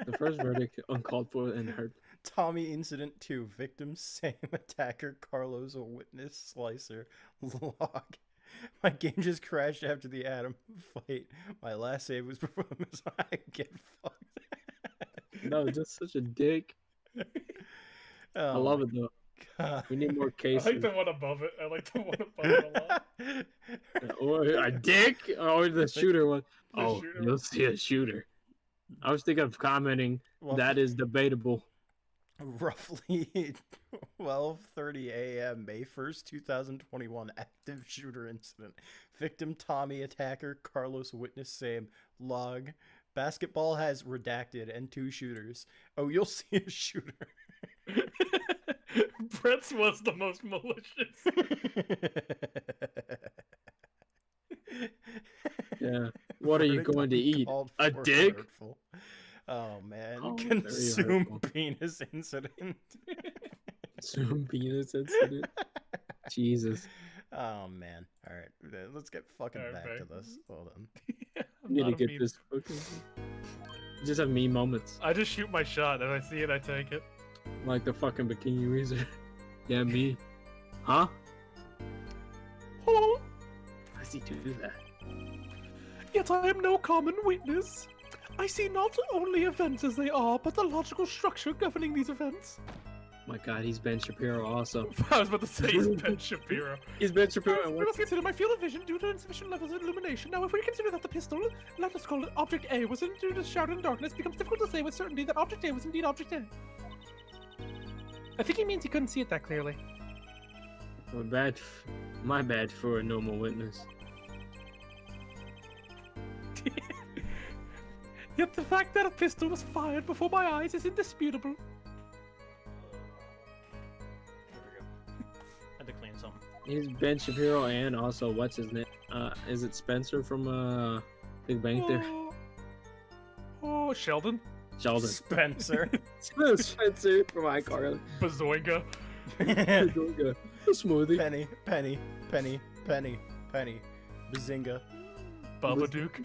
The first verdict uncalled for and hurt. Tommy Incident 2. Victim, same attacker, Carlos, a witness, slicer, log. My game just crashed after the Atom fight. My last save was before the Messiah. Get fucked. No, just such a dick. I Oh love my it though. God. We need more I cases. like the one above it. I like the one above it a lot. Or a dick, or the shooter one. The Oh, shooter you'll one. see a shooter. I was thinking of commenting. Well, That is debatable. roughly 12:30 a.m. May 1st, 2021. Active shooter incident. Victim Tommy, attacker Carlos, witness same, log. Basketball has redacted and 2 shooters. Oh, you'll see a shooter. Brett's was the most malicious. Yeah. What are you Verdict going to eat? uncalled A for, dick? hurtful. Oh man. Oh, very Consume hurtful. penis incident. Zoom penis incident. Jesus. Oh man. All right, let's get fucking Alright, back to babe. this. Hold on. I'm Need not to a get meme. this fucking. Just have me moments. I just shoot my shot, and I see it, I take it. Like the fucking bikini razor. Yeah, me. Huh? Oh, I see to do that. yet I am no common witness. I see not only events as they are, but the logical structure governing these events. My God, he's Ben Shapiro also. I was about to say he's Ben Shapiro. He's Ben Shapiro. And We must consider my field of vision due to insufficient levels of illumination. Now, if we consider that the pistol, let us call it Object A, was induced as shrouded in darkness, it becomes difficult to say with certainty that Object A was indeed Object A. I think he means he couldn't see it that clearly. My bad for a normal witness. Yet the fact that a pistol was fired before my eyes is indisputable. Had to clean something. He's Ben Shapiro and also what's his name? Is it Spencer from Big Bang Theory? Oh, Sheldon. Sheldon. Spencer. Spencer from iCarly. Bazoinga. A smoothie. Penny. Bazinga. Babadook.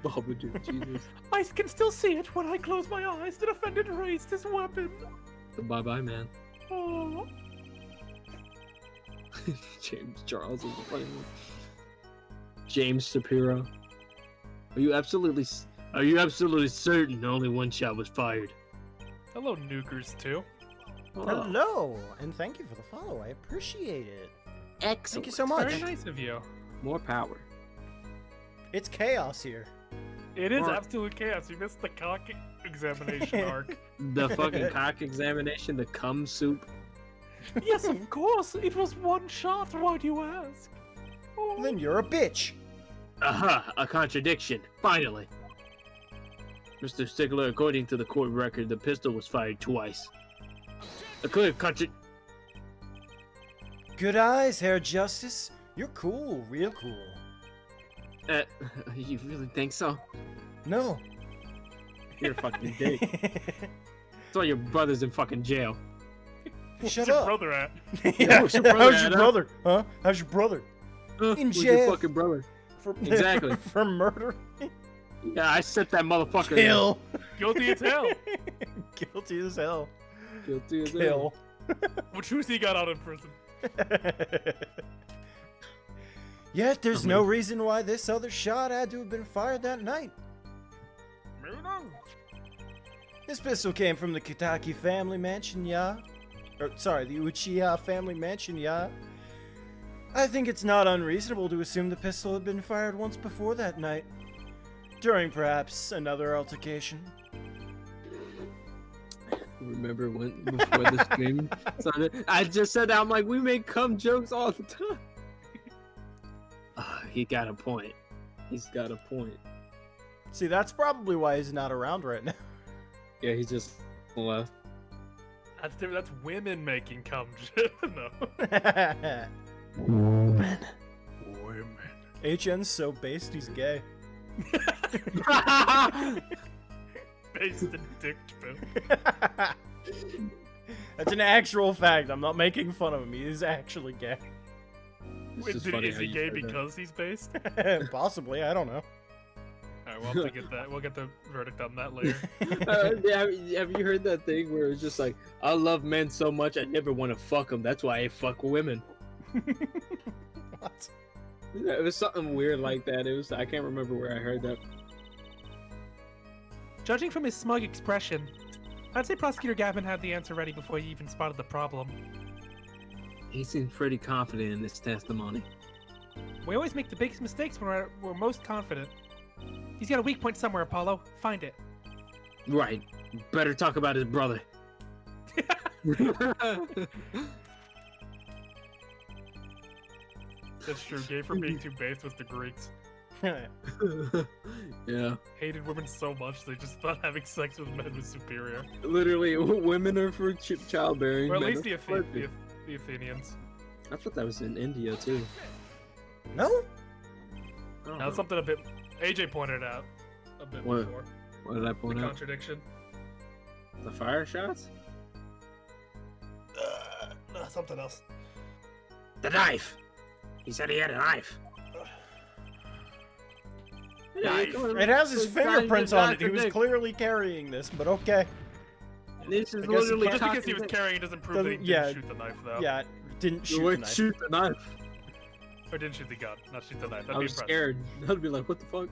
Babadook, Jesus. I can still see it when I close my eyes. The defendant raised his weapon. Bye bye, man. Oh, James Charles is the funny one. James Shapiro. Are you absolutely certain only one shot was fired? Hello, nukers, too. Oh, Hello, and thank you for the follow. I appreciate it. Excellent. Thank you so much. Very nice of you. more power. It's chaos here. It is Or- absolute chaos. You missed the examination arc. The fucking cock examination, the cum soup. Yes, of course. It was one shot. Why do you ask? Oh. Then you're a bitch. Aha, a contradiction. Finally. Mr. Stickler, according to the court record, the pistol was fired twice. A clear Good eyes, Herr Justice. You're cool, real cool. You really think so? No. You're a fucking dick. That's why your brother's in fucking jail. Shut Where's your up. brother at? Yeah, where's your brother how's at, your huh? brother? Huh? How's your brother? In Where's jail. your fucking brother? For, Exactly. for murder. Yeah, I set that motherfucker. Kill. Guilty as hell. Guilty as hell. Guilty as Kill. Which who's he got out of prison? Yet there's no reason why this other shot had to have been fired that night. Maybe not. This pistol came from the Kitaki family mansion, yeah? Or, sorry, the Uchiha family mansion, yeah? I think it's not unreasonable to assume the pistol had been fired once before that night. During, perhaps, another altercation. Remember when before the stream started? I just said that. I'm like, we make cum jokes all the time. He got a point. He's got a point. See, that's probably why he's not around right now. Yeah, he just left. That's different. That's women making cum shit. No. Woman. Women. HN's so based, he's gay. Based in dick joke. That's an actual fact. I'm not making fun of him. He is actually gay. It's Wait, just funny is how he you gay said that. because he's based? Possibly, I don't know. Alright, we'll have to get that. We'll get the verdict on that later. Yeah, have you heard that thing where it's just like, I love men so much I never want to fuck them. That's why I fuck women. What? Yeah, it was something weird like that. It was I can't remember where I heard that. Judging from his smug expression, I'd say Prosecutor Gavin had the answer ready before he even spotted the problem. He seems pretty confident in his testimony. We always make the biggest mistakes when we're most confident. He's got a weak point somewhere, Apollo. Find it. Right. Better talk about his brother. That's true. Gay for being too based was the Greeks. Yeah. Hated women so much they just thought having sex with men was superior. Literally, women are for childbearing. Or at men least are the, for flirting. the Athenians. I thought that was in India too. No? I don't Now know. that's something a bit AJ pointed out a bit What? before. What did I The point out? contradiction. The fire shots? No, something else. The knife! He said he had a knife. Knife. It has his fingerprints on it. He was clearly carrying this, but okay. This is I guess literally Just because he talking was to- carrying it doesn't prove that he Doesn't- didn't yeah. shoot the knife, though. Yeah, didn't You shoot the would knife. shoot the knife. Or didn't shoot the gun, not shoot the knife. That'd I be was impressive. scared. I'd be like, what the fuck?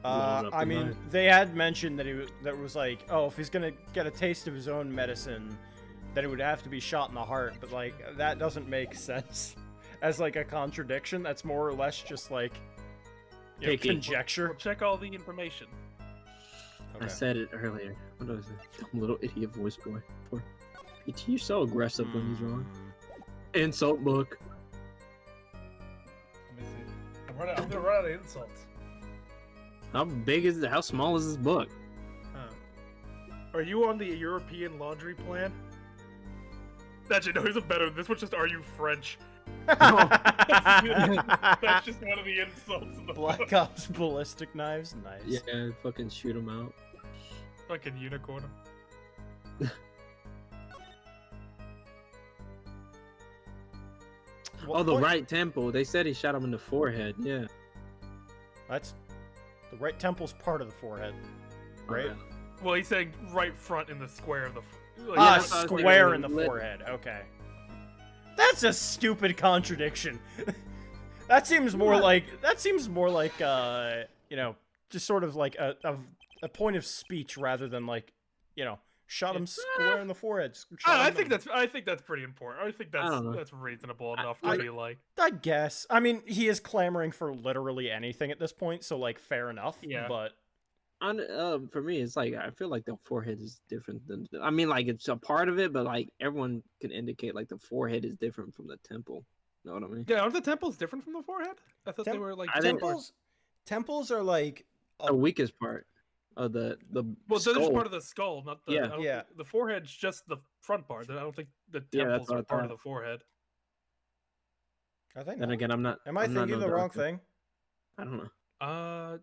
Load up I the mean, knife. they had mentioned that that was like, oh, if he's gonna get a taste of his own medicine, then it would have to be shot in the heart. But like, that doesn't make sense as like a contradiction. That's more or less just like Picky. conjecture. We'll check all the information. I said it earlier. What was it? Dumb little idiot voice boy. Poor PT, you're so aggressive when he's wrong. Insult book. Let me see. I'm gonna run out of insults. How small is this book? Are you on the European laundry plan? Actually, no, here's a better. This one's just, are you French? That's just one of the insults in the Black book. Ops ballistic knives, nice. Yeah, fucking shoot him out. Fucking unicorn. What Oh, the point- right temple. They said he shot him in the forehead. Yeah. That's the right temple's part of the forehead, right? Okay. Well, he's saying right front in the square of the. Like, Ah, Yeah, that's what I was thinking. square in the Lit- forehead. Okay. That's a stupid contradiction. That seems more like you know, just sort of like a point of speech rather than like, you know, shot him square in the forehead. I think that's pretty important. I think I don't know. that's reasonable enough I- to be like. I guess. I mean, he is clamoring for literally anything at this point, so like fair enough. Yeah. But For me, it's like I feel like the forehead is different than. I mean, like it's a part of it, but like everyone can indicate like the forehead is different from the temple. Know what I mean? Yeah, aren't the temples different from the forehead? I thought they were like I think- Temples are like The weakest part of the Well, so this is skull. part of the skull, not the. Yeah. I don't Yeah. think- the forehead's just the front part. I don't think the Yeah, that's temples what I are part of thought. the forehead. I think. Then not. again, I'm not. Am I I'm not thinking no the wrong doctor. thing? I don't know.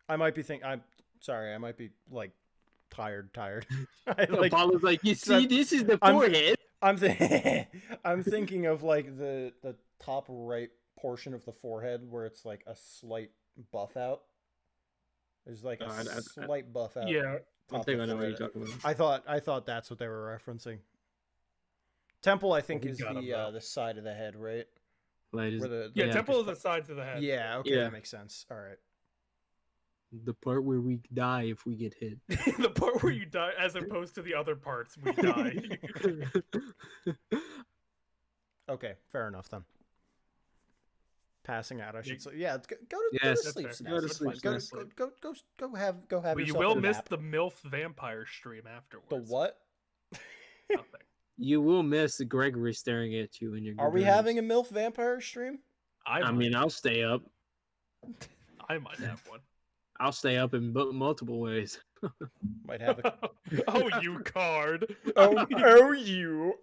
I might be thinking. I'm sorry. I might be like tired. I, like, Apollo's like, you so see, this is the I'm- forehead. I'm thinking of like the top right portion of the forehead where it's like a slight buff out. There's like a slight buff out. Yeah. I top think of I know what forehead. you're talking about. I thought that's what they were referencing. Temple, I think, we is got 'em, the though. the side of the head, right? Like, Where the Yeah, Yeah, temple is the sides of the head. Yeah. Okay, Yeah. that makes sense. All right. the part where we die if we get hit. The part where you die, as opposed to the other parts, we die. Okay, fair enough then. Passing out, I should You- say. Yeah, go to Yes. sleep. That's fair. Snaz, Go to it's sleep, fine. Go, Snaz. go have But you yourself will a miss nap. the MILF vampire stream afterwards. The what? Nothing. You will miss Gregory staring at you in your. Are we having a MILF vampire stream? I mean, I'll stay up. I might have one. I'll stay up in multiple ways. Might have a. Oh, you card. oh, oh, you.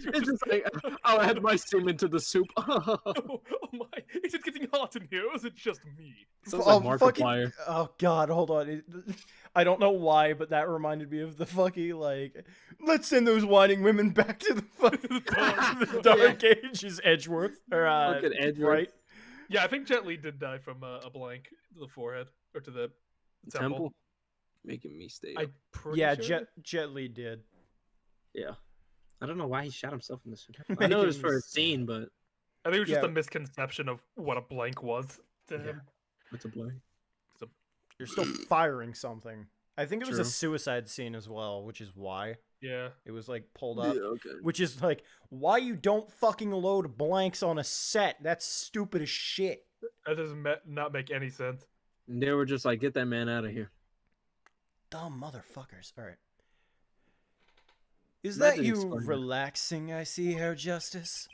It's just like I'll add my semen to the soup. Oh my! Is it getting hot in here, or is it just me? Sounds like Markiplier. Oh god, hold on. I don't know why, but that reminded me of the fucking like. Let's send those whining women back to the fucking the dark ages, Edgeworth or Fucking Edgeworth. right? Yeah, I think Jet Li did die from a blank to the forehead or to the temple. Temple, making me stay up. I'm pretty Yeah, sure. Jet Li did. Yeah, I don't know why he shot himself in the suit. I know it was for a scene, but I think it was just Yeah. a misconception of what a blank was to him. it's a blur. You're still firing something. I think it was a True. suicide scene as well, which is why Yeah. it was like pulled up. okay. Which is like why you don't fucking load blanks on a set. That's stupid as shit. That doesn't not make any sense. And they were just like, get that man out of here. Dumb motherfuckers. All right. Is Imagine that you explaining that. relaxing, I see, Herr Justice?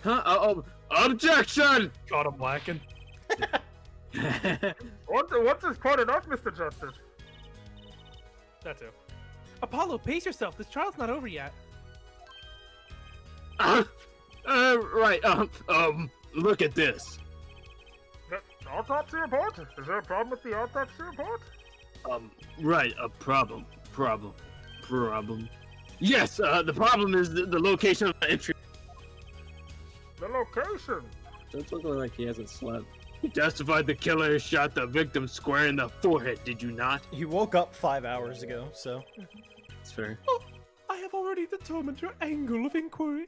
Huh? Objection! Caught him blacking. Once is quite enough, Mr. Justice. That too. Apollo, pace yourself. This trial's not over yet. Right. Look at this. The autopsy report? Is there a problem with the autopsy report? Right. A problem. Yes. The problem is the location of the entry. The location. Don't look like he hasn't slept. You testified the killer shot the victim square in the forehead, did you not? He woke up 5 hours ago, so. It's fair. Oh, I have already determined your angle of inquiry.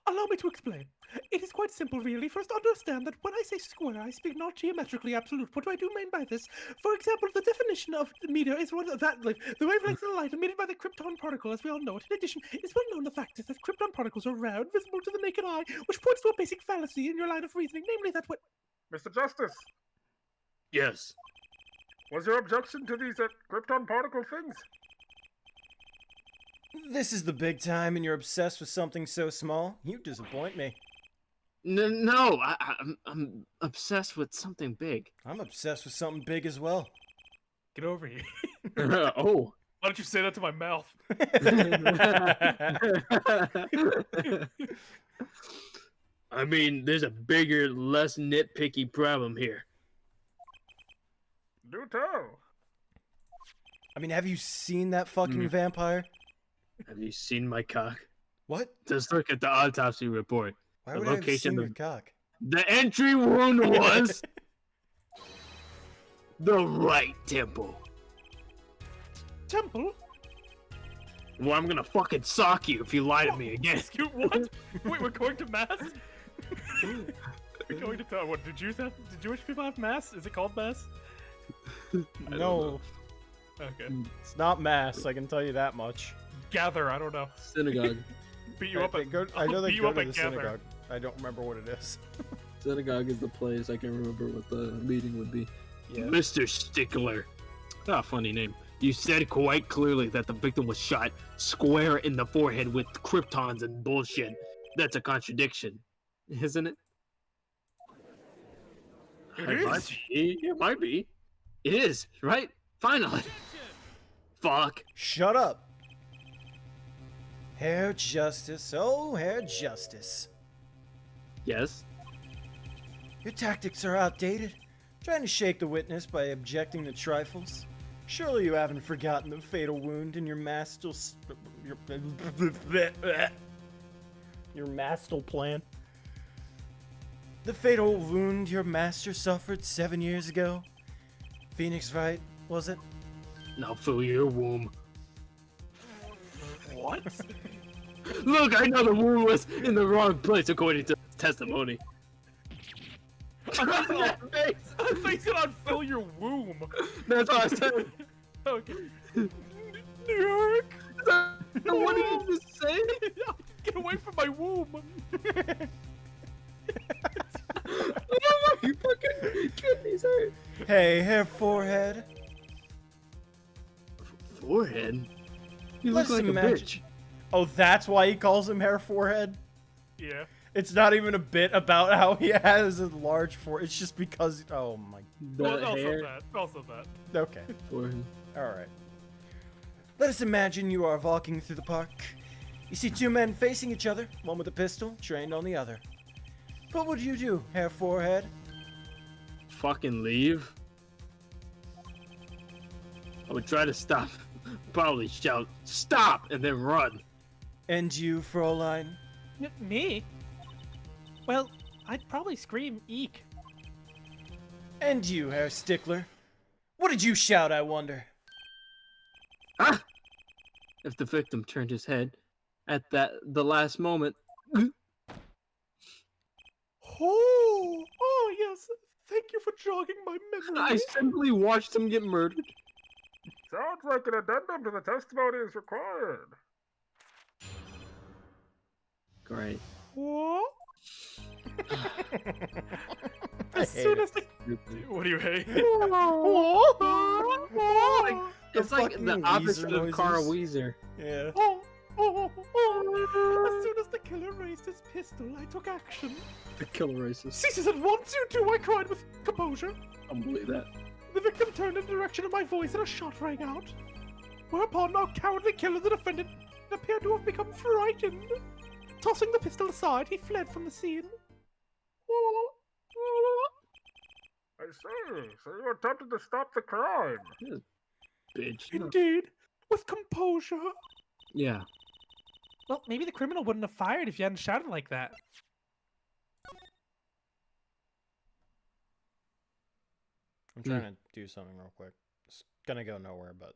Allow me to explain. It is quite simple, really. First, understand that when I say square, I speak not geometrically absolute. What do I do mean by this? For example, the definition of the meter is one that, like, the wavelength of light emitted by the krypton particle, as we all know it. In addition, it is well known the fact is that krypton particles are round, visible to the naked eye, which points to a basic fallacy in your line of reasoning, namely that when... Mr. Justice, Yes. was your objection to these krypton particle things? This is the big time and you're obsessed with something so small? You disappoint me. No, I'm obsessed with something big. I'm obsessed with something big as well. Get over here. Oh. Why don't you say that to my mouth? I mean, there's a bigger, less nitpicky problem here. Do tell. I mean, have you seen that fucking vampire? Have you seen my cock? What? Just look at the autopsy report. Why The would I have location seen your of- cock? The entry wound was the right temple. Temple? Well, I'm gonna fucking sock you if you lie to me again. Excuse what? Wait, we're going to mass? We're going to what? Do Jewish people have mass? Is it called mass? No, Okay. it's not mass. I can tell you that much. Gather. I don't know. Synagogue. Beat you up. I know they beat you go up to at the Gather. synagogue. I don't remember what it is. Synagogue is the place. I can remember what the meeting would be. Yeah. Mr. Stickler. Ah, funny name. You said quite clearly that the victim was shot square in the forehead with kryptons and bullshit. That's a contradiction, isn't it? It Might is. be. It might be. It is, right? Finally. Fuck. Shut up. Herr Justice, oh, Herr Justice. Yes. Your tactics are outdated. Trying to shake the witness by objecting to trifles. Surely you haven't forgotten the fatal wound in your mastal... Your mastal plan? The fatal wound your master suffered 7 years ago? Phoenix Wright, was it? Now fill your womb. What? Look, I know the wound was in the wrong place according to testimony. I think it on fill your womb. That's what I said. Okay. New York. What did you just say? Get away from my womb. You fucking kidneys hurt. Hey, Herr Forehead. Forehead? You Let's look like a imagine- bitch. Oh, that's why he calls him Herr Forehead? Yeah. It's not even a bit about how he has a large forehead. It's just because... Oh, my... The Well, also hair. that. Also that. Okay. Forehead. Alright. Let us imagine you are walking through the park. You see two men facing each other, one with a pistol, trained on the other. What would you do, Herr Forehead? Fucking leave. I would try to stop. Probably shout, stop, and then run. And you, Fräulein? Me? Well, I'd probably scream eek. And you, Herr Stickler? What did you shout, I wonder? Ah! If the victim turned his head at the last moment. Oh, yes. Thank you for jogging my memory. I simply watched him get murdered. Sounds like an addendum to the testimony is required. Great. What? I As hate soon it. as the What do you hate? It's like the fucking opposite Weezer of Carl noises. Weezer. Yeah. As soon as the killer raised his pistol, I took action. The killer racist. Ceases at once, you two, I cried with composure. I don't believe that. The victim turned in the direction of my voice and a shot rang out. Whereupon our cowardly killer, the defendant, appeared to have become frightened. Tossing the pistol aside, he fled from the scene. I see. So you attempted to stop the crime. Bitch. Indeed, with composure. Yeah. Well, maybe the criminal wouldn't have fired if you hadn't shouted like that. I'm trying to do something real quick. It's gonna go nowhere, but...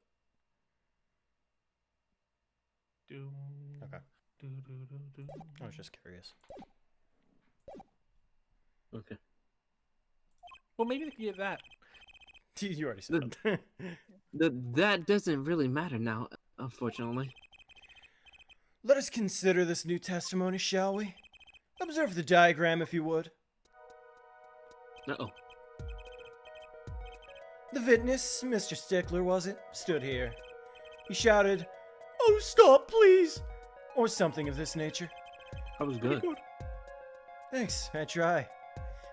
Okay. I was just curious. Okay. Well, maybe they could get that. You already said it. That doesn't really matter now, unfortunately. Let us consider this new testimony, shall we? Observe the diagram, if you would. Uh-oh. The witness, Mr. Stickler, was it? Stood here. He shouted, "Oh, stop, please!" Or something of this nature. That was good. Thanks, I try.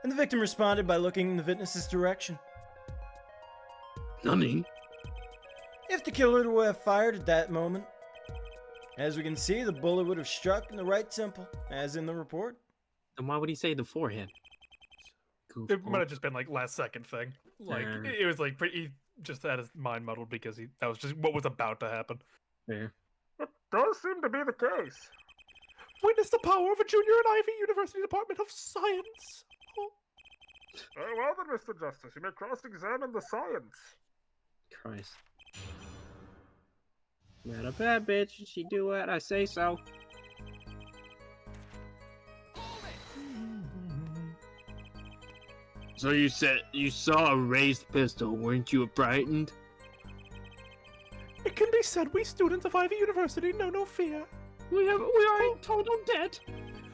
And the victim responded by looking in the witness's direction. Nani? If the killer would have fired at that moment, as we can see, the bullet would have struck in the right temple, as in the report. And why would he say the forehead? It might have just been like last second thing. Like Fair. it was like pretty. He just had his mind muddled because that was just what was about to happen. Fair. It does seem to be the case. Witness the power of a junior at Ivy University Department of Science. Oh, Very well then, Mr. Justice. You may cross-examine the science. Christ. Not a bad bitch. She do what I say so. So you said you saw a raised pistol, weren't you frightened? it can be said we students of Ivy University know no fear. We are in total debt.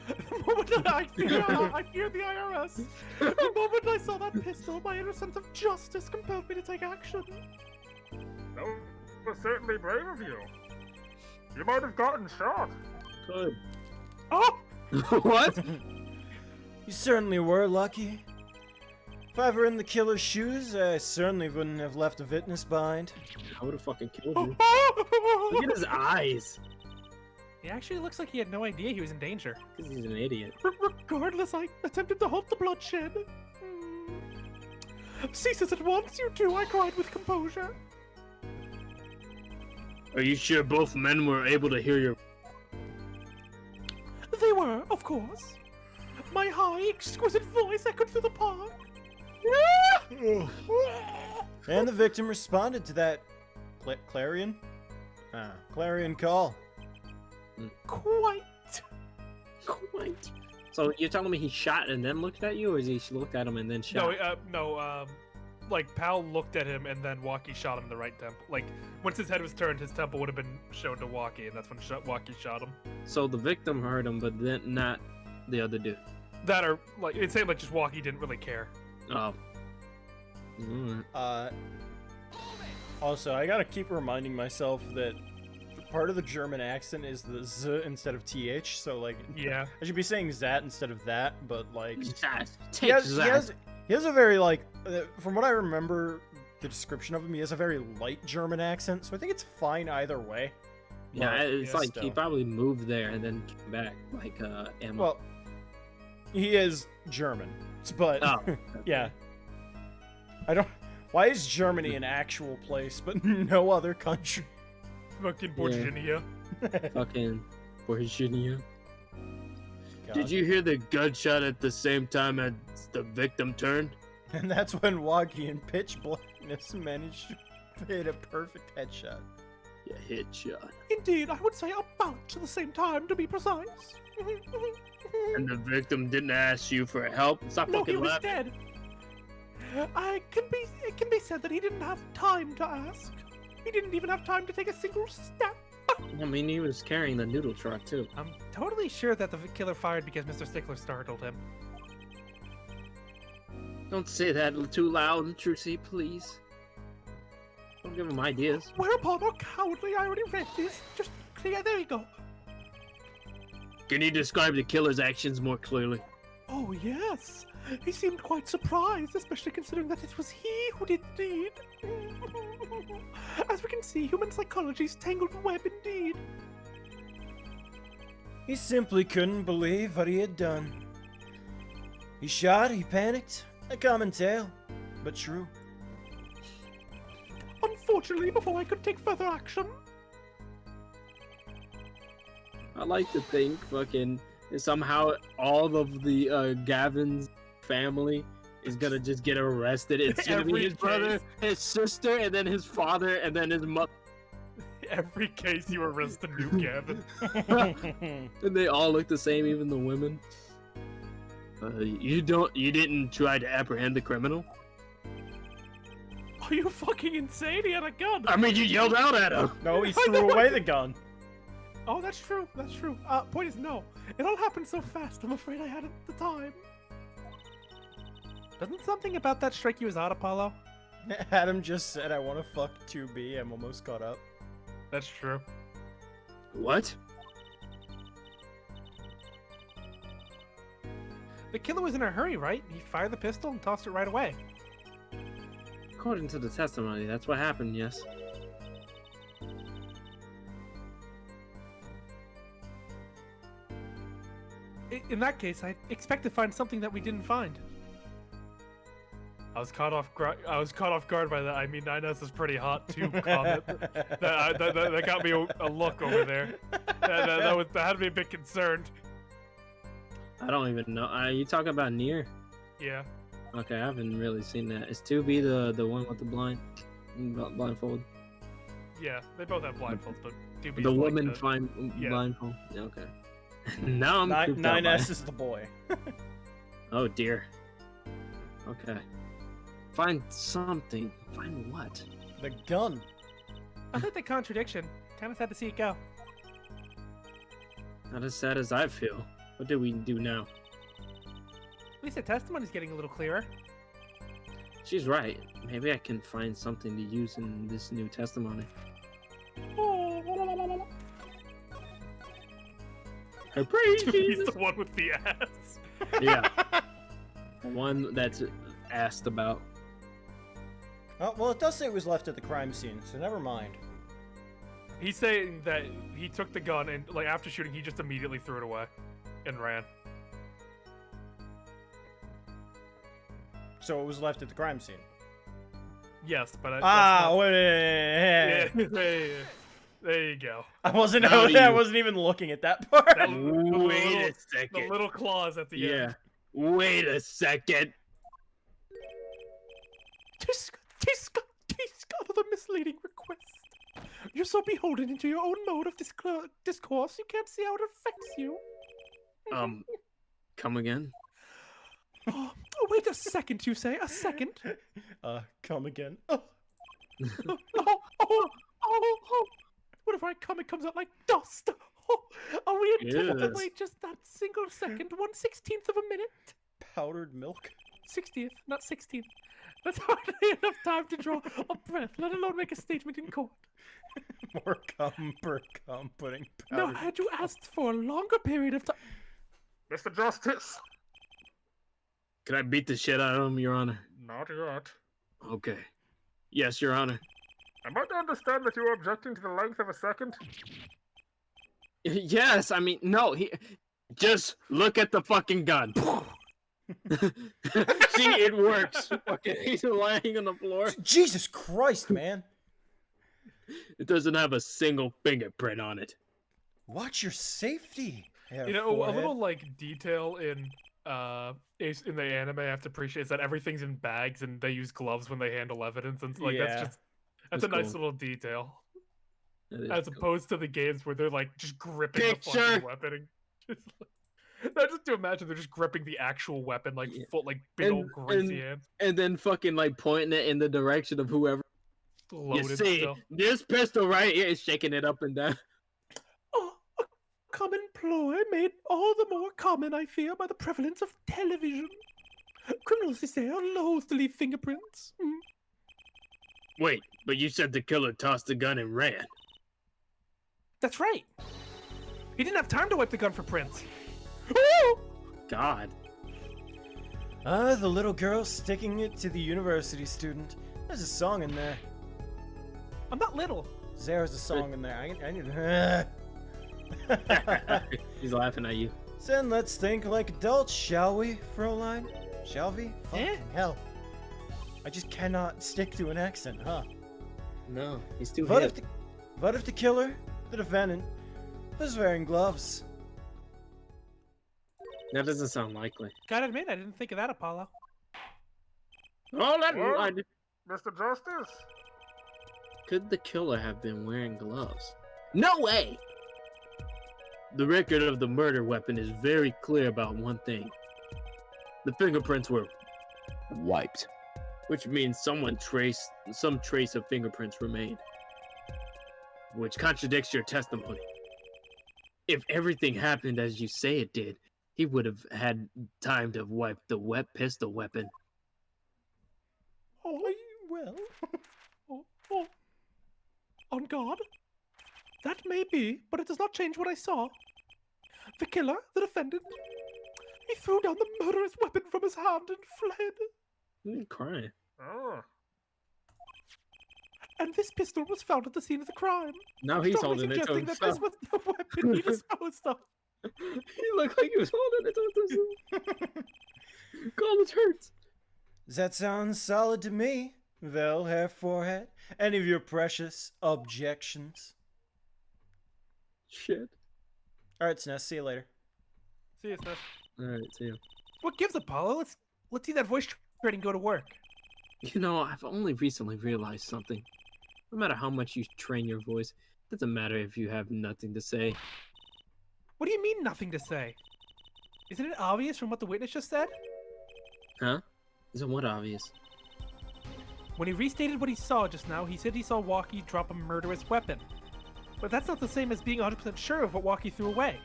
The moment that I fear the IRS. The moment I saw that pistol, my inner sense of justice compelled me to take action. That was certainly brave of you. You might have gotten shot. Good. Oh! What? You certainly were lucky. If I were in the killer's shoes, I certainly wouldn't have left a witness behind. I would have fucking killed you. Look at his eyes. He actually looks like he had no idea he was in danger. Because he's an idiot. Regardless, I attempted to halt the bloodshed. Ceases at once, you two, I cried with composure. Are you sure both men were able to hear your... They were, of course. My high, exquisite voice echoed through the park. And the victim responded to that clarion call. Quite. So you're telling me he shot and then looked at you, or is he looked at him and then shot? Like Pal looked at him and then Waki shot him in the right temple. Like once his head was turned, his temple would have been shown to Waki, and that's when Waki shot him. So the victim heard him, but then not the other dude. That or like it seemed like just Waki didn't really care. Oh. Also, I gotta keep reminding myself that part of the German accent is the Z instead of TH, so like, Yeah. I should be saying Zat instead of that, but like, Take that. he has a very like, from what I remember, the description of him, he has a very light German accent, so I think it's fine either way. Yeah, But, it's like he probably moved there and then came back, like Emma. well, he is German, but Oh. yeah. I don't. Why is Germany an actual place, but no other country? Fucking Virginia. Fucking Virginia. God. Did you hear the gunshot at the same time as the victim turned? And that's when Woggy in pitch blackness managed to hit a perfect headshot. Yeah, headshot. Indeed, I would say about to the same time, to be precise. And the victim didn't ask you for help? Stop No, fucking he was laughing. dead. It can be said that he didn't have time to ask. He didn't even have time to take a single step. I mean, he was carrying the noodle truck, too. I'm totally sure that the killer fired because Mr. Stickler startled him. Don't say that too loud, Trucy, please. Don't give him ideas. Whereupon, how cowardly, I already read this. Just, yeah, there you go. Can you describe the killer's actions more clearly? Oh, yes. He seemed quite surprised, especially considering that it was he who did the deed. As we can see, human psychology's tangled web indeed. He simply couldn't believe what he had done. He shot, he panicked. A common tale, but true. Unfortunately, before I could take further action. I like to think fucking somehow all of the Gavin's family is gonna just get arrested. It's gonna be Every his brother, case. his sister, and then his father, and then his mother. Every case you arrest a new Gavin. And they all look the same, even the women. You didn't try to apprehend the criminal? Are you fucking insane? He had a gun. I mean, you yelled out at him. No, he I threw know I away did. the gun. Oh, that's true. That's true. Point is, no. It all happened so fast. I'm afraid I hadn't the time. Doesn't something about that strike you as odd, Apollo? Adam just said, I want to fuck 2B. I'm almost caught up. That's true. What? The killer was in a hurry, right? He fired the pistol and tossed it right away. According to the testimony, that's what happened, yes. In that case, I expect to find something that we didn't find. I was caught off guard by that. I mean, 9S is pretty hot too. Comment. that got me a look over there. That had me a bit concerned. I don't even know. Are you talking about Nier? Yeah. Okay, I haven't really seen that. Is 2B the one with the blindfold? Yeah, they both have blindfolds, but DB's The like woman yeah. blindfold? Yeah, okay. Now I'm creeped out by 9S it. is the boy. Oh dear. Okay. Find something. Find what? The gun. I think the contradiction. Kind of sad to see it go. Not as sad as I feel. What did we do now? At least the testimony's getting a little clearer. She's right. Maybe I can find something to use in this new testimony. I praise He's Jesus. the one with the ass. Yeah. The one that's asked about. Oh, well, it does say it was left at the crime scene, so never mind. He's saying that he took the gun and, like, after shooting, he just immediately threw it away and ran. So it was left at the crime scene. Yes, but that's Ah, not- wait. Yeah, there you go. I wasn't. Now I you- wasn't even looking at that part. That the Wait a little- second. The little claws at the Yeah. end. Wait a second. Tisk, another misleading request. You're so beholden into your own mode of discourse, you can't see how it affects you. Come again? Oh, wait a second, you say? A second? Come again. What if I come, it comes out like dust? Are we intended to Yes. wait just that single second, 1/16th of a minute? Powdered milk. 60th, not 16th. That's hardly enough time to draw a breath, let alone make a statement in court. More cum per cum pudding Now, powdered. had you asked for a longer period of time... Mr. Justice! Can I beat the shit out of him, Your Honor? Not yet. Okay. Yes, Your Honor. Am I to understand that you are objecting to the length of a second? Yes, I mean, no, he... Just look at the fucking gun. See, it works. Fucking, he's lying on the floor. Jesus Christ, man! It doesn't have a single fingerprint on it. Watch your safety. You know, a little like detail in the anime I have to appreciate is that everything's in bags and they use gloves when they handle evidence, and like Yeah. that's That's a nice cool. little detail. That is As cool. opposed to the games where they're like just gripping the Picture! fucking weapon. And just, no, just to imagine they're just gripping the actual weapon like Yeah. like big old And- greasy hands. And then fucking like pointing it in the direction of whoever. You Loaded see, still. this pistol right here is shaking it up and down. Oh, a common ploy made all the more common, I fear, by the prevalence of television. Criminals, they say, are loath to leave fingerprints. Wait, but you said the killer tossed the gun and ran. That's right. He didn't have time to wipe the gun for prints. God. The little girl sticking it to the university student. There's a song in there. I'm not little. There's a song in there. I need. He's laughing at you. Then let's think like adults, shall we, Fräulein? Shall we? Fucking hell. I just cannot stick to an accent, huh? No, he's too What hip. if the killer, the defendant, was wearing gloves? That doesn't sound likely. Gotta admit, I didn't think of that, Apollo. Oh, that Well- I, Mr. Justice? could the killer have been wearing gloves? No way! The record of the murder weapon is very clear about one thing. The fingerprints were wiped, which means some trace of fingerprints remained, which contradicts your testimony. If everything happened as you say it did, he would have had time to wipe the pistol weapon. Oh, well. oh. On guard? That may be, but it does not change what I saw. The killer, the defendant, he threw down the murderous weapon from his hand and fled. He's crying. Oh. And this pistol was found at the scene of the crime. Now he's strongly holding it to suggesting that himself. this was the weapon he disposed of. He looked like he was holding it to himself. God, it hurts. That sounds solid to me. Well, Herr Forehead, any of your precious objections? Shit. Alright, Sness, see you later. See you, Seth. Alright, see you. What gives, Apollo? Let's see that voice training go to work. You know, I've only recently realized something. No matter how much you train your voice, it doesn't matter if you have nothing to say. What do you mean, nothing to say? Isn't it obvious from what the witness just said? Huh? Isn't what obvious? When he restated what he saw just now, he said he saw Walkie drop a murderous weapon. But that's not the same as being 100% sure of what Walkie threw away.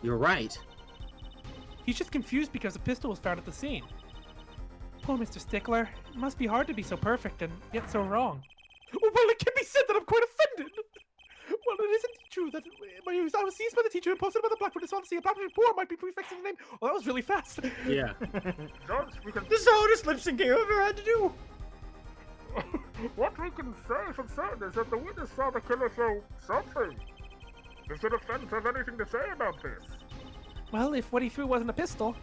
You're right. He's just confused because a pistol was found at the scene. Poor Mr. Stickler. It must be hard to be so perfect and yet so wrong. Well, it can be said that I'm quite offended. Well, it isn't true that I was seized by the teacher and posted by the blackboard and saw to see a blackboard poor might be prefixing the name. Well, that was really fast. Yeah. Judge, we can... This is the hardest lip syncing I've ever had to do. What we can say for certain is that the witness saw the killer throw something. Does the defense have anything to say about this? Well, if what he threw wasn't a pistol,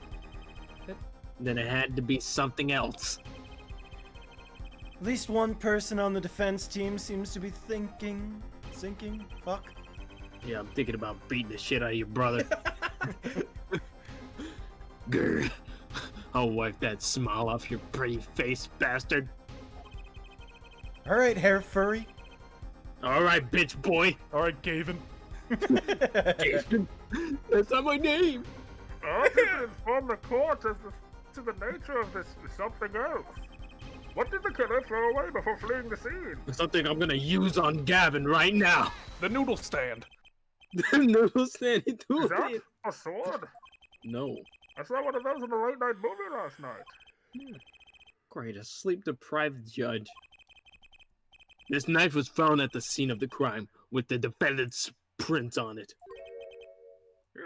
Then it had to be something else. At least one person on the defense team seems to be thinking. Fuck. Yeah, I'm thinking about beating the shit out of your brother. Grr. I'll wipe that smile off your pretty face, bastard. Alright, hair furry. Alright, bitch boy. All right, Gavin. Jason. That's not my name. I think to inform the court as to the nature of this something else. What did the killer throw away before fleeing the scene? Something I'm gonna use on Gavin right now. The noodle stand. Noodle stand Is that a sword? No. I saw one of those in the late night movie last night. Great, a sleep-deprived judge. This knife was found at the scene of the crime, with the defendant's print on it.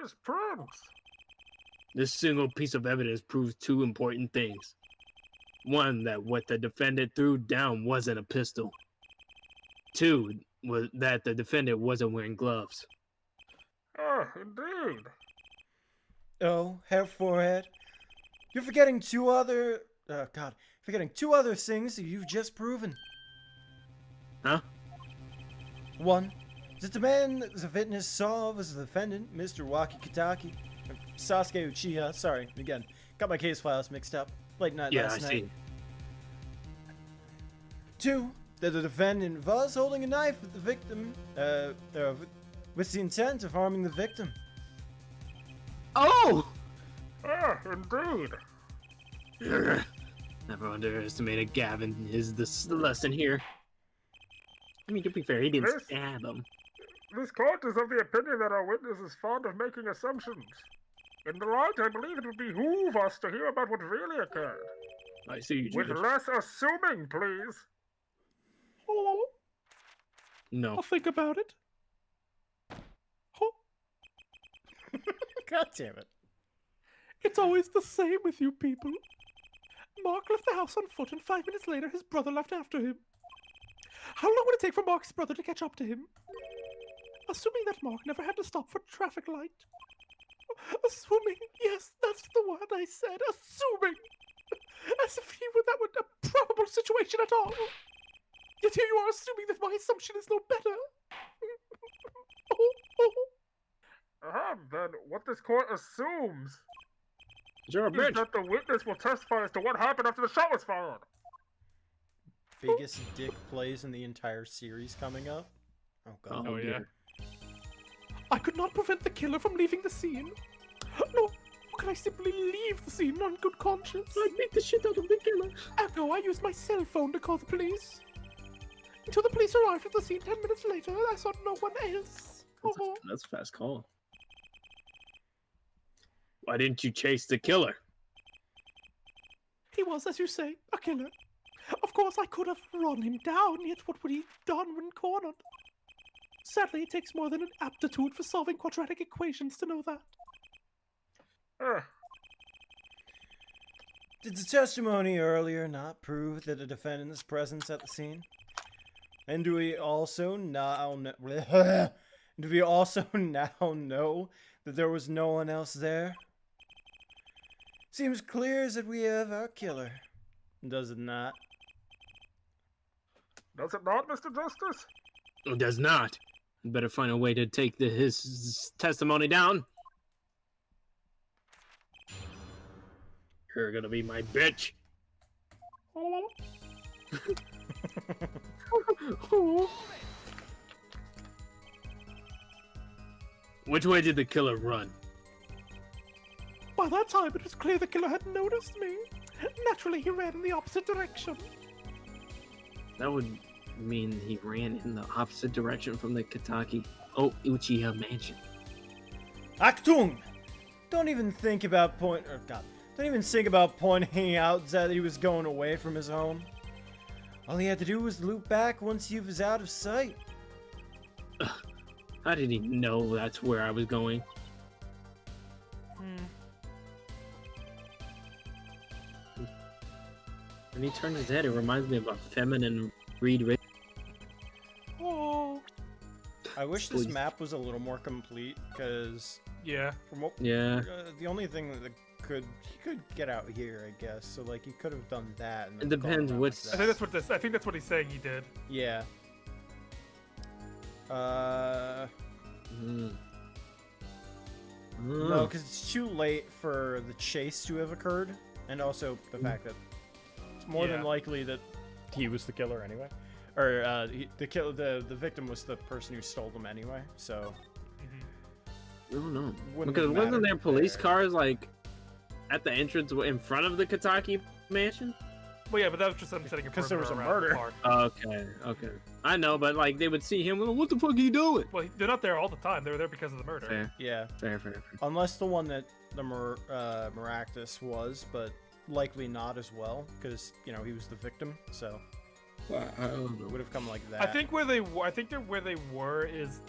His prints. This single piece of evidence proves two important things. One, that what the defendant threw down wasn't a pistol. Two, was that the defendant wasn't wearing gloves. Ah, indeed. Oh, hair forehead. You're forgetting two other... forgetting two other things that you've just proven. Huh? One, that the man the witness saw was the defendant, Mr. Wakikitaki. Sasuke Uchiha, sorry, again, got my case files mixed up. Late night Yeah, last I night. see. Two, that the defendant was holding a knife at the victim, with the intent of harming the victim. Oh! Ah, indeed. Never underestimated Gavin, is the lesson here. I mean, to be fair, he didn't This- stab him. This court is of the opinion that our witness is fond of making assumptions. In the light, I believe it would behoove us to hear about what really occurred. I see you, With Judge. less assuming, please. oh, No. I'll think about it. Oh, God damn it. it's always the same with you people. Mark left the house on foot, and 5 minutes later, his brother left after him. How long would it take for Mark's brother to catch up to him? Assuming that Mark never had to stop for traffic light. Assuming, yes, that's the word I said, assuming. As if that were a probable situation at all. Yet here you are assuming that my assumption is no better. Then what this court assumes You're a is bitch. that the witness will testify as to what happened after the shot was fired. Biggest dick plays in the entire series coming up. Oh god. Oh, yeah. dear. I could not prevent the killer from leaving the scene. Nor could I simply leave the scene on good conscience. I beat the shit out of the killer. Ergo, I used my cell phone to call the police. Until the police arrived at the scene 10 minutes later, I saw no one else. Oh. That's a fast call. Why didn't you chase the killer? He was, as you say, a killer. Of course, I could have run him down, yet what would he have done when cornered? Sadly, it takes more than an aptitude for solving quadratic equations to know that. Did the testimony earlier not prove that the defendant's presence at the scene? And do we also now do we also now know that there was no one else there? Seems clear as that we have our killer. Does it not? Does it not, Mr. Justice? It does not. Better find a way to take his testimony down. You're gonna be my bitch. Which way did the killer run? By that time, it was clear the killer had noticed me. Naturally, he ran in the opposite direction. That would mean he ran in the opposite direction from the Uchiha mansion. Achtung! Don't even think about don't even think about pointing out that he was going away from his home. All he had to do was loop back once he was out of sight. How did he know that's where I was going? When he turns his head, it reminds me of a feminine Reed. Oh. I wish this Please. map was a little more complete, because Yeah. from what Yeah. the only thing that he could get out here, I guess. So like he could have done that. And It then gone depends around what's- like I think that's what this. I think that's what he's saying he did. Yeah. Mm. No, because it's too late for the chase to have occurred, and also the fact that it's more than Yeah. likely that he was the killer anyway, or the victim was the person who stole them anyway. So I don't know. Wouldn't Because have wasn't mattered there police there. cars like at the entrance in front of the Kataki mansion? Well, yeah, but that was just them setting a 'Cause there was perimeter a around the murder. park. Okay. I know, but like they would see him. What the fuck are you doing? Well, they're not there all the time. They were there because of the murder. Fair. yeah, Fair. unless the one that the Maractus was, but likely not as well, because you know he was the victim, so I don't it would have come like that. I think where they were. I think they're where they were is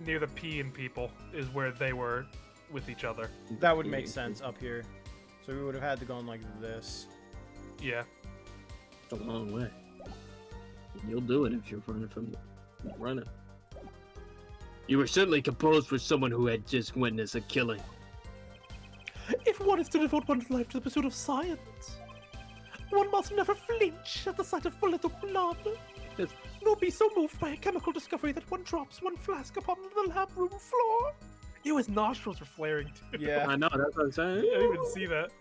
near the P and people is where they were with each other. that would make sense up here. So we would have had to go in like this. Yeah. It's a long way. You'll do it if you're running. You were certainly composed for someone who had just witnessed a killing. If one is to devote one's life to the pursuit of science, one must never flinch at the sight of a little blood, Yes. nor be so moved by a chemical discovery that one drops one flask upon the lab room floor. Ew, his nostrils are flaring too. Yeah. I know, that's what I'm I saying. didn't even see that.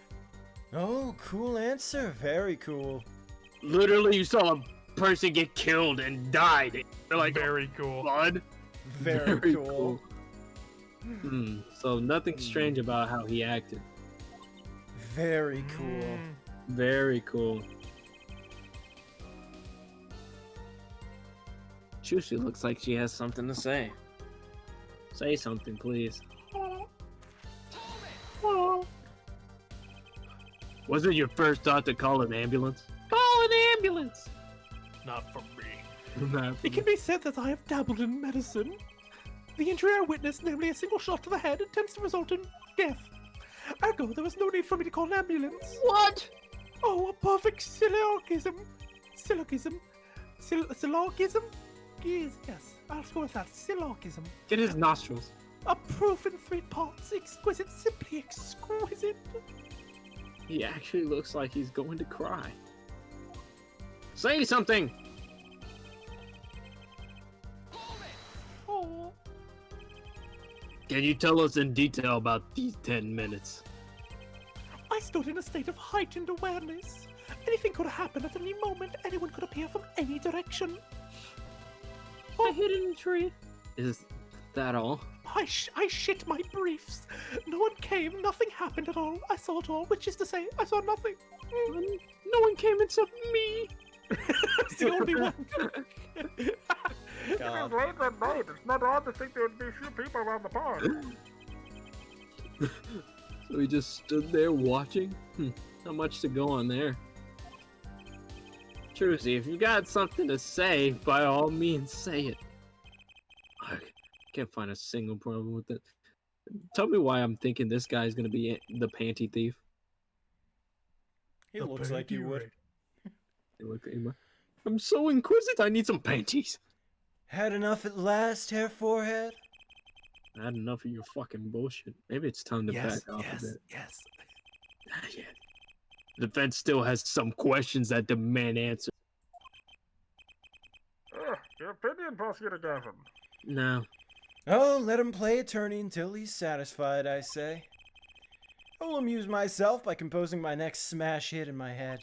Oh, cool answer. Very cool. Literally, you saw a person get killed and died. They're like, Very cool. blood? Very cool. So nothing strange about how he acted. Very cool. Mm. Very cool. Chushu looks like she has something to say. Say something, please. Was it your first thought to call an ambulance? Call an ambulance! Not for me. Nah, It can be said that I have dabbled in medicine. The injury I witnessed, namely a single shot to the head, tends to result in death. Ergo, there was no need for me to call an ambulance. What? Oh, a perfect syllogism. Syllogism? Syllogism? Yes, I'll go with that. Syllogism. Get his nostrils. A proof in 3 parts. Exquisite, simply exquisite. He actually looks like he's going to cry. Say something! Oh. Can you tell us in detail about these 10 minutes? I stood in a state of heightened awareness. Anything could happen at any moment. Anyone could appear from any direction. A hidden tree. Is that all? I shit my briefs. No one came, nothing happened at all. I saw it all, which is to say, I saw nothing. No one came except me. It's the only one. It is late at night. It's not odd to think there would be few people around the park. So he just stood there watching? Not much to go on there. Trucy, if you got something to say, by all means say it. I can't find a single problem with it. Tell me why I'm thinking this guy's gonna be the panty thief. He looks like he would. I'm so inquisitive. I need some panties. Had enough at last, Hair Forehead? I had enough of your fucking bullshit. Maybe it's time to back off a bit. yes. Yeah. The defense still has some questions that demand answers. Your opinion, Prosecutor Gavin. No. Oh, let him play attorney until he's satisfied, I say. I will amuse myself by composing my next smash hit in my head.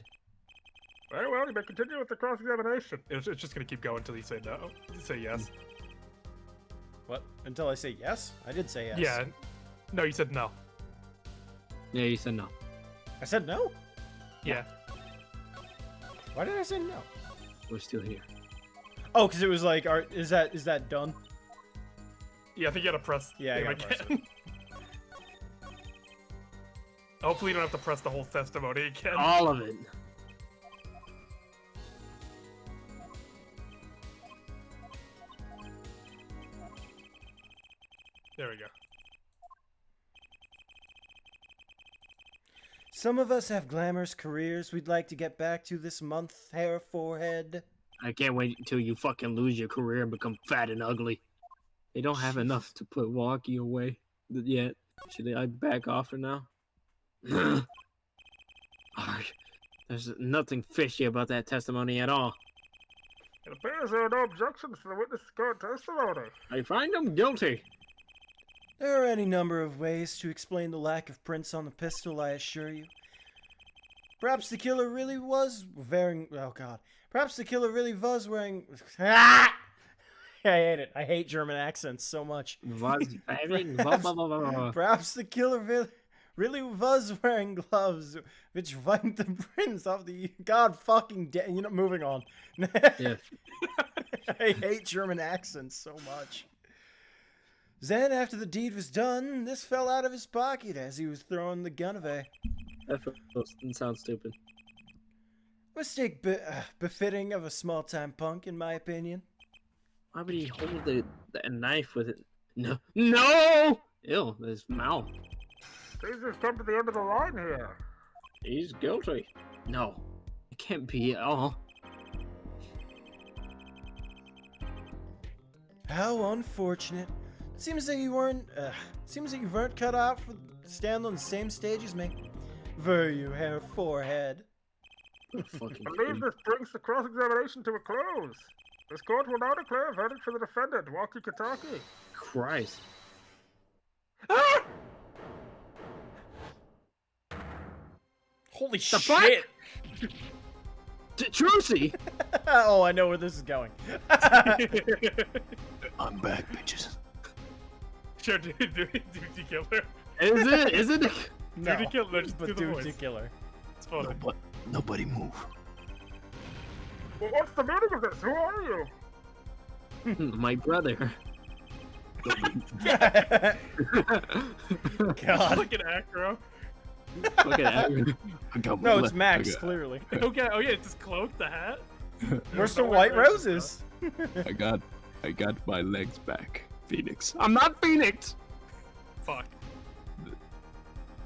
Very well, you may continue with the cross-examination. It's just gonna keep going until you say no. You say yes. What? Until I say yes? I did say yes. Yeah. No, you said no. Yeah, you said no. I said no? Yeah. Why did I say no? We're still here. Oh, because it was like, is that done? Yeah, I think you gotta press Yeah, I him gotta press again. Hopefully you don't have to press the whole testimony again. All of it. There we go. Some of us have glamorous careers we'd like to get back to this month, hair, forehead. I can't wait until you fucking lose your career and become fat and ugly. They don't have enough to put Walkie away yet. Should I back off for now? There's nothing fishy about that testimony at all. It appears there are no objections to the witness's current testimony. I find him guilty. There are any number of ways to explain the lack of prints on the pistol, I assure you. Perhaps the killer really was wearing... Oh, God. Perhaps the killer really was wearing... Ah! I hate it. I hate German accents so much. Perhaps the killer really was wearing gloves, which wiped the prints off the... God fucking... You know, moving on. Yeah. I hate German accents so much. Then, after the deed was done, this fell out of his pocket as he was throwing the gun away. That sounds stupid. Mistake befitting of a small-time punk, in my opinion. Why would he hold the knife with it? No! No! Ew, his mouth. Caesar's come to the end of the line here. He's guilty. No, it can't be at all. How unfortunate. Seems that you weren't cut out for stand on the same stage as me. Were you, hair forehead? Fucking I believe this brings the cross-examination to a close. This court will now declare a verdict for the defendant, Walkie Kataki. Christ. Ah! Holy The shit! Trucy! Oh, I know where this is going. I'm back, bitches. Sure, Duty Killer. Is it? No, Duty Killer, just but do the Duty voice. Killer. It's funny. Nobody move. Well, what's the meaning of this? Who are you? My brother. God. Like an acro. Look at that. I got my No, it's left- Max, I got- clearly. Okay, oh yeah, it's his cloak, the hat. Where's the white roses? I got my legs back, Phoenix. I'm not Phoenix. Fuck.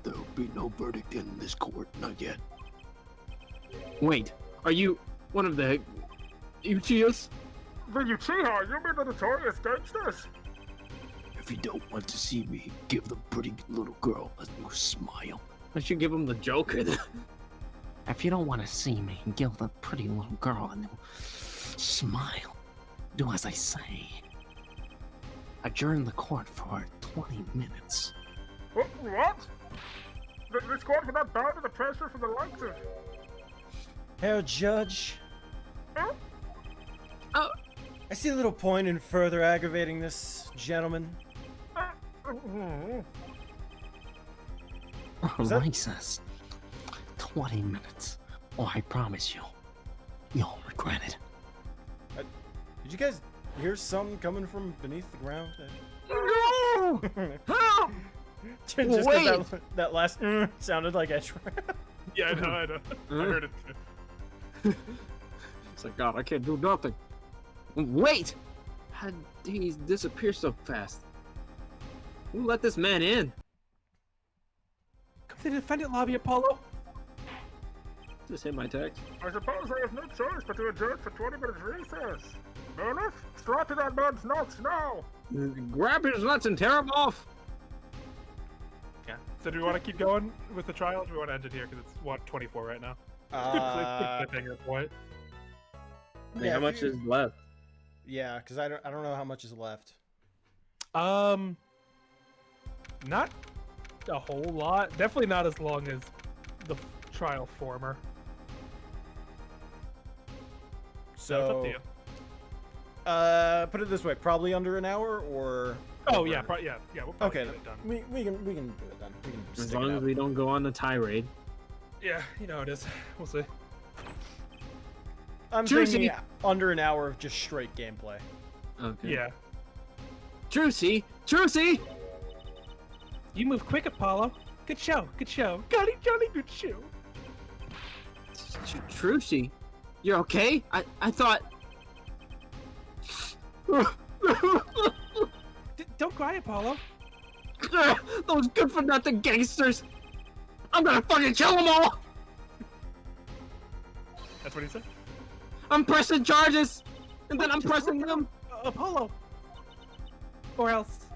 There'll be no verdict in this court, not yet. Wait, are you one of the Uchihas? The Uchiha, you mean the notorious gangsters? If you don't want to see me, give the pretty little girl a new smile. I should give him the Joker then. If you don't want to see me, give the pretty little girl a new smile. Do as I say. Adjourn the court for 20 minutes. What? This court will not bow to the pressure from the likes of... Herr Judge. Huh? I see a little point in further aggravating this gentleman. Is that- Recess. 20 minutes. Oh, I promise you, you'll regret it. Did you guys hear something coming from beneath the ground? No! Help! Just 'cause Wait! that last sounded like Edgeworth. Yeah, I know. I heard it too. It's like, God, I can't do nothing. Wait! How did he disappear so fast? Who let this man in? Come to the defendant lobby, Apollo. Just hit my text. I suppose I have no choice but to adjourn for 20 minutes recess. Bailiff, strap to that man's nuts now! Grab his nuts and tear him off! Yeah. So do we want to keep going with the trial? Or do we want to end it here? Because it's, what, 24 right now? Cliffhanger point. Hey, how much is left? Yeah, because I don't know how much is left. Not a whole lot. Definitely not as long as the trial former. So it's up to you. Put it this way, probably under an hour, or... Oh over? yeah, yeah. We'll probably Okay, get it done. we can do it then. We can As stick long it as out. we don't go on the tirade. Yeah, you know how it is. We'll see. I'm Juicy! thinking under an hour of just straight gameplay. Okay. Yeah. Trucy! Trucy! You move quick, Apollo. Good show, good show. Golly, jolly good show. Trucy, you're okay? I thought. Don't cry, Apollo. Those good-for-nothing gangsters! I'm gonna fucking kill them all! That's what he said. I'm pressing charges, and then I'm pressing them. Apollo. Or else.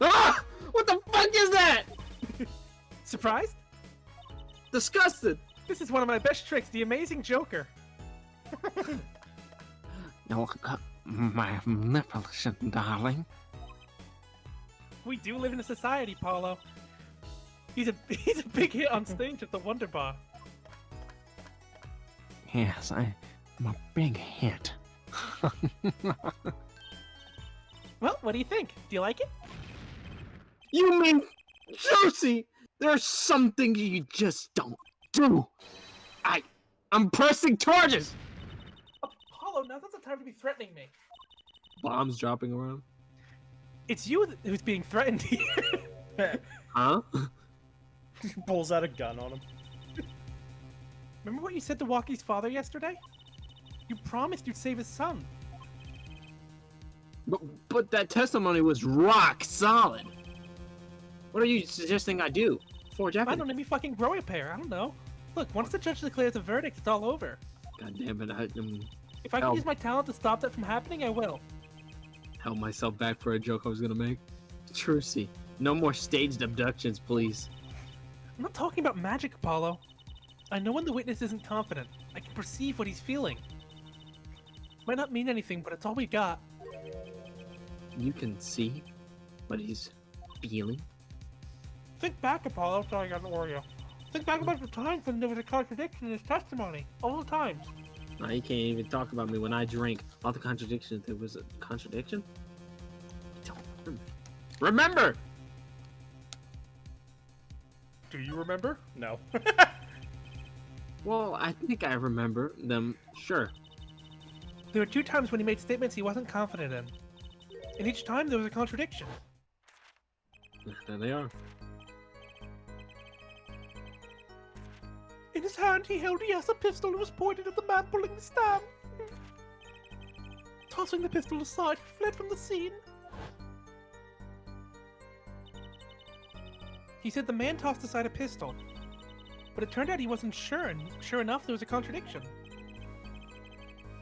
Ah! What the fuck is that? Surprised? Disgusted. This is one of my best tricks, the amazing Joker. No, my manipulation, darling. We do live in a society, Paulo. He's a big hit on stage at the Wonder Bar. Yes, I'm a big hit. Well, what do you think? Do you like it? You mean, Josie, there's something you just don't do. I'm pressing charges. Apollo, now's not the time to be threatening me. Bombs dropping around. It's you who's being threatened here. Huh? Pulls out a gun on him. Remember what you said to Walkie's father yesterday? You promised you'd save his son. But that testimony was rock solid. What are you suggesting I do? Forge I evidence? don't know, maybe fucking grow a pair. I don't know. Look, once the judge declares a verdict, it's all over. God damn it! If I can use my talent to stop that from happening, I will. Held myself back for a joke I was gonna make. Trucy, no more staged abductions, please. I'm not talking about magic, Apollo. I know when the witness isn't confident. I can perceive what he's feeling. Might not mean anything, but it's all we got. You can see what he's feeling. Think back, Apollo. Sorry, I got an Oreo. Think back about the times when there was a contradiction in his testimony. All the times. Now you can't even talk about me when I drink. All the contradictions. There was a contradiction? Don't remember! Do you remember? No. Well, I think I remember them, sure. There were 2 times when he made statements he wasn't confident in. And each time there was a contradiction. There they are. In his hand, he held a pistol and was pointed at the man pulling the stand. Tossing the pistol aside, he fled from the scene. He said the man tossed aside a pistol, but it turned out he wasn't sure, and sure enough, there was a contradiction.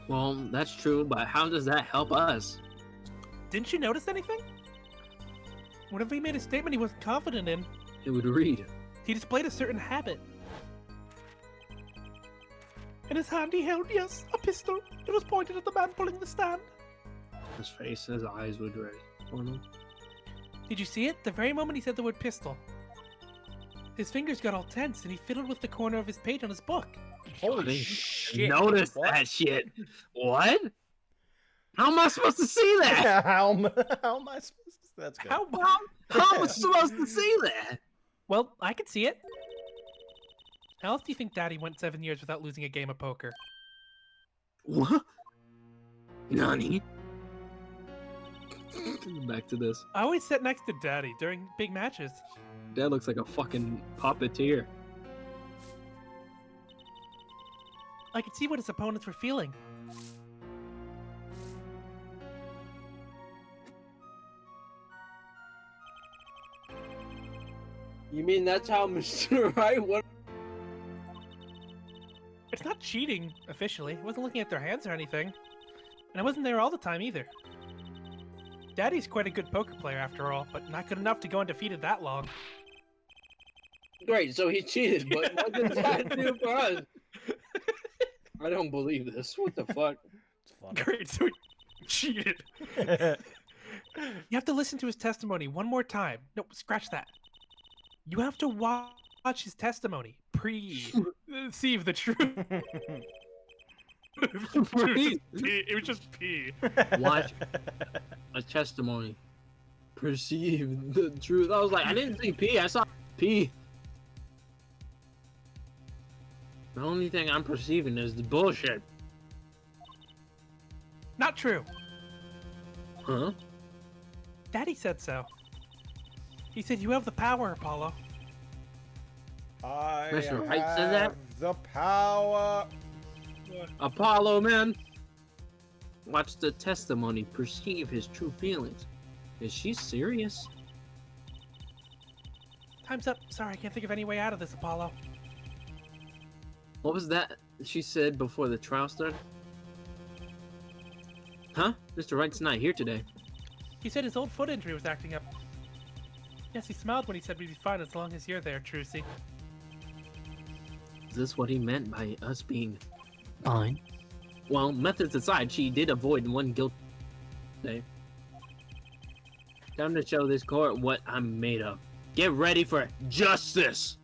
Well, that's true, but how does that help us? Didn't you notice anything? Whenever he made a statement he wasn't confident in, It would read. he displayed a certain habit. In his hand, he held, a pistol. It was pointed at the man pulling the stand. His face, his eyes would raise. Oh no. Did you see it? The very moment he said the word pistol. His fingers got all tense, and he fiddled with the corner of his page on his book. Holy shit. Notice What? that shit. What? How am I supposed to see that? how am I supposed to? That's good. How am I supposed to see that? Well, I can see it. How else do you think Daddy went 7 years without losing a game of poker? What? Nani? Back to this. I always sit next to Daddy during big matches. Dad looks like a fucking puppeteer. I could see what his opponents were feeling. You mean that's how Mr. Right? What? It's not cheating, officially. I wasn't looking at their hands or anything. And I wasn't there all the time either. Daddy's quite a good poker player after all, but not good enough to go undefeated that long. Great, so he cheated, but what does that do for us? I don't believe this. What the fuck? It's funny. Great, so he cheated. You have to listen to his testimony one more time. No, scratch that. You have to watch his testimony. Perceive the truth. It was just pee. Watch a testimony. Perceive the truth. I was like, I didn't see P. I saw P. The only thing I'm perceiving is the bullshit. Not true. Huh? Daddy said so. He said you have the power, Apollo. I Mr. Wright said that? have the power. Apollo, man. Watch the testimony, perceive his true feelings. Is she serious? Time's up. Sorry, I can't think of any way out of this, Apollo. What was that she said before the trial started? Huh? Mr. Wright's not here today. He said his old foot injury was acting up. Yes, he smiled when he said we'd be fine as long as you're there, Trucy. Is this what he meant by us being Fine. Well, methods aside, she did avoid one guilt day. Time to show this court what I'm made of. Get ready for justice!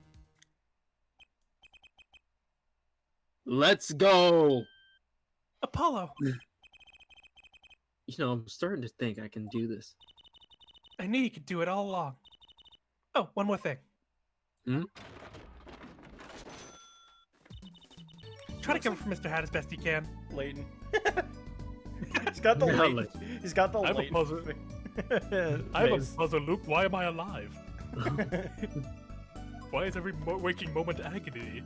Let's go! Apollo! You know, I'm starting to think I can do this. I knew you could do it all along. Oh, one more thing. Hmm? Try to cover for Mr. Hat as best you can. Layton. He's got the Yeah, Layton. He's got the I have a Layton. puzzle. I have a puzzle, Luke. Why am I alive? Why is every waking moment agony?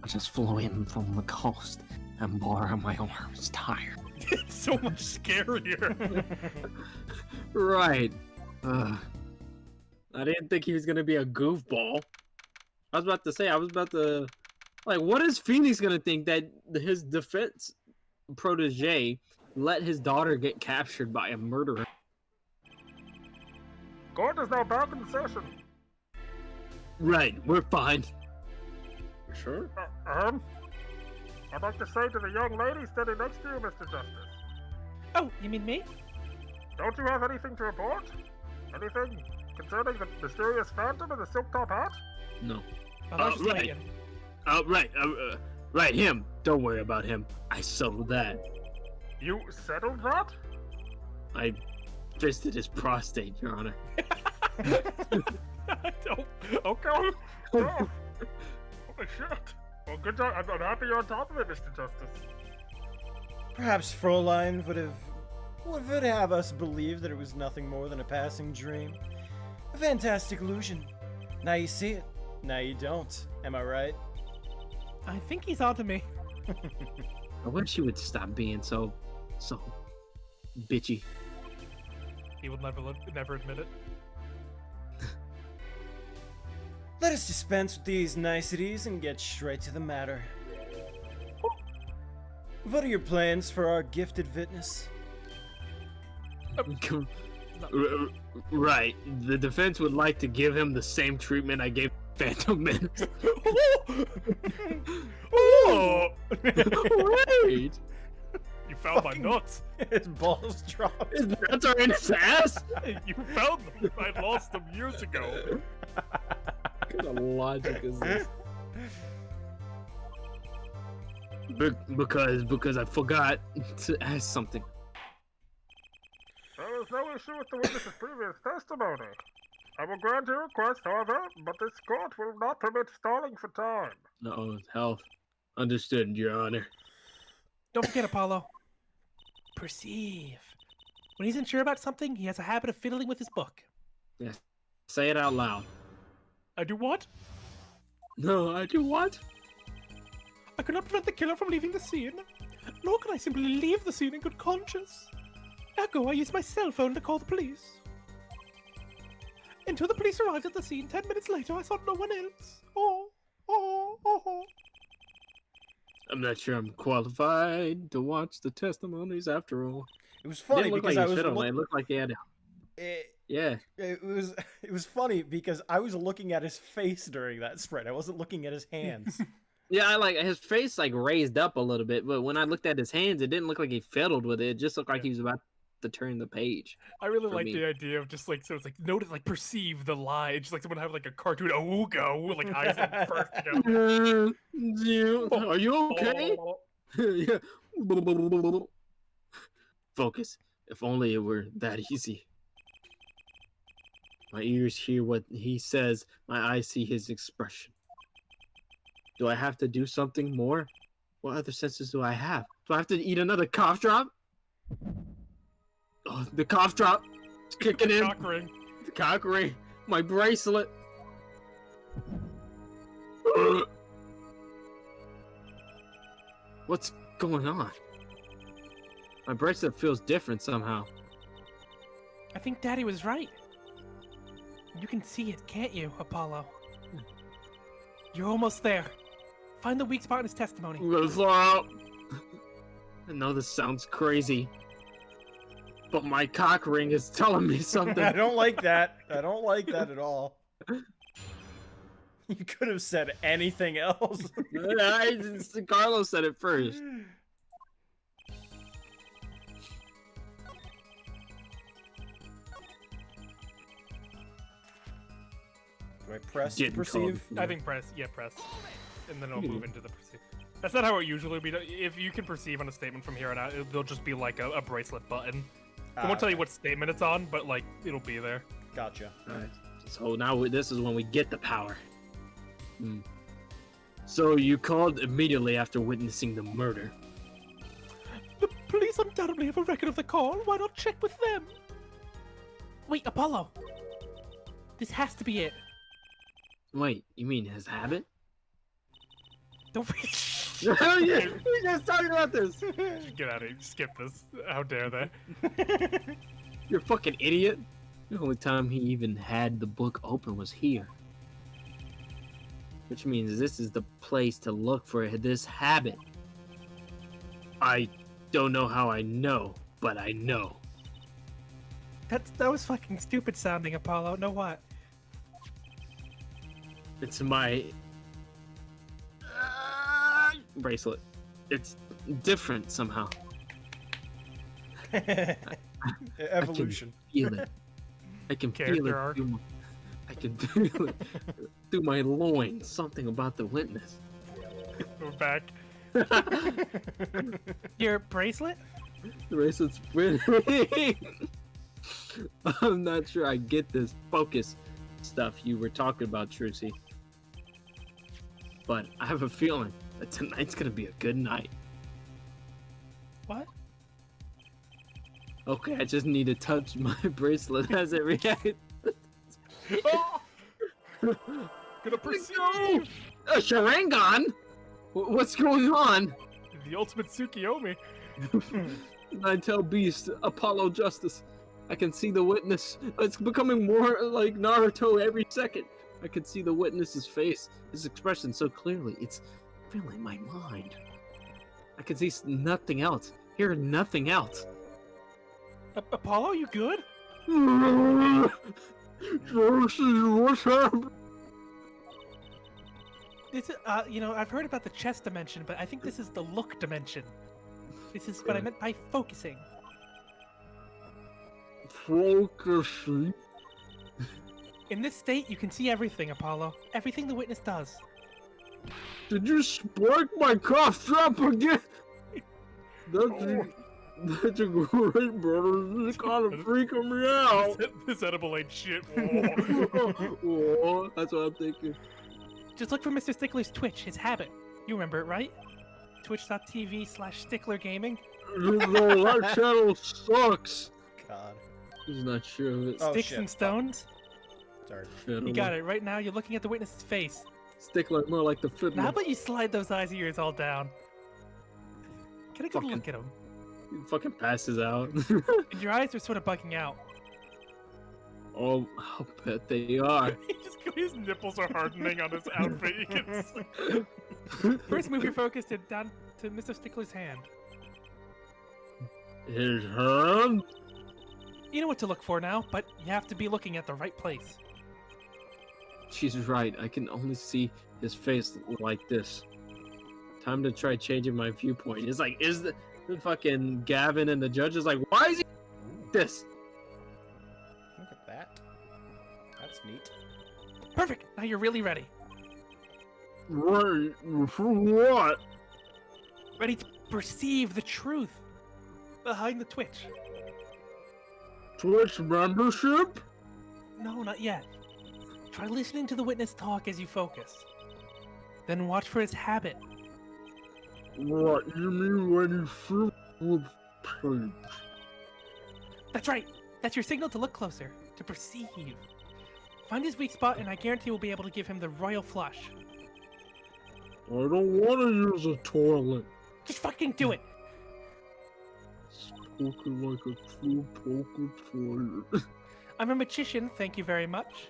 I just flew in from the coast and bore my arms tired. It's so much scarier. Right. I didn't think he was gonna be a goofball. I was about to like, what is Phoenix gonna think that his defense protege let his daughter get captured by a murderer? Court is now back in session. Right, we're fine. You sure? I'd like to say to the young lady standing next to you, Mr. Justice. Oh, you mean me? Don't you have anything to report? Anything concerning the mysterious phantom in the silk top hat? No. Oh, that's just right. Megan. Right, him. Don't worry about him. I settled that. You settled that? I fisted his prostate, Your Honor. Okay. Oh, holy shit. Well, good job. I'm happy you're on top of it, Mr. Justice. Perhaps Fräulein would have us believe that it was nothing more than a passing dream. A fantastic illusion. Now you see it. Now you don't. Am I right? I think he's onto me. I wish he would stop being so bitchy. He will never admit it. Let us dispense with these niceties and get straight to the matter. What are your plans for our gifted witness? Right. The defense would like to give him the same treatment I gave Phantom Menace. Oh! Wait! You found my nuts. His balls dropped. His nuts are in his ass? You found them. I lost them years ago. What kind of logic is this? Because I forgot to ask something. There is no issue with the witness's previous testimony. I will grant your request, however, but this court will not permit stalling for time. Uh-oh, health. Understood, Your Honor. Don't forget, Apollo. Perceive. When he's unsure about something, he has a habit of fiddling with his book. Yeah. Say it out loud. I do what? No, I do what? I could not prevent the killer from leaving the scene, nor could I simply leave the scene in good conscience. Ergo, I used my cell phone to call the police. Until the police arrived at the scene 10 minutes later, I saw no one else. Oh. I'm not sure I'm qualified to watch the testimonies after all. It was funny Didn't look because like I he was fit on it. It looked like he had yeah. It was funny because I was looking at his face during that spread. I wasn't looking at his hands. Yeah, I like his face like raised up a little bit, but when I looked at his hands, it didn't look like he fiddled with it. It just looked like he was about to turn the page. I really For like me. the idea of just like, so it's like, notice, like, perceive the lie. Just like someone have like a cartoon Awugo with like eyes like burst together. Are you okay? Yeah. Focus. If only it were that easy. My ears hear what he says. My eyes see his expression. Do I have to do something more? What other senses do I have? Do I have to eat another cough drop? Oh, the cough drop. It's kicking in. Cock ring. The cock ring. My bracelet. What's going on? My bracelet feels different somehow. I think Daddy was right. You can see it, can't you, Apollo? You're almost there. Find the weak spot in his testimony. I'm gonna fly out. I know this sounds crazy, but my cock ring is telling me something. I don't like that. I don't like that at all. You could have said anything else. Carlos said it first. Do I press to Didn't call perceive? it. I think press. Yeah, press. And then it'll move into the perceive. That's not how it usually be. If you can perceive on a statement from here on out, there'll just be like a bracelet button. It won't tell you what statement it's on, but like it'll be there. Gotcha. Alright. So now this is when we get the power. So you called immediately after witnessing the murder. The police undoubtedly have a record of the call. Why not check with them? Wait, Apollo. This has to be it. Wait, you mean his habit? Don't Oh yeah, we just talking about this. Get out of here. Skip this. How dare they? You're a fucking idiot. The only time he even had the book open was here. Which means this is the place to look for this habit. I don't know how I know, but I know. That was fucking stupid sounding, Apollo. Know what? It's my bracelet. It's different somehow. Evolution. I can feel it. I can feel Character it. arc. I can feel it through my loins. Something about the witness. We're back. Your bracelet? The bracelet's winning. I'm not sure I get this focus stuff you were talking about, Trucy. But I have a feeling that tonight's gonna be a good night. What? Okay, I just need to touch my bracelet as it reacts. Oh! Gonna perceive A Sharingan? What's going on? the ultimate Tsukiyomi. Nine-tailed beast, Apollo Justice. I can see the witness. It's becoming more like Naruto every second. I can see the witness's face, his expression so clearly. It's filling my mind. I can see nothing else, hear nothing else. Apollo, you good? What's happening? This is, I've heard about the chess dimension, but I think this is the look dimension. This is what I meant by focusing. Focusing. In this state, you can see everything, Apollo. Everything the witness does. Did you spike my cough drop again? That's a great brother. This is kind of freaking me out. This edible ain't shit. Oh, that's what I'm thinking. Just look for Mr. Stickler's Twitch, his habit. You remember it, right? Twitch.tv/Stickler Gaming. No, that channel sucks. God. He's not sure of it. Oh, Sticks shit. and stones. Sorry. You got it. Right now, you're looking at the witness's face. Stickler, more like the Now, how fiddler. about you slide those eyes of yours all down? Get a good Fucking- look at him. He fucking passes out. And your eyes are sort of bugging out. Oh, I'll bet they are. His nipples are hardening on his outfit. You can see. First, move your focus down to Mr. Stickler's hand. His hand? You know what to look for now, but you have to be looking at the right place. She's right. I can only see his face like this. Time to try changing my viewpoint. It's like, is the fucking Gavin and the judge is like, why is he this? Look at that. That's neat. Perfect. Now you're really ready. Right, for what? Ready to perceive the truth behind the Twitch. Twitch membership? No, not yet. Try listening to the witness talk as you focus. Then watch for his habit. What, you mean when you first with page? That's right. That's your signal to look closer, to perceive. Find his weak spot, and I guarantee we'll be able to give him the royal flush. I don't want to use a toilet. Just fucking do it. Spoken like a true poker player. I'm a magician, thank you very much.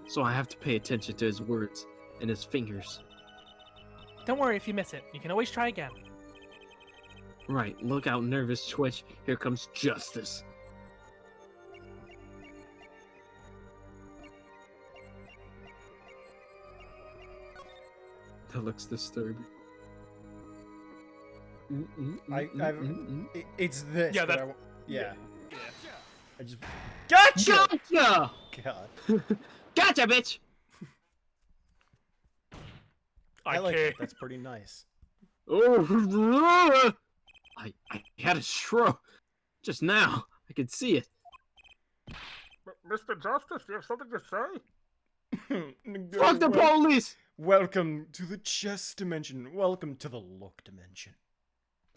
So I have to pay attention to his words and his fingers. Don't worry if you miss it. You can always try again. Right, look out, nervous twitch. Here comes justice. That looks disturbing. It's this. Yeah, but that- I w- yeah. I just. Gotcha! God. Gotcha, bitch! I like Okay. that. That's pretty nice. Oh, I had a stroke just now. I could see it. Mr. Justice, do you have something to say? Fuck the police! Welcome to the chess dimension. Welcome to the look dimension.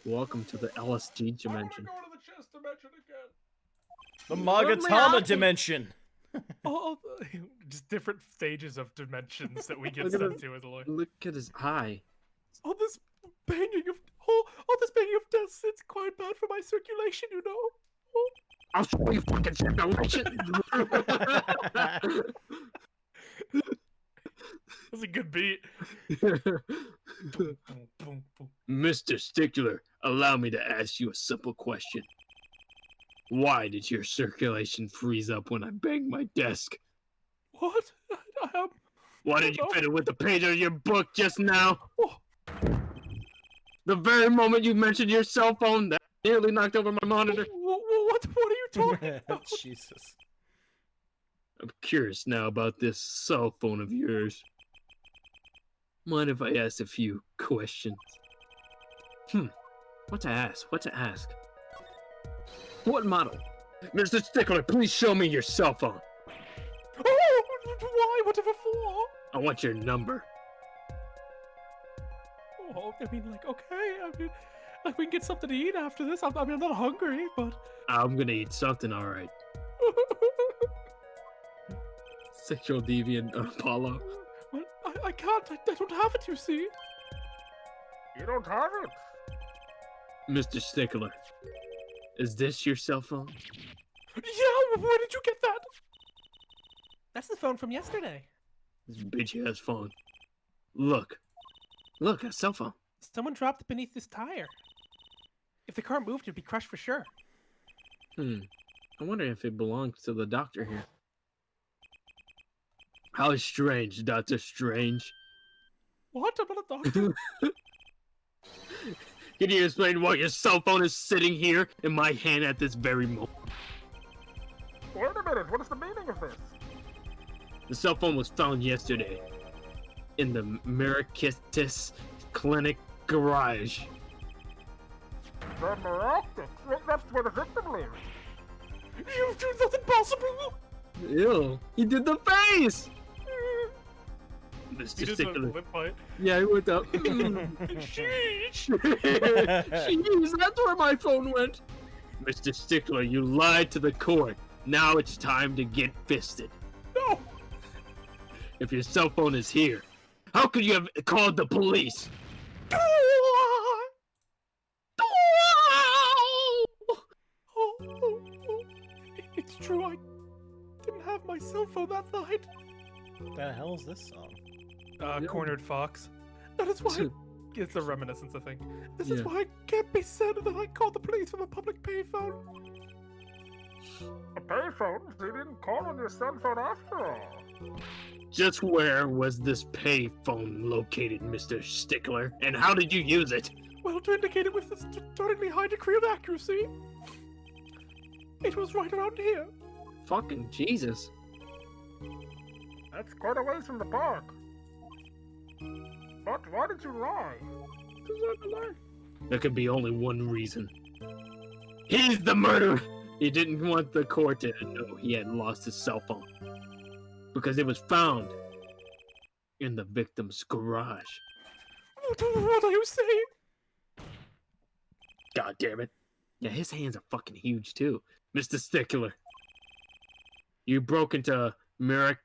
Welcome to the LSD dimension. Go to the chess dimension again. The Lovely Magatama hockey. dimension. Oh, just different stages of dimensions that we get Look at sent his- to as a lawyer. Look at his eye. All this banging of desks, it's quite bad for my circulation, you know. Oh. I'll show you fucking circulation. That's a good beat. Boom, boom, boom. Mr. Stickler, allow me to ask you a simple question. Why did your circulation freeze up when I banged my desk? What? Why did you fit it with the page of your book just now? Oh. The very moment you mentioned your cell phone, that nearly knocked over my monitor. What are you talking about? Jesus. I'm curious now about this cell phone of yours. Mind if I ask a few questions? What to ask? What model? Mr. Stickler, please show me your cell phone. Oh, why? Whatever for? I want your number. Oh, I mean, like, okay. I mean, like, we can get something to eat after this. I'm not hungry, but. I'm gonna eat something, alright. Sexual deviant Apollo. Well, I can't. I don't have it, you see. You don't have it. Mr. Stickler, is this your cell phone? Yeah, where did you get that? That's the phone from yesterday. This bitch ass phone. Look, a cell phone. Someone dropped it beneath this tire. If the car moved, it'd be crushed for sure. I wonder if it belongs to the doctor here. How strange, Dr. Strange. What? I'm not a doctor. Can you explain why your cell phone is sitting here in my hand at this very moment? Wait a minute, what is the meaning of this? The cell phone was found yesterday in the Maractus Clinic garage. The Maractus? That's where the victim lives. That's impossible. Ew, he did the face! He Mr. did the Stickler. lip bite. Yeah, he went up. Sheesh. Jeez, that's where my phone went. Mr. Stickler, you lied to the court. Now it's time to get fisted. No. If your cell phone is here, how could you have called the police? It's true, I didn't have my cell phone that night. The hell is this song? Cornered Fox. That is why. It's a reminiscence, I think. This is Yeah. why it can't be said that I called the police from a public payphone. A payphone? You didn't call on your cell phone after all. Just where was this pay phone located, Mr. Stickler? And how did you use it? Well, to indicate it with a startlingly high degree of accuracy, it was right around here. Fucking Jesus. That's quite a ways from the park. But why did you lie? There could be only one reason. He's the murderer! He didn't want the court to know he had lost his cell phone. Because it was found in the victim's garage. What are you saying? God damn it. Yeah, his hands are fucking huge too. Mr. Stickler. You broke into Maractus.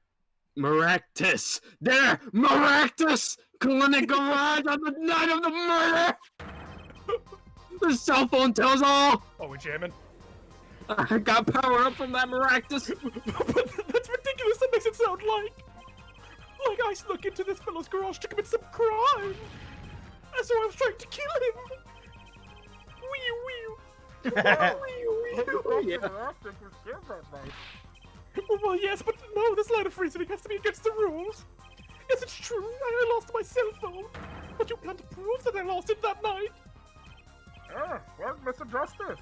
There! Maractus! Clinic garage on the night of the murder! The cell phone tells all! Oh, we jamming? I got power up from that Maractus! But that's ridiculous. That makes it sound like I snuck into this fellow's garage to commit some crime. And so I was trying to kill him. Wee wee. Well, yes, but no, this line of reasoning has to be against the rules. Yes, it's true. I lost my cell phone, but you can't prove that I lost it that night. Ah, well, Mr. Justice,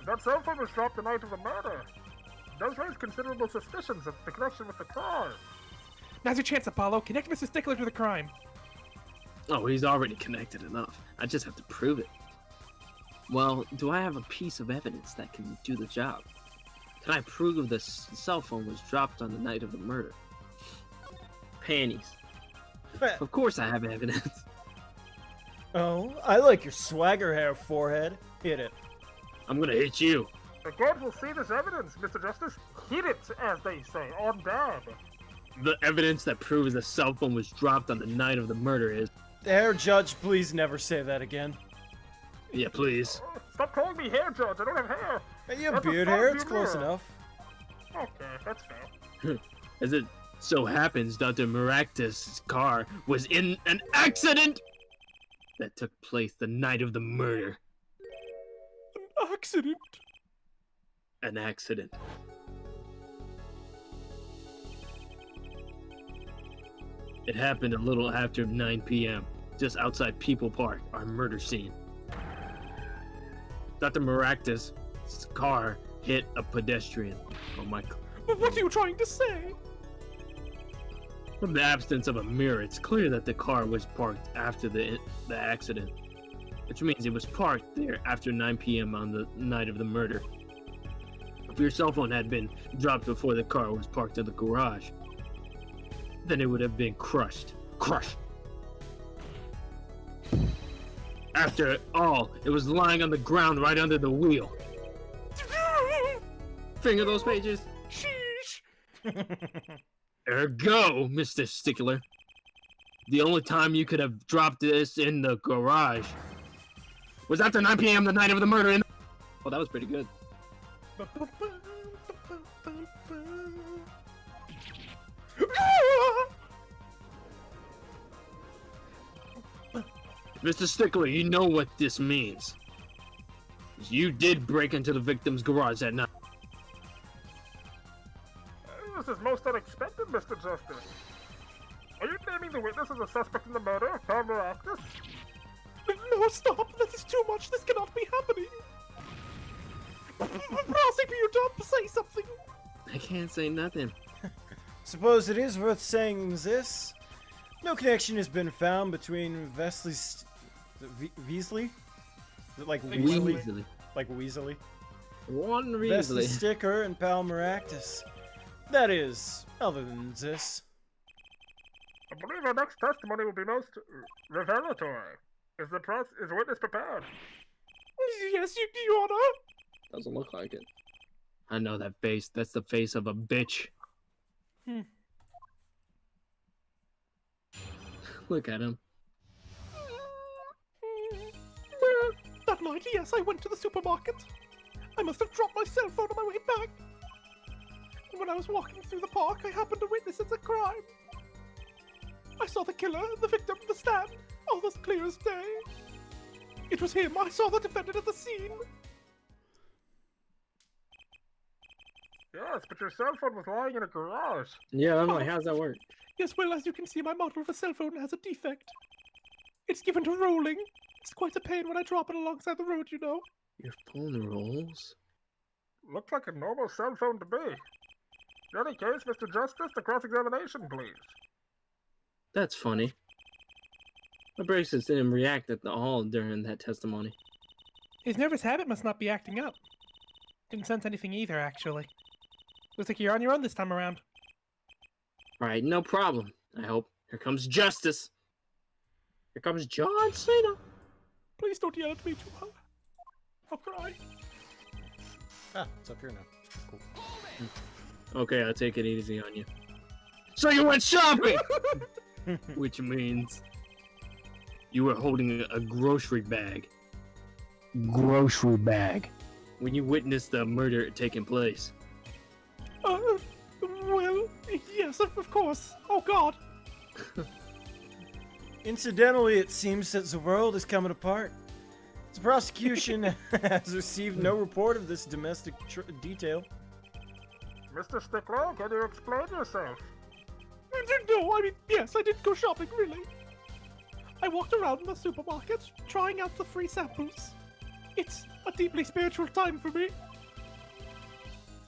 that cell phone was dropped the night of the murder. It does raise considerable suspicions of the connection with the car. Now's your chance, Apollo. Connect Mr. Stickler to the crime. Oh, he's already connected enough. I just have to prove it. Well, do I have a piece of evidence that can do the job? Can I prove the cell phone was dropped on the night of the murder? Panties. Of course I have evidence. Oh, I like your swagger hair, forehead. Hit it. I'm gonna hit you. The court will see this evidence, Mr. Justice. Hit it, as they say, on dab. The evidence that proves the cell phone was dropped on the night of the murder is... There, Judge, please never say that again. Yeah, please. Stop calling me hair, Judge. I don't have hair. Hey, you have That's a beard fuck hair. you It's close mirror. enough. Okay, that's fair. As it so happens, Dr. Maractus' car was in an accident that took place the night of the murder. Accident. An accident. It happened a little after 9 p.m., just outside People Park, our murder scene. Dr. Maractus' car hit a pedestrian. Oh my god. What are you trying to say? From the absence of a mirror, it's clear that the car was parked after the accident, which means it was parked there after 9 p.m. on the night of the murder. If your cell phone had been dropped before the car was parked in the garage, then it would have been crushed. Crushed! After all, it was lying on the ground right under the wheel. Finger those pages. Sheesh. Ergo, Mr. Stickler. The only time you could have dropped this in the garage was after 9 p.m. the night of the murder. Well, that was pretty good. Mr. Stickler, you know what this means. You did break into the victim's garage that night. This is most unexpected, Mr. Justice. Are you naming the witness as a suspect in the murder of Tom Maractus? No, stop! That is too much! This cannot be happening! Prosecutor, say something! I can't say nothing. Suppose it is worth saying this. No connection has been found between Weasley... Weasley? Is it like Weasley? Weasley. Like Weasley? One Wesley Weasley. Sticker and Pal Maractus. That is, other than this. I believe our next testimony will be most revelatory. Is the witness prepared? Yes, Your Honor! Doesn't look like it. I know that face. That's the face of a bitch. Look at him. That night, yes, I went to the supermarket. I must have dropped my cell phone on my way back. When I was walking through the park, I happened to witness a crime. I saw the killer, the victim, the stand, all as clear as day. It was him. I saw the defendant at the scene. Yes, but your cell phone was lying in a garage. Yeah, I'm like, how's that work? Yes, well, as you can see, my model of a cell phone has a defect. It's given to rolling. It's quite a pain when I drop it alongside the road, you know. Your phone rolls? Looks like a normal cell phone to me. In any case, Mr. Justice, the cross-examination, please. That's funny. My braces didn't react at all during that testimony. His nervous habit must not be acting up. Didn't sense anything either, actually. Looks like you're on your own this time around. Right, no problem. I hope. Here comes justice. Here comes John Cena. Please don't yell at me too hard. Oh, cry. Ah, it's up here now. Cool. Okay, I'll take it easy on you. So you went shopping! Which means you were holding a grocery bag. Grocery bag. When you witnessed the murder taking place. Well, yes, of course. Oh God. Incidentally, it seems that the world is coming apart. The prosecution has received no report of this domestic detail. Mr. Stickler, can you explain yourself? No, I mean, yes, I did go shopping, really. I walked around the supermarket, trying out the free samples. It's a deeply spiritual time for me.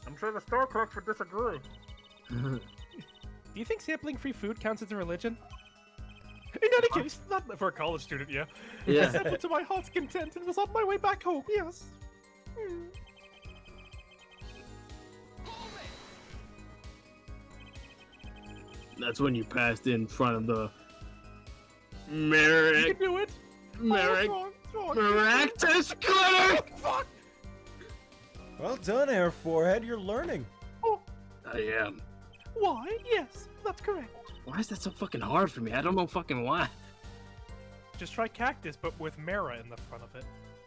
I'm sure the store clerks would disagree. Do you think sampling free food counts as a religion? In any case, that For a college student, yeah. I Yeah. sampled to my heart's content and was on my way back home, yes. That's when you passed in front of the You Merrick. can do it. Merrick. Oh, wrong. Maractus Clinic! Fuck! Well done, Air Forehead. You're learning. I am. Why? Yes, that's correct. Why is that so fucking hard for me? I don't know fucking why. Just try cactus, but with Mara in the front of it.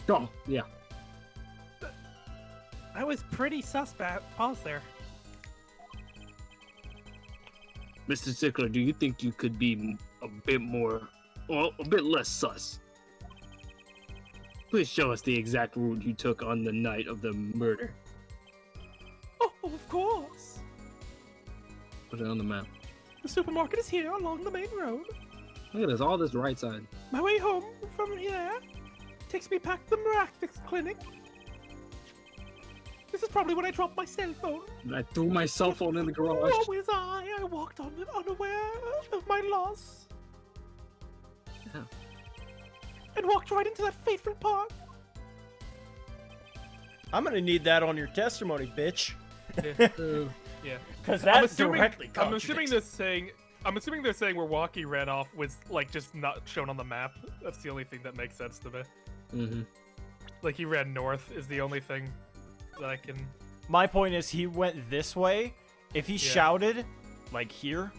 Oh, yeah. I was pretty suspect. Pause there. Mr. Stickler, do you think you could be a bit more, well, a bit less sus? Please show us the exact route you took on the night of the murder. Oh, of course. Put it on the map. The supermarket is here along the main road. Look at this, all this right side. My way home from here takes me back to the Maractus Clinic. This is probably when I dropped my cell phone. And I threw my cell phone in the garage. What was I? I walked on it unaware of my loss. Yeah. And walked right into that fateful park. I'm gonna need that on your testimony, bitch. Yeah. Because I'm that assuming, directly I'm assuming contradicts. I'm assuming they're saying where Walkie ran off was like just not shown on the map. That's the only thing that makes sense to me. Mm-hmm. Like he ran north is the only thing that I can. My point is, he went this way. If he shouted, like here,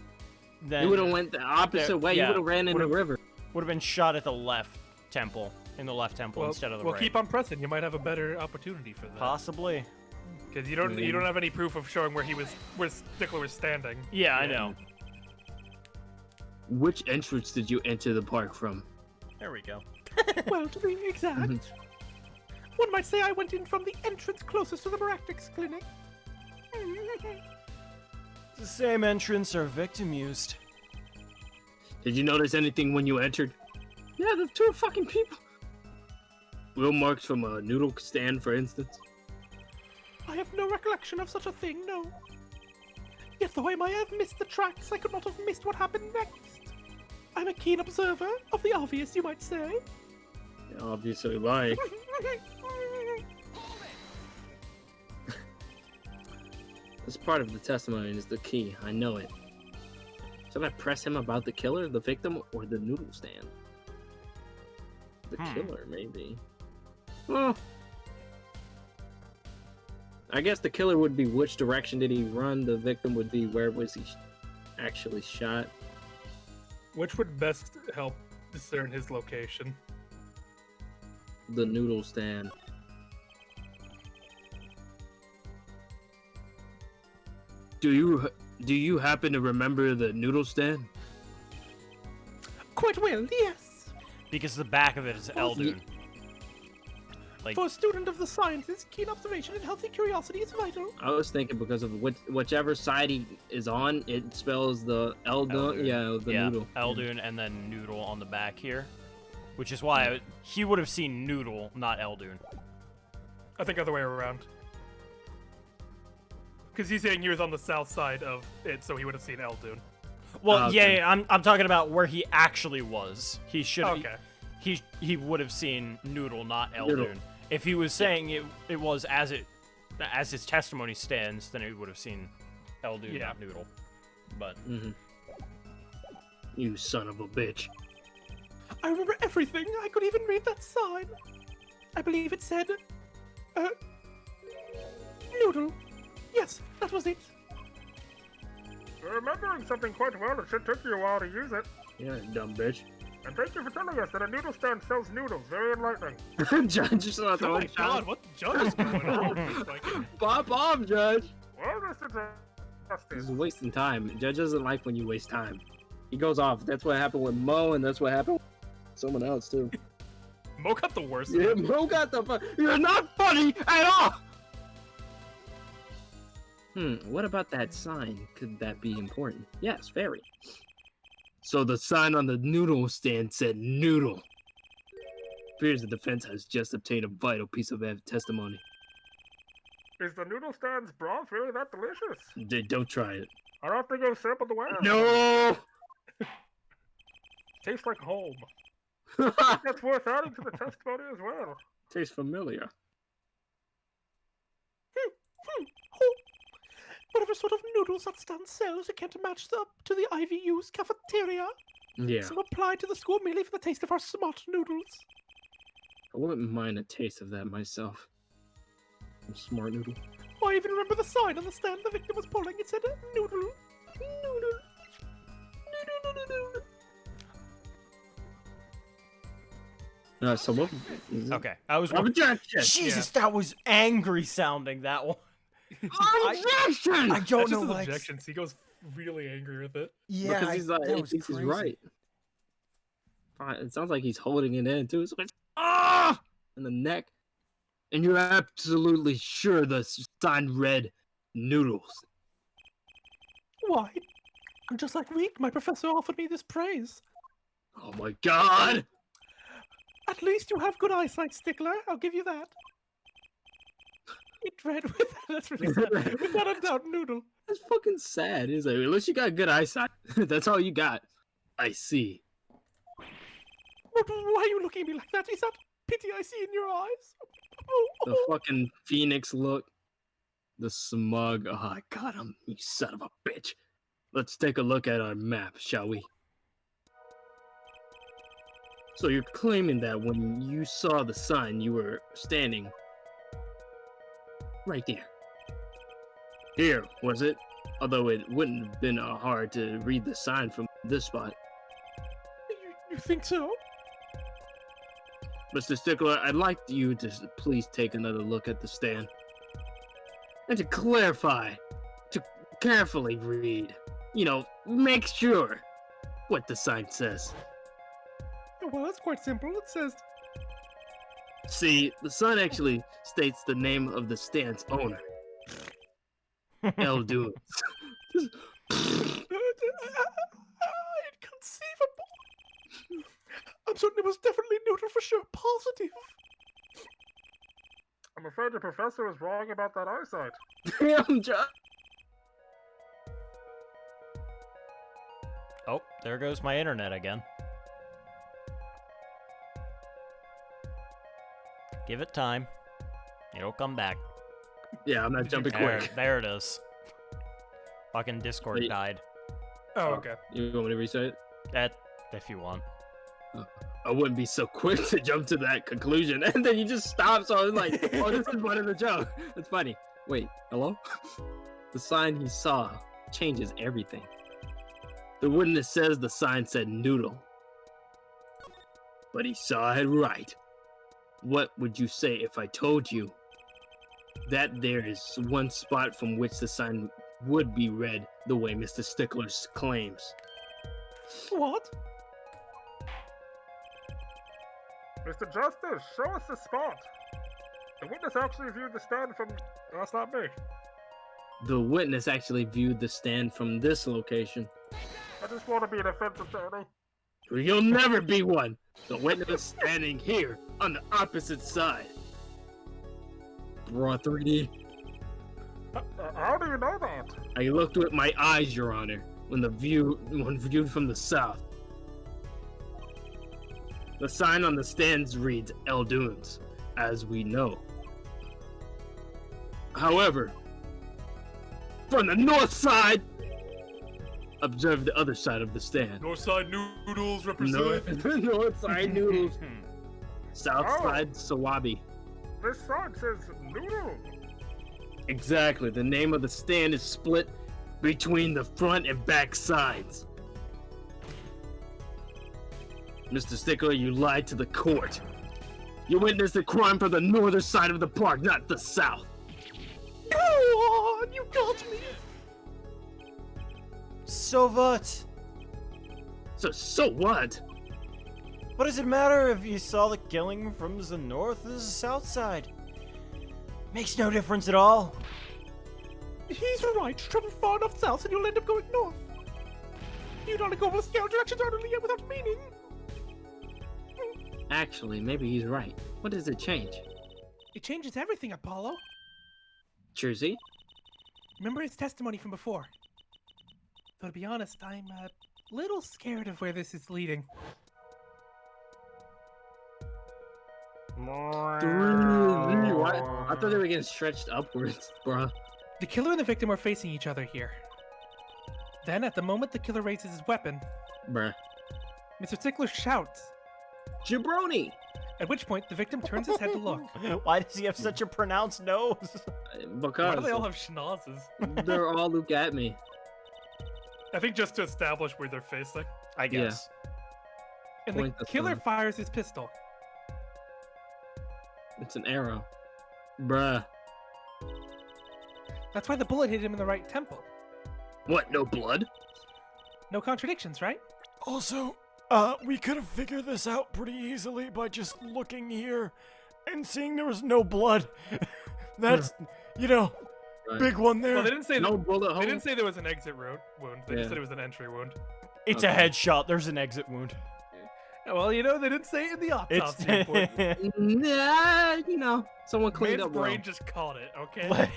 then You would have went the opposite way. yeah, You would have ran in the river. would have been shot at the left temple, in the left temple instead of the well, right. keep on pressing. You might have a better opportunity for that. Possibly. Because you don't have any proof of showing where Stickler was standing. Yeah, I know. Which entrance did you enter the park from? There we go. Well, to be exact, one might say I went in from the entrance closest to the Maractus Clinic. The same entrance our victim used. Did you notice anything when you entered? Yeah, the two fucking people. Wheel marks from a noodle stand, for instance. I have no recollection of such a thing, no. Yet though I might have missed the tracks, I could not have missed what happened next. I'm a keen observer of the obvious, you might say. Yeah, obviously lying. This part of the testimony is the key. I know it. Should I press him about the killer, the victim, or the noodle stand? The killer, maybe. Well, I guess the killer would be which direction did he run. The victim would be where was he actually shot. Which would best help discern his location? The noodle stand. Do you happen to remember the noodle stand? Quite well, yes. Because the back of it is Eldoon. Like, For a student of the sciences, keen observation and healthy curiosity is vital. I was thinking because of whichever side he is on, it spells the Eldoon. yeah, the noodle. Eldoon and then Noodle on the back here. Which is why he would have seen Noodle, not Eldoon. I think other way around. Because he's saying he was on the south side of it, so he would have seen Eldoon. Well, okay. yeah, I'm talking about where he actually was. He should Okay. He would have seen Noodle, not Eldoon. Noodle. If he was saying it was as his testimony stands, then he would have seen Eldoon, not Noodle. But You son of a bitch. I remember everything. I could even read that sign. I believe it said, Noodle. Yes, that was it. You're remembering something quite well. It should take you a while to use it. Yeah, dumb bitch. And thank you for telling us that a noodle stand sells noodles. Very enlightening. Judge, just not Oh my throwing god, shots. what the judge is going on? It's like, Pop off, Judge. Well, Mr. This Justice. is wasting time. Judge doesn't like when you waste time. He goes off. That's what happened with Mo, and that's what happened with someone else, too. Mo got the worst. Yeah, Mo got the You're not funny at all! What about that sign? Could that be important? Yes, very. So the sign on the noodle stand said noodle. Appears the defense has just obtained a vital piece of testimony. Is the noodle stand's broth really that delicious? Don't try it. I'll have to go sample the wares. No! Tastes like home. That's worth adding to the testimony as well. Tastes familiar. Whatever sort of noodles that stand sells, it can't match up to the IVU's cafeteria. Yeah, So apply to the school merely for the taste of our smart noodles. I wouldn't mind a taste of that myself. I'm smart noodle. I even remember the sign on the stand the victim was pulling. It said noodle. Noodle. Noodle. So what? Okay, I was. Objection! Jesus, that was angry sounding. That one. Objection! I That's don't just know his why. objections. He goes really angry with it. Yeah, Because he's like, that he was thinks he's crazy. right. It sounds like he's holding it in too. It's like, ah, in the neck, and you're absolutely sure the sign read noodles. Why? Just like week, my professor offered me this praise. Oh my god! At least you have good eyesight, Stickler. I'll give you that. It read with that's really sad. Without a doubt, noodle. That's fucking sad. He's like, at least you got good eyesight. That's all you got. I see. But why are you looking at me like that? Is that pity I see in your eyes? The fucking phoenix look. The smug. Oh, I got him, you son of a bitch. Let's take a look at our map, shall we? So you're claiming that when you saw the sign, you were standing right there. Here, was it? Although it wouldn't have been hard to read the sign from this spot. You think so? Mr. Stickler, I'd like you to please take another look at the stand. And to clarify, to carefully read, make sure what the sign says. Well, that's quite simple. It says, See, the sign actually states the name of the stand's owner. Elduin. inconceivable. I'm certain it was definitely noodle for sure. Positive. I'm afraid the professor was wrong about that eyesight. Damn, John. Oh, there goes my internet again. Give it time. It'll come back. Yeah, I'm not jumping quick. There it is. Fucking Discord Wait. died. Oh, okay. You want me to reset it? That, if you want. I wouldn't be so quick to jump to that conclusion, and then you just stop. So I was like, "Oh, this is part of the joke." It's funny. Wait, hello? The sign he saw changes everything. The witness says the sign said noodle, but he saw it right. What would you say if I told you that there is one spot from which the sign would be read the way Mr. Stickler claims? What? Mr. Justice, show us the spot. The witness actually viewed the stand from... That's not me. The witness actually viewed the stand from this location. I just want to be an offense attorney. You'll never be one. The witness standing here on the opposite side. Raw 3D. How do you know that? I looked with my eyes, Your Honor, when viewed from the south. The sign on the stands reads Elduins, as we know. However, from the north side, observe the other side of the stand. Northside noodles represent. North side noodles. South Oh. side Sawabi. this sign says noodle. Exactly. The name of the stand is split between the front and back sides. Mr. Stickler, you lied to the court. You witnessed the crime from the northern side of the park, not the south. Go on, you got me. So what? So what? What does it matter if you saw the killing from the north or the south side? Makes no difference at all. He's right. Travel far enough south and you'll end up going north. You don't go with scale directions utterly yet without meaning. Actually, maybe he's right. What does it change? It changes everything, Apollo. Jersey? Remember his testimony from before. Though to be honest, I'm a little scared of where this is leading. What? I thought they were getting stretched upwards, bruh. The killer and the victim are facing each other here. Then, at the moment the killer raises his weapon, Bruh. Mr. Stickler shouts, Jabroni! at which point the victim turns his head to look. Why does he have such a pronounced nose? Because Why do they all have schnozzes? they're all look at me. I think just to establish where they're facing. I guess. And Point the the killer thumb. fires his pistol. It's an arrow. Bruh. That's why the bullet hit him in the right temple. What, no blood? No contradictions, right? Also, we could have figured this out pretty easily by just looking here and seeing there was no blood. That's, Right. big one there. Well, they didn't say No bullet they hole? didn't say there was an exit wound. They Yeah. just said it was an entry wound. It's Okay. a headshot. There's an exit wound. Yeah, well, they didn't say it in the autopsy It's report. Nah, someone cleaned Man's up brain wrong. just caught it. Okay.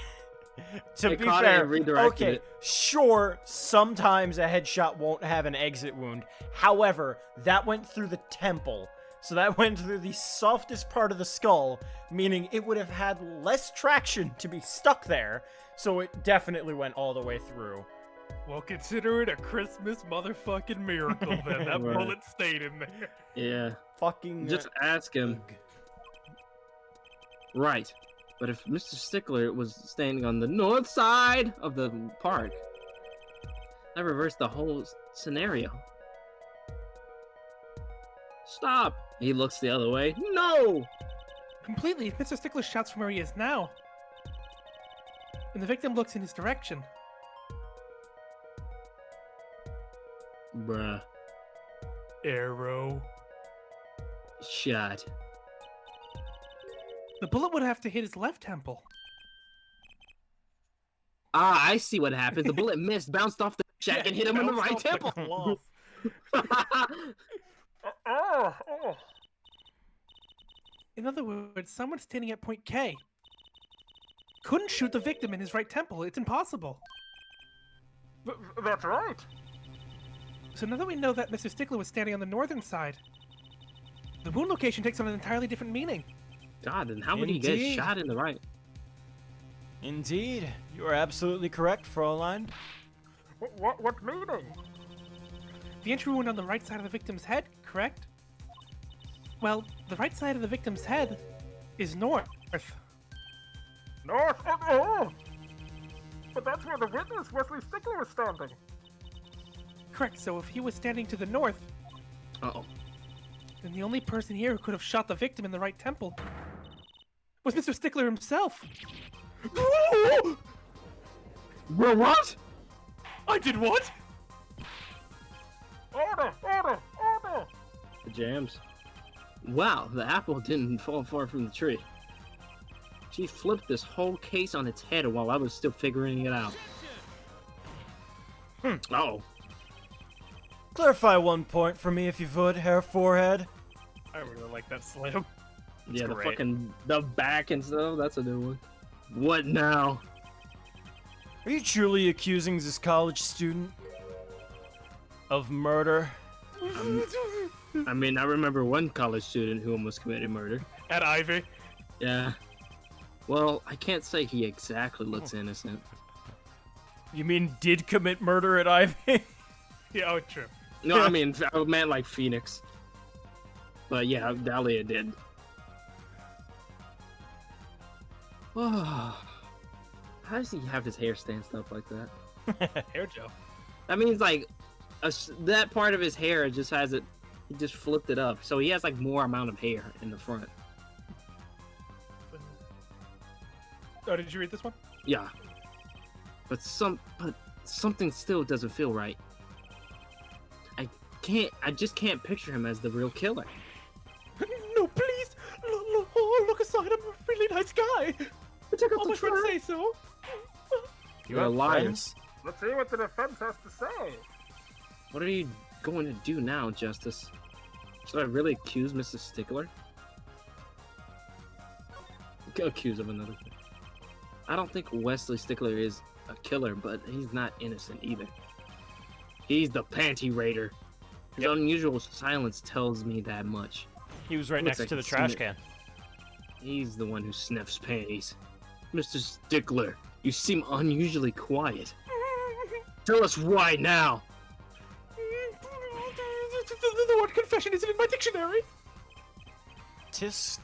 to They be caught it fair, and redirected okay, it. sure, sometimes a headshot won't have an exit wound. However, that went through the temple. So that went through the softest part of the skull, meaning it would have had less traction to be stuck there. So it definitely went all the way through. Well, consider it a Christmas motherfucking miracle then. That Right. bullet stayed in there. Yeah. Fucking Just ask him. ugh. Right. But if Mr. Stickler was standing on the north side of the park, that reversed the whole scenario. Stop! He looks the other way. No! Completely, Mr. Stickler shouts from where he is now. And the victim looks in his direction. Bruh. Arrow. Shot. The bullet would have to hit his left temple. Ah, I see what happened. The bullet missed, bounced off the shack, and hit him in the right Bounced off temple. the cloth. In other words, someone standing at point K couldn't shoot the victim in his right temple. It's impossible. That's right. So now that we know that Mr. Stickler was standing on the northern side, the wound location takes on an entirely different meaning. God, and how would he get Indeed. shot in the right? Indeed, you are absolutely correct, Fräulein. What meaning? The entry wound on the right side of the victim's head, correct? Well, the right side of the victim's head is north. North. Oh. But that's where the witness, Wesley Stickler, was standing. Correct, so if he was standing to the north, Uh-oh. then the only person here who could have shot the victim in the right temple was Mr. Stickler himself. Bro, what? I did what? Order. The jams. Wow, the apple didn't fall far from the tree. She flipped this whole case on its head while I was still figuring it out. Oh. Clarify one point for me, if you would, Herr Forehead. I really like that slam. Yeah, the great. the back and stuff, that's a new one. What now? Are you truly accusing this college student of murder? I mean, I remember one college student who almost committed murder. At Ivy. Yeah. Well, I can't say he exactly looks innocent. You mean did commit murder at Ivy? Yeah, oh, true. No, I mean, I meant like Phoenix. But yeah, Dahlia did. How does he have his hair stand up like that? Hair Joe. That means like that part of his hair just has it. He just flipped it up, so he has like more amount of hair in the front. Oh, did you read this one? Yeah, but something still doesn't feel right. I just can't picture him as the real killer. No, please! Look aside, I'm a really nice guy! All my friends say so. You're a liar. friends? Let's see what the defense has to say. What are you going to do now, Justice? Should I really accuse Mr. Stickler? Accuse of another thing. I don't think Wesley Stickler is a killer, but he's not innocent either. He's the panty raider. His unusual silence tells me that much. He was right Looks next like to the he's trash seen can. He's the one who sniffs panties. Mr. Stickler, you seem unusually quiet. Tell us why now! The word confession isn't in my dictionary. Tis,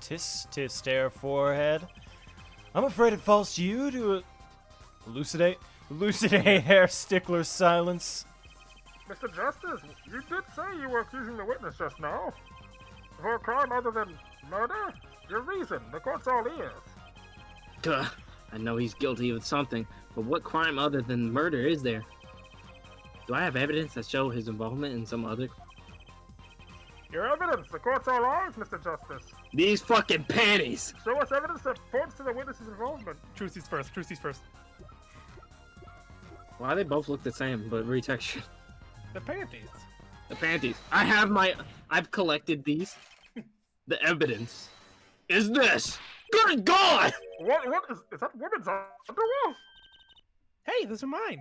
there, forehead. I'm afraid it falls to you to elucidate Hair Stickler's silence. Mr. Justice, you did say you were accusing the witness just now. For a crime other than murder? Your reason, the court's all ears. Duh. I know he's guilty of something, but what crime other than murder is there? Do I have evidence that show his involvement in some other... Your evidence, the court's all ours, Mr. Justice. These fucking panties! Show us evidence that points to the witness's involvement. Trucy's first. Trucy's first. Why they both look the same, but retextured? The panties. The panties. I've collected these. The evidence is this. Good God! What is that woman's underwear? Hey, those are mine.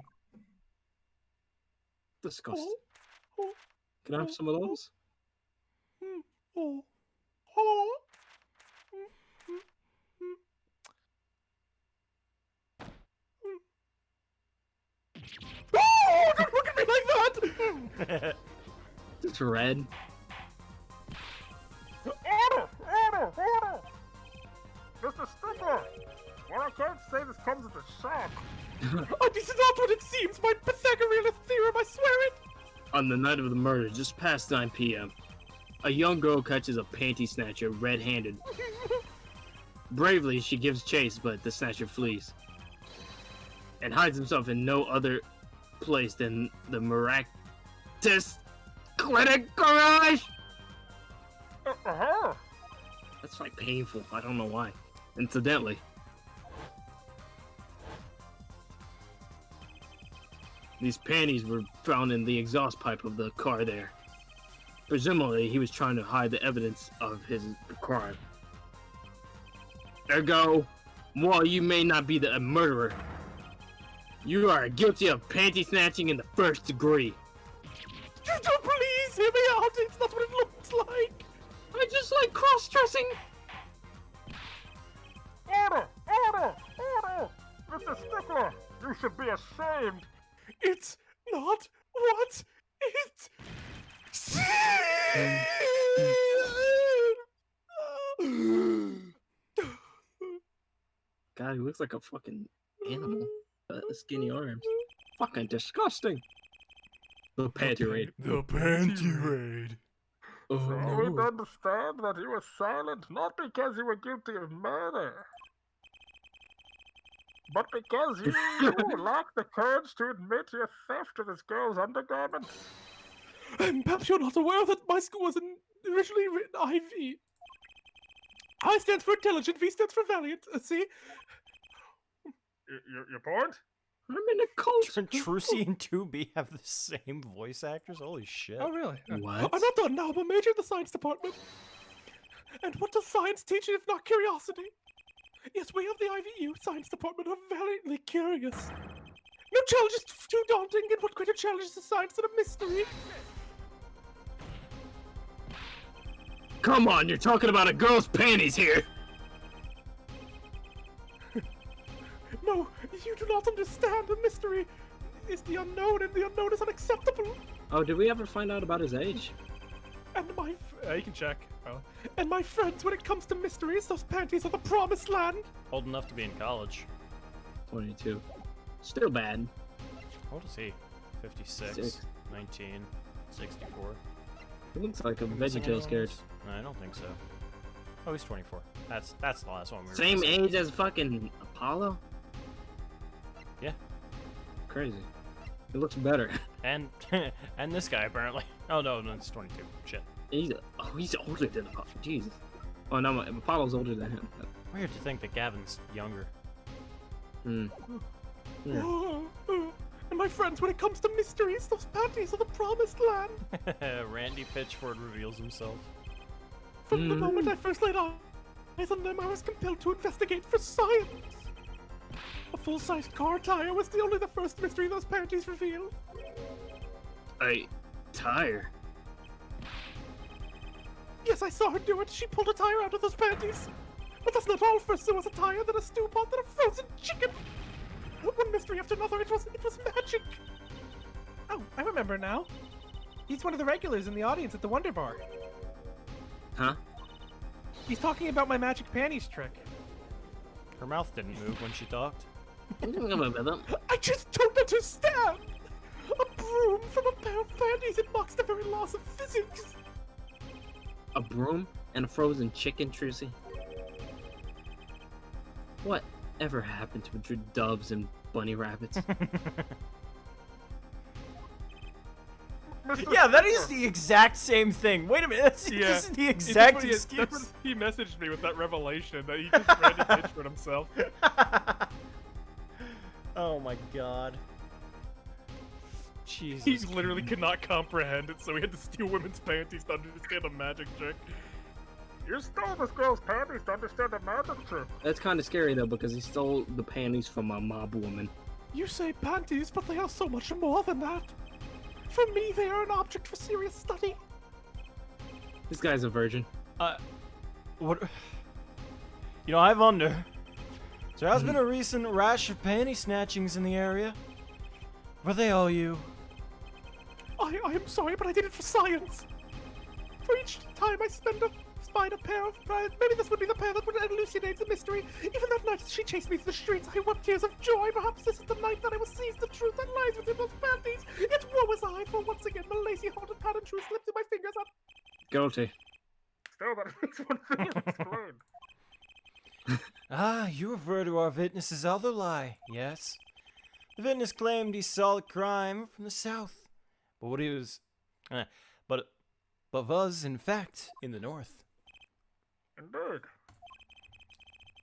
Disgusting. Can I have some of those? Oh, don't look at me like that! It's red. Order! Mr. Stickler! Well, I can't say this comes as a shock. Oh, this is not what it seems. My Pythagorean theorem, I swear it. On the night of the murder, just past 9 p.m., a young girl catches a panty snatcher red-handed. Bravely, she gives chase, but the snatcher flees and hides himself in no other place than the miraculous clinic garage. That's like painful. I don't know why. Incidentally, these panties were found in the exhaust pipe of the car there. Presumably, he was trying to hide the evidence of his crime. Ergo, while you may not be the murderer, you are guilty of panty snatching in the first degree. Don't please hear me out. It's not what it looks like. I just like cross-dressing. Order! Mr. Stickler, you should be ashamed. It's not what it God, he looks like a fucking animal. Skinny arms. Fucking disgusting. The panty raid. The panty raid. Oh, So no. we'd understand that you were silent not because you were guilty of murder, but because you lacked the courage to admit your theft of this girl's undergarments. Perhaps you're not aware that my school was originally written IV. I stands for intelligent, V stands for valiant. See? Your point? I'm in a cult. Trucy and 2B have the same voice actors? Holy shit. Oh, really? What? I'm not done now. I'm a major in the science department. And what does science teach if not curiosity? Yes, we of the IVU science department are valiantly curious. No challenge is too daunting, and what greater challenge is science than a mystery? Come on, you're talking about a girl's panties here. No, you do not understand. The mystery is the unknown, and the unknown is unacceptable. Oh, did we ever find out about his age? And my You can check. Well, and my friends, when it comes to mysteries, those panties are the promised land. Old enough to be in college. 22. Still bad. What is he? 56, Six. 19, 64. He looks like a Am I missing VeggieTales anyone character. else? No, I don't think so. Oh, he's 24. That's the last one we were Same missing. age as fucking Apollo? Yeah. Crazy. He looks better. And and this guy apparently. Oh no, it's 22. Shit. He's older than Apollo. Jesus. Oh no, Apollo's older than him. Weird to think that Gavin's younger. Hmm. Yeah. And my friends, when it comes to mysteries, those panties are the promised land. Randy Pitchford reveals himself. From the moment I first laid eyes on them, I was compelled to investigate for science. A full-sized car tire was only the first mystery those panties revealed. A tire. Yes, I saw her do it. She pulled a tire out of those panties. But that's not all. First there was a tire, then a stew pot, then a frozen chicken. One mystery after another. It was magic. Oh, I remember now. He's one of the regulars in the audience at the Wonder Bar. Huh? He's talking about my magic panties trick. Her mouth didn't move when she talked. I just don't understand. A broom from a pair of panties. It mocks the very laws of physics. A broom and a frozen chicken, Trucy? What ever happened to doves and bunny rabbits? Yeah, that is the exact same thing. Wait a minute, this is the exact excuse. He messaged me with that revelation that he just Randy Pitchford himself. Oh my god. Jesus. He literally could not comprehend it, so he had to steal women's panties to understand the magic trick. You stole this girl's panties to understand the magic trick. That's kind of scary though, because he stole the panties from a mob woman. You say panties, but they are so much more than that. For me, they are an object for serious study. This guy's a virgin. What? You know, I wonder. There has been a recent rash of panty snatchings in the area. Were they all you? I am sorry, but I did it for science. For each time I spied a pair of maybe this would be the pair that would elucidate the mystery. Even that night as she chased me through the streets, I wept tears of joy. Perhaps this is the night that I will seize the truth that lies within those panties. Yet woe was I, for once again the lacy haunted pattern true slipped through my fingers and... Guilty. Still, that makes one thing explained. Ah, you refer to our witness's other lie, yes? The witness claimed he saw the crime from the south, but what he was... but was, in fact, in the north. Indeed.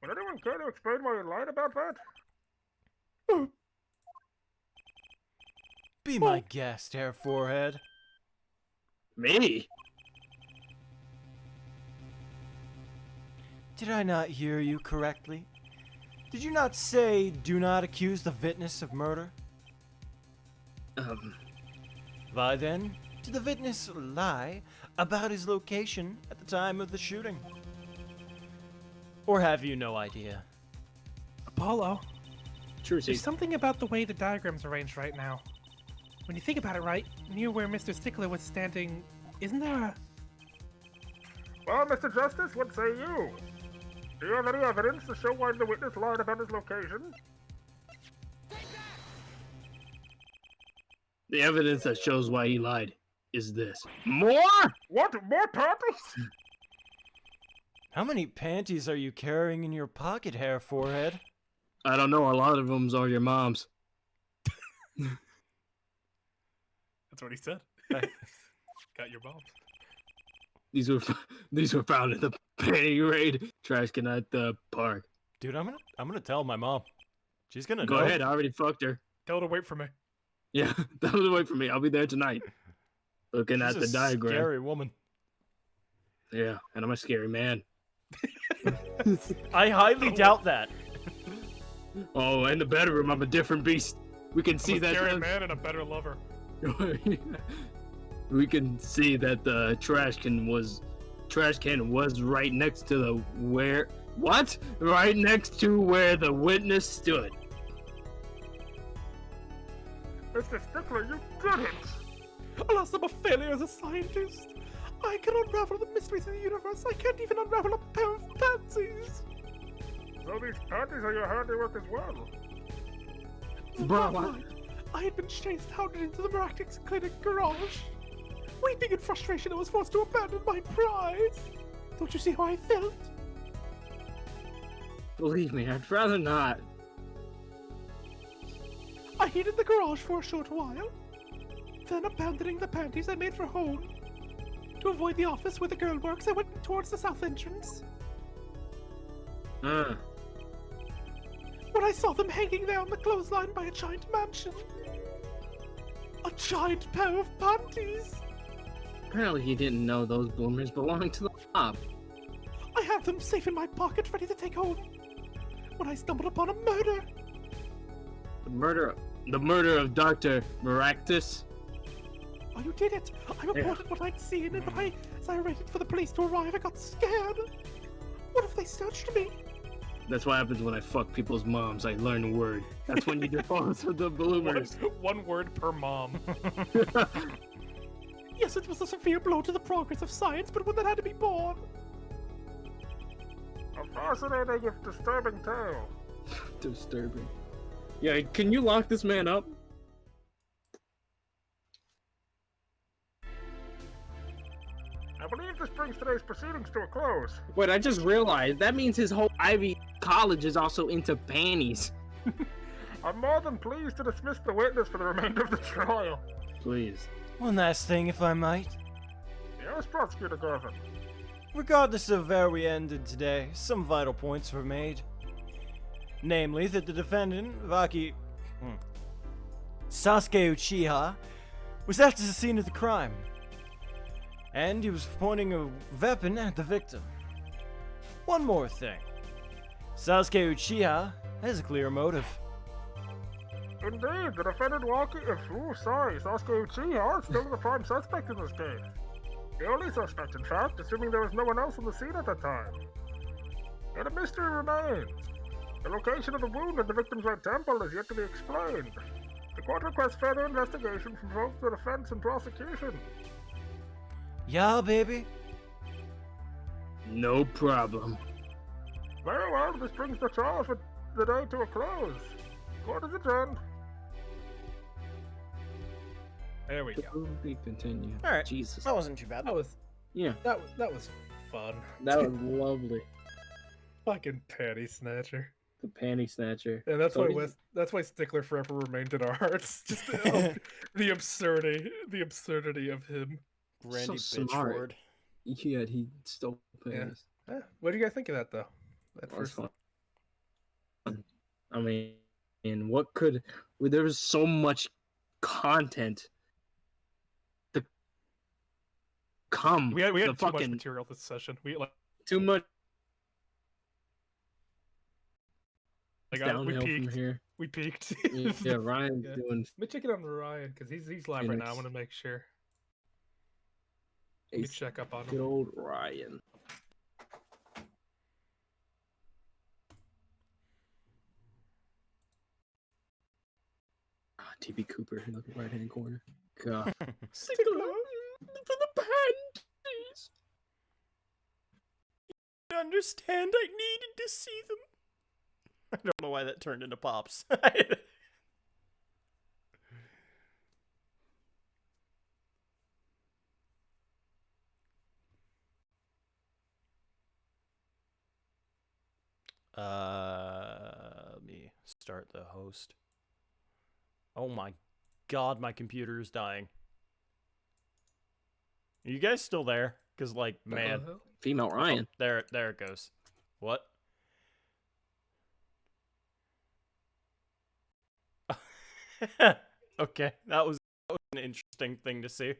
Would anyone care to explain why you lied about that? Be my guest, Hair Forehead. Me? Did I not hear you correctly? Did you not say, do not accuse the witness of murder? Why then, did the witness lie about his location at the time of the shooting? Or have you no idea? Apollo, Trucy. there's something about the way the diagram's arranged right now. When you think about it, right, near where Mr. Stickler was standing, isn't there a... Well, Mr. Justice, what say you? Do you have any evidence to show why the witness lied about his location? The evidence that shows why he lied is this. More? What? More panties? How many panties are you carrying in your pocket, Hair Forehead? I don't know. A lot of them are your mom's. That's what he said. Got your bombs. These were found in the panty raid trash can at the park. Dude, I'm gonna tell my mom. She's gonna Go know. ahead. I already fucked her. Tell her to wait for me. Yeah, that was wait for me. I'll be there tonight. Looking She's at the a diagram. Scary woman. Yeah, and I'm a scary man. I highly doubt that. Oh, in the bedroom, I'm a different beast. We can see I'm a that. scary man and a better lover. We can see that the trash can was right next to the where. What? Right next to where the witness stood. Mr. Stickler, you did it! Alas, I'm a failure as a scientist. I can unravel the mysteries of the universe. I can't even unravel a pair of panties. So these panties are your handiwork as well. Bro, That night, I had been chased out into the Miraculous Clinic garage. Weeping in frustration, I was forced to abandon my pride. Don't you see how I felt? believe me, I'd rather not. I hid in the garage for a short while. Then, abandoning the panties, I made for home. To avoid the office where the girl works, I went towards the south entrance. When I saw them hanging there on the clothesline by a giant mansion. A giant pair of panties! Apparently he didn't know those bloomers belonged to the mob. I had them safe in my pocket, ready to take home. When I stumbled upon a murder. The murder of Dr. Maractus? Oh, you did it! I reported what I'd seen, but as I waited for the police to arrive, I got scared. What if they searched me? That's what happens when I fuck people's moms. I learn a word. That's when you dispose of the bloomers. One word per mom. Yes, it was a severe blow to the progress of science, but one that had to be borne. A fascinating if disturbing tale. Disturbing. Yeah, can you lock this man up? I believe this brings today's proceedings to a close. Wait, I just realized that means his whole Ivy College is also into panties. I'm more than pleased to dismiss the witness for the remainder of the trial. Please. One last thing, if I might. Yes, Prosecutor Griffin. Regardless of where we ended today, some vital points were made. Namely, that the defendant, Sasuke Uchiha, was at the scene of the crime. And he was pointing a weapon at the victim. One more thing. Sasuke Uchiha has a clear motive. Indeed, the defendant Sasuke Uchiha is still the prime suspect in this case. The only suspect, in fact, assuming there was no one else on the scene at the time. And a mystery remains. The location of the wound in the victim's right temple is yet to be explained. The court requests further investigation from both the defense and prosecution. Yeah, baby. No problem. Very well, this brings the trial for the day to a close. Court is adjourned. There we go. To be continued. All right. Jesus. That wasn't too bad. That was Yeah, that was fun. that was lovely. Fucking panty snatcher. The panty snatcher. And that's So why that's why Stickler forever remained in our hearts. Just the absurdity of him. Randy so smart. Bitchford. Yeah, he stole panties. Yeah. What do you guys think of that though? That That was first fun. I mean, and what could... There was so much content to come. we had the too much fucking material this session. We like too much we downhill from peaked. here. We peaked. Yeah, Ryan's Yeah. doing. Let me check it on Ryan because he's live right now. I Phoenix. want to make sure. Let me Ace. check up on Good him. old Ryan. TB Cooper in the right hand corner. God. Stickler for the panties. I understand. I needed to see them. I don't know why that turned into Pops. Let me start the host. Oh my god, my computer is dying. Are you guys still there? Because, like, man. Female Ryan. Oh, there it goes. What? Okay, that was an interesting thing to see.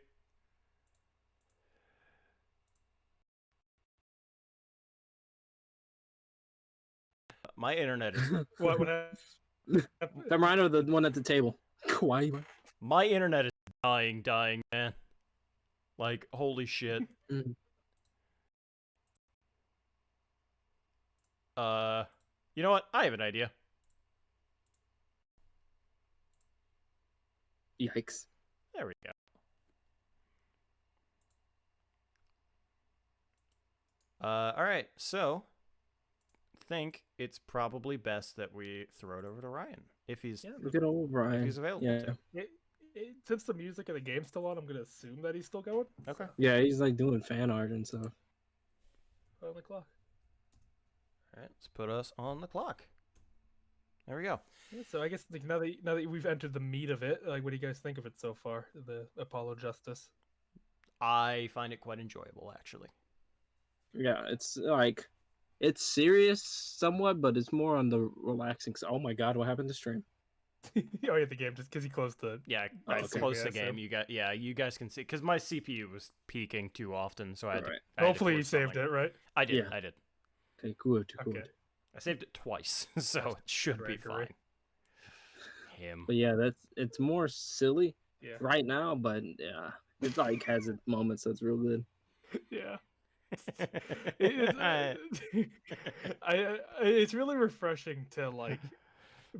My internet is What happened? That Ryan or the one at the table. Why? my internet is dying, man. Like, holy shit. Mm. You know what? I have an idea. Yikes. There we go. All right, so think it's probably best that we throw it over to Ryan if he's Good old if Ryan. he's available Yeah. to. Since the music of the game's still on, I'm gonna assume that he's still going. Okay. Yeah, he's like doing fan art and stuff. On the clock. All right, let's put us on the clock. There we go. Yeah, so I guess like, now that we've entered the meat of it, like, what do you guys think of it so far? The Apollo Justice. I find it quite enjoyable, actually. Yeah, it's like it's serious somewhat, but it's more on the relaxing side. Oh my god, what happened to stream? Oh yeah, the game just because he closed the. Yeah, Oh, I okay. closed the Yeah, game. so- You guys can see because my CPU was peaking too often, so I had to. Right. I had to Hopefully you force saved something. it, right? I did. Yeah. I did. Okay, good, Okay. good. I saved it twice, so it should be Gregory. fine. Him. But yeah, it's more silly Yeah. right now, but yeah, it like has its moments that's real good. Yeah. It's really refreshing to like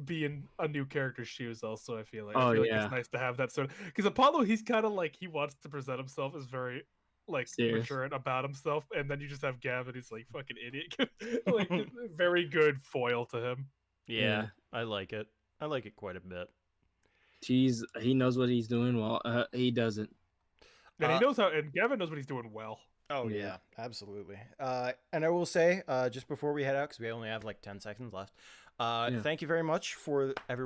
be in a new character's shoes. Also, I feel like Oh, like yeah. it's nice to have that sort of because Apollo, he's kind of like he wants to present himself as very like Serious. mature and about himself, and then you just have Gavin, he's like fucking idiot, like very good foil to him. Yeah, I like it. I like it quite a bit. He knows what he's doing well. He doesn't. And he knows how, and Gavin knows what he's doing well. Oh Yeah. yeah, absolutely. And I will say, just before we head out, because we only have like 10 seconds left. Thank you very much for everyone.